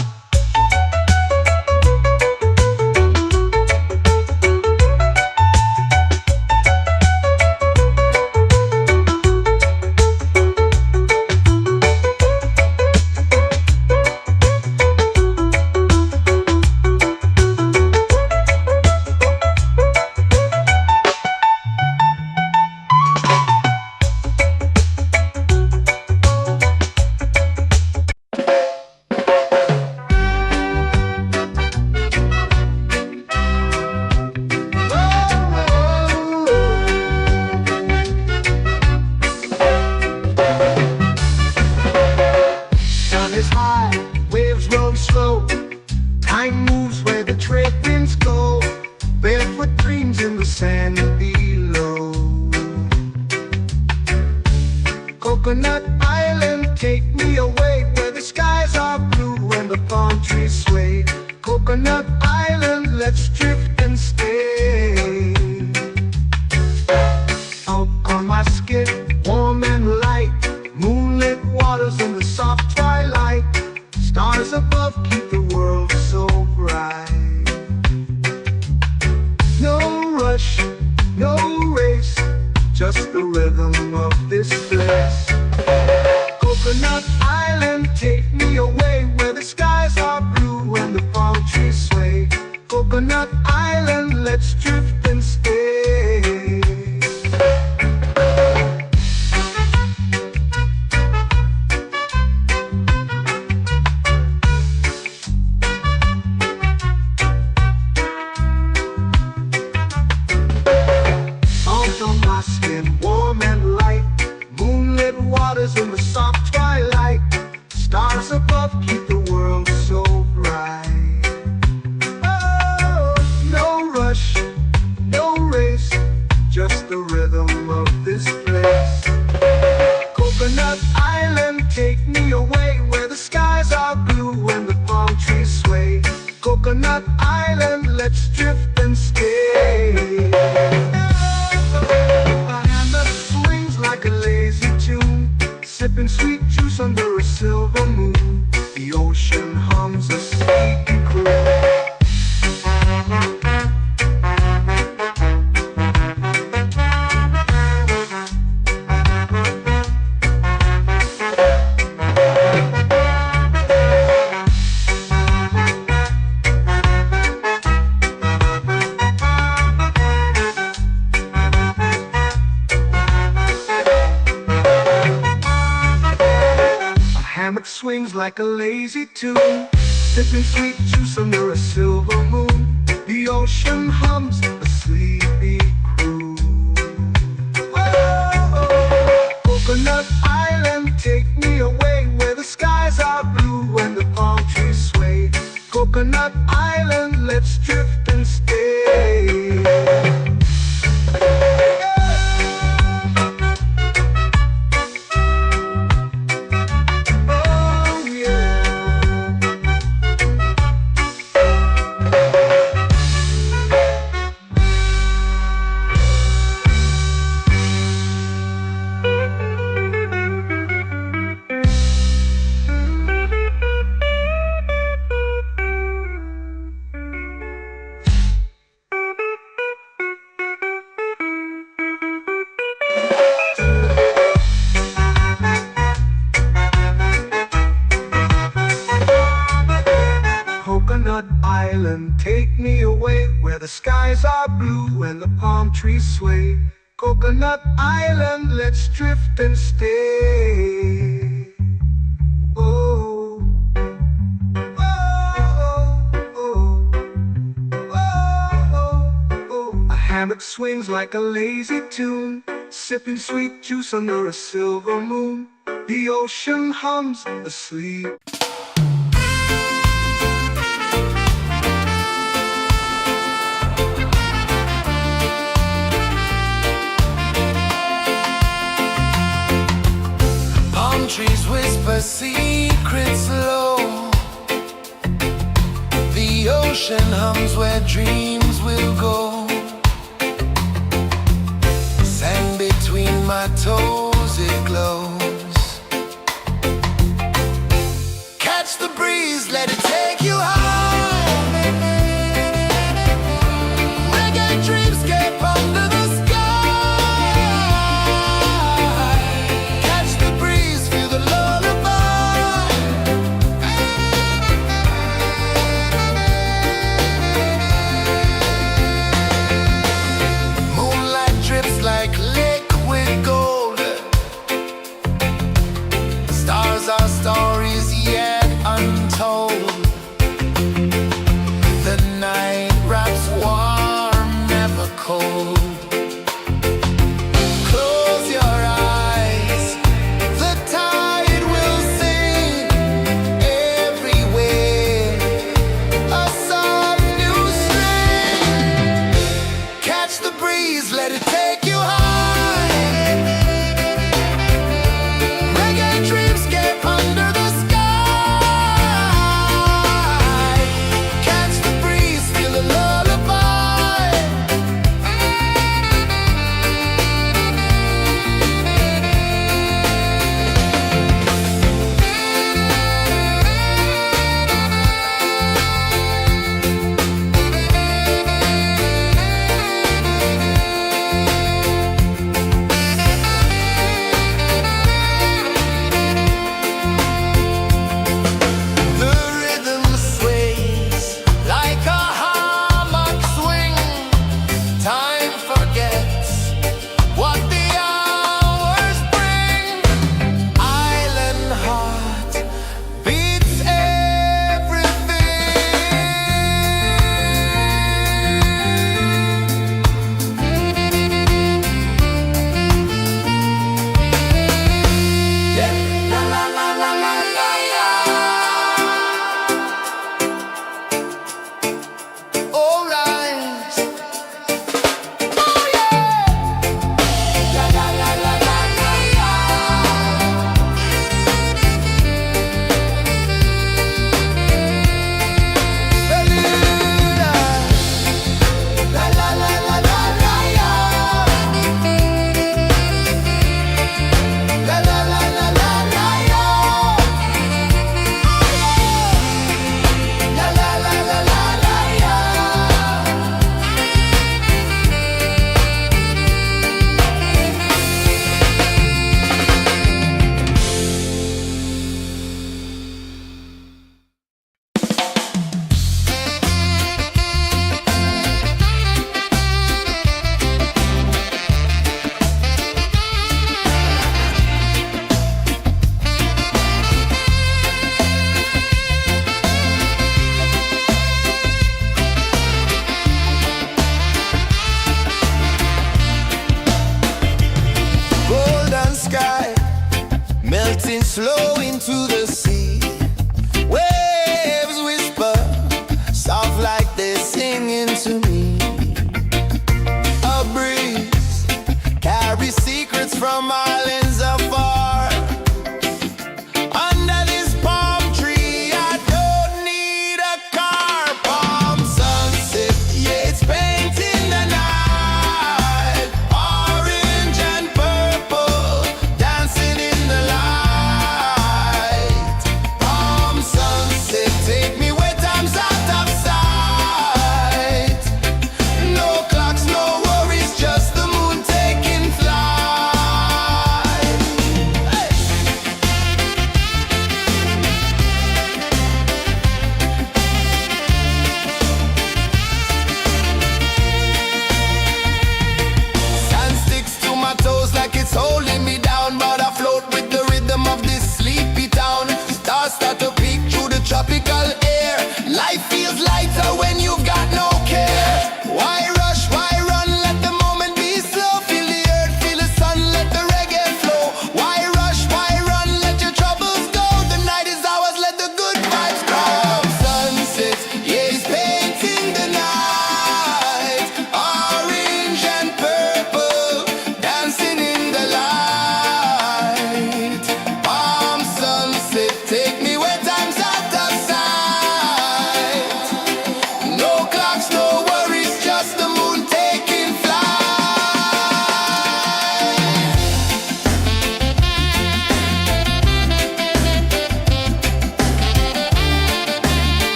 Is high, waves roll slow. Time moves where the trade winds go. Barefoot dreams in the sand below. Coconut Island, take me away, where the skies are blue and the palm trees sway. Coconut Island, let's drift and stay. Out on my skin, warm and light, moonlit waters in the soft twilight. Stars above keep the world so bright. No rush, no race, just the rhythm of this place. Coconut Island, take me away, where the skies are blue and the palm trees sway. Coconut Island, let's drift and stay. juice under a silver moon. The ocean hums a sleepy croon. Hammock swings like a lazy tune, sipping sweet juice under a silver moon. The ocean hums a sleepy croon. Whoa, Coconut Island, take me away where the skies are blue and the palm trees sway. Coconut Island, let's drift and stay. Coconut Island, take me away where the skies are blue and the palm trees sway. Coconut Island, let's drift and stay. Oh, oh, oh, oh, oh. A hammock swings like a lazy tune, sipping sweet juice under a silver moon. The ocean hums asleep. Trees whisper secrets low. The ocean hums where dreams will go. Sand between my toes, it glows. Catch the breeze, let it take you high. Reggae dreamscape under the sky.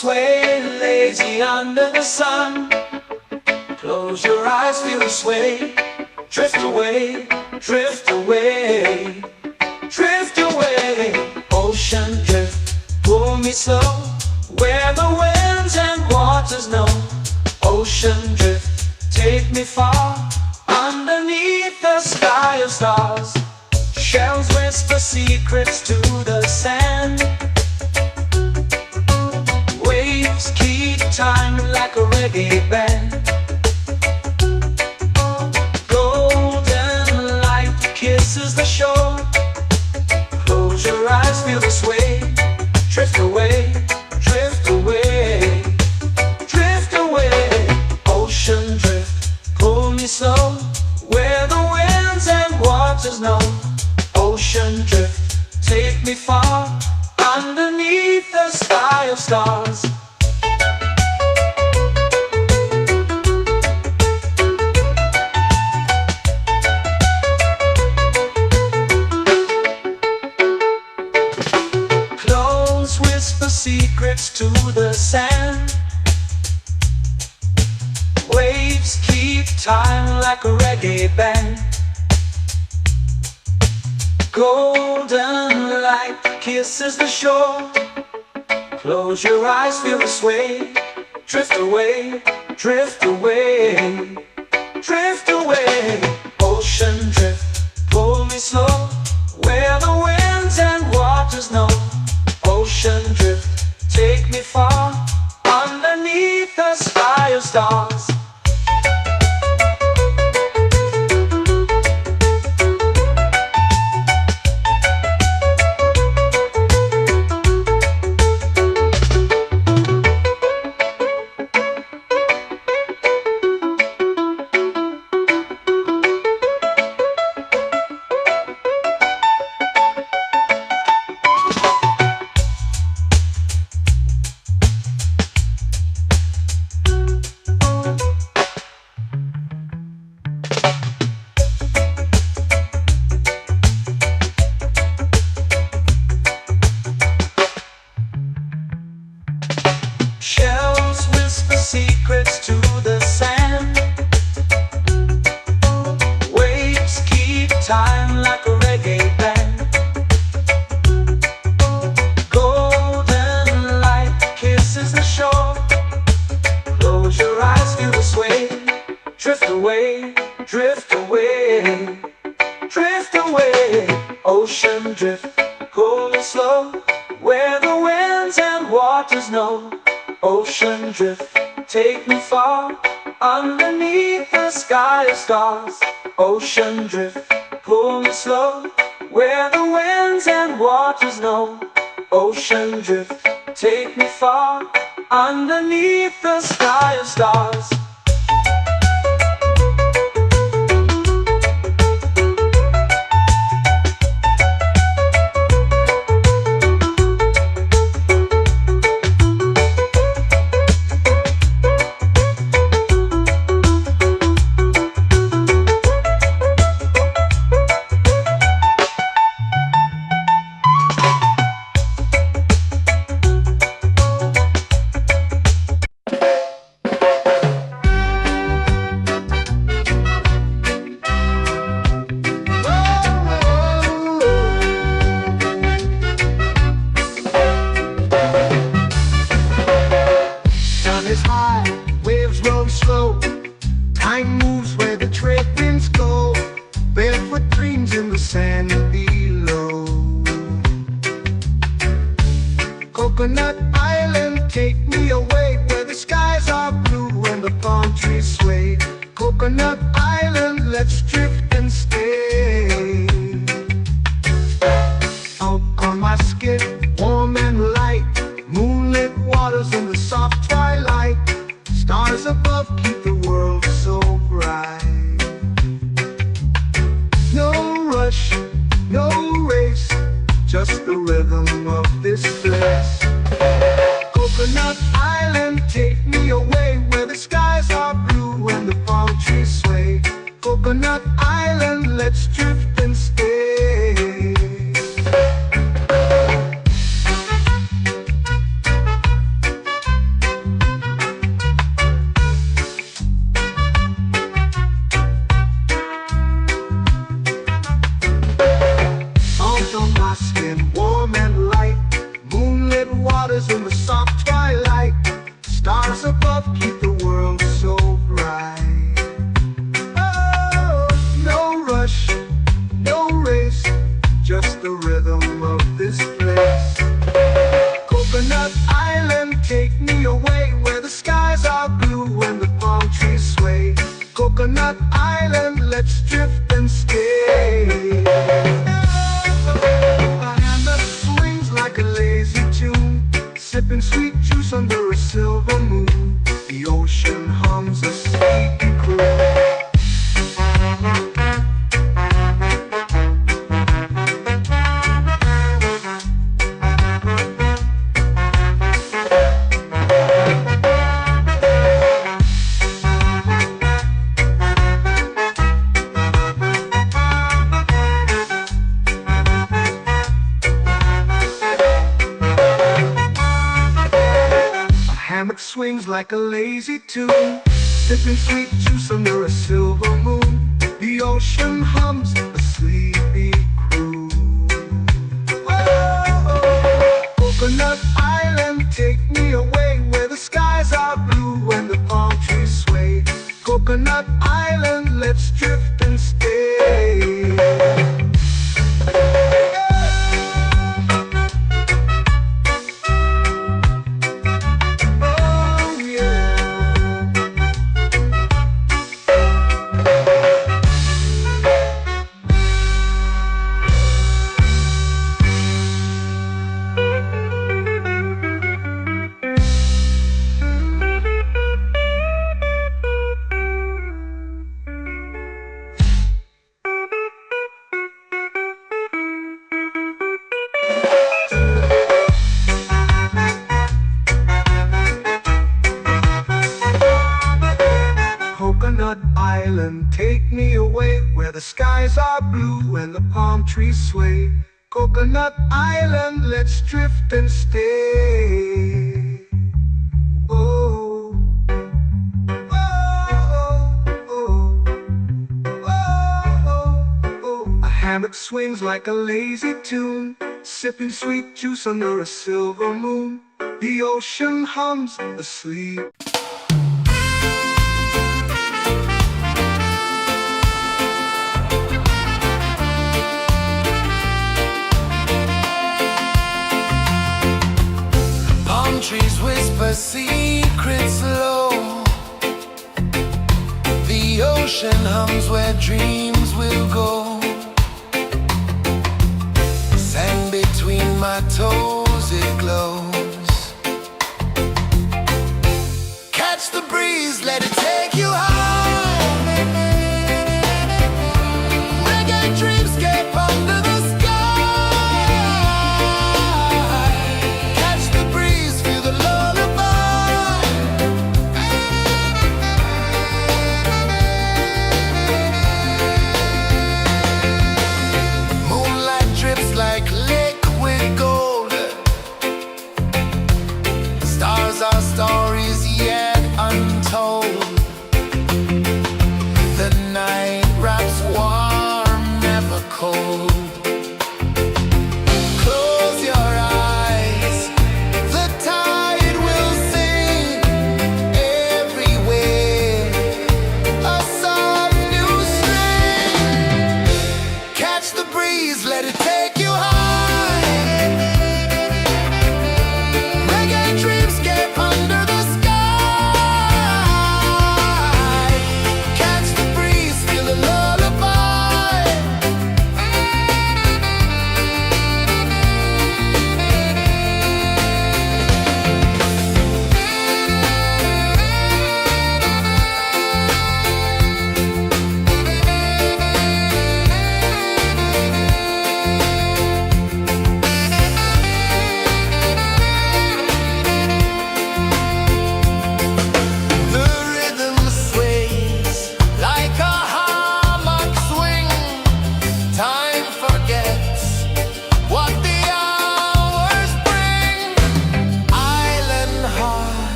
sway, lazy under the sun. Close your eyes, feel the sway. Drift away, drift away, drift away. Ocean drift, pull me slow, where the winds and waters know. Ocean drift, take me far, underneath the sky of stars. Shells whisper secrets to the sand. Waves keep time like a reggae band. Golden light kisses the shore. Close your eyes, feel the sway. Drift away, drift away, drift away. Ocean drift, pull me slow, where the winds and waters know. Ocean drift, take me far, underneath the sky of stars. Close whisper secrets to the sand. Waves keep time like a reggae band. Golden light kisses the shore. Close your eyes, feel the sway. Drift away, drift away, drift away. Ocean drift, pull me slow, where the winds and waters know. Ocean drift, take me far, underneath the sky of stars. Shells whisper secrets to the sand. Waves keep time like a reggae band. Golden light kisses the shore. Close your eyes, feel the sway. Drift away, drift away, drift away. Ocean drift, pull me slow, where the winds and waters know. Ocean drift, take me far, underneath the sky of stars. Ocean drift, pull me slow, where the winds and waters know. Ocean drift, take me far, underneath the sky of stars. Is high, waves roll slow. Time moves where the trade winds go. Barefoot dreams in the sand below. Coconut Island, take me away, where the skies are blue and the palm trees sway. Coconut Island, let's drift and stay. Out on my skin, warm and light, moonlit waters in the soft twilight. Stars above keep the world so bright. No rush, no race, just the rhythm of this place. Coconut Island, take me away, where the skies are blue and the palm trees sway. Coconut Island. waters in the soft twilight. Stars above keep the world so bright. Oh, no rush, no race, just the rhythm of this place. Coconut Island, take me away where the skies are blue and the palm trees sway. Coconut Island, let's drift and stay. A hand that swings like a lazy tune, sipping sweet juice under a silver moon. The ocean hums a sleepy croon. Hammock swings like a lazy tune, sipping sweet juice under a silver moon. The ocean hums a sleepy croon. Whoa, Coconut Island, take me away where the skies are blue and the palm trees sway. Coconut Island, let's drift and stay. Coconut Island, take me away where the skies are blue and the palm trees sway. Coconut Island, let's drift and stay. Oh, oh, oh, oh, oh. A hammock swings like a lazy tune, sipping sweet juice under a silver moon. The ocean hums asleep. Trees whisper secrets low. The ocean hums where dreams will go. Sand between my toes, it glows. Catch the breeze, let it take you high. Reggae dreamscape under the sky.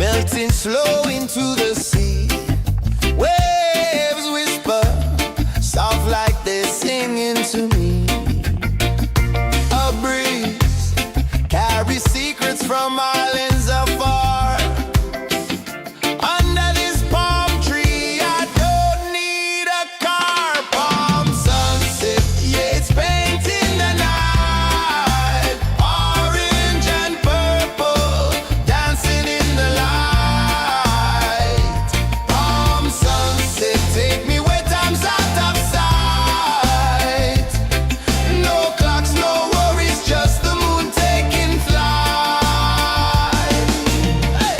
melting slow into the sea. Waves whisper, soft like they're singing to me. A breeze carries secrets from islands afar. Under this palm tree, I don't need a car. Palm sunset, yeah, it's painting the night. Orange and purple, dancing in the light. Palm sunset, take me where time's out of sight. No clocks, no worries, just the moon taking flight. Hey!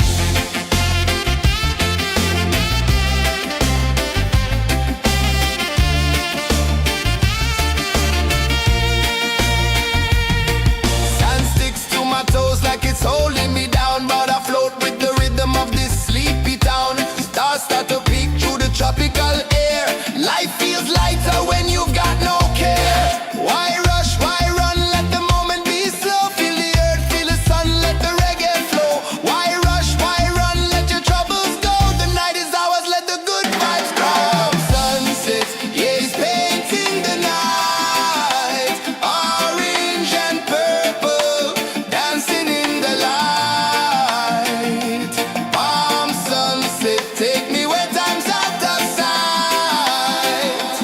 Sand sticks to my toes like it's holding me down, but I float with the rhythm of this sleepy town. Stars start to peek through the tropical air. Life feels lighter when you've got no care. Why rush, why run, let the moment be slow. Feel the earth, feel the sun, let the reggae flow. Why rush, why run, let your troubles go. The night is ours, let the good vibes grow. Sunset, yeah, it's painting the night. Orange and purple, dancing in the light. Palm sunset, take me where time's out of sight.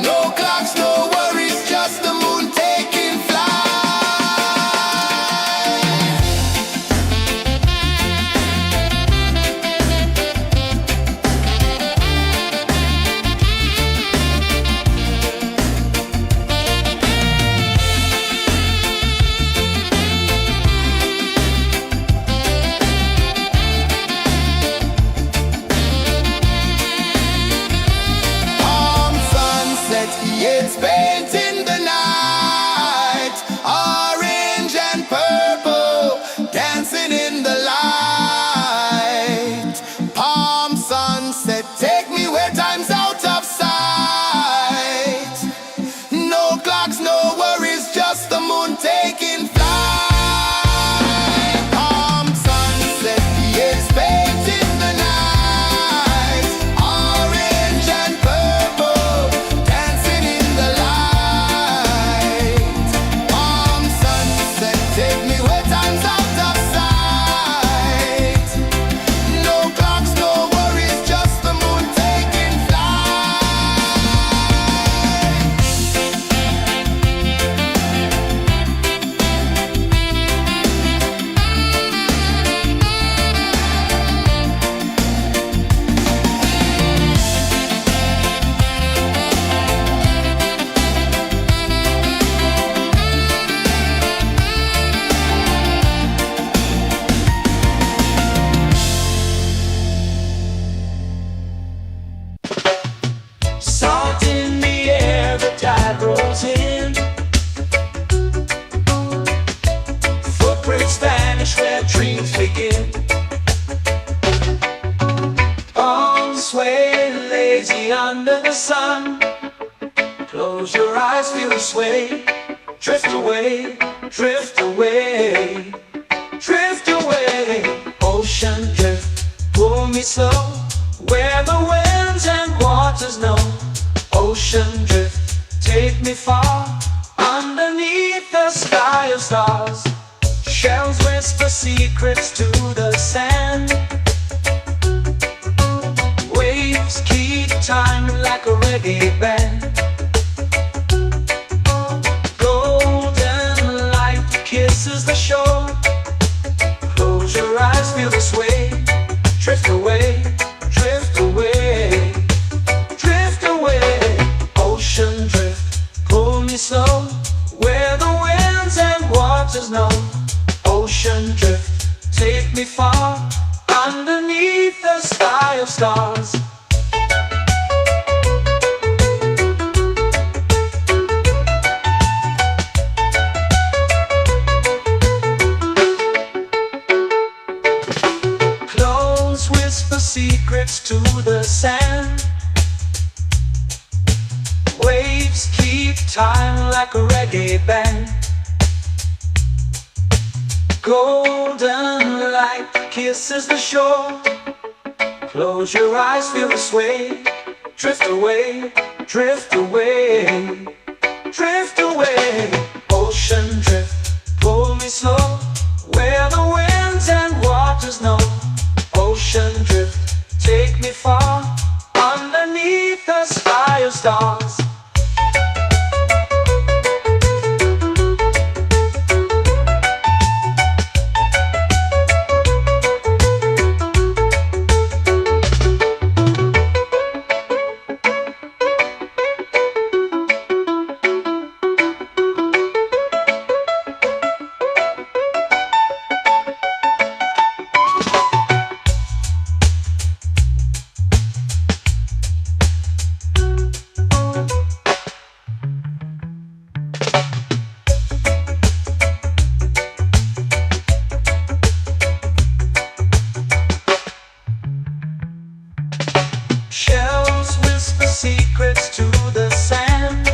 No clocks, no worries, just the moon taking flight. Palm sunset, yeah, it's painting the night. Orange and purple, dancing in the light. Palm sunset, take me where time's out of sight. No clocks, no worries, just the moon taking flight. Palm sunset, yeah, it's painting the night. Orange and purple, dancing in the light. Palm sunset, take me where time's out of sight. No clocks, no worries, just the moon taking flight. Salt in the air, the tide rolls in. Footprints vanish where dreams begin. Arms sway lazy under the sun. Close your eyes, feel the sway. Drift away, drift away, drift away. Ocean drift, pull me slow, where the winds and waters know. Ocean drift, take me far, underneath the sky of stars. Shells whisper secrets to the sand. Waves keep time like a reggae band. Golden light kisses the shore. Close your eyes, feel the sway. Drift away, drift away, drift away. Ocean drift, pull me slow, where the winds and waters know. Ocean drift, take me far, underneath the sky of stars. Clones whisper secrets to the sand. Waves keep time like a reggae band. Golden light kisses the shore. Close your eyes, feel the sway. Drift away, drift away, drift away. Ocean drift, pull me slow, where the winds and waters know. Ocean drift, take me far, underneath the sky of stars. Shells whisper secrets to the sand.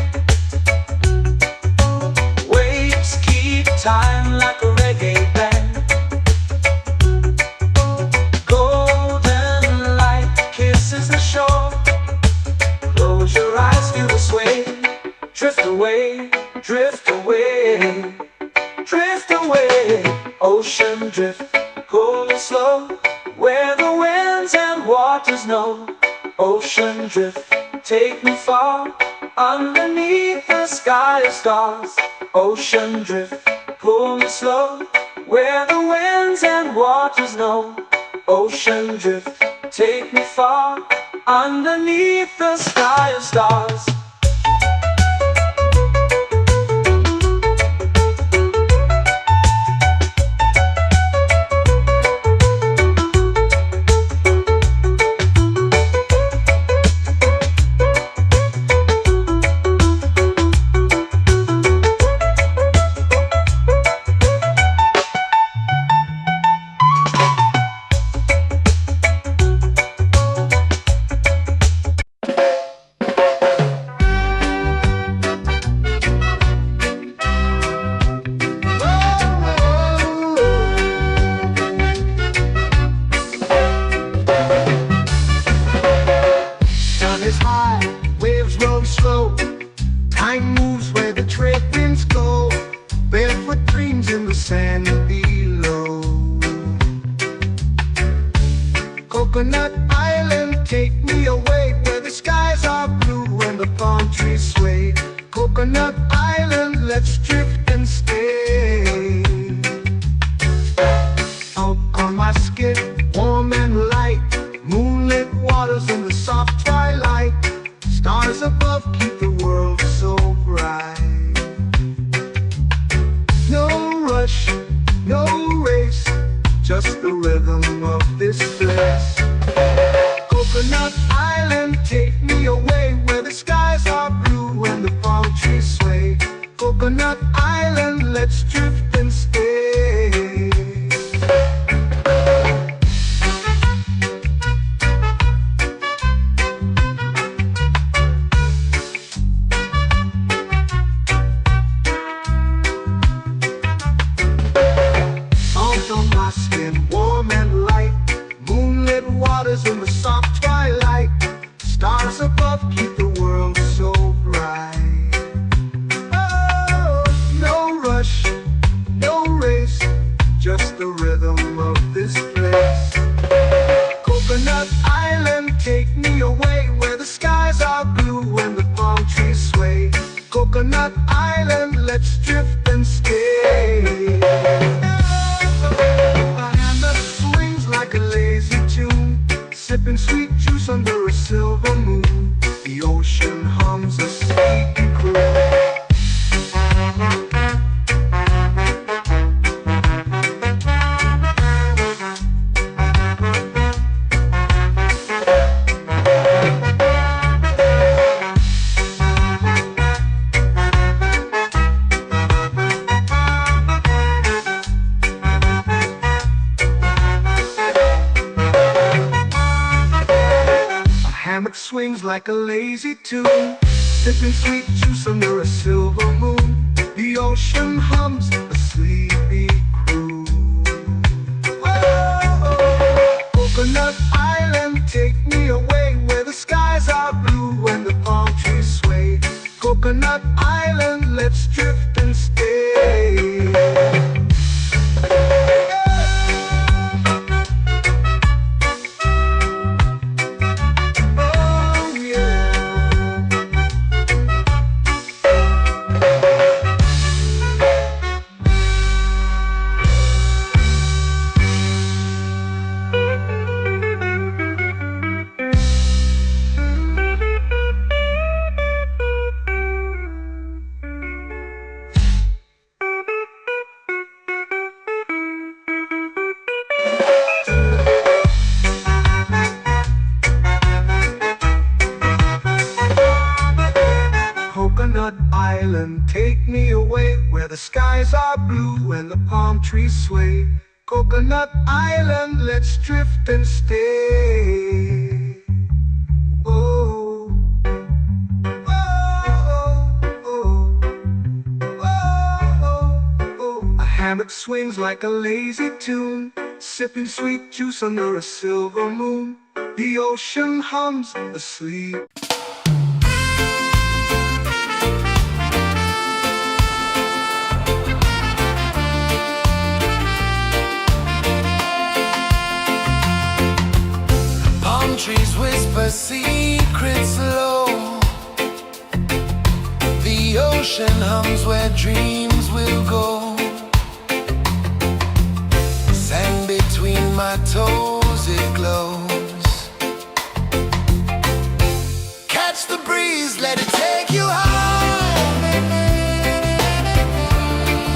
Waves keep time like a reggae band. Golden light kisses the shore. Close your eyes, feel the sway. Drift away, drift away, drift away. Ocean drift, pull it slow, where the winds and waters know. Ocean drift, take me far, underneath the sky of stars. Ocean drift, pull me slow, where the winds and waters know. Ocean drift, take me far, underneath the sky of stars. Time moves where the trade winds go. Barefoot dreams in the sand below. Coconut Island, take me away, where the skies are blue and the palm trees sway. Coconut Island, let's drift and stay. Out on my skin, warm and light, moonlit waters in the soft twilight. Stars above keep the world so bright. No rush, no race, just the rhythm of this place. Coconut Island, take me away, where the skies are blue and the palm trees sway. Coconut Island, let's drift and stay. Warm and light, moonlit waters in the soft twilight. Stars above keep the world so bright. Oh, no rush, no race, just the rhythm of this place. Coconut Island, take me away, where the skies are blue and the palm trees sway. Coconut Island, let's drift and stay. Sipping sweet juice under a silver moon. The ocean hums a sleepy croon. Swings like a lazy tune, sipping sweet juice under a silver moon. The ocean hums a sleepy croon. Take me away where the skies are blue and the palm trees sway. Coconut Island, let's drift and stay. Oh, oh, oh, oh, oh. A hammock swings like a lazy tune, sipping sweet juice under a silver moon. The ocean hums asleep. Trees whisper secrets low. The ocean hums where dreams will go. Sand between my toes, it glows. Catch the breeze, let it take you high.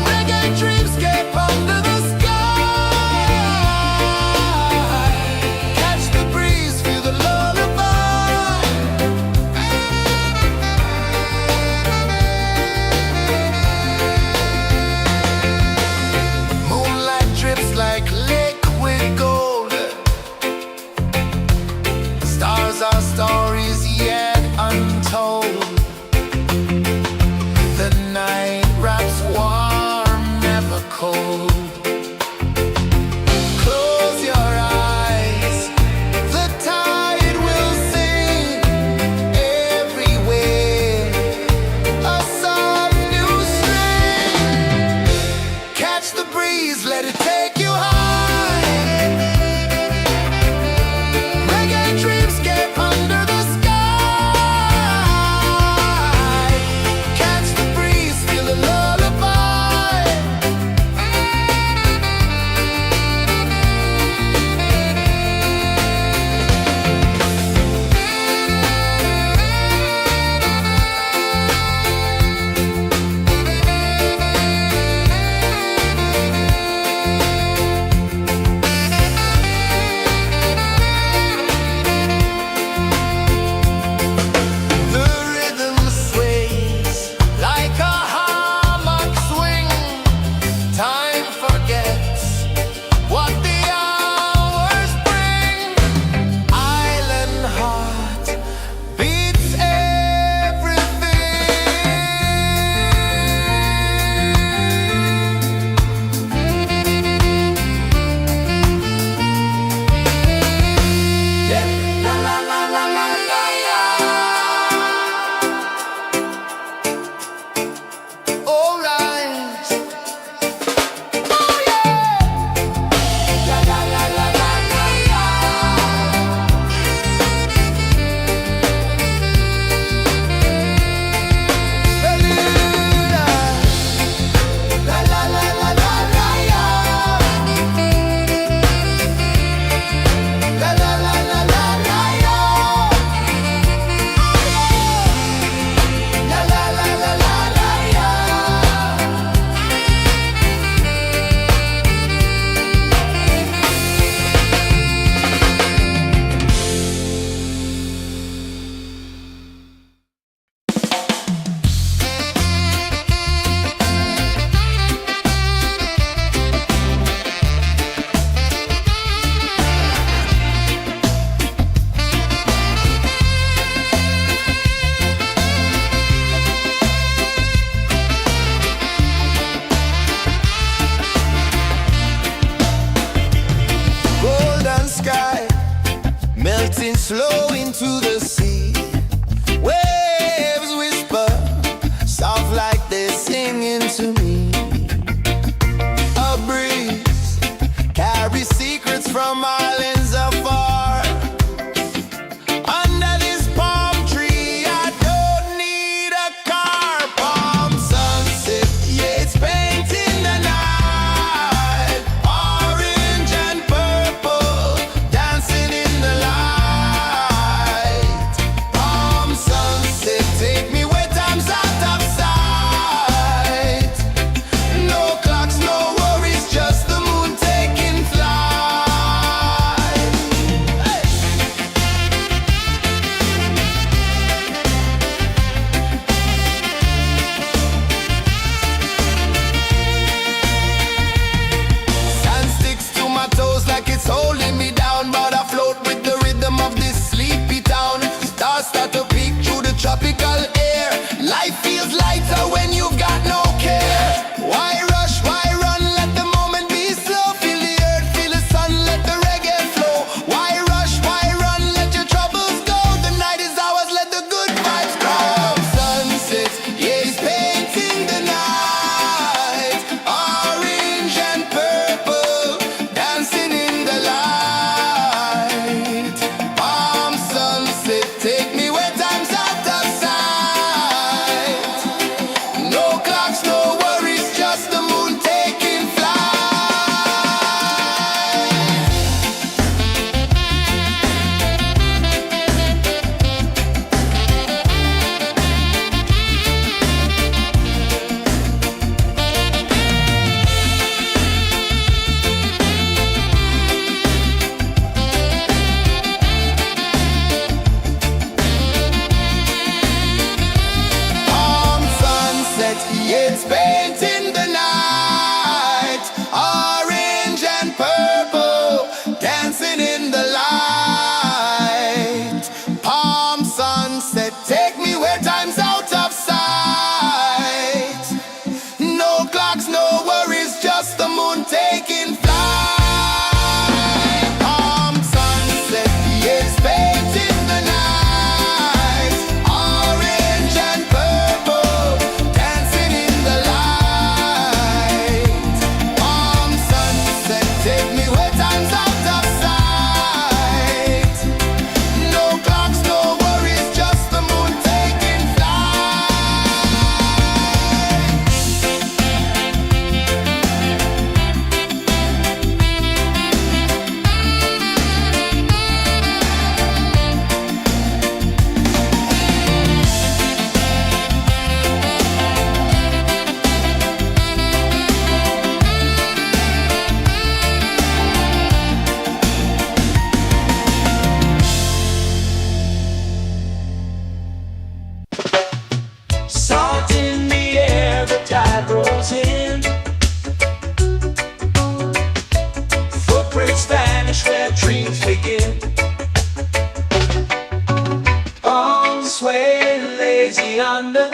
Reggae dreamscape under the our stories yet untold. The night wraps warm, never cold. Close your eyes, the tide will sing everywhere. A soft new string. Catch the breeze, let it take you high. Slow into the sea. Waves whisper, soft like they're singing to me. A breeze carries secrets from islands afar. Under this palm tree, I don't need a car. Palm sunset, yeah, it's painting the night. Orange and purple, dancing in the light.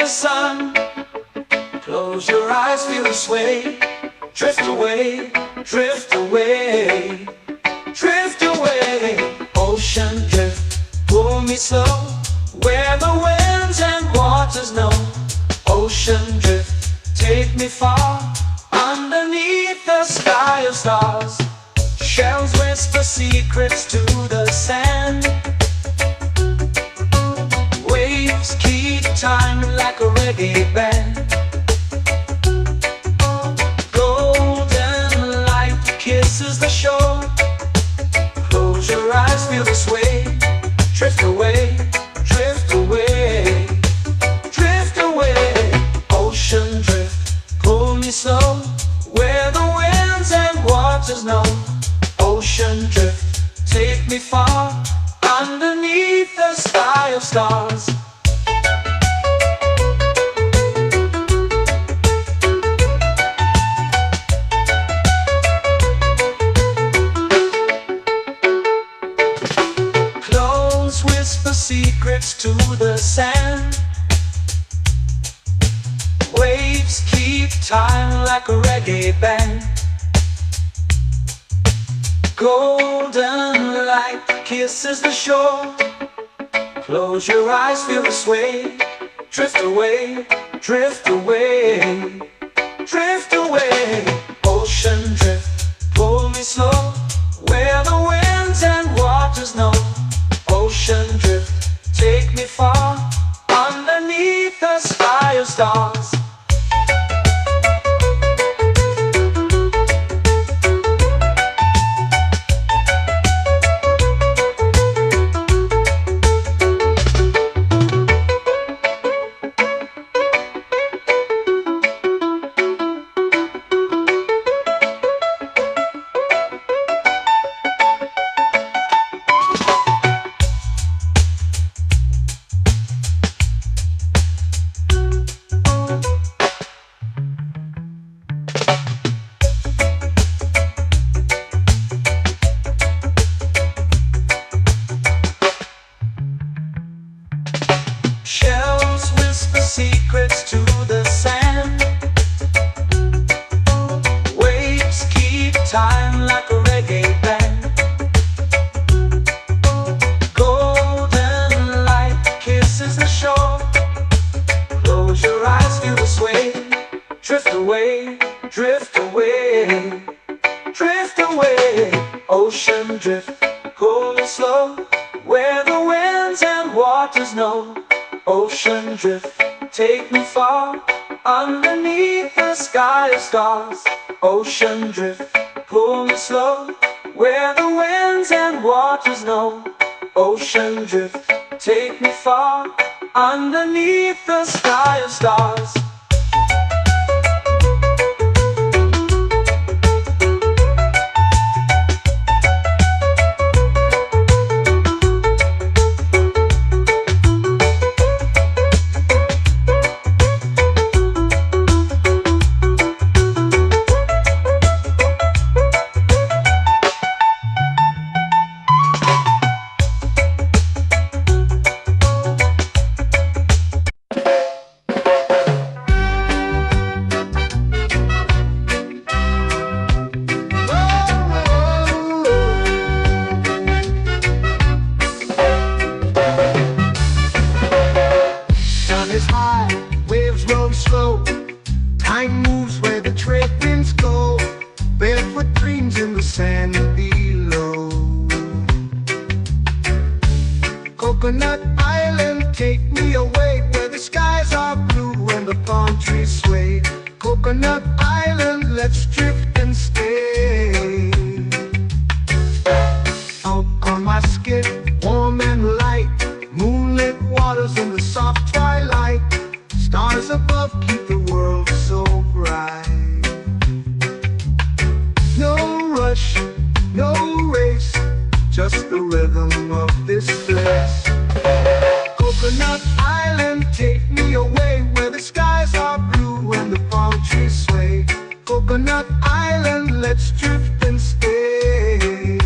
sun. Close your eyes, feel the sway. Drift away, drift away, drift away. Ocean drift, pull me slow, where the winds and waters know. Ocean drift, take me far, underneath the sky of stars. Shells whisper secrets to the sand. Waves keep time like a reggae band. Golden light kisses the shore. Close your eyes, feel the sway. Drift away, drift away, drift away. Ocean drift, pull me slow, where the winds and waters know. Ocean drift, take me far, underneath the sky of stars. Close whisper secrets to the sand. Waves keep time like a reggae band. Golden light kisses the shore. Close your eyes, feel the sway. Drift away, drift away, drift away. Ocean drift, pull me slow, where the winds and waters know. Ocean drift, take me far, underneath the sky of stars. Shells whisper secrets to the sand. Waves keep time like a reggae band. Golden light kisses the shore. Close your eyes, feel the sway. Drift away, drift away, drift away. Ocean drift, pull me slow, where the winds and waters know. Ocean drift, take me far, underneath the sky of stars. Ocean drift, pull me slow, where the winds and waters know. Ocean drift, take me far, underneath the sky of stars. Time moves where the trade winds go. Barefoot dreams in the sand below. Coconut Island, take me away, where the skies are blue and the palm trees sway. Coconut Island, let's drift and stay. Out on my skin, warm and light, moonlit waters in the soft twilight. Stars above keep the world so bright. No rush, no race, just the rhythm of this place. Coconut Island, take me away, where the skies are blue and the palm trees sway. Coconut Island, let's drift and stay.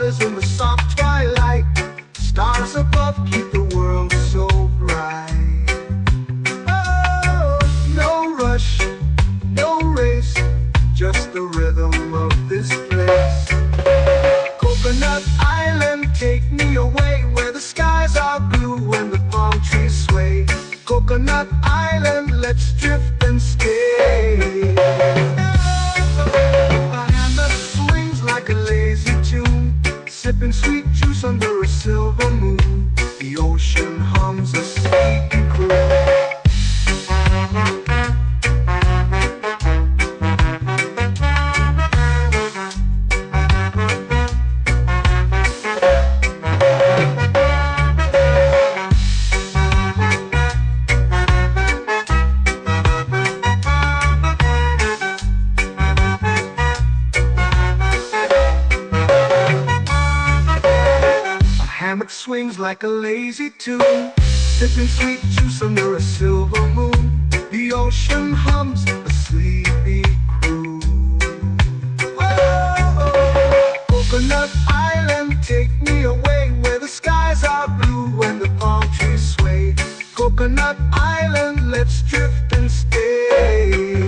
waters in the soft twilight. Stars above keep the world so bright. Oh, no rush, no race, just the rhythm of this place. Coconut Island, take me away where the skies are blue and the palm trees sway. Coconut Island, let's drift and stay. A hand that swings like a lazy tune, sipping sweet juice under a silver moon. The ocean hums a sleepy croon. Hammock swings like a lazy tune, sipping sweet juice under a silver moon. The ocean hums a sleepy croon. Whoa, Coconut Island, take me away where the skies are blue and the palm trees sway. Coconut Island, let's drift and stay.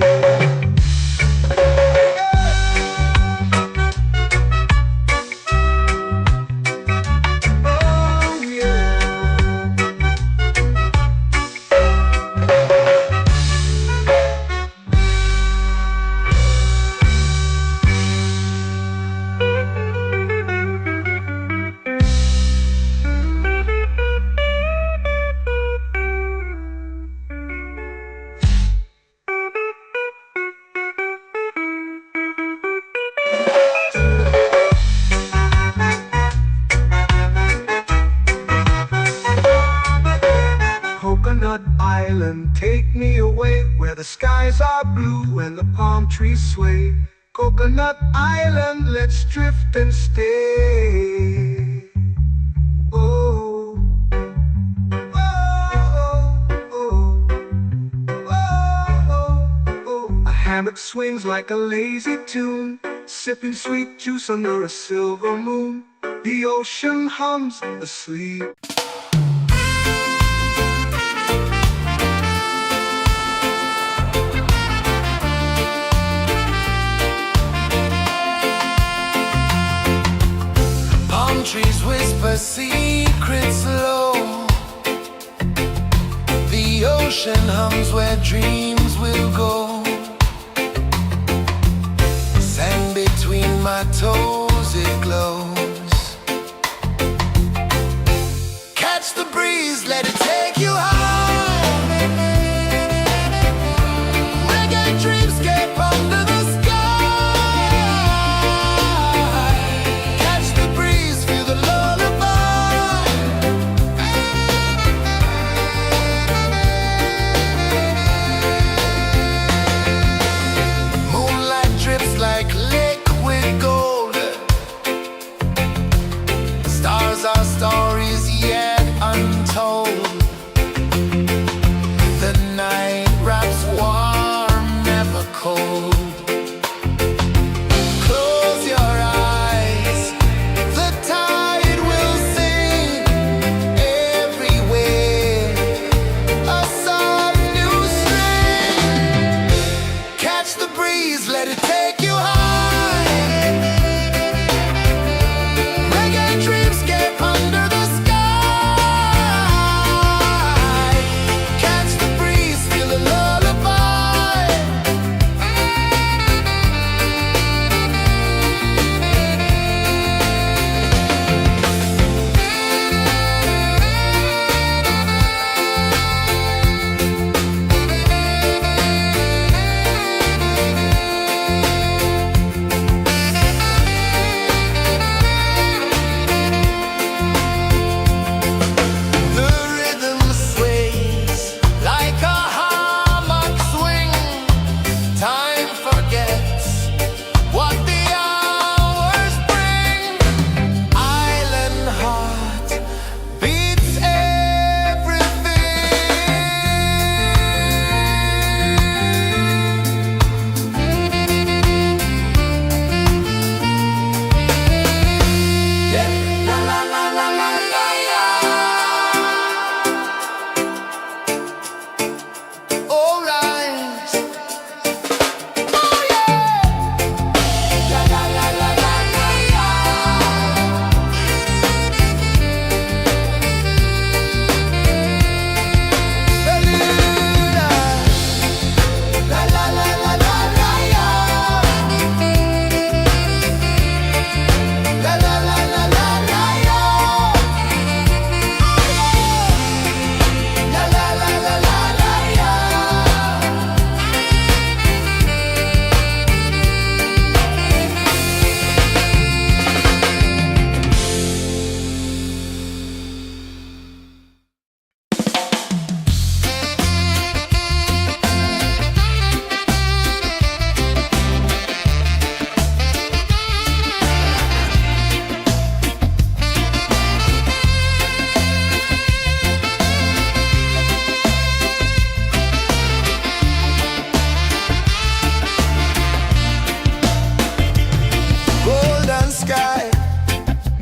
Coconut Island, take me away where the skies are blue and the palm trees sway. Coconut Island, let's drift and stay. Oh, oh, oh, oh, oh. A hammock swings like a lazy tune, sipping sweet juice under a silver moon. The ocean hums asleep. Trees whisper secrets low. The ocean hums where dreams will go. Sand between my toes, it glows. Catch the breeze, let it take you high. Reggae dreamscape under the sky. Like liquid gold, stars are stories yet untold.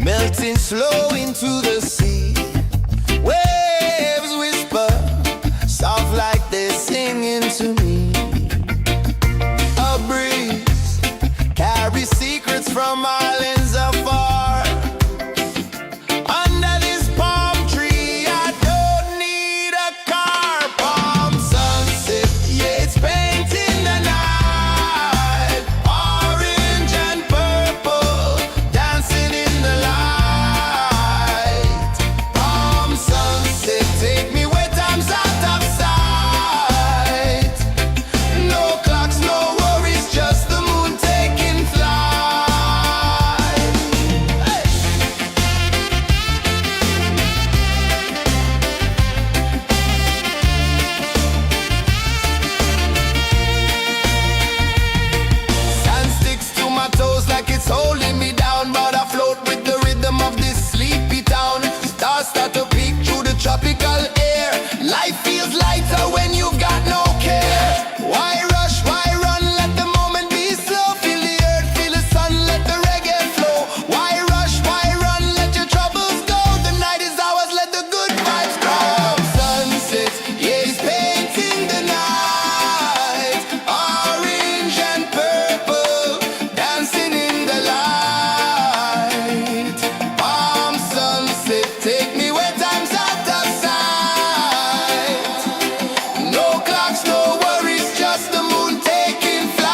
melting slow into the sea. Waves whisper, soft like they're singing to me. A breeze carries secrets from islands afar. Under this palm tree, I don't need a car. Palm sunset, yeah, it's painting the night. Orange and purple, dancing in the light. Palm sunset, take me where time's out of sight. No clocks, no worries, just the moon taking flight. Hey! Sand sticks to my toes like it's holding me down, but I float with the rhythm of this sleepy town. Stars start to peek through the tropical air. Life feels lighter when you've got no care. Why rush, why run, let the moment be slow. Feel the earth, feel the sun, let the reggae flow. Why rush, why run, let your troubles go. The night is ours, let the good vibes grow. Sunset, yeah, it's painting the night. Orange and purple, dancing in the light. Palm sunset, take me where time's out of sight. No clocks, no worries, just the moon taking flight.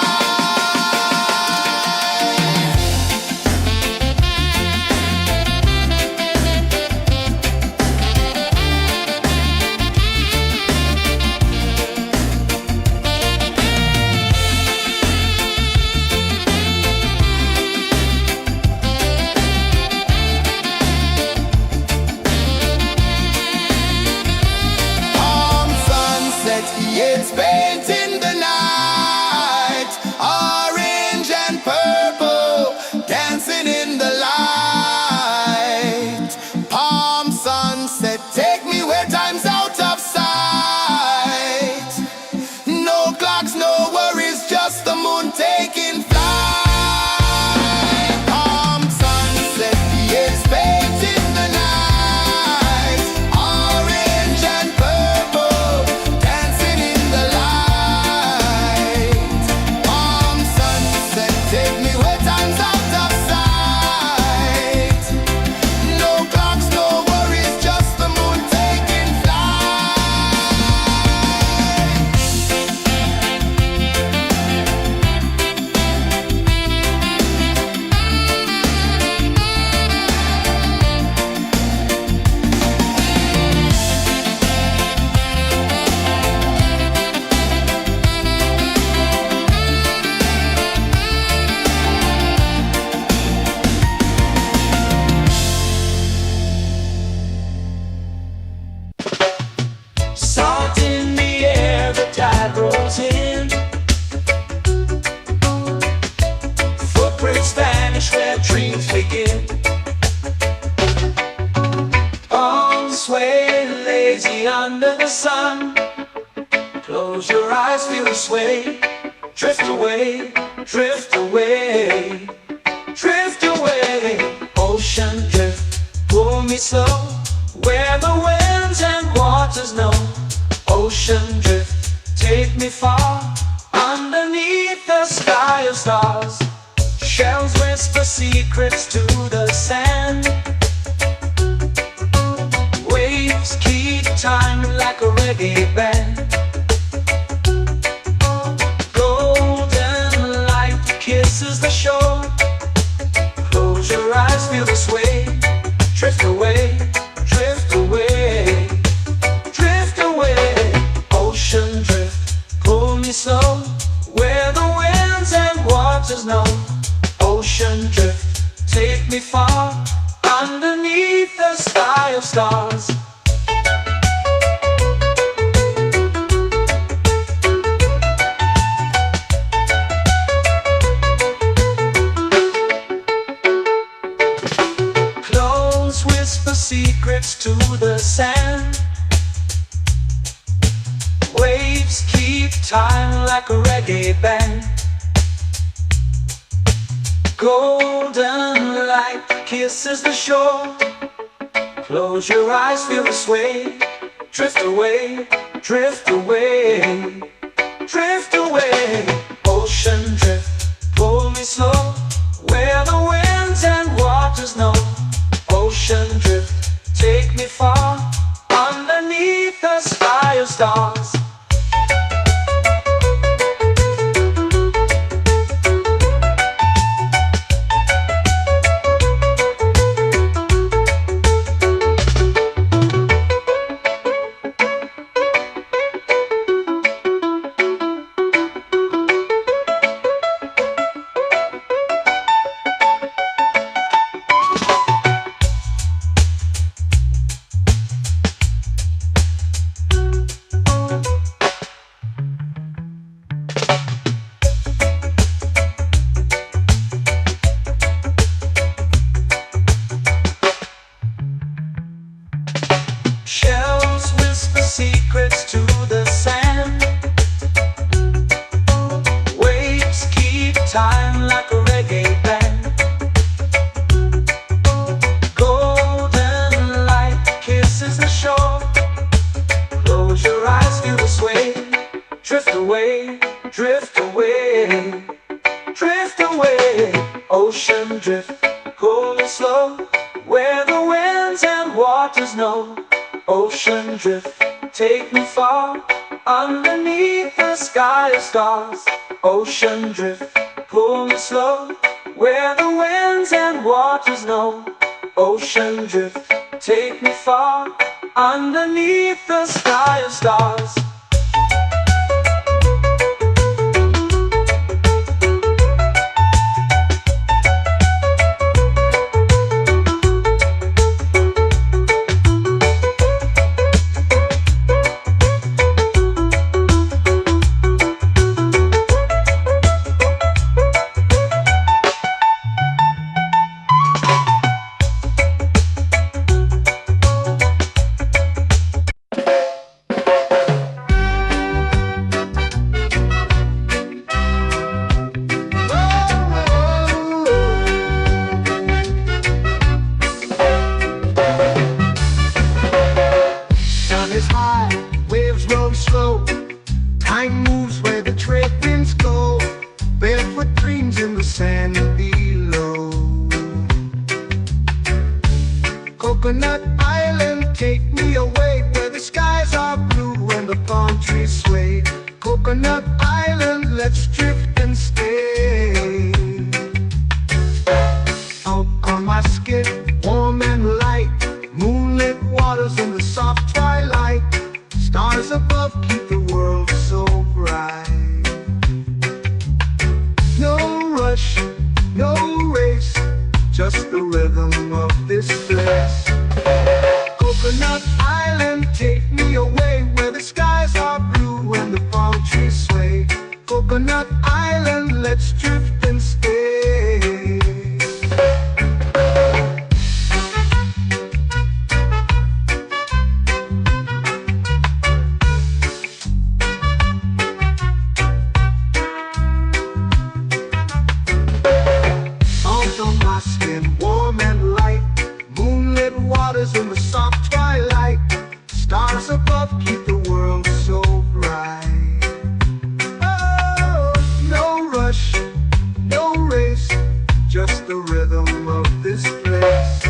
Palm sunset, yeah, it's painting the night. Orange and purple, dancing in the light. Palm sunset, take me where time's out of sight. No clocks, no worries, just the moon taking flight. Palm sunset, yeah, it's painting the night. Orange and purple, dancing in the light. Palm sunset, take me where time's out of sight. No clocks, no worries, just the moon taking flight. Salt in the air, the tide rolls in. Footprints vanish where dreams begin. Arms sway lazy under the sun. Close your eyes, feel the sway. Drift away, drift away, drift away. Ocean drift, pull me slow, where the winds and waters know. Ocean drift, take me far, underneath the sky of stars. Shells whisper secrets to the sand. Waves keep time like a reggae band. Golden light kisses the shore. Close your eyes, feel the sway. Drift away, drift away, drift away. Ocean drift, pull me slow, where the winds and waters know. Ocean drift, take me far, underneath the sky of stars. Close whisper secrets to the sand. Waves keep time like a reggae band. Golden light kisses the shore. Close your eyes, feel the sway. Drift away, drift away, drift away. Ocean drift, pull me slow, where the winds and waters know. Ocean drift, take me far, underneath the sky of stars. Shells whisper secrets to the sand. Waves keep time like a reggae band. Golden light kisses the shore. Close your eyes, feel the sway. Drift away, drift away, drift away. Ocean drift, pull me slow, where the winds and waters know. Ocean drift, take me far, underneath the sky of stars. Ocean drift, pull me slow, where the winds and waters know. Ocean drift, take me far, underneath the sky of stars. Time moves where the trade winds go. Barefoot dreams in the sand below. Coconut Island, take me away, where the skies are blue and the palm trees sway. Coconut Island, let's drift and stay. Out on my skin, warm and light, moonlit waters in the soft twilight. Stars above keep the world so bright. No rush, no race, just the rhythm of this place. Coconut Island, take me away, where the skies are blue and the palm trees sway. Coconut Island, let's drift and stay. In the soft twilight, stars above keep the world so bright. Oh, no rush, no race, just the rhythm of this place.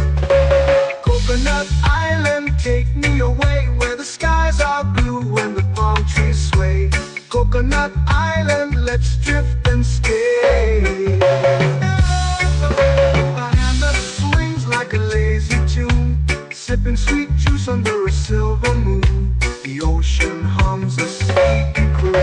Coconut Island, take me away, where the skies are blue and the palm trees sway. Coconut Island, let's drift and stay. My hand that swings like a lazy tune, sipping sweet juice under a silver moon. The ocean hums a sleepy croon.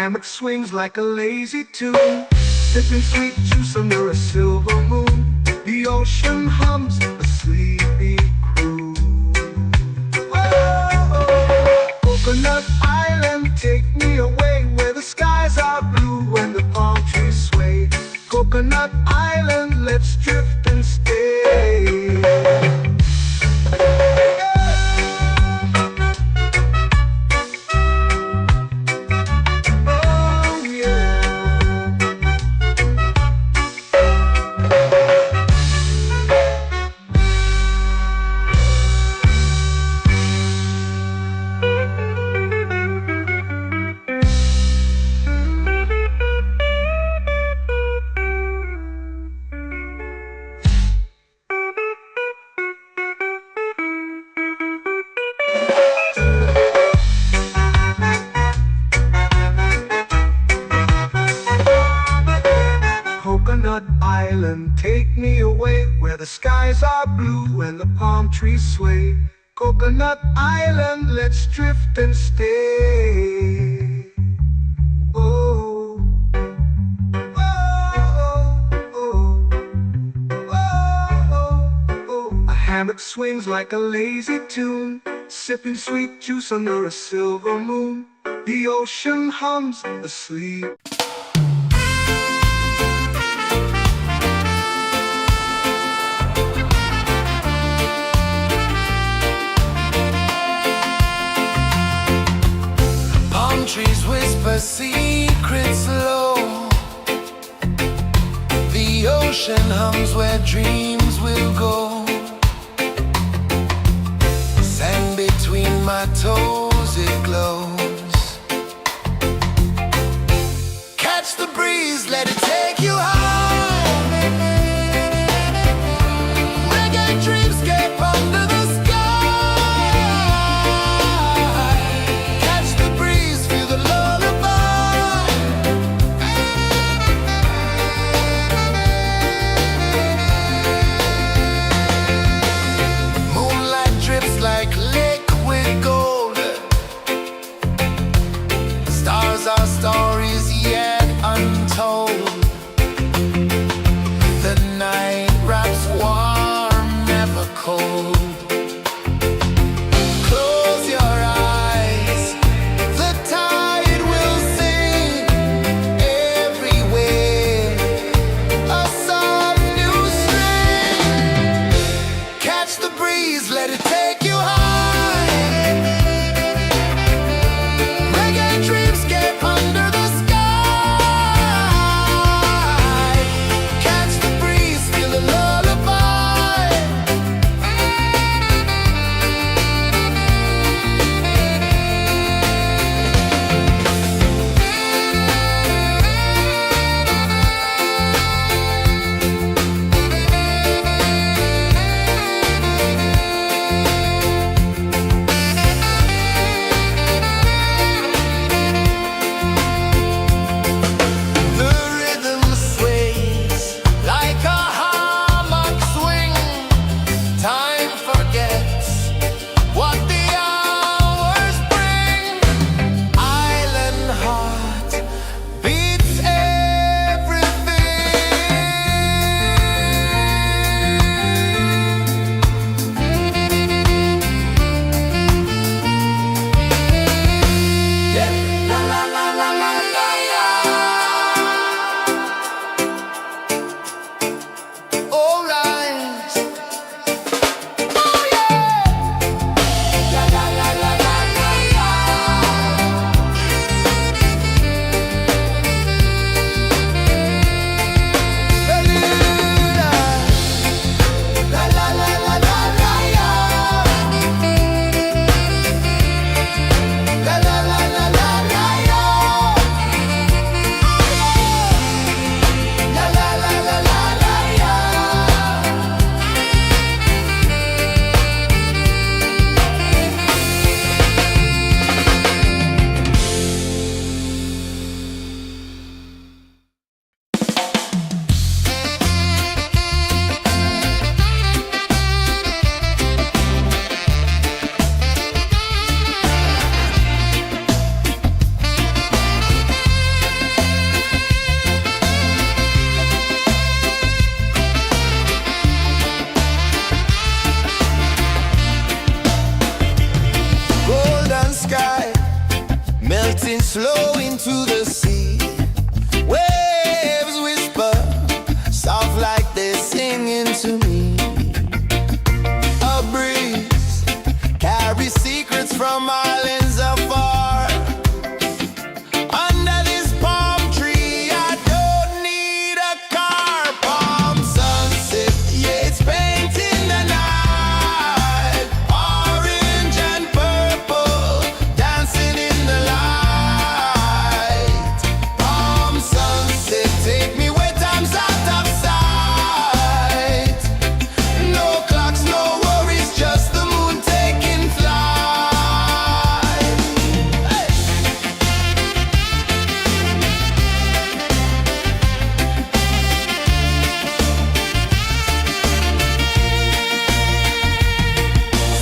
Hammock swings like a lazy tune, sipping sweet juice under a silver moon. The ocean hums a sleepy croon. Whoa. Coconut Island, let's drift and stay. Oh yeah. Coconut Island, take me away where the skies are blue and the palm trees sway. Coconut Island, let's drift and stay. Oh, oh, oh, oh, oh. A hammock swings like a lazy tune, sipping sweet juice under a silver moon. The ocean hums asleep. Palm trees whisper secrets low. The ocean hums where dreams will go. Sand between my toes, it glows. Catch the breeze, let it take you high. Reggae dreamscape under the sky. Catch the breeze, feel the lullaby. Moonlight drips like liquid gold. Stars are stories yet untold. The night wraps warm, never cold. Close your eyes, the tide will sing everywhere. A soft new string. Catch the breeze, let it take you high. Reggae dreamscape under the sky. Catch the breeze, feel the lullaby. The rhythm sways like a hammock swing. Time forgets what the hours bring. Island heart beats everything. Yeah. La la la la la la la. All right. Oh yeah. La la la la la la la. Bermuda. La la la la la la la. La la la la la la la. La la la la la la la. Golden sky melting slow into the sea. Waves whisper from islands afar. Under this palm tree, I don't need a car. Palm sunset, yeah, it's painting the night. Orange and purple, dancing in the light. Palm sunset, take me where time's out of sight. No clocks, no worries, just the moon taking flight. Hey!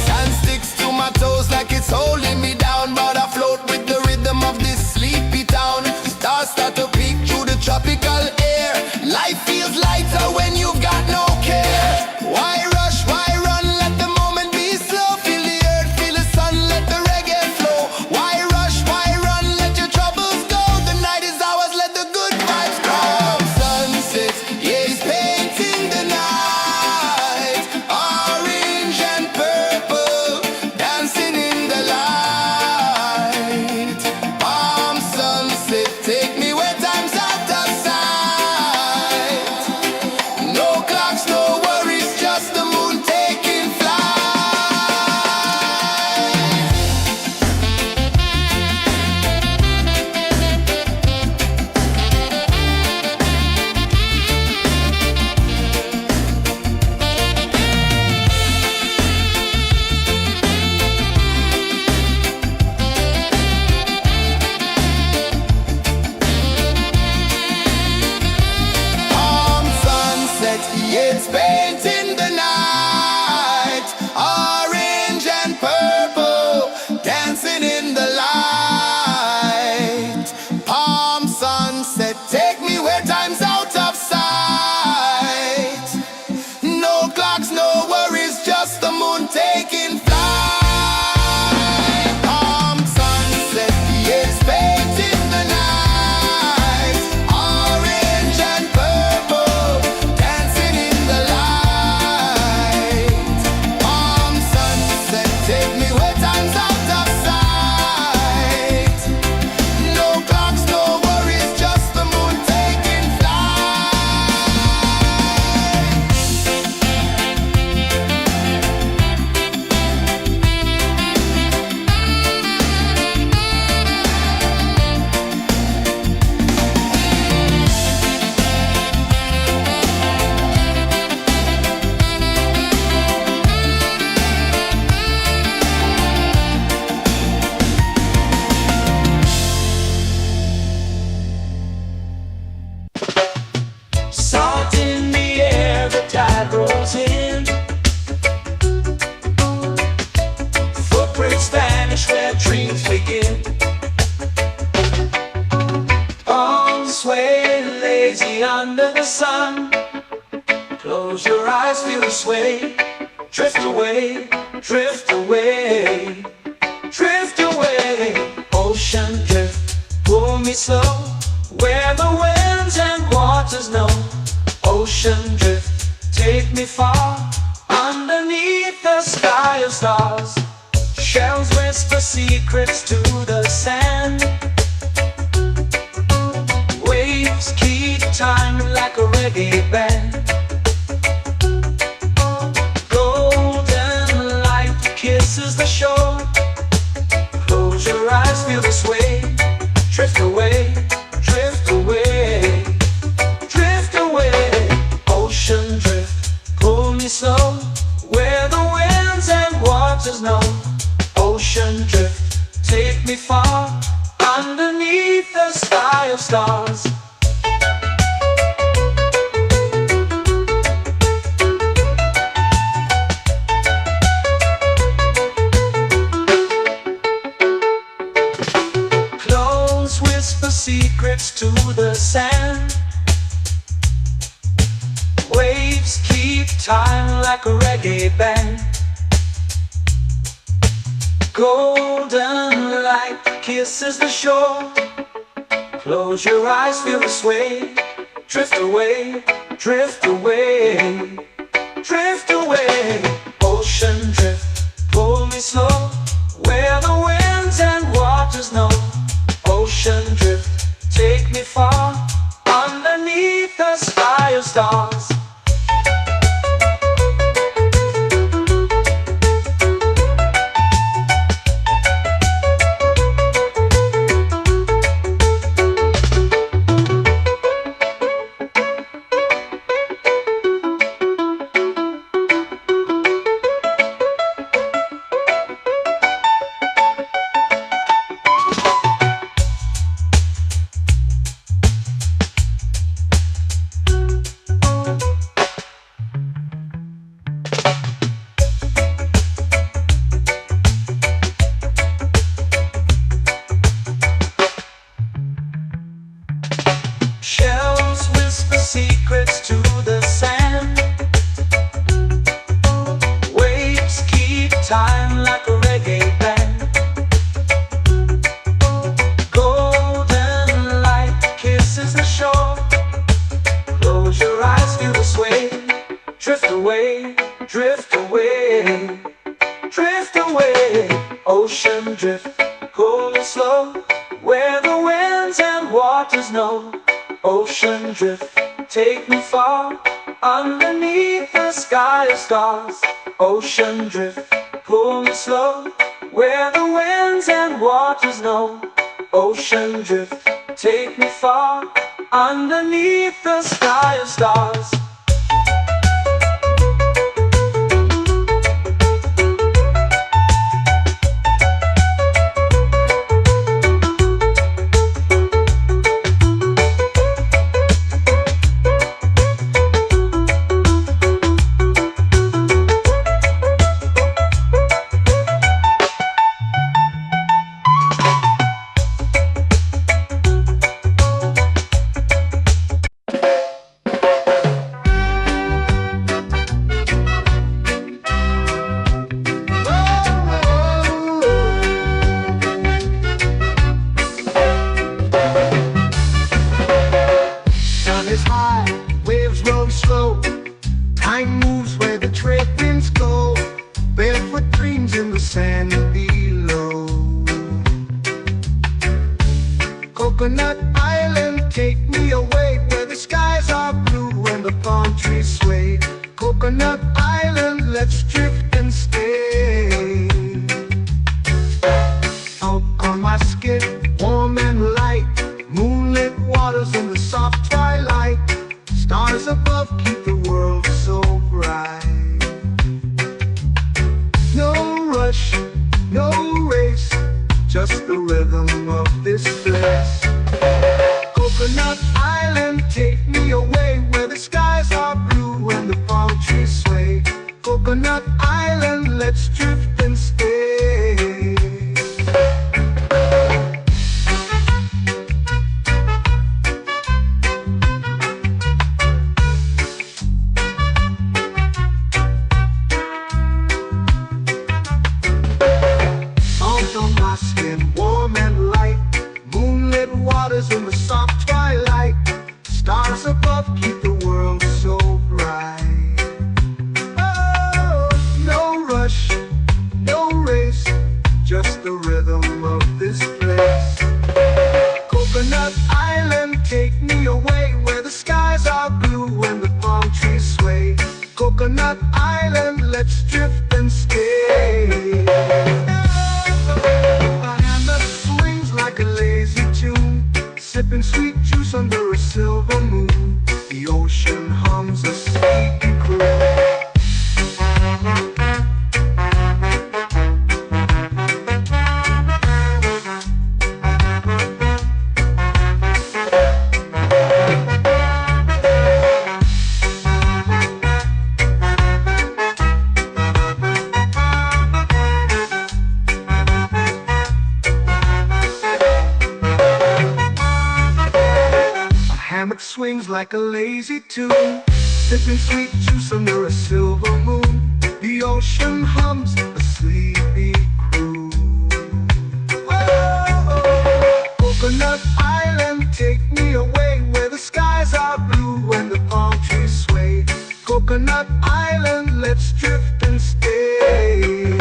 Sand sticks to my toes like it's holding me down, but I float with the rhythm of this sleepy town. Stars start to peek through the tropical air. Life feels lighter when you've got no care. Why rush, why run, let the moment be slow. Feel the earth, feel the sun, let the reggae flow. Why rush, why run, let your troubles go. The night is ours, let the good vibes come. Sunset, yeah, it's painting the night. Orange and purple, dancing in the light. Palm sunset, take me where time's out of sight. No clocks, no worries, just the moon taking flight. Palm sunset, yeah, it's painting the night. Orange and purple, dancing in the light. Palm sunset, take me where time's out of sight. No clocks, no worries, just the moon taking flight. Palm sunset, yeah, it's painting the night. Orange and purple, dancing in the light. Palm sunset, take me where time's out of sight. No clocks, no worries, just the moon taking flight. Salt in the air, the tide rolls in. Footprints vanish where dreams begin. Arms sway lazy under the sun. Close your eyes, feel the sway. Drift away, drift away, drift away. Ocean drift, pull me slow, where the winds and waters know. Ocean drift, take me far, underneath the sky of stars. Shells whisper secrets to the sand. Waves keep time like a reggae band. Golden light kisses the shore. Close your eyes, feel the sway. Drift away, drift away, drift away. Ocean drift, pull me slow, where the winds and waters know. Ocean drift, take me far, underneath the sky of stars. Close whisper secrets to the sand. Waves keep time like a reggae band. Golden light kisses the shore. Close your eyes, feel the sway. Drift away, drift away, drift away. Ocean drift, pull me slow, where the Ocean drift, pull me slow, where the winds and waters know. Ocean drift, take me far, underneath the sky of stars. Ocean drift, pull me slow, where the winds and waters know. Ocean drift, take me far, underneath the sky of stars. Is high, waves roll slow. Time moves where the trade winds go. Barefoot dreams in the sand below. Coconut Island, take me away, where the skies are blue and the palm trees sway. Coconut Island, let's drift and stay. Out on my skin, warm and light, moonlit waters in the soft twilight. Stars above keep the world so bright. No rush, no race, just the rhythm of this place. Coconut Island, take me away, where the skies are blue and the palm trees sway. Coconut Island, let's drift and stay. In the soft twilight, stars above keep the world so bright. Oh, no rush, no race, just the rhythm of this place. Coconut Island, take me away, where the skies are blue and the palm trees sway. Coconut Island, let's drift and stay. A hand that swings like a lazy tune, sipping sweet juice under a silver moon. The ocean hums a sleepy croon. Hammock swings like a lazy tune, sipping sweet juice under a silver moon. The ocean hums a sleepy croon. Whoa, Coconut Island, take me away, where the skies are blue and the palm trees sway. Coconut Island, let's drift and stay.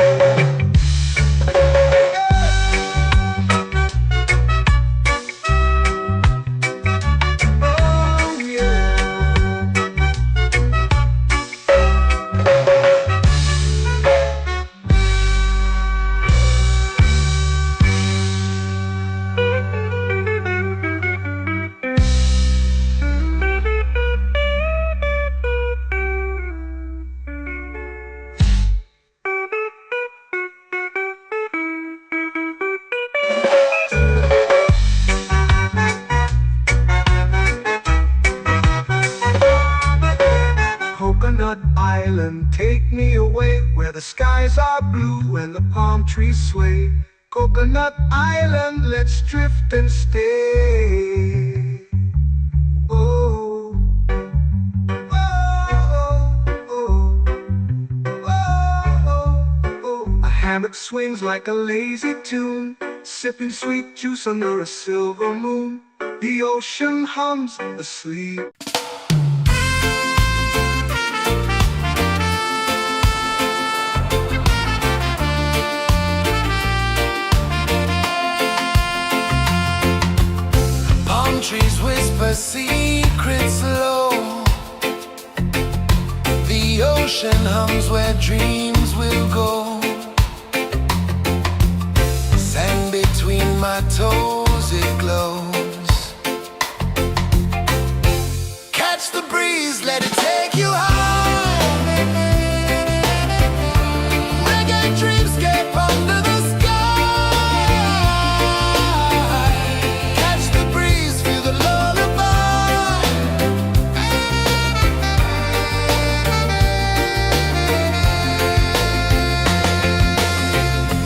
Coconut Island, take me away, where the skies are blue and the palm trees sway. Coconut Island, let's drift and stay. Oh, oh, oh, oh, oh. A hammock swings like a lazy tune, sipping sweet juice under a silver moon. The ocean hums asleep. secrets low. The ocean hums where dreams will go. Sand between my toes, it glows. Catch the breeze, let it take you high. Reggae dreamscape under the sky. Catch the breeze, feel the lullaby.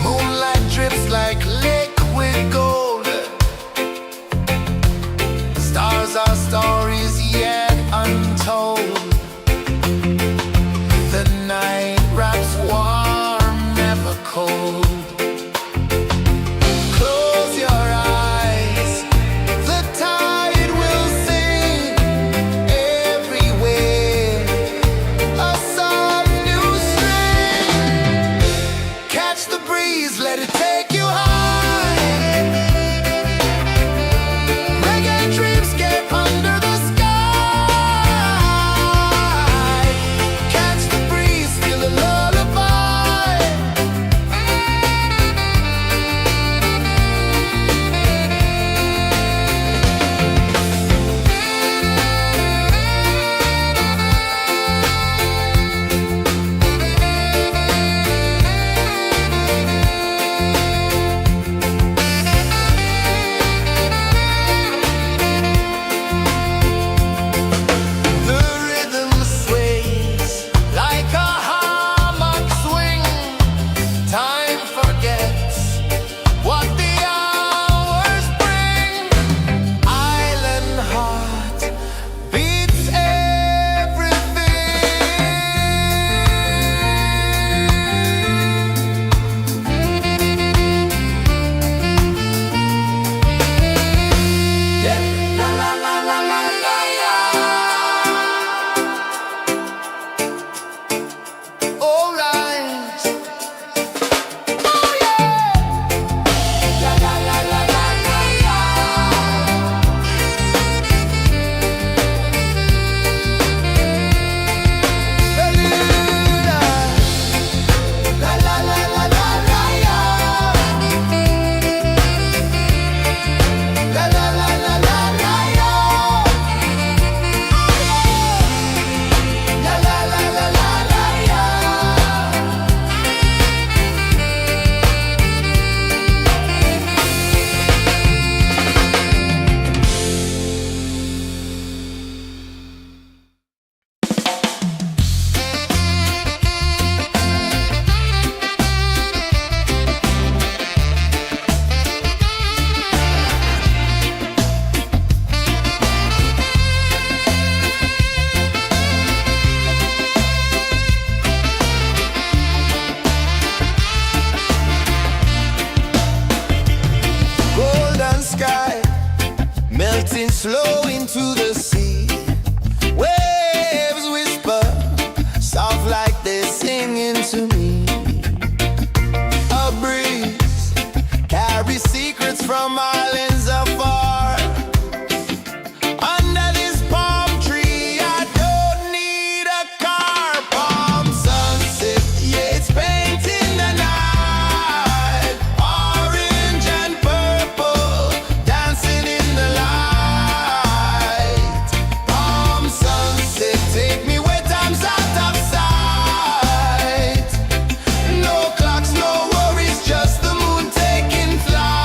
Moonlight drips like liquid gold. Stars are stories yet untold. The night wraps warm, never cold. Close your eyes, the tide will sing everywhere. A soft new string. Catch the breeze, let it take you high. Reggae dreamscape under the sky. Catch the breeze, feel the lullaby. The rhythm sways like a hammock swing. Time forgets what the hours bring. Island heart beats everything. Yeah. La la la la la la la. All right. Oh yeah. La la la la la la la. La la la la la la la. La la la la la la la. La la la la la la la. Golden sky melting slow into the sea. Waves whisper soft like they're singing to me. A breeze carries secrets from islands afar. Under this palm tree, I don't need a car. Palm sunset, yeah, it's painting the night. Orange and purple, dancing in the light. Palm sunset, take me where time's out of sight. No clocks, no worries, just the moon taking flight.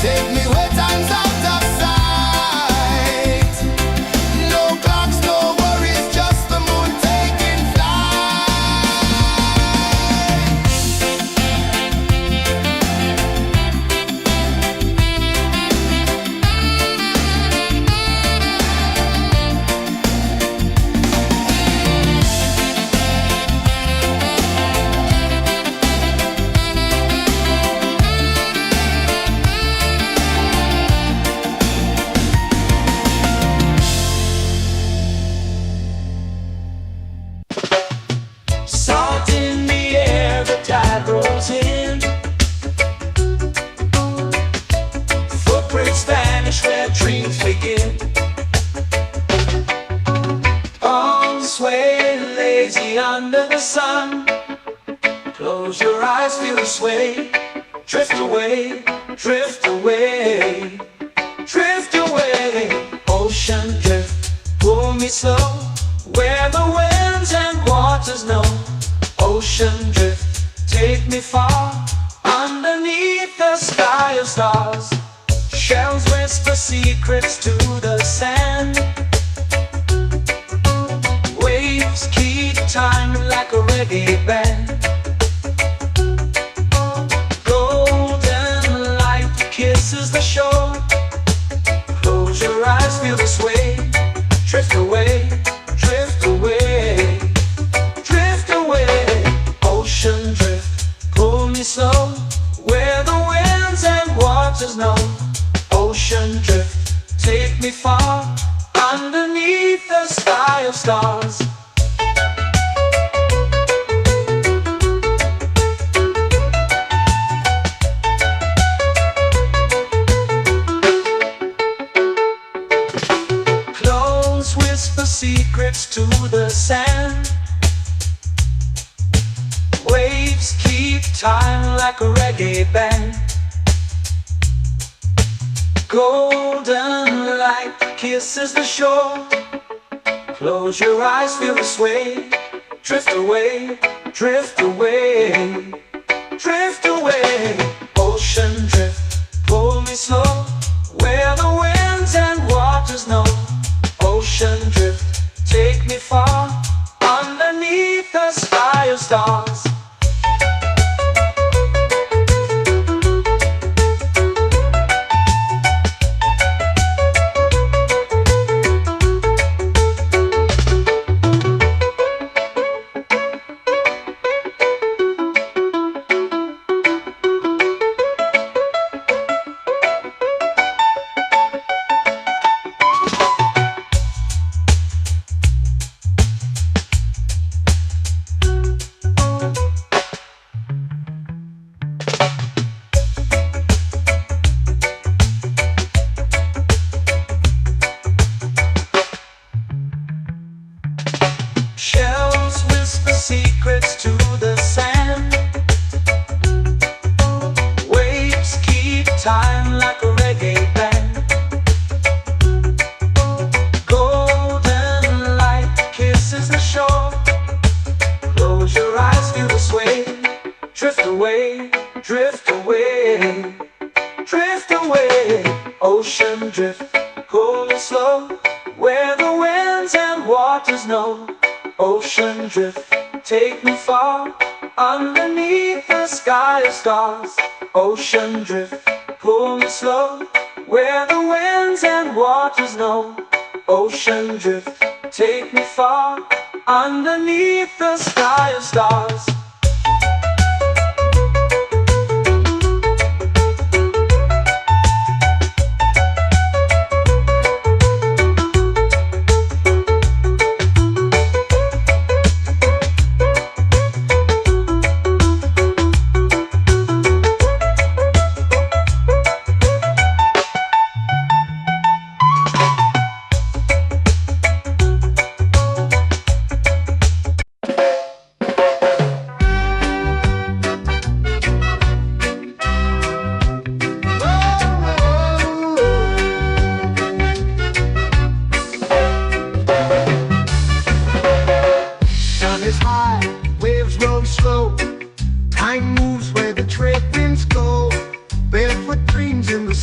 take me where time's out of sight. No clocks, no worries, just the moon taking flight. Salt in the air, the tide rolls in. Footprints vanish where dreams begin. Arms sway lazy under the sun. Close your eyes, feel the sway. Drift away, drift away, drift away. Ocean drift, pull me slow, where the winds and waters know. Ocean drift, take me far, underneath the sky of stars. Shells whisper secrets to the sand. Waves keep time like a reggae band. Golden light kisses the shore. Close your eyes, feel the sway. Drift away, drift away, drift away. Ocean drift, pull me slow, where the winds and waters know. Ocean drift, take me far, underneath the sky of stars. Close whisper secrets to the sand. Waves keep time like a reggae band. Golden light kisses the shore. Close your eyes, feel the sway. Drift away, drift away, drift away. Ocean drift, pull me slow, where the winds and waters know. Ocean drift, take me far, underneath the sky of stars. Shells whisper secrets to the sand. Waves keep time like a reggae band. Golden light kisses the shore. Close your eyes, feel the sway. Drift away, drift away, drift away. Ocean drift, pull me slow, where the winds and waters know. Ocean drift, take me far, underneath the sky of stars. Ocean drift, pull me slow, where the winds and waters know. Ocean drift, take me far, underneath the sky of stars.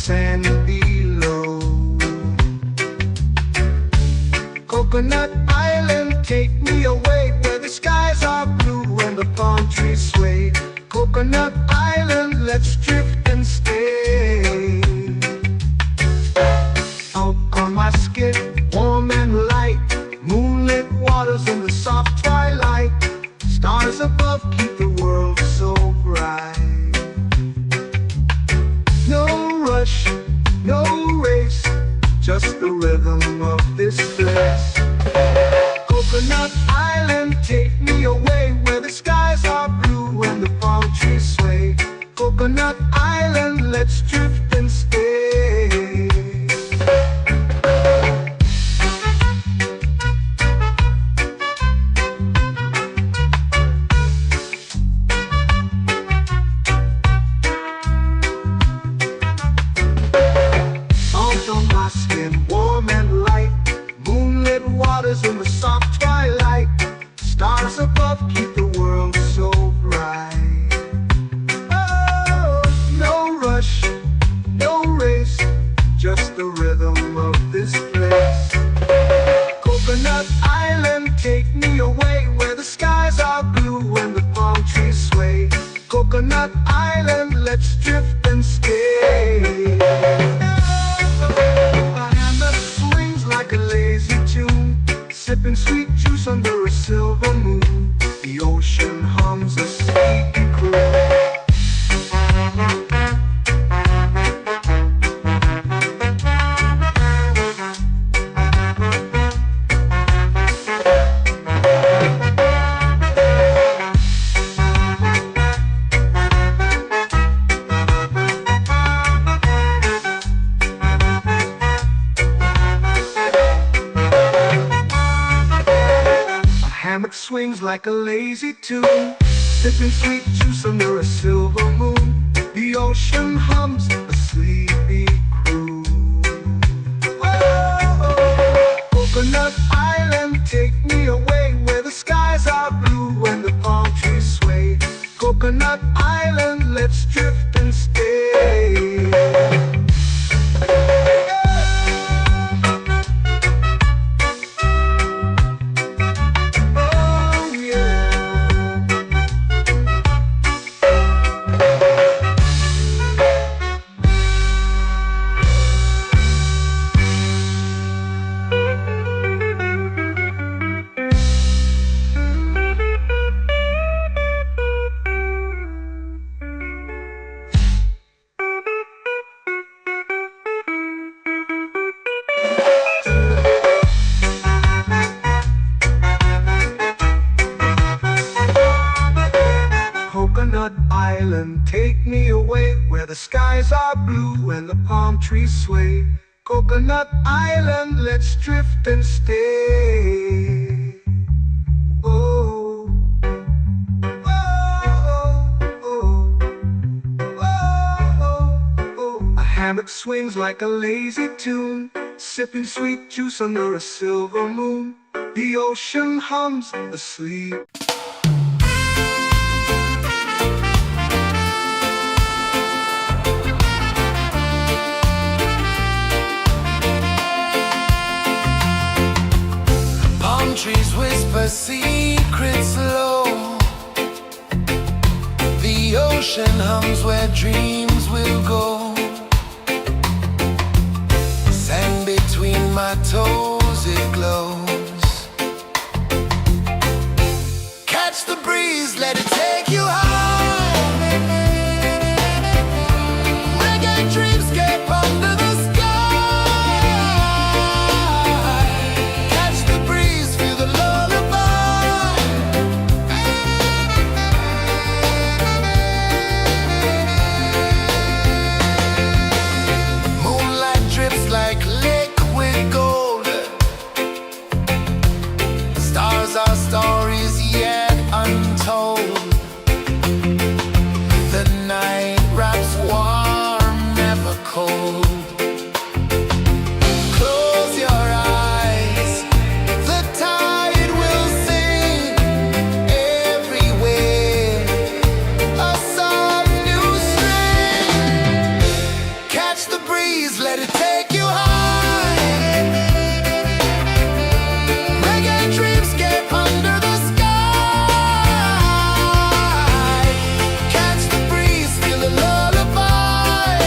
sand below. Coconut Island, take me away where the skies are blue and the palm trees sway. Coconut Island, let's drift and stay. Out on my skin, warm and light, moonlit waters in the soft twilight. Stars above keep the world so bright. No rush, no race, just the rhythm of this place. Coconut Island, take me away where the skies are blue and the palm trees sway. Coconut Island, let's drift and stay. Salt on my skin, warm and light, moonlit waters in the soft twilight. Stars above keep the world so bright. Oh, no rush, no race, just the rhythm of this place. Coconut Island, take me away where the skies are blue and the palm trees sway. Coconut Island, let's drift and stay. My hand that swings like a lazy tune, sipping sweet juice under a silver moon. The ocean hums a sleepy croon. Hammock swings like a lazy tune, sipping sweet juice under a silver moon. The ocean hums a sleepy croon. Oh, Coconut Island, take me away where the skies are blue and the palm trees sway. Coconut Island, let's drift and stay. Coconut Island, take me away where the skies are blue and the palm trees sway. Coconut Island, let's drift and stay. Oh, oh, oh, oh, oh. A hammock swings like a lazy tune, sipping sweet juice under a silver moon. The ocean hums asleep. Trees whisper secrets low. The ocean hums where dreams will go. Sand between my toes, it glows. Catch the breeze, let it take you high. Reggae dreamscape under the sky. Our stories yet untold. The night wraps warm, never cold. Close your eyes, the tide will sing everywhere. A soft new string. Catch the breeze, let it take you high. Reggae dreamscape under the sky. Catch the breeze, feel the lullaby.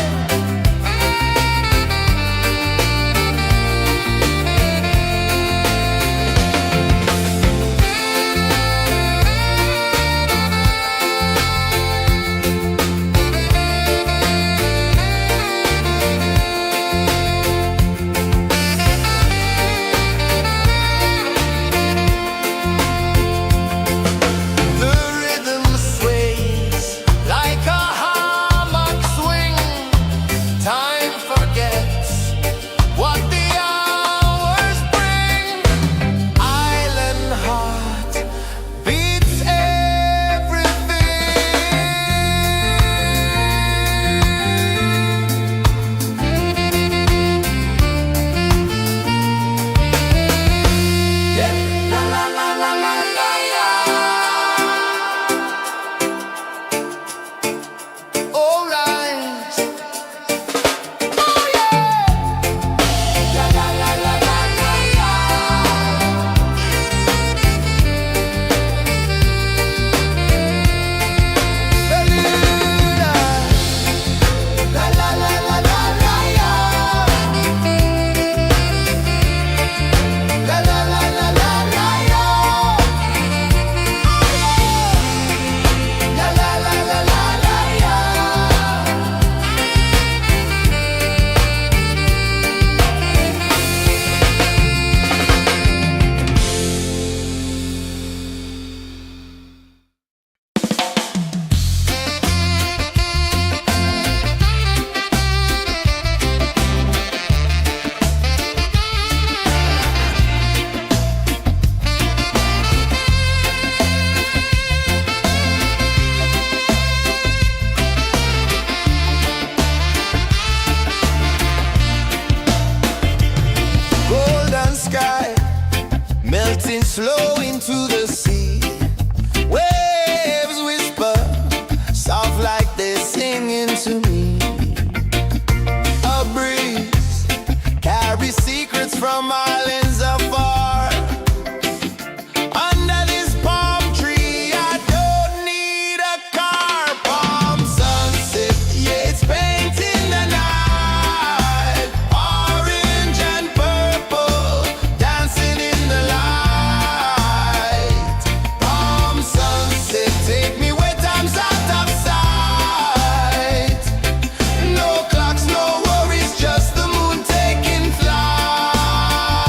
The rhythm sways like a hammock swing. Time forgets what the hours bring. Island heart beats everything. La la la la la la la. Alright. Oh yeah. La la la la la la la. La la la la la la la. La la la la la la la. La la la la la la la. Golden sky melting slow into the sea. Waves whisper soft like they're singing to me. A breeze carries secrets from islands afar. Under this palm tree, I don't need a car. Palm sunset, yeah, it's painting the night. Orange and purple, dancing in the light. Palm sunset, take me where time's out of sight. No clocks, no worries, just the moon taking flight.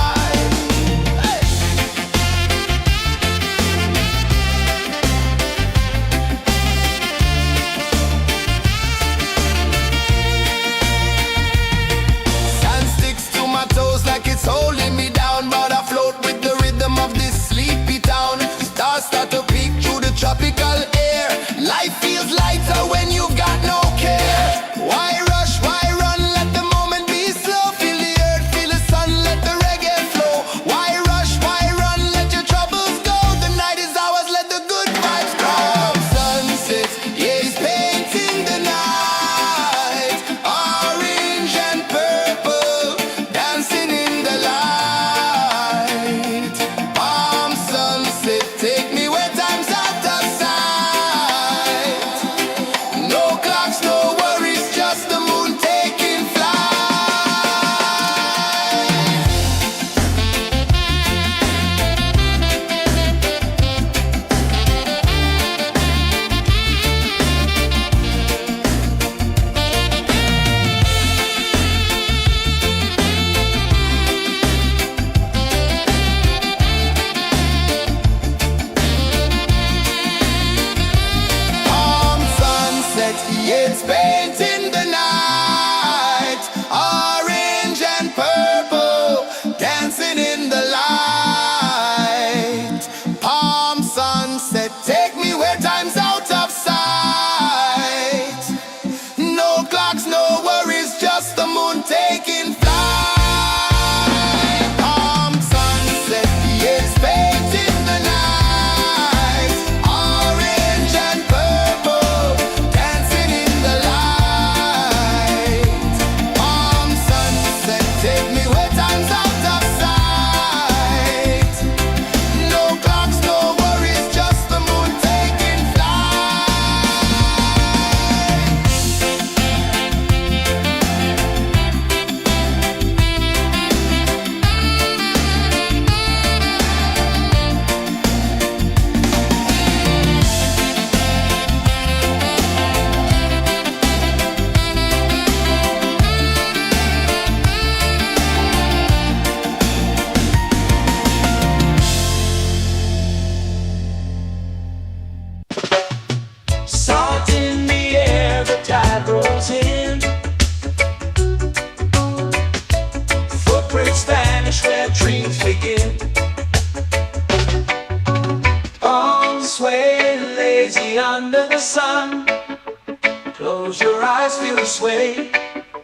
Close your eyes, feel the sway.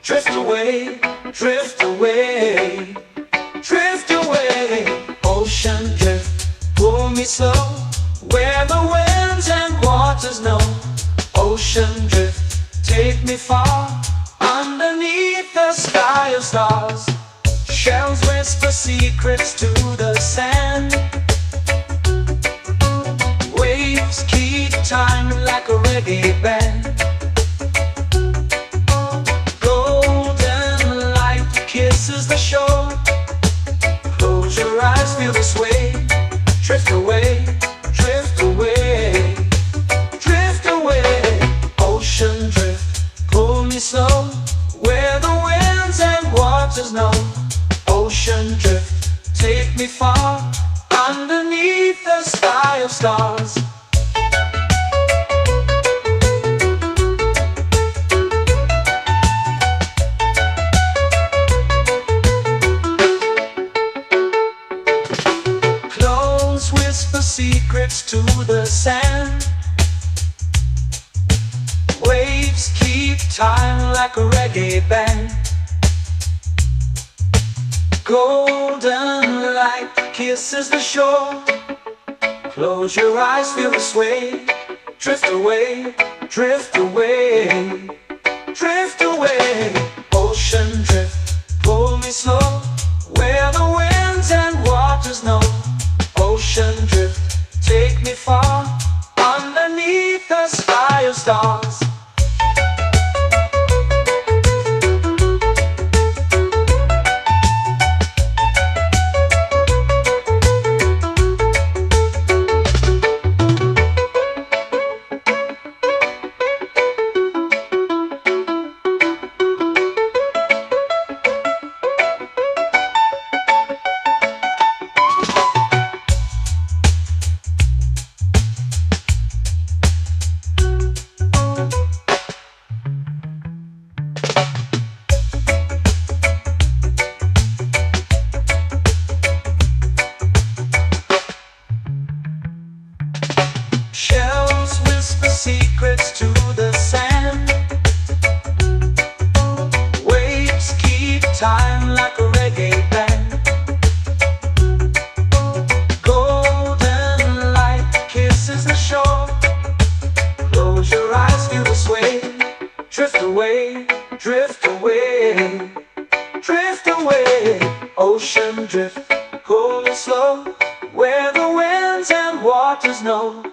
Drift away, drift away, drift away. Ocean drift, pull me slow, where the winds and waters know. Ocean drift, take me far, underneath the sky of stars. Shells whisper secrets to the sand. Waves keep time like a reggae band. Golden light kisses the shore. Close your eyes, feel the sway. Drift away, drift away, drift away. Ocean drift, pull me slow, where the winds and waters know. Ocean drift, take me far, underneath the sky of stars. Clones whisper secrets to the sand. Waves keep time like a reggae band. Golden light kisses the shore. Close your eyes, feel the sway. Drift away, drift away, drift away. Ocean drift, pull me slow, where the winds and waters know. Ocean drift, take me far, underneath the sky of stars. Shells whisper secrets to the sand. Waves keep time like a reggae band. Golden light kisses the shore. Close your eyes, feel the sway. Drift away, drift away, drift away. Ocean drift, pull me slow, where the winds and waters know.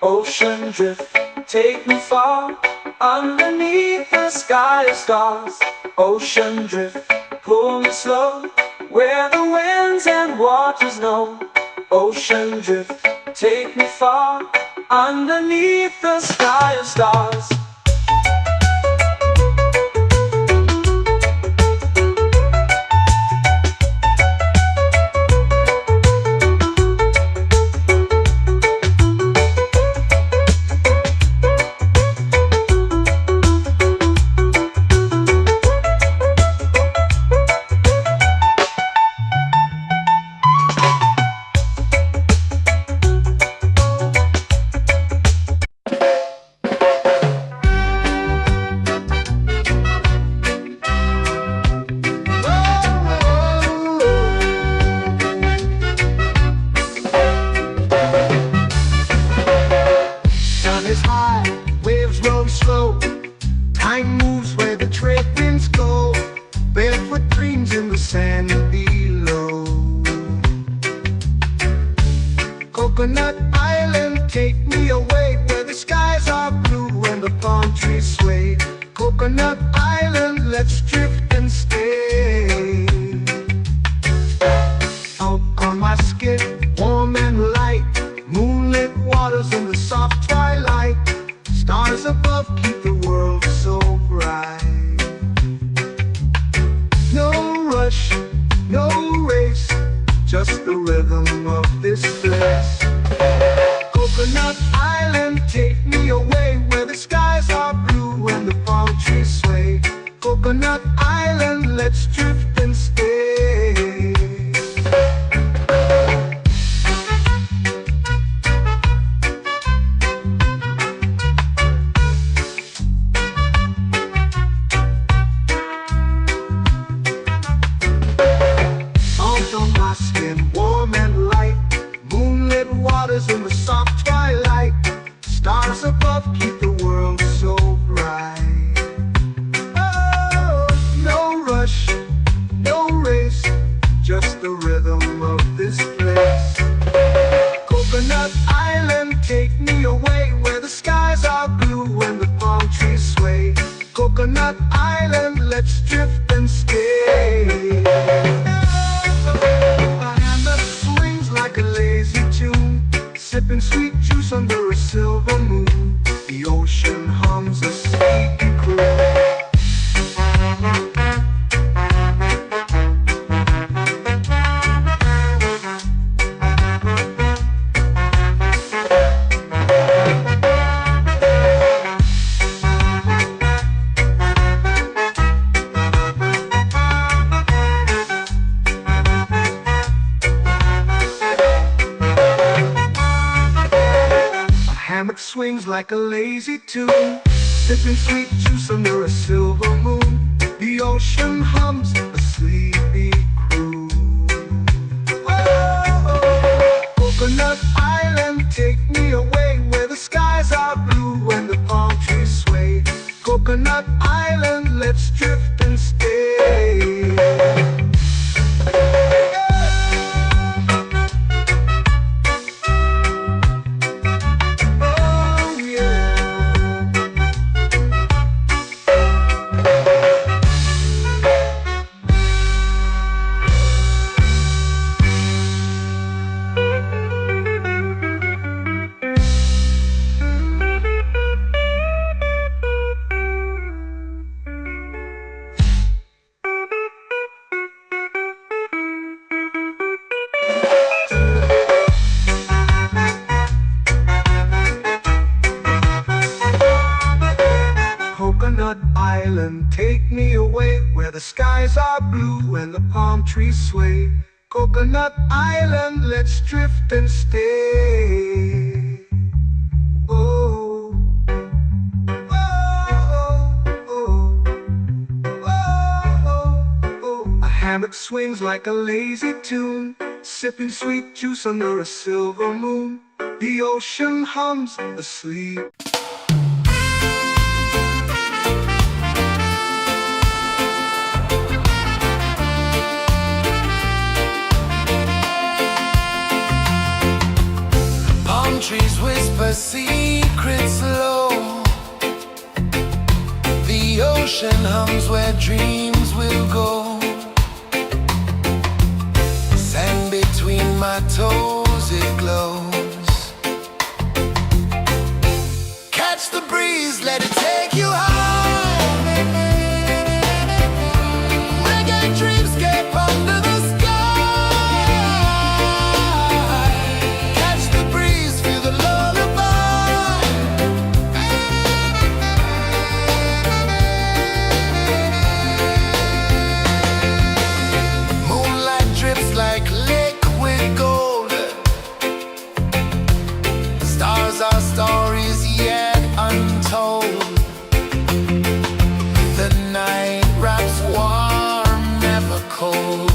Ocean drift, take me far, underneath the sky of stars. Ocean drift, pull me slow, where the winds and waters know. Ocean drift, take me far, underneath the sky of stars. Time moves where the trade winds go. Barefoot dreams in the sand below. Coconut Island, take me away, where the skies are blue and the palm trees sway. Coconut Island, let's drift and stay. Out on my skin, warm and light, moonlit waters in the soft twilight. Stars above keep the world so bright. No rush, no race, just the rhythm of this place. Coconut Island, take me away, where the skies are blue and the palm trees sway. Coconut Island, let's drift and stay. swings like a lazy tune, sipping sweet juice under a silver moon. The ocean hums a sleepy croon. Oh, Coconut Island, take me away where the skies are blue and the palm trees sway. Coconut Island, let's drift and stay. Oh yeah. Coconut Island, take me away where the skies are blue and the palm trees sway. Coconut Island, let's drift and stay. Oh, oh, oh, oh, oh. A hammock swings like a lazy tune, sipping sweet juice under a silver moon. The ocean hums asleep. Trees whisper secrets low. The ocean hums where dreams will go. Sand between my toes, it glows. Catch the breeze, let it take you high. Reggae dreamscape under the sky. Our stories yet untold. The night wraps warm, never cold.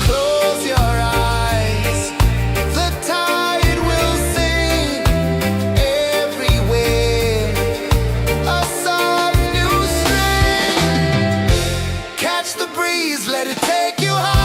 Close your eyes, the tide will sing everywhere. A soft new string. Catch the breeze, let it take you high.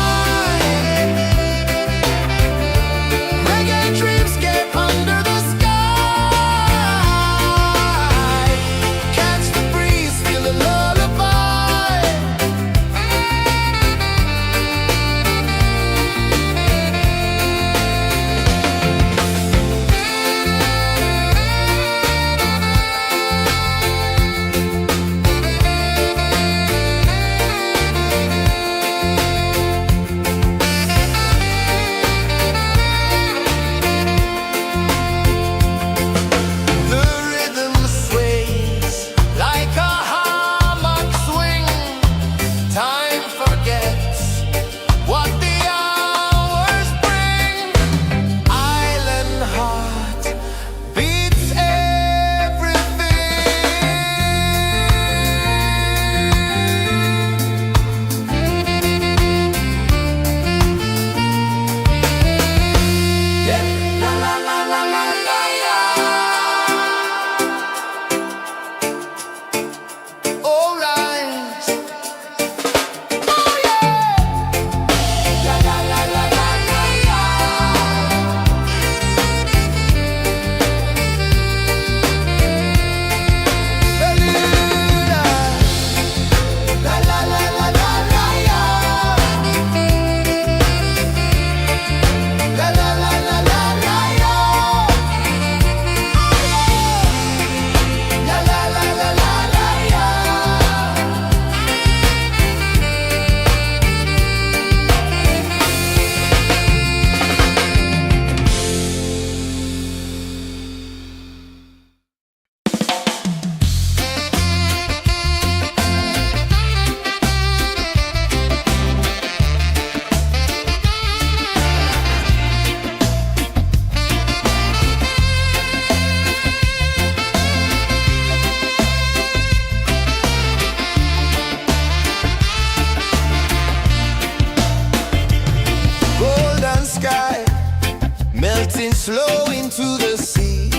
flow into the sea.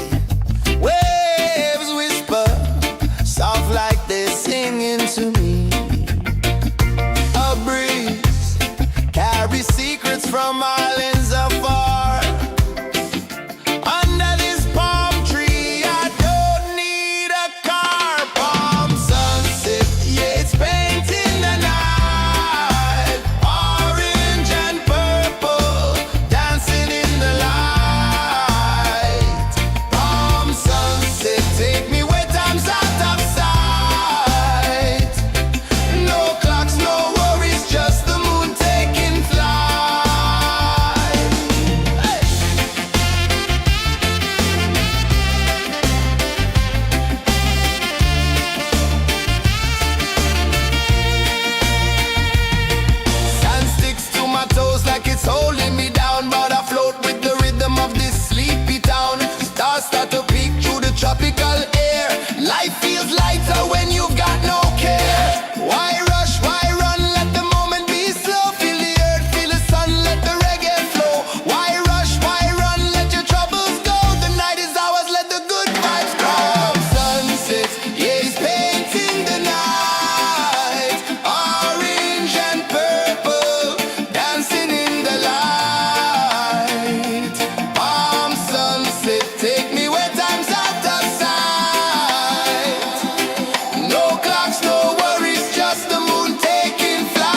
Waves whisper, soft like they're singing to me. A breeze carries secrets from islands afar. Under this palm tree, I don't need a car. Palm sunset, yeah, it's painting the night. Orange and purple, dancing in the light. Palm sunset, take me where time's out of sight. No clocks, no worries, just the moon taking flight. Hey! Sand sticks to my toes like it's holding me down, but I float with the rhythm of this sleepy town. Stars start to peek through the tropical air. Life feels lighter when you've got no care. Why rush, why run, let the moment be slow. Feel the earth, feel the sun, let the reggae flow. Why rush, why run, let your troubles go. The night is ours, let the good vibes grow. Sunset, yeah, it's painting the night. Orange and purple, dancing in the light. Palm sunset, take me where time's out of sight. No clocks, no worries, just the moon taking flight.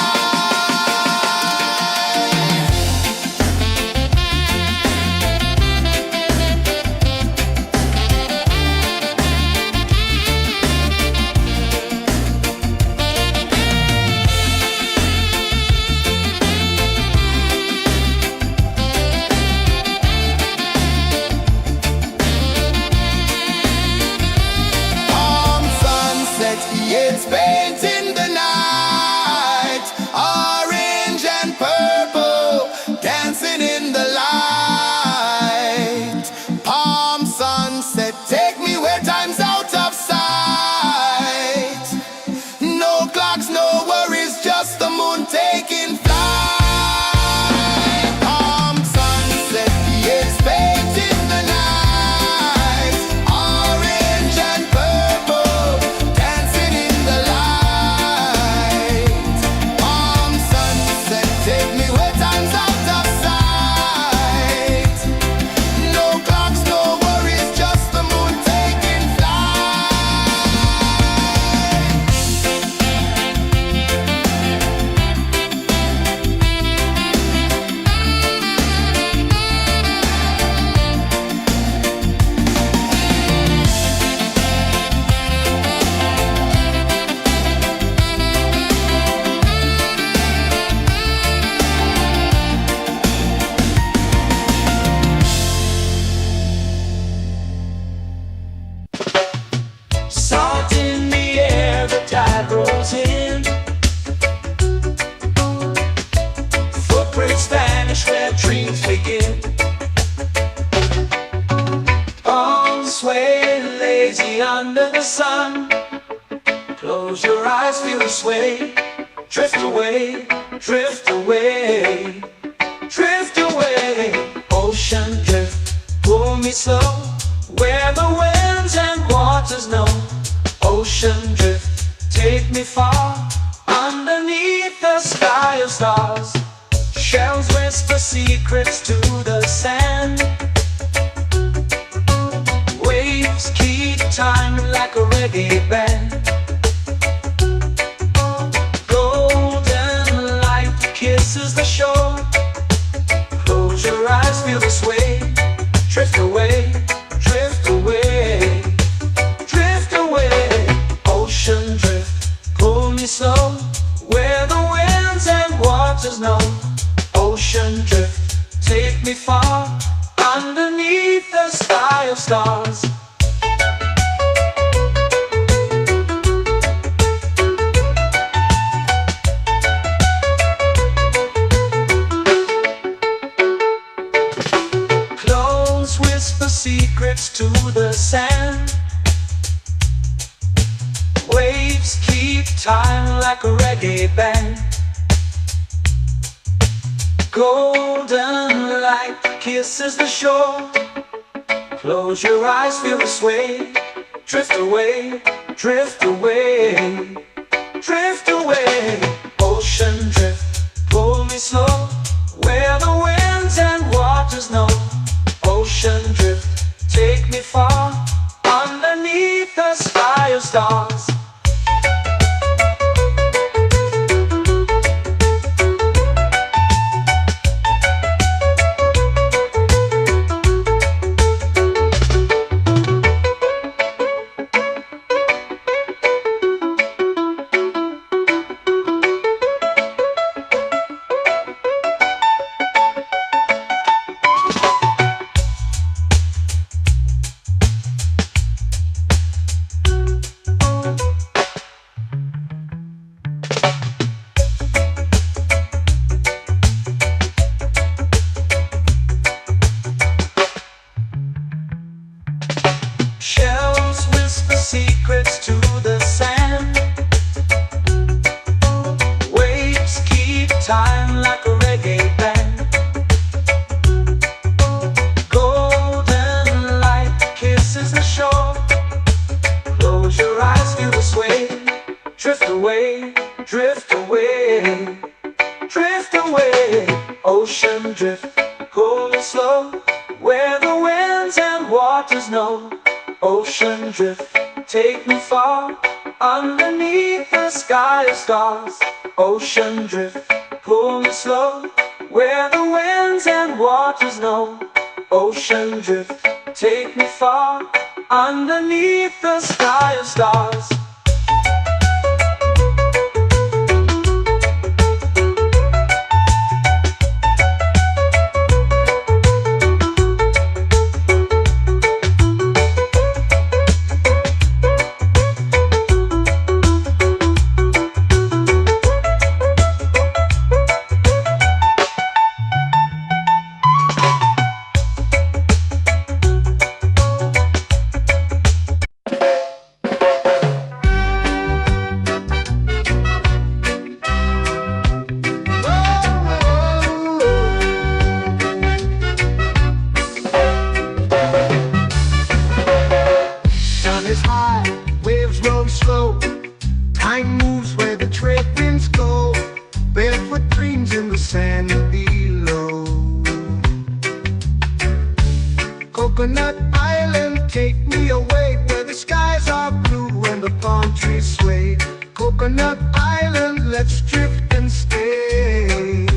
Palm sunset, yeah, it's painting the night. Orange and purple, dancing in the light. Palm sunset, take me where time's out of sight. No clocks, no worries, just the moon taking flight. Palm sunset, yeah, it's painting the night. Orange and purple, dancing in the light. Palm sunset, take me where time's out of sight. No clocks, no worries, just the moon taking flight. Salt in the air, the tide rolls in. Footprints vanish where dreams begin. Palms sway lazy under the sun. Close your eyes, feel the sway. Drift away, drift away, drift away. Ocean drift, pull me slow, where the winds and waters know. Ocean drift, take me far, underneath the sky of stars. Shells whisper secrets to the sand. Waves keep time like a reggae band. Golden light kisses the shore. Close your eyes, feel the sway. Drift away, drift away, drift away. Ocean drift, pull me slow, where the winds and waters know. Ocean drift, take me far, underneath the sky of stars. Close whisper secrets to the sand. Waves keep time like a reggae band. Golden light kisses the shore. Close your eyes, feel the sway. Drift away, drift away, drift away. Ocean drift, pull me slow, where the winds and waters know. Ocean drift, take me far, underneath the sky of stars. Shells whisper secrets to the sand. Waves keep time like a reggae band. Golden light kisses the shore. Close your eyes, feel the sway. Drift away, drift away, drift away. Ocean drift, cool and slow, where the winds and waters know. Ocean drift, take me far, underneath the sky of stars. Ocean drift, pull me slow, where the winds and waters know. Ocean drift, take me far, underneath the sky of stars. Sun is high, waves roll slow. Time moves where the trade winds go. Barefoot dreams in the sand below. Coconut Island, take me away, where the skies are blue and the palm trees sway. Coconut Island, let's drift and stay.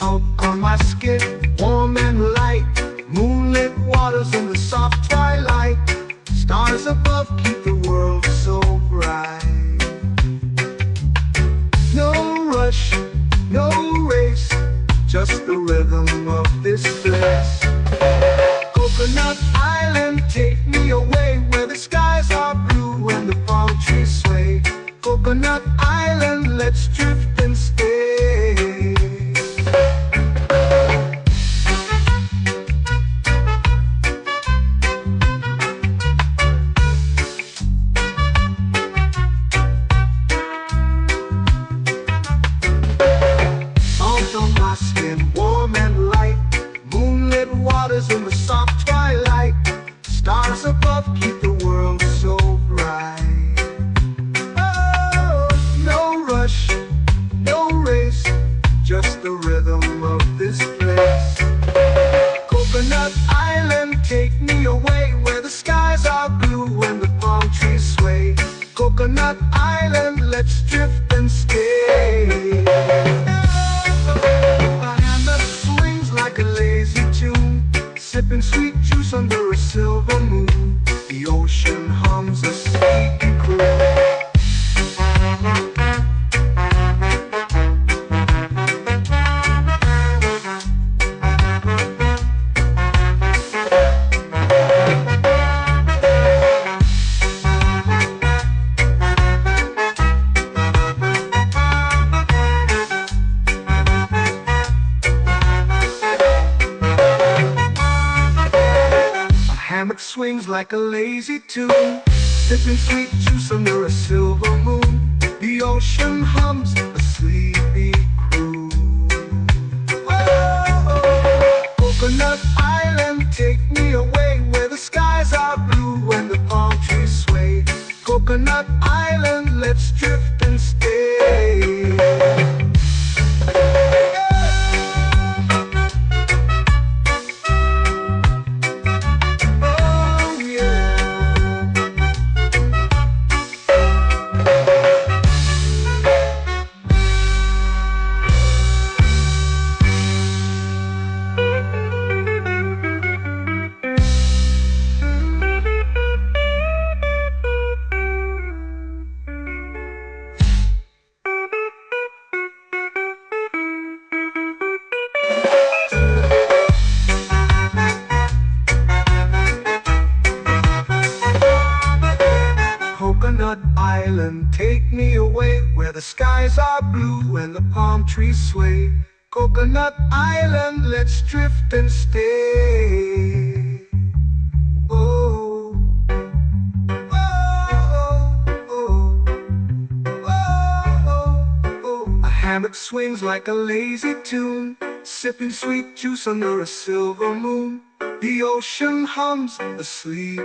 Out on my skin, warm and light, moonlit waters in the soft twilight. Stars above keep the world so bright. No rush, no race, just the rhythm of this place. Coconut Island, take me away, where the skies are blue and the palm trees sway. Coconut Island, let's drift and stay. Warm and light, moonlit waters in the soft twilight. Stars above keep the world so bright. Oh, no rush, no race, just the rhythm of this place. Coconut Island, take me away, where the skies are blue and the palm trees sway. Coconut Island, let's drift and stay. Like a lazy tune, sipping sweet juice under a silver moon. The ocean hums a sleepy croon. Hammock swings like a lazy tune, sipping sweet juice under a silver moon. The ocean hums a sleepy croon. Whoa, Take me away where the skies are blue and the palm trees sway. Coconut Island, let's drift and stay. Oh, oh, oh, oh, oh. A hammock swings like a lazy tune, sipping sweet juice under a silver moon. The ocean hums asleep.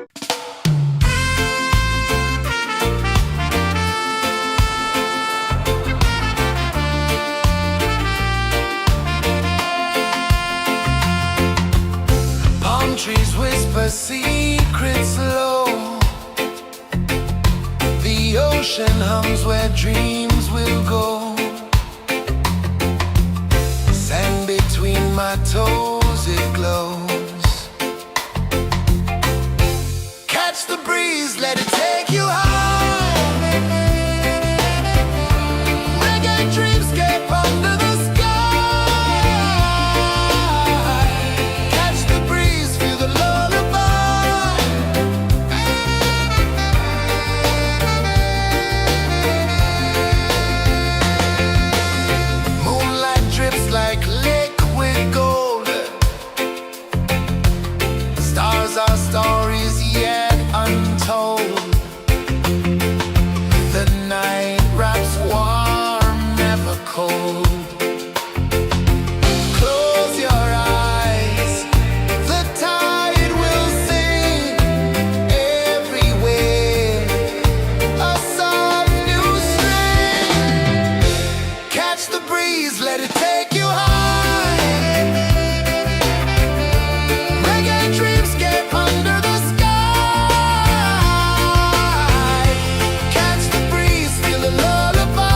Palm trees whisper secrets low. The ocean hums where dreams will go. Sand between my toes, it glows. Catch the breeze, let it take you high. Reggae dreamscape under the sky. Catch the breeze, feel the lullaby. Moonlight drips like liquid gold. Stars are stories yet untold. The night wraps warm, never cold. Close your eyes, the tide will sing everywhere. A soft new string. Catch the breeze, let it take you high. Reggae dreamscape under the sky. Catch the breeze, feel the lullaby.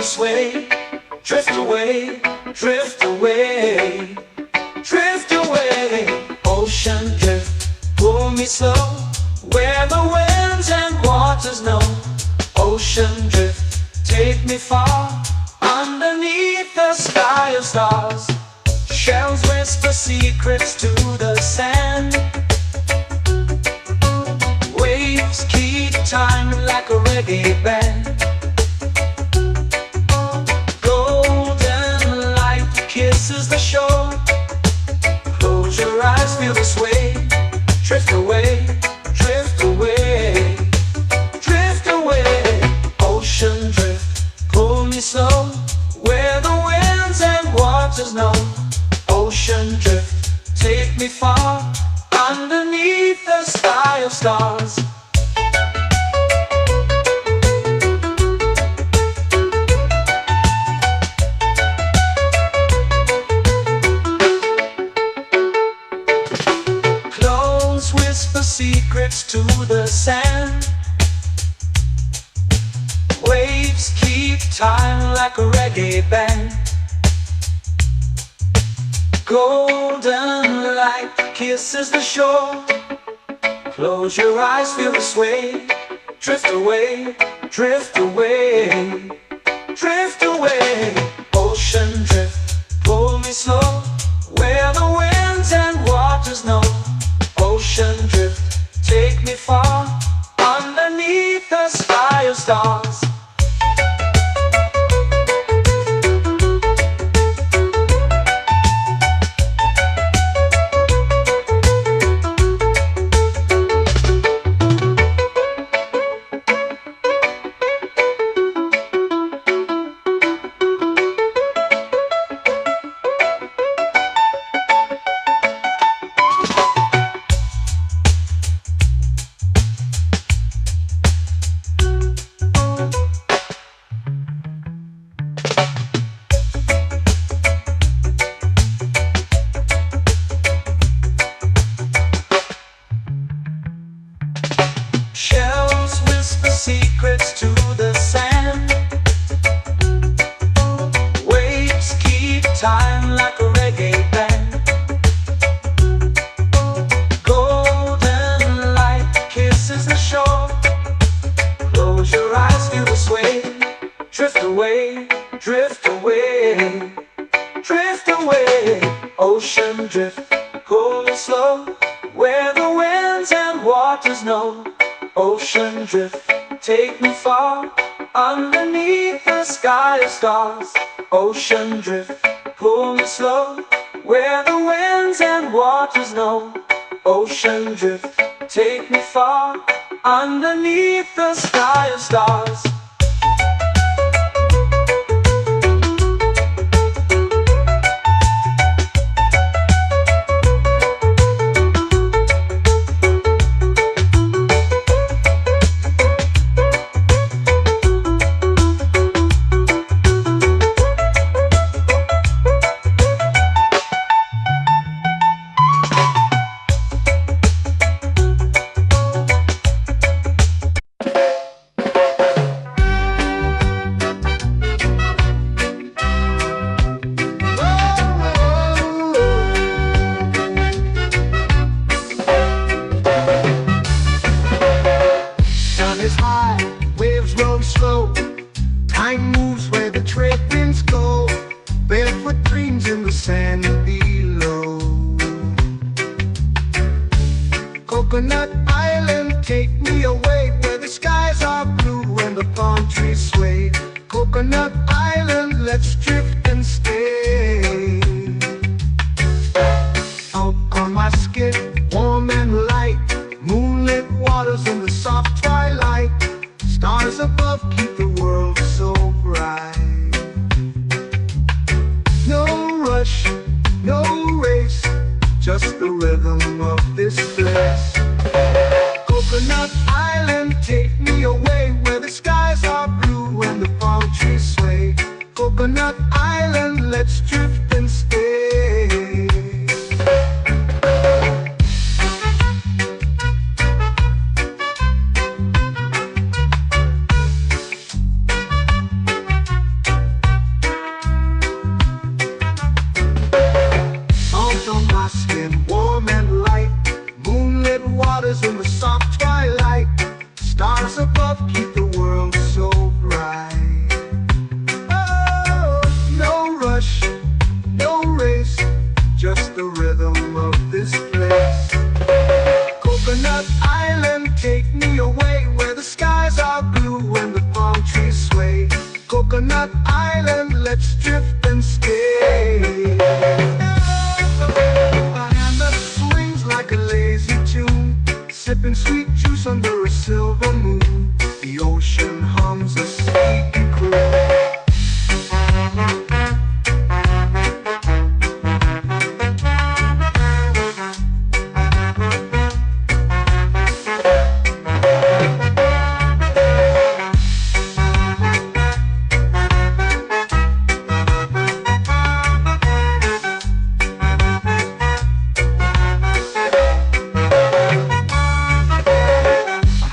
sway. Drift away, drift away, drift away. Ocean drift, pull me slow, where the winds and waters know. Ocean drift, take me far, underneath the sky of stars. Shells whisper secrets to the sand. Waves keep time like a reggae band. Golden light kisses the shore. Close your eyes, feel the sway. Drift away, drift away, drift away. Ocean drift, pull me slow, where the winds and waters know. Ocean drift, take me far, underneath the sky of stars. Clothes whisper secrets to the sand. Waves keep time like a reggae band. Golden light kisses the shore. Close your eyes, feel the sway. Drift away, drift away, drift away. Ocean drift, pull me slow, where the winds and waters know. Ocean drift, take me far, underneath the sky of stars. Shells whisper secrets to the sand. Waves keep time like a reggae band. Golden light kisses the shore. Close your eyes, feel the sway. Drift away, drift away, drift away. Ocean drift, pull me slow, where the winds and waters know. Ocean drift, take me far, underneath the sky of stars. Ocean drift, pull me slow, where the winds and waters know. Ocean drift, take me far, underneath the sky of stars. Time moves where the trade winds go. Barefoot dreams in the sand below. Coconut Island, take me away, where the skies are blue and the palm trees sway. Coconut Island, let's drift and stay. Out on my skin, warm and light, moonlit waters in the soft twilight. Stars above keep the world so bright. No rush, no race, just the rhythm of this place. Coconut Island, take me away, where the skies are blue and the palm trees sway. Coconut Island, let's drift and stay. let's drift and stay. A hand that swings like a lazy tune, sipping sweet juice under a silver moon. The ocean hums a sleepy croon.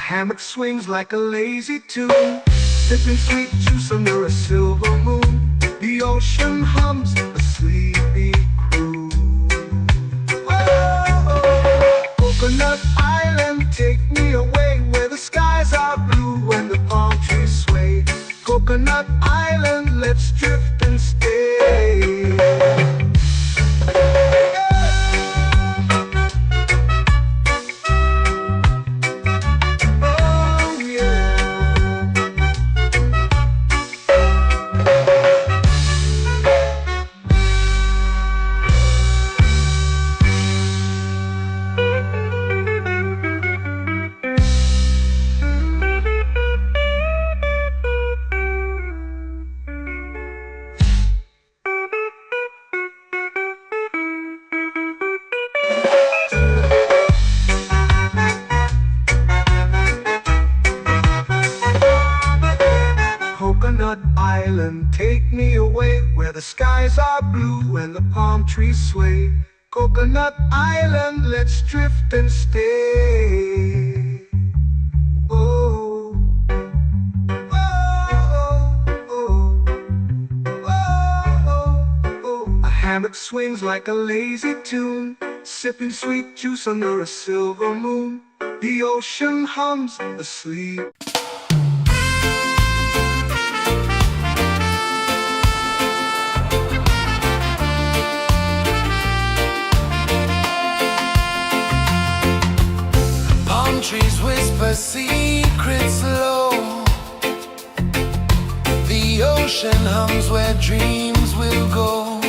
Hammock swings like a lazy tune, sipping sweet juice under a silver moon. The ocean hums a sleepy croon. Whoa, Coconut Island, take me away where the skies are blue and the palm trees sway. Coconut Island, let's drift and stay. Coconut Island, take me away where the skies are blue and the palm trees sway. Coconut Island, let's drift and stay. Oh, oh, oh, oh, oh. A hammock swings like a lazy tune, sipping sweet juice under a silver moon. The ocean hums asleep. Trees whisper secrets low. The ocean hums where dreams will go.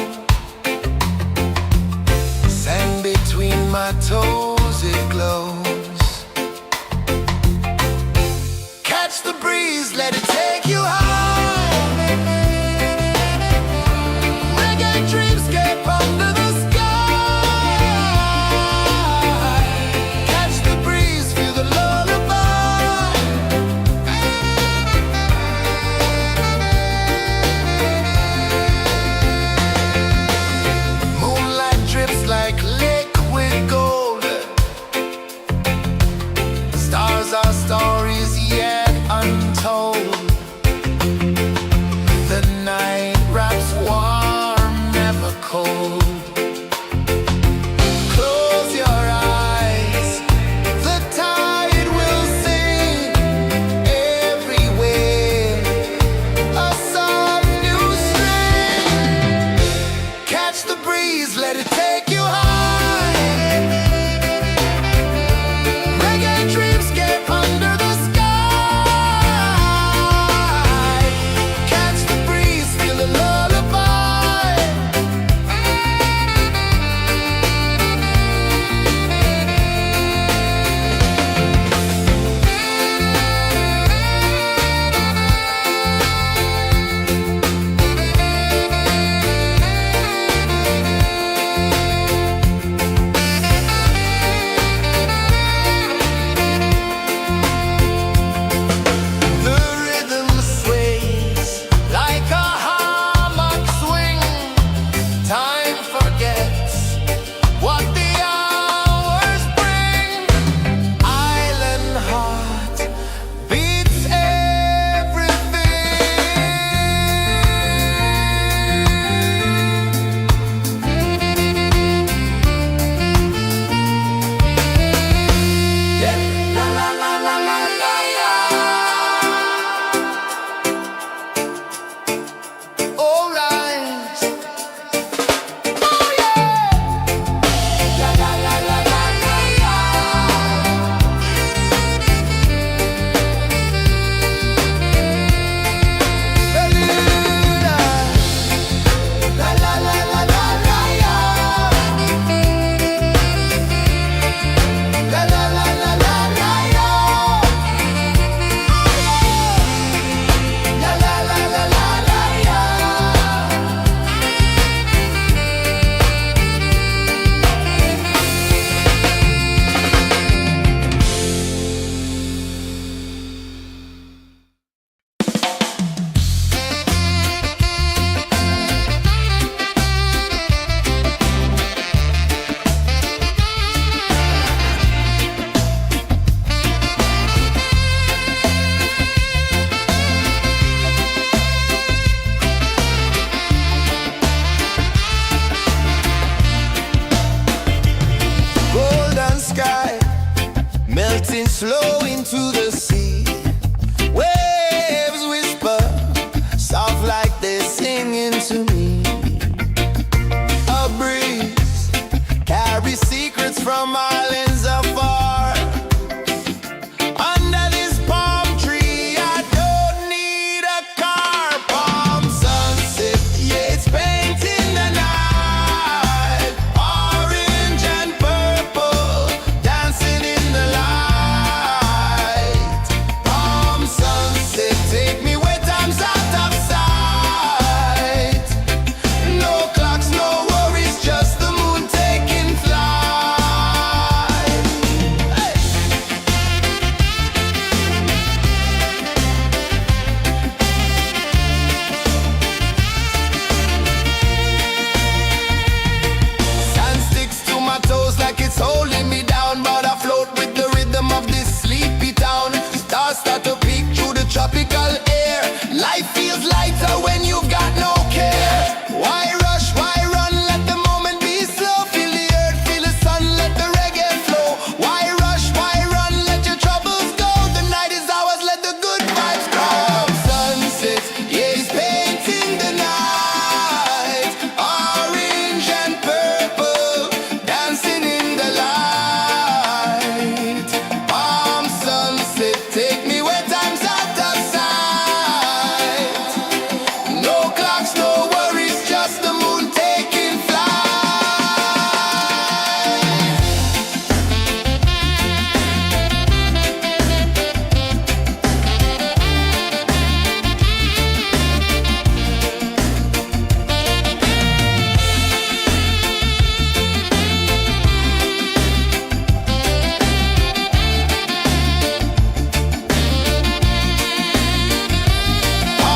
Sand between my toes, it glows. Catch the breeze, let it take you high. Reggae dreamscape under the sky. Like liquid gold, stars are stories yet untold. to me. A breeze carries secrets from islands afar. Under this palm tree, I don't need a car. Palm sunset, yeah, it's painting the night. Orange and purple, dancing in the light. Palm sunset, take me where time's out of sight. No clocks, no worries, just the moon taking flight. Hey! Sand sticks to my toes like it's holding me down, but I float with the rhythm of this sleepy town. Stars start to peek through the tropical air. Life feels lighter when you've got no care. Why rush, why run, let the moment be slow. Feel the earth, feel the sun, let the reggae flow. Why rush, why run, let your troubles go. The night is ours, let the good vibes come. Sunset, yeah, it's painting the night. Orange and purple, dancing in the light. Palm sunset, take me where time's out of sight. No clocks, no worries, just the moon taking flight.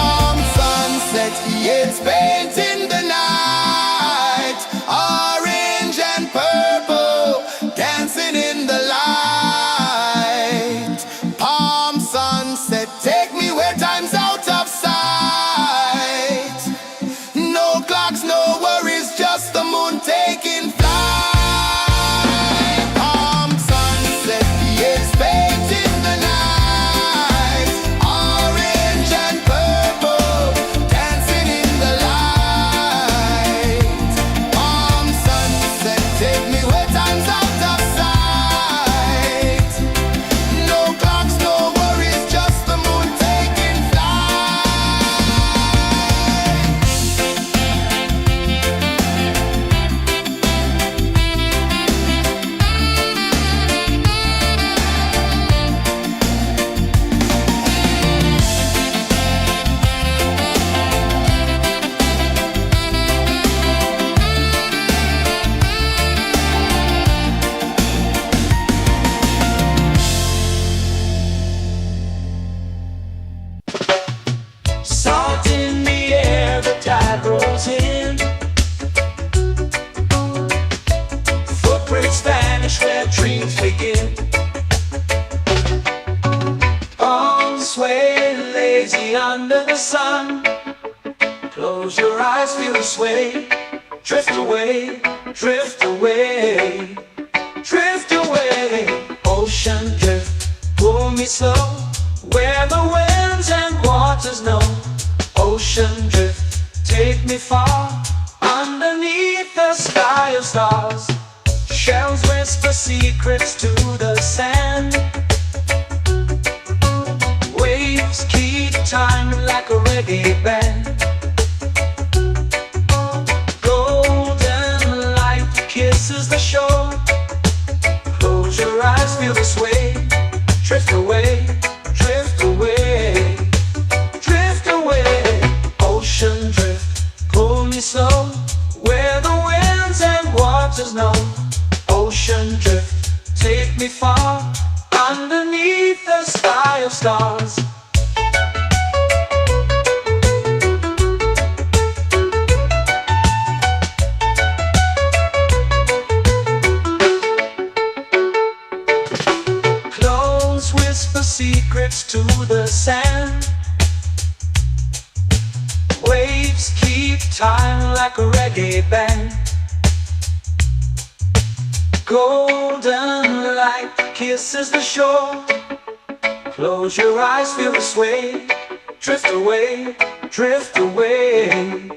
Palm sunset, yeah, it's painting the night. Orange and purple, dancing in the light. Palm sunset, take me where time's out of sight. No clocks, no worries, just the moon taking flight. Palm sunset, yeah, it's painting the night. Orange and purple, dancing in the light. Palm sunset, take me where time's out of sight. No clocks, no worries, just the moon taking flight. Salt in the air, the tide rolls in. Footprints vanish where dreams begin. Arms sway lazy under the sun. Close your eyes, feel the sway. Drift away, drift away, drift away. Ocean drift, pull me slow, where the winds and waters know. Ocean drift, take me far, underneath the sky of stars. Shells whisper secrets to the sand. Waves keep time like a reggae band. Golden light kisses the shore. Close your eyes, feel the sway. Drift away, drift away, drift away. Ocean drift, pull me slow, where the winds and waters know. Ocean drift, take me far, underneath the sky of stars. Close whisper secrets to the sand. Waves keep time like a reggae band. Golden light kisses the shore. Close your eyes, feel the sway. Drift away, drift away,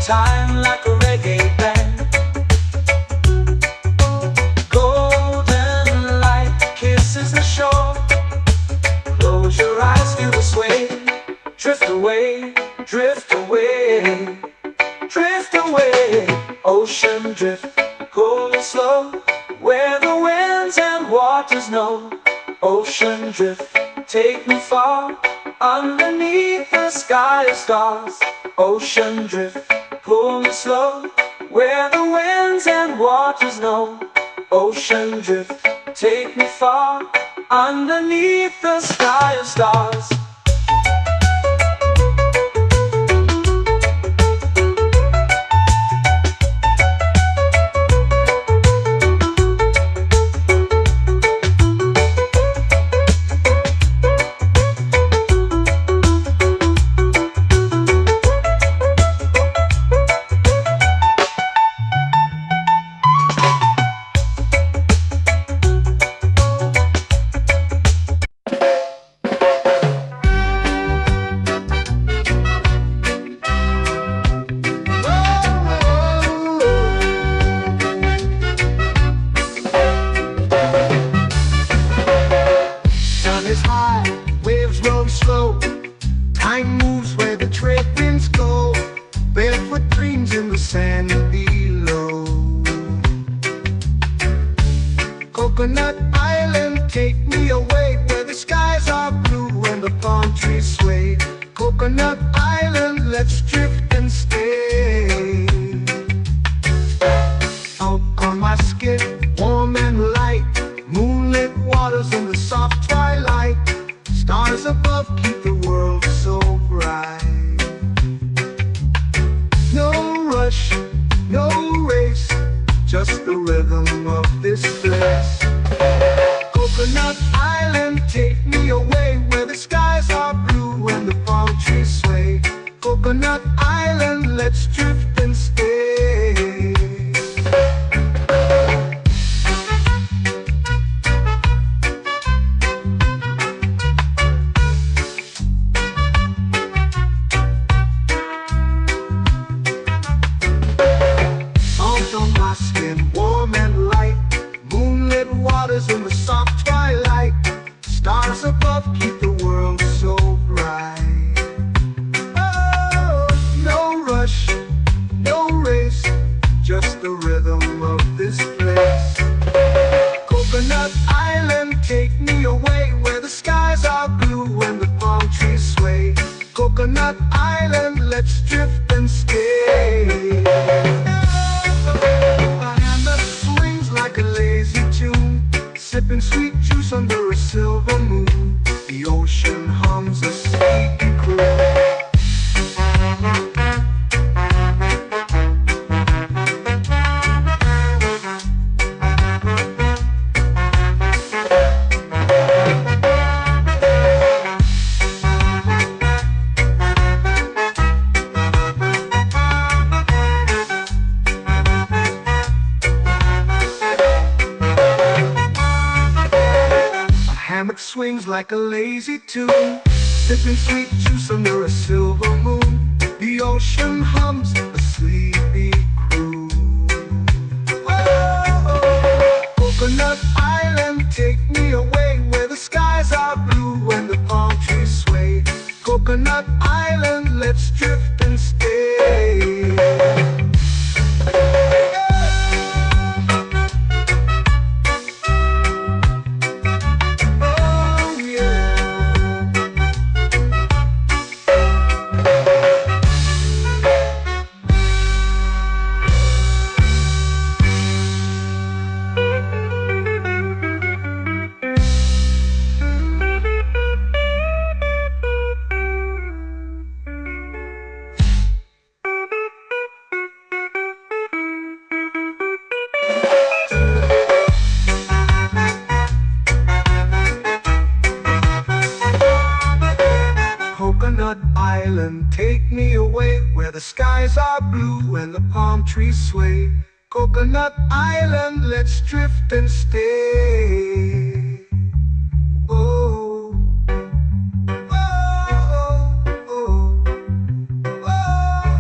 time like a reggae band. Golden light kisses the shore. Close your eyes, feel the sway. Drift away, drift away, drift away. Ocean drift, cool and slow, where the winds and waters know. Ocean drift, take me far, underneath the sky of stars. Ocean drift, pull me slow, where the winds and waters know. Ocean drift, take me far, underneath the sky of stars. Time moves where the trade winds go. Barefoot dreams in the sand below. Coconut Island, take me away, where the skies are blue and the palm trees sway. Coconut Island, let's drift and stay. Out on my skin, warm and light, moonlit waters in the soft twilight. Stars above keep the world so bright. No rush, no race, just the rhythm of this place. Coconut Island, take me away, where the skies are blue and the palm trees sway. Coconut Island, let's drift and stay. In the soft twilight, stars above keep the world so bright. Oh, no rush, no race, just the rhythm of this place. Coconut Island, take me away, where the skies are blue and the palm trees sway. Coconut Island, let's drift and stay. A hand that swings like a lazy tune, sipping sweet juice under a silver moon. The ocean hums a sleepy croon. Hammock swings like a lazy tune, sipping sweet juice under a silver moon. The ocean hums a sleepy croon. Oh, Coconut Island, take me away, where the skies are blue and the palm trees sway. Coconut Island, let's drift and stay. Coconut Island, take me away, where the skies are blue and the palm trees sway. Coconut Island, let's drift and stay. Oh, oh, oh, oh, oh,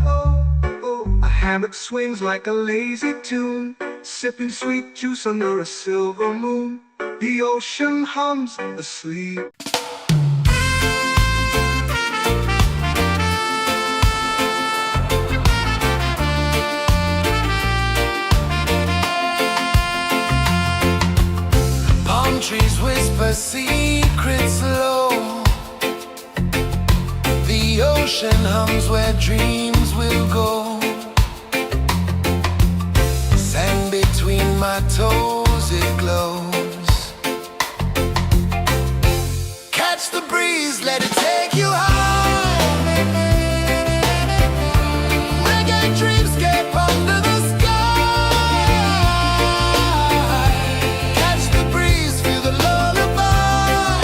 oh, oh. hammock swings like a lazy tune, sipping sweet juice under a silver moon. The ocean hums asleep. Palm trees whisper secrets low. The ocean hums where dreams will go. Sand between my toes, it glows. Catch the breeze, let it take you high. Reggae dreamscape under the sky. Catch the breeze, feel the lullaby.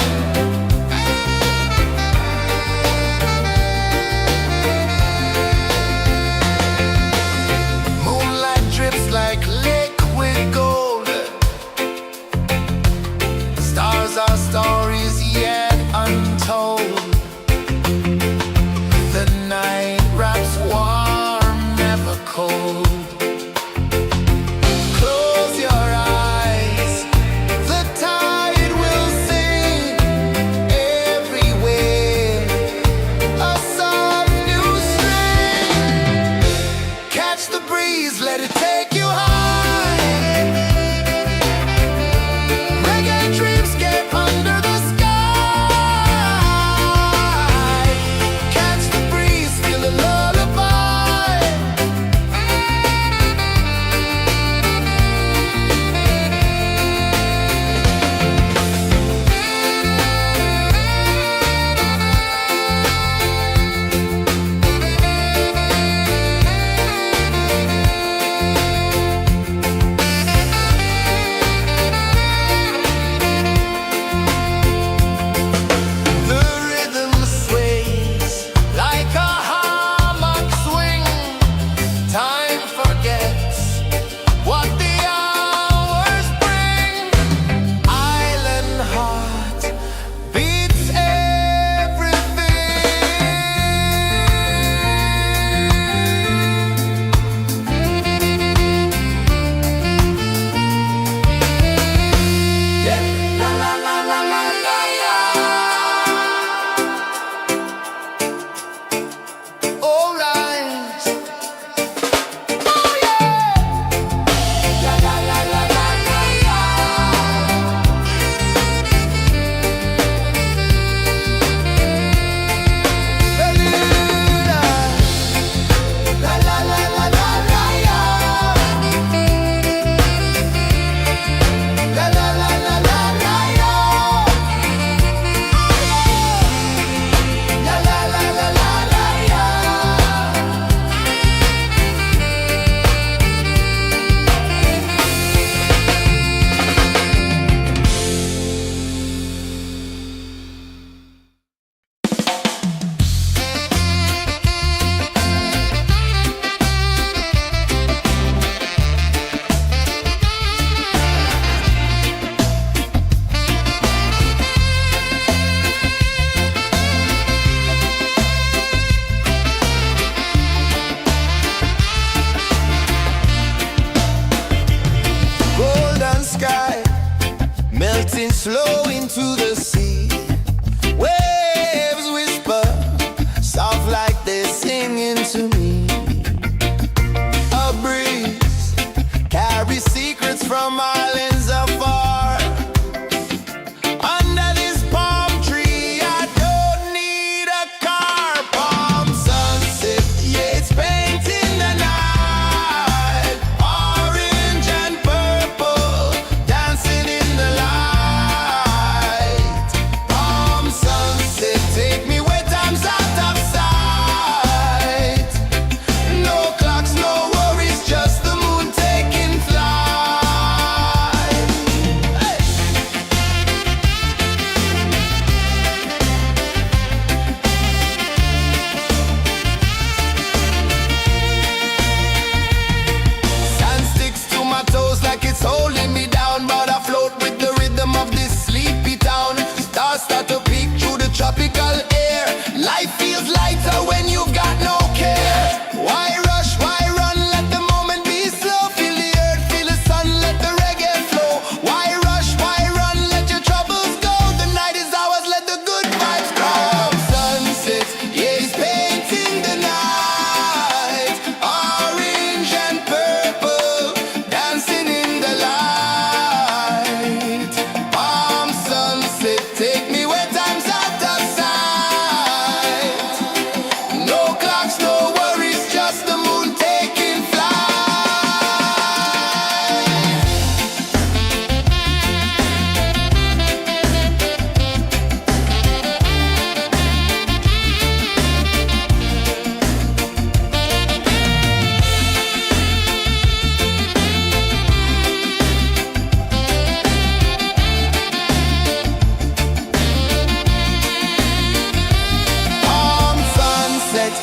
Moonlight drips like liquid gold. Stars are stories yet untold.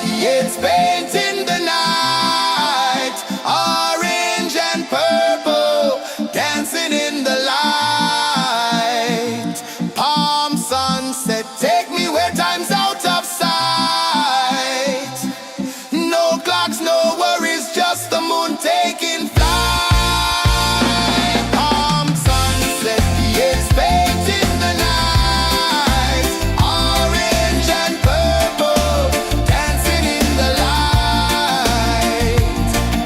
It's painting the night, orange and purple, dancing in the light. Palm sunset, take me where time's out of sight. No clocks, no worries, just the moon taking flight. Palm sunset, it's painting the night, orange and purple, dancing in the light.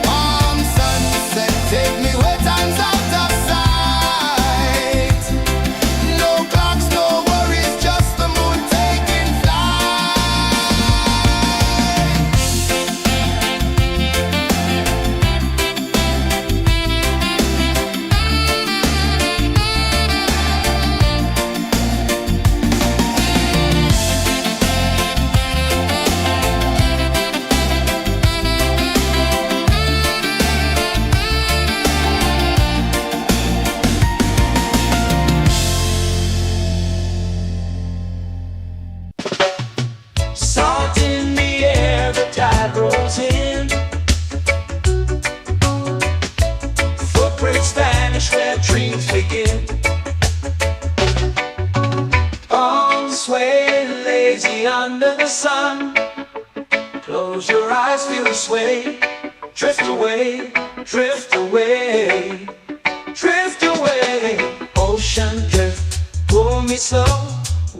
Palm sunset, take me where time's out of sight. No clocks, no worries, just the moon taking Salt in the air, the tide rolls in. Footprints vanish where dreams begin. Arms sway lazy under the sun. Close your eyes, feel the sway. Drift away, drift away, drift away. Ocean drift, pull me slow,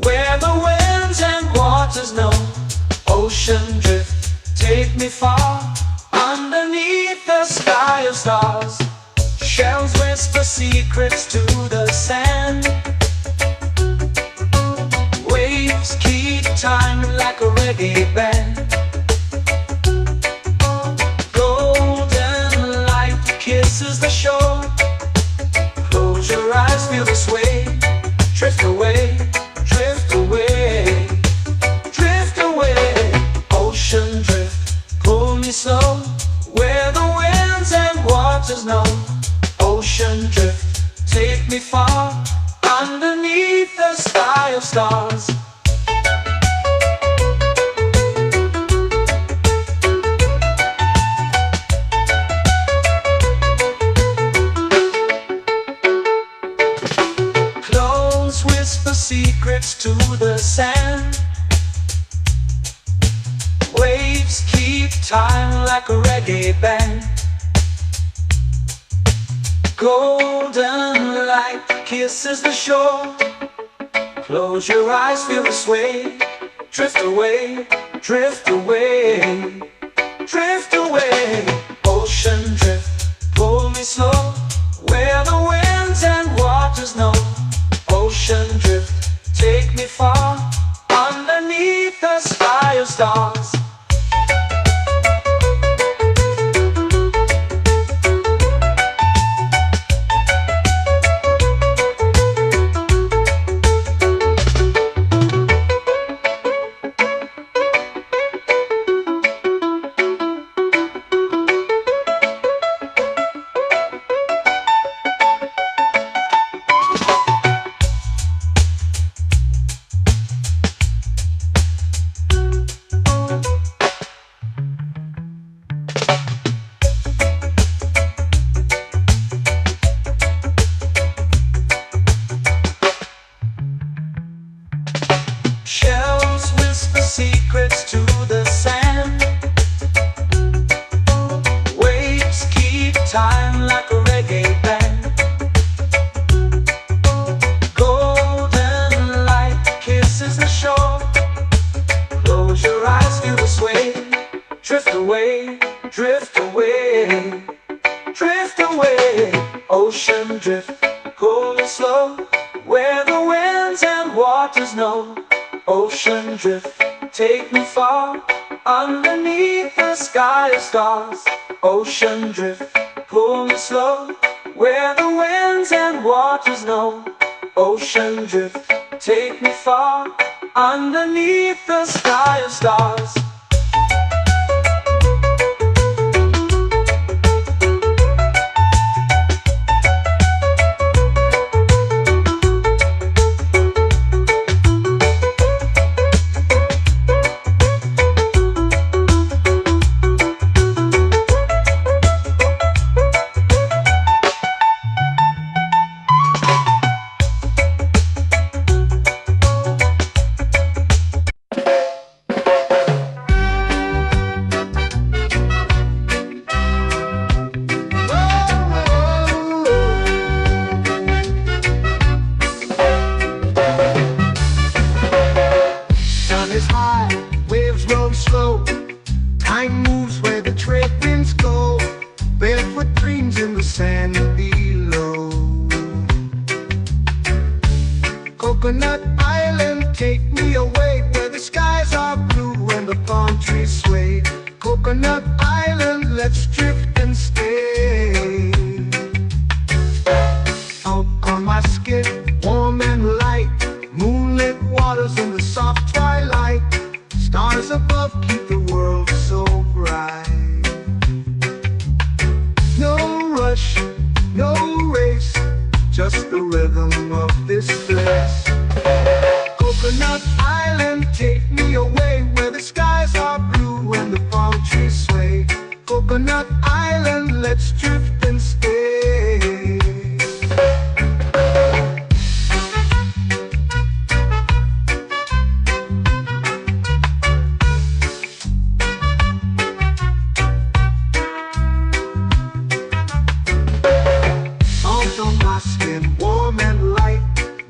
where the winds and waters know. Ocean drift, take me far, underneath the sky of stars. Shells whisper secrets to the sand. Waves keep time like a reggae band. Golden light kisses the shore. Close your eyes, feel the sway. Drift away, drift away, drift away. Ocean drift, pull me slow, where the winds and waters know. Ocean drift, take me far, underneath the sky of stars. Clothes whisper secrets to the sand. Waves keep time like a reggae band. Golden light kisses the shore. Close your eyes, feel the sway. Drift away, drift away, drift away. Ocean drift, pull me slow, where the winds and waters know. Ocean drift, take me far, underneath the sky of stars. Shells whisper secrets to the sand. Waves keep time like a reggae band. Golden light kisses the shore. Close your eyes, feel the sway. Drift away, drift away, drift away. Ocean drift, pull me slow, where the winds and waters know. Ocean drift, take me far, underneath the sky of stars. Ocean drift, pull me slow, where the winds and waters know. Ocean drift, take me far, underneath the sky of stars. Coconut Island, let's drift and stay. Out on my skin, warm and light, moonlit waters in the soft twilight. Stars above keep the world so bright. No rush, no race, just the rhythm of this place. Coconut Island, take me away where the skies are blue and the palm trees sway. Coconut Island, let's drift and stay. Salt on my skin, warm and light,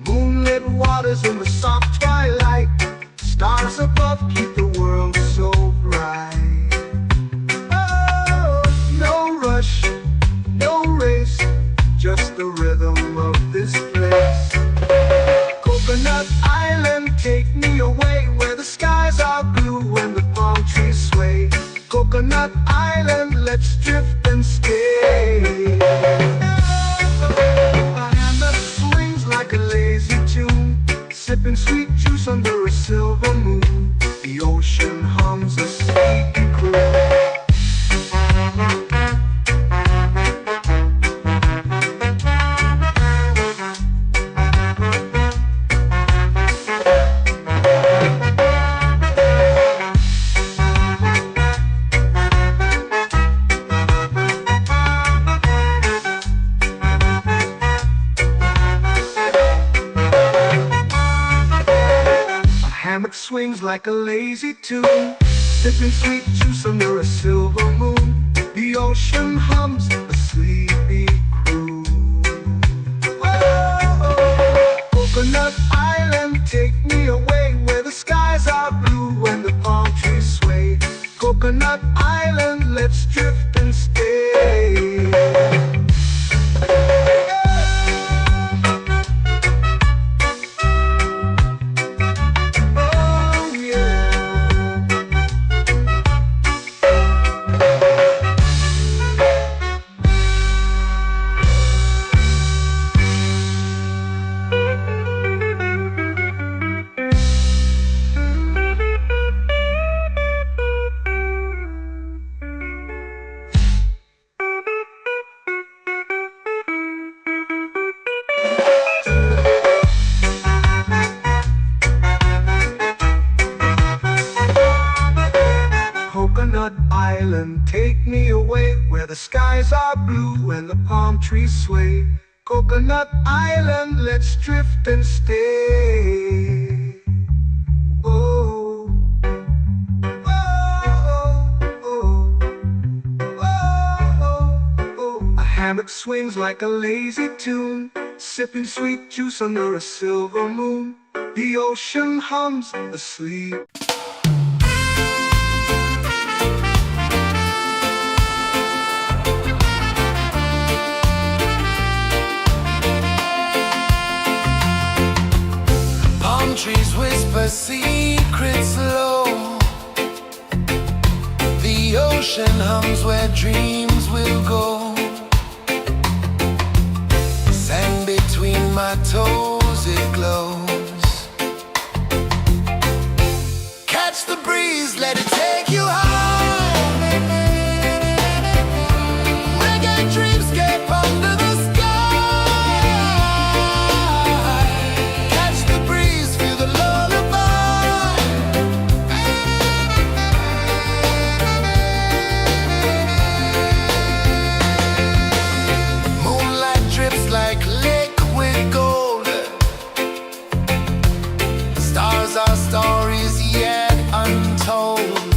moonlit waters in the soft twilight. Stars above keep the world so bright. Oh, no rush, no race, just the rhythm of this place. Coconut Island, take me away where the skies are blue and the palm trees sway. Coconut Island, let's drift and stay. A hand that swings like a lazy tune, sipping sweet juice under a silver moon. The ocean hums a sleepy croon. Hammock swings like a lazy tune, sipping sweet juice under a silver moon. The ocean hums a sleepy croon. Whoa, Coconut Island, take me away where the skies are blue and the palm trees sway. Coconut Island, let's drift and stay. Coconut Island, take me away where the skies are blue and the palm trees sway. Coconut Island, let's drift and stay. Oh, oh, oh, oh, oh. A hammock swings like a lazy tune, sipping sweet juice under a silver moon. The ocean hums asleep. Trees whisper secrets low. The ocean hums where dreams will go. Sand between my toes, it glows. Catch the breeze, let it take you high. Reggae dreamscape under the our stories yet untold.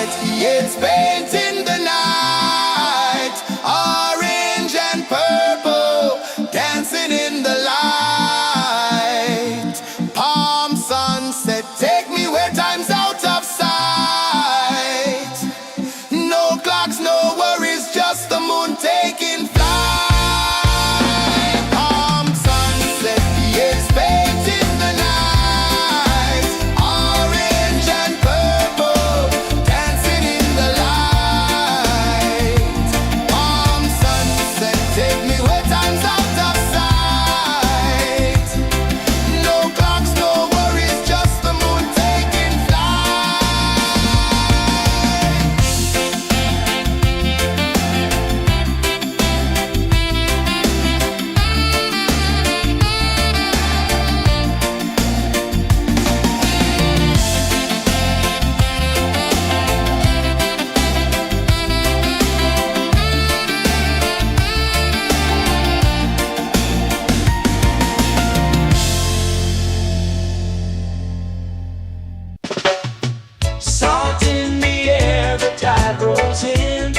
sunset, it's painting the night. Orange and purple, dancing in the light. Palm sunset, take me where time's out of sight. No clocks, no worries, just the moon taking flight. Palm sunset, it's painting the night. Orange and purple, dancing in the light. Palm sunset, take me where time's out of sight. No clocks, no worries, just the moon taking Salt in the air, the tide rolls in.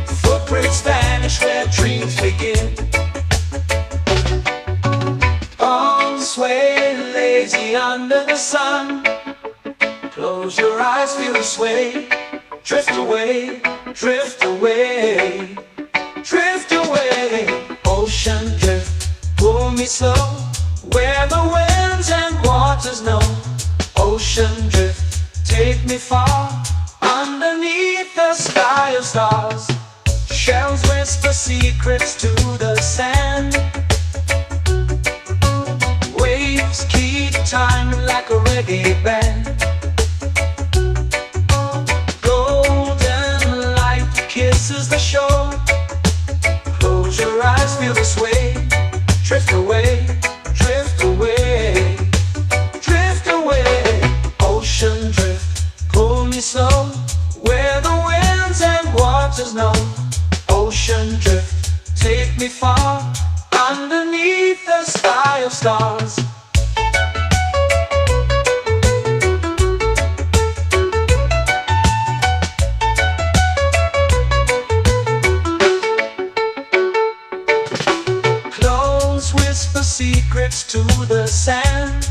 Footprints vanish where dreams begin. Arms sway lazy under the sun. Close your eyes, feel the sway. Drift away, drift away, drift away. Ocean drift, pull me slow, where the winds and waters know. Ocean drift, take me far, underneath the sky of stars. Shells whisper secrets to the sand. Waves keep time like a reggae band. Golden light kisses the shore. Close your eyes, feel the sway. Drift away, drift away, drift away. Ocean drift, pull me slow, where the winds and waters know. Ocean drift, take me far, underneath the sky of stars. Clones whisper secrets to the sand.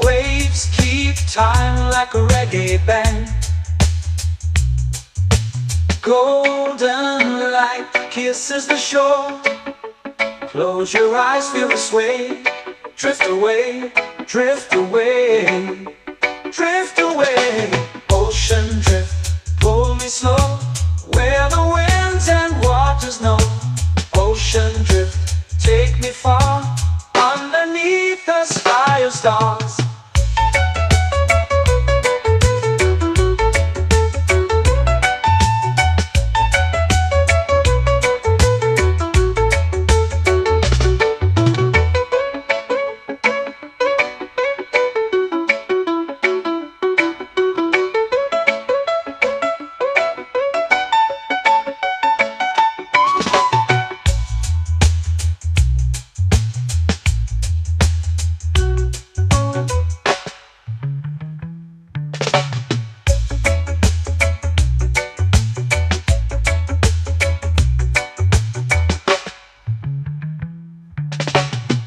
Waves keep time like a reggae band. Golden light kisses the shore. Close your eyes, feel the sway. Drift away, drift away, drift away. Ocean drift, pull me slow, where the winds and waters know. Ocean drift, take me far, underneath the sky of stars.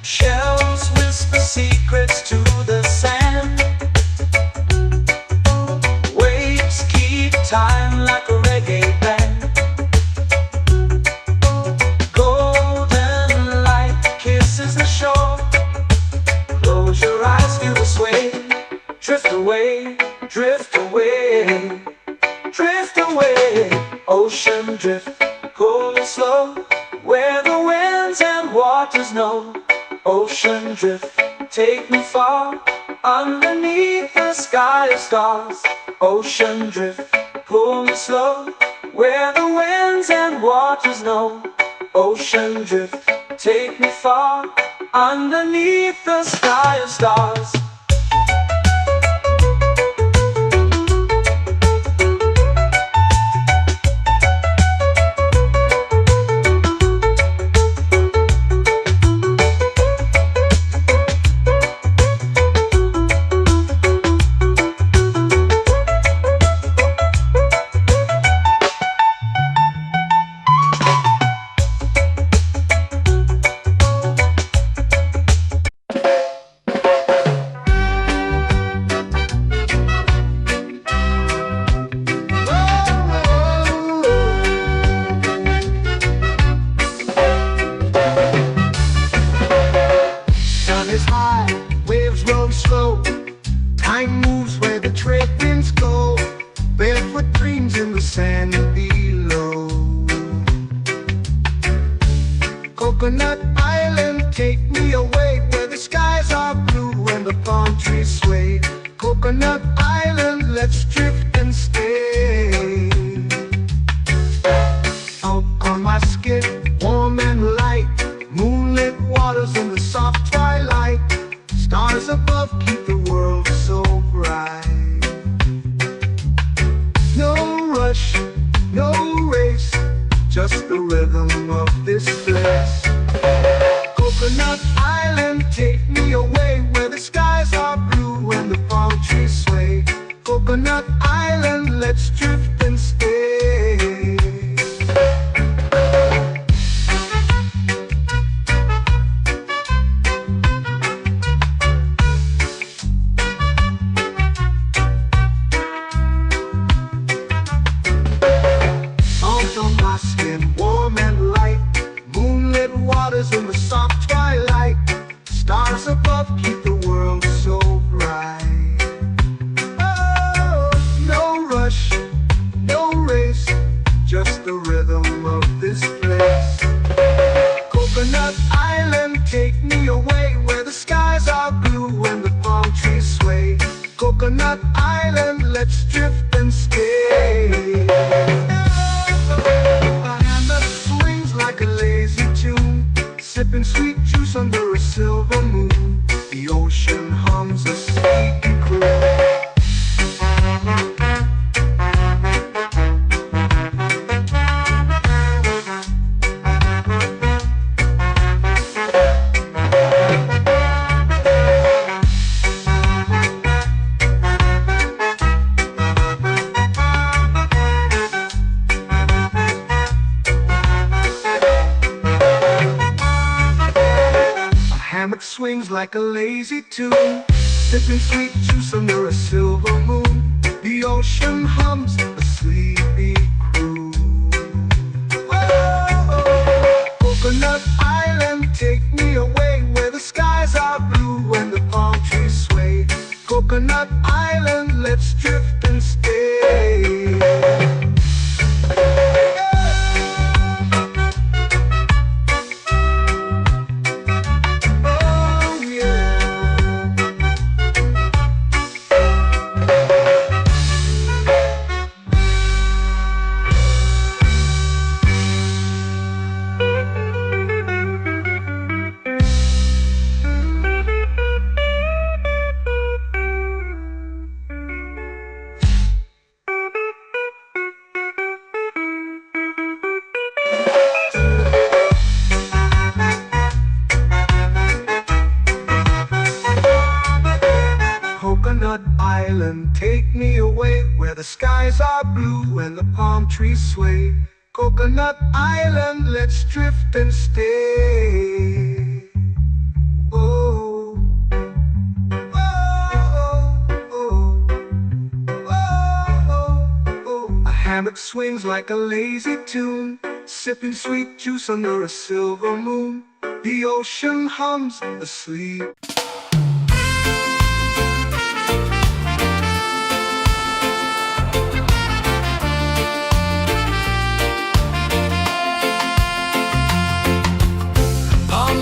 Shells whisper secrets to the sand. Waves keep time like a reggae band. Golden light kisses the shore. Close your eyes, feel the sway. Drift away, drift away, drift away. Ocean drift, pull me slow, where the winds and waters know. Ocean drift, take me far, underneath the sky of stars. Ocean drift, pull me slow, where the winds and waters know. Ocean drift, take me far, underneath the sky of stars. slow. Time moves where the trade winds go. Barefoot dreams in the sand below. Coconut Island, take me away where the skies are blue and the palm trees sway. Coconut Island, let's drift and stay. Out on my skin, warm and light, moonlit waters in the soft twilight. Stars above keep the world so bright. No rush, no race, just the rhythm of this place. Coconut Island, take me away where the skies are blue and the palm trees sway. Coconut Island, let's drift and stay. Salt on my skin, warm and light, moonlit waters in the soft twilight. Stars above keep the world so bright. Oh, no rush, no race, just the rhythm of this place. Coconut Island, take me away where the skies are blue and the palm trees sway. Coconut Island, let's drift and stay. My hand that swings like a lazy tune, sipping sweet juice under a silver moon. The ocean hums a sleepy croon. Hammock swings like a lazy tune, sipping sweet juice under a silver moon. The ocean hums a sleepy croon. Whoa, Coconut Island, take me away where the skies are blue and the palm trees sway. Coconut Island, let's drift and stay. Coconut Island, take me away where the skies are blue and the palm trees sway. Coconut Island, let's drift and stay. Oh, oh, oh, oh, oh. A hammock swings like a lazy tune, sipping sweet juice under a silver moon. The ocean hums asleep.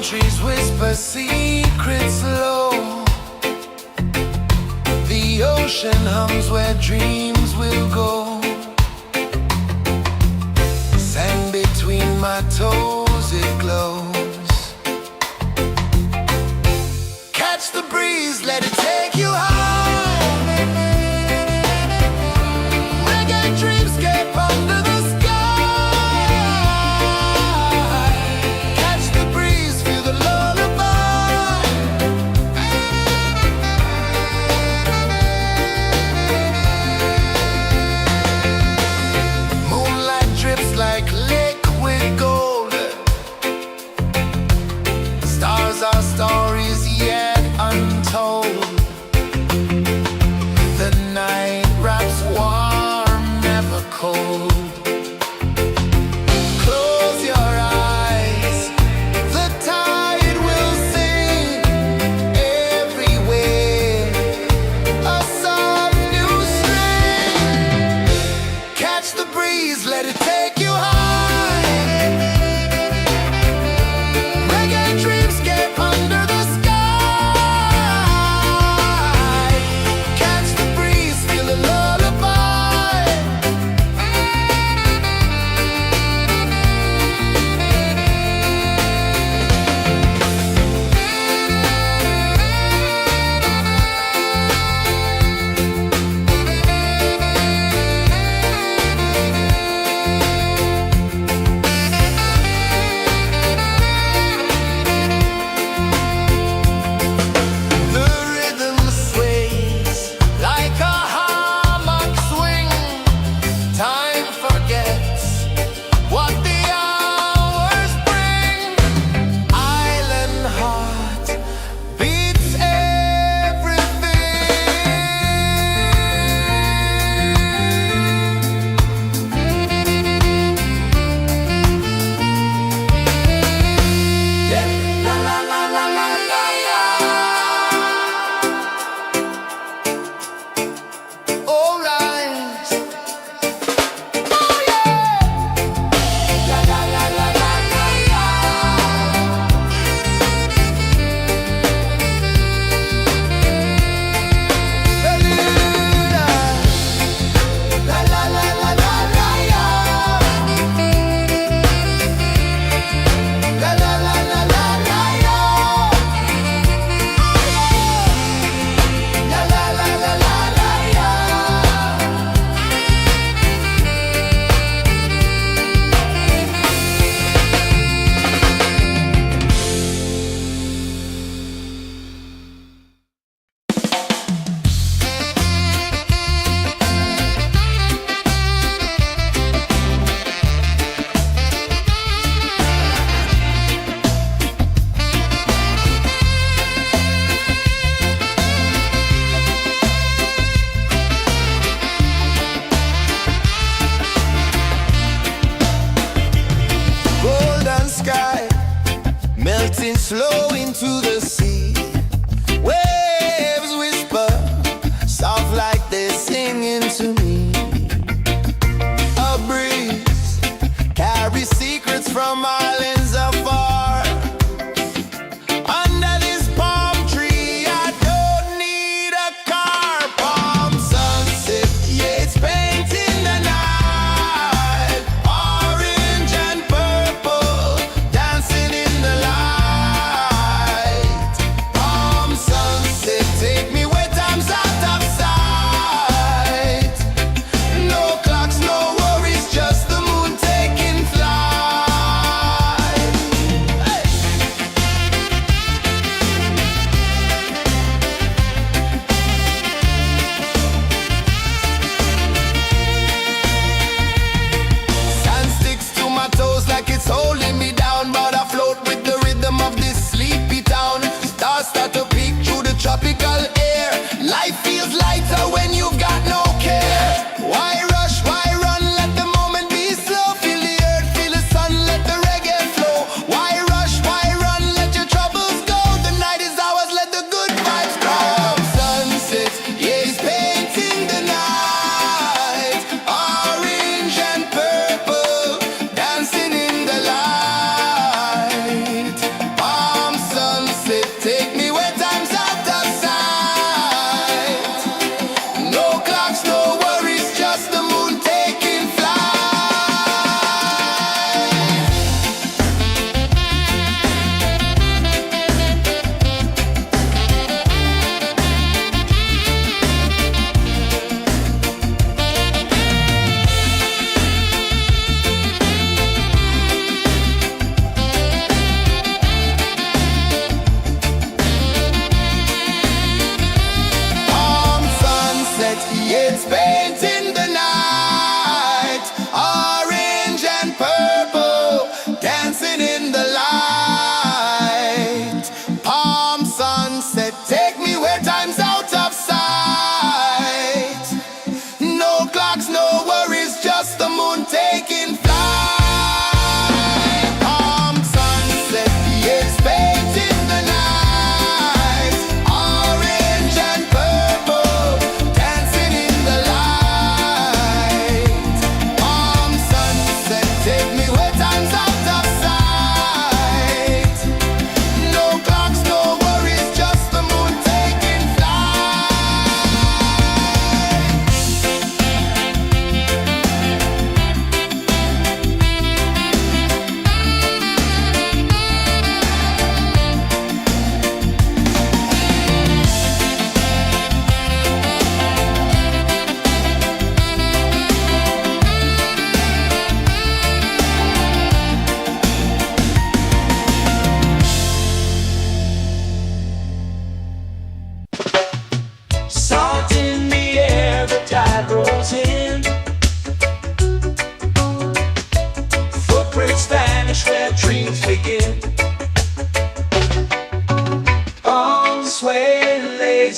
Trees whisper secrets low. The ocean hums where dreams will go. Sand between my toes, it glows. Catch the breeze, let it take you high. Reggae dreamscape under the sky.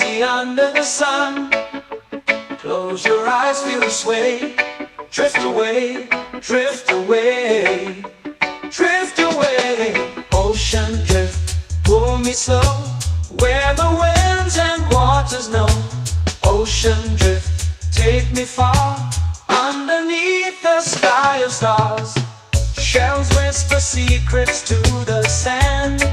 lazy under the sun. Close your eyes, feel the sway. Drift away, drift away, drift away. Ocean drift, pull me slow, where the winds and waters know. Ocean drift, take me far, underneath the sky of stars. Shells whisper secrets to the sand.